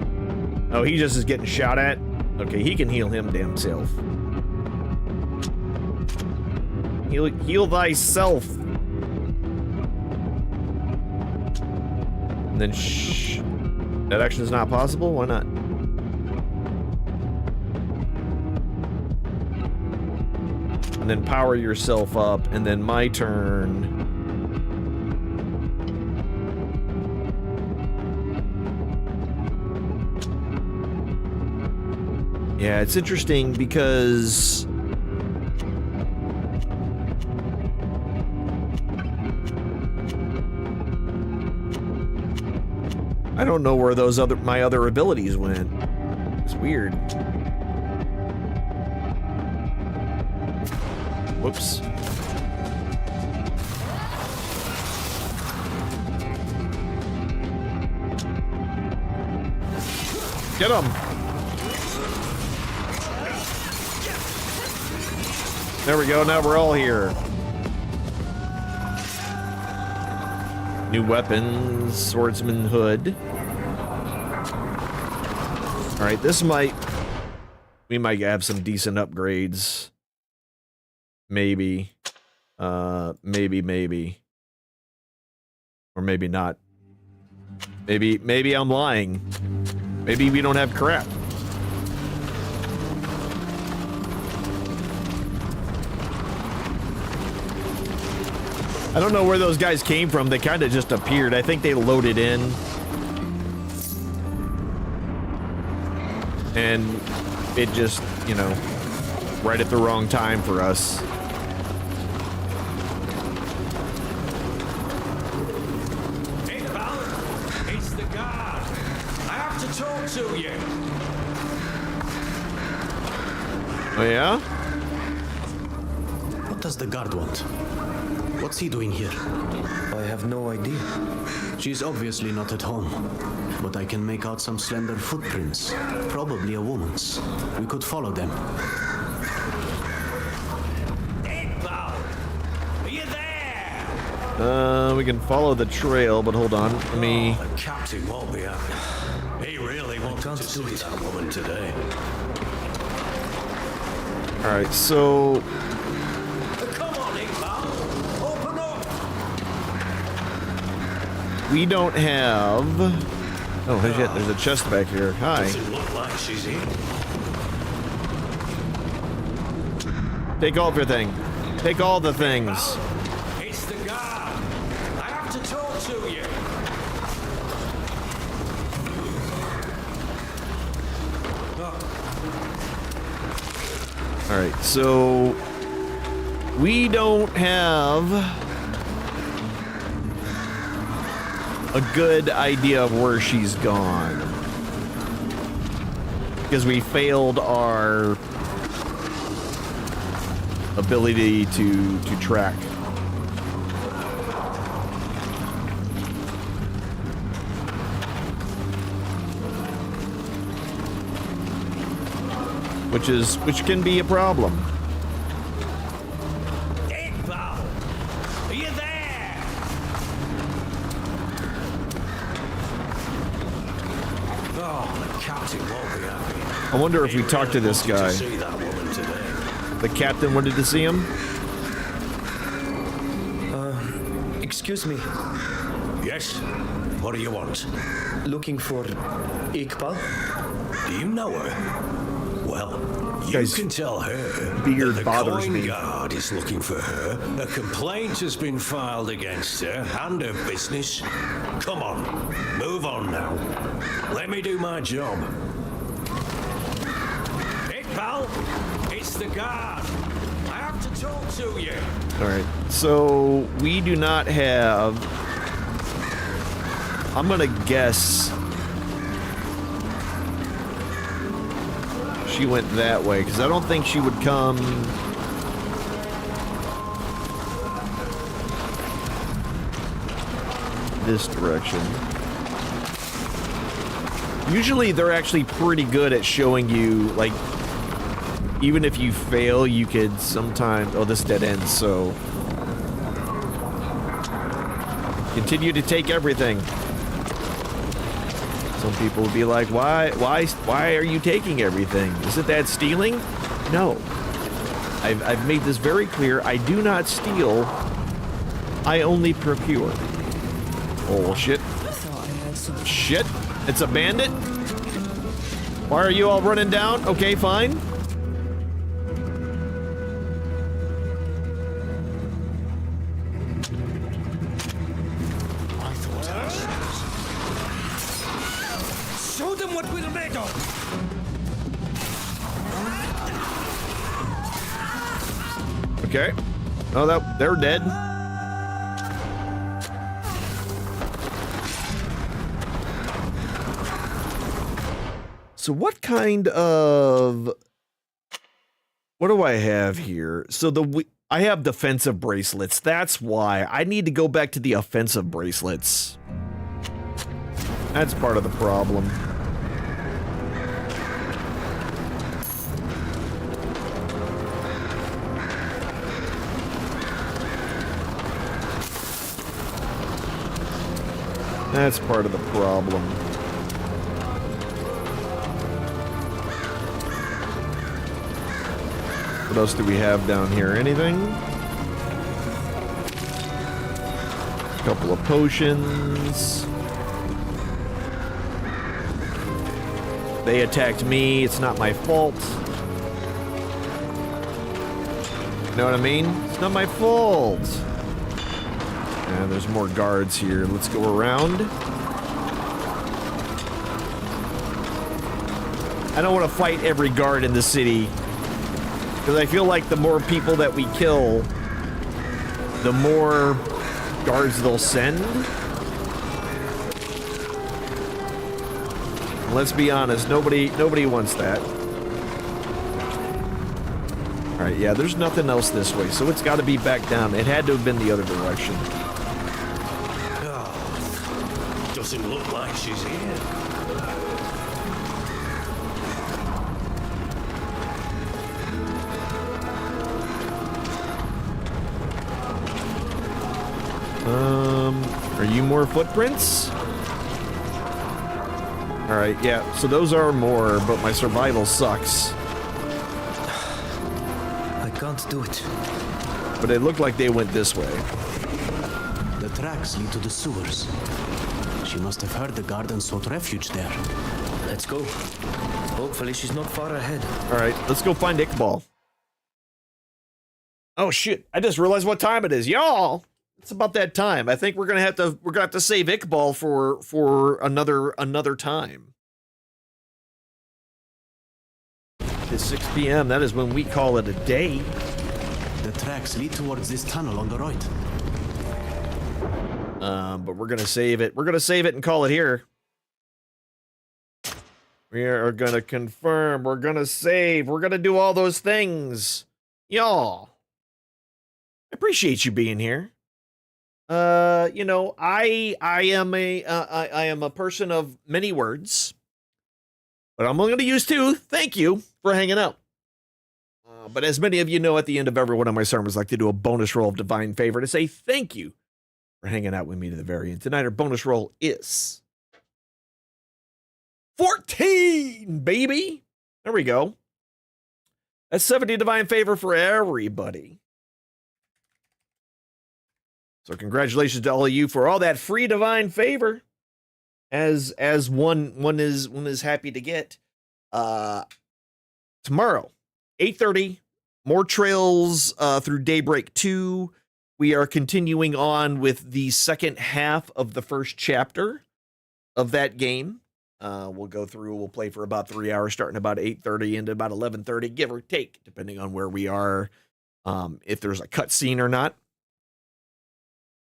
Oh, he just is getting shot at? Okay, he can heal him damn self. Heal thyself. And then shh. That action is not possible? Why not? and then power yourself up, and then my turn. Yeah, it's interesting because I don't know where those my other abilities went. It's weird. Whoops. Get him! There we go, now we're all here. New weapons, swordsman hood. Alright, we might have some decent upgrades. Maybe. Maybe. Or maybe not. Maybe I'm lying. Maybe we don't have crap. I don't know where those guys came from. They kind of just appeared. I think they loaded in. And it just, you know, right at the wrong time for us. Hey, pal. It's the guard. I have to talk to you. Oh, yeah? What does the guard want? What's he doing here? I have no idea. She's obviously not at home, but I can make out some slender footprints. Probably a woman's. We could follow them. Hey, pal. Are you there? We can follow the trail, but hold on. Let me... Oh, the captain won't be happy. He really wanted to see that woman today. Alright, so... We don't have... Oh, shit, there's a chest back here. Hi. Doesn't look like she's here. Take all of your thing. Take all the things. It's the guard. I have to talk to you. Alright, so... We don't have... a good idea of where she's gone. Because we failed our ability to track. Which can be a problem. I wonder if we talk to this guy. The captain wanted to see him? Excuse me. Yes? What do you want? Looking for Iqbal? Do you know her? Well, you can tell her beard that the bothers coin me. guard is looking for her. A complaint has been filed against her and her business. Come on, move on now. Let me do my job. Pal, it's the guard. I have to talk to you. Alright, so we do not have... I'm gonna guess... she went that way, because I don't think she would come... this direction. Usually they're actually pretty good at showing you, like... even if you fail, you could sometimes... oh, this dead ends, so... continue to take everything. Some people will be like, why are you taking everything? Isn't that stealing? No. I've made this very clear. I do not steal. I only procure. Oh, shit. Shit. It's a bandit? Why are you all running down? Okay, fine. Show them what we're made of! Okay. Oh, they're dead. So what kind of... What do I have here? So I have defensive bracelets. That's why. I need to go back to the offensive bracelets. That's part of the problem. That's part of the problem. What else do we have down here? Anything? A couple of potions. They attacked me. It's not my fault. You know what I mean? It's not my fault. And there's more guards here. Let's go around. I don't want to fight every guard in the city, because I feel like the more people that we kill, the more guards they'll send. Let's be honest, nobody wants that. Alright, yeah, there's nothing else this way, so it's got to be back down. It had to have been the other direction. Oh, doesn't look like she's here. Are you more footprints? Alright, yeah, so those are more, but my survival sucks. I can't do it. But it looked like they went this way. The tracks lead to the sewers. She must have heard the guard and sought refuge there. Let's go. Hopefully she's not far ahead. Alright, let's go find Iqbal. Oh shit, I just realized what time it is. Y'all! It's about that time. I think we're gonna have to save Iqbal for another time. It's 6 p.m. That is when we call it a day. The tracks lead towards this tunnel on the right. But we're gonna save it. We're gonna save it and call it here. We are gonna confirm. We're gonna save. We're gonna do all those things. Y'all. I appreciate you being here. You know, I am a person of many words, but I'm only going to use two. Thank you for hanging out. But as many of you know, at the end of every one of my sermons, I like to do a bonus roll of divine favor to say thank you for hanging out with me to the very end. Tonight, our bonus roll is 14, baby. There we go. That's 70 divine favor for everybody. So congratulations to all of you for all that free divine favor, as one is happy to get. Tomorrow, 8:30, more Trails through Daybreak 2. We are continuing on with the second half of the first chapter of that game. We'll go through. We'll play for about 3 hours, starting about 8:30 into about 11:30, give or take, depending on where we are, if there's a cutscene or not.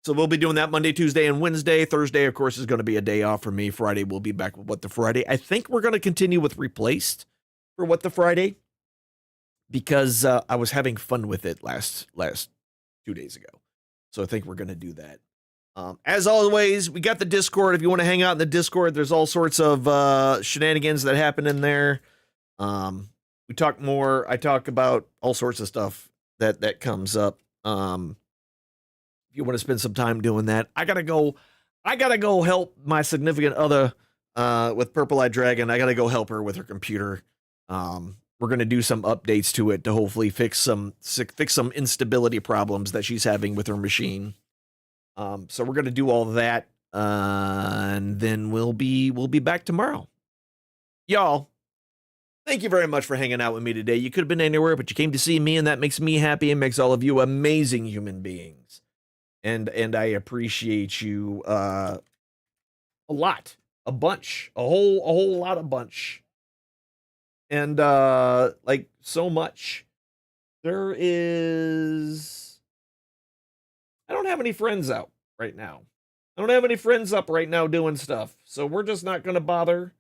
So we'll be doing that Monday, Tuesday, and Wednesday. Thursday, of course, is going to be a day off for me. Friday, we'll be back with What the Friday. I think we're going to continue with Replaced for What the Friday, because I was having fun with it last 2 days ago. So I think we're going to do that. As always, we got the Discord. If you want to hang out in the Discord, there's all sorts of shenanigans that happen in there. We talk more. I talk about all sorts of stuff that comes up. You want to spend some time doing that, I gotta go help my significant other with Purple Eyed Dragon. I gotta go help her with her computer. We're gonna do some updates to it to hopefully fix some instability problems that she's having with her machine. So we're gonna do all that, and then we'll be back tomorrow. Y'all, thank you very much for hanging out with me today. You could have been anywhere, but you came to see me, and that makes me happy and makes all of you amazing human beings. And I appreciate you a lot. a bunch, a whole lot of bunch. And like so much. There is, I don't have any friends out right now. I don't have any friends up right now doing stuff. So we're just not going to bother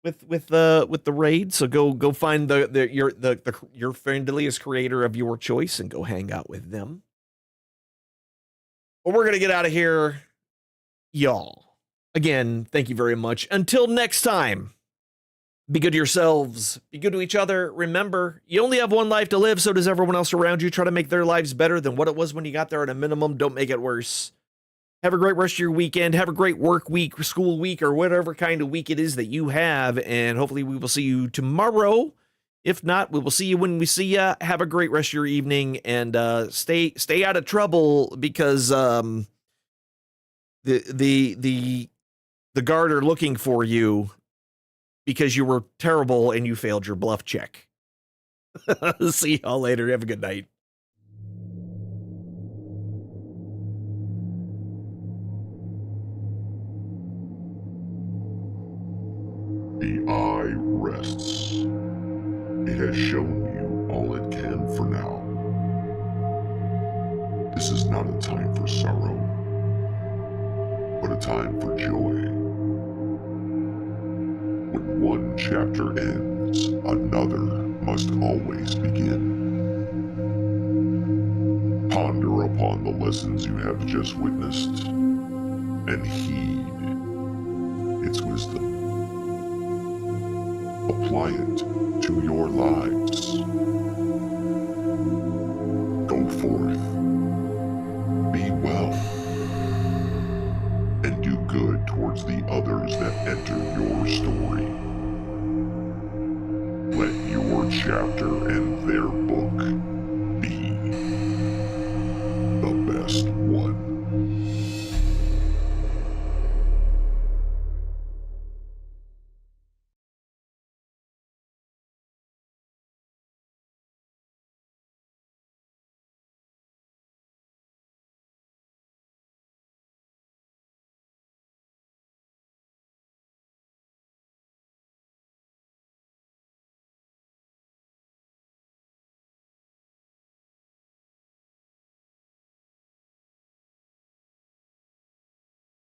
with the raid. So go find your friendliest creator of your choice and go hang out with them. But we're going to get out of here, y'all. Again, thank you very much. Until next time. Be good to yourselves. Be good to each other. Remember, you only have one life to live, so does everyone else around you. Try to make their lives better than what it was when you got there at a minimum. Don't make it worse. Have a great rest of your weekend. Have a great work week, school week, or whatever kind of week it is that you have. And hopefully we will see you tomorrow. If not, we will see you when we see you. Have a great rest of your evening, and stay out of trouble, because the guard are looking for you, because you were terrible and you failed your bluff check. See y'all later. Have a good night. The eye rests. It has shown you all it can for now. This is not a time for sorrow, but a time for joy. When one chapter ends, another must always begin. Ponder upon the lessons you have just witnessed, and heed its wisdom. Apply it to your lives. Go forth, be well, and do good towards the others that enter your story. Let your chapter and their book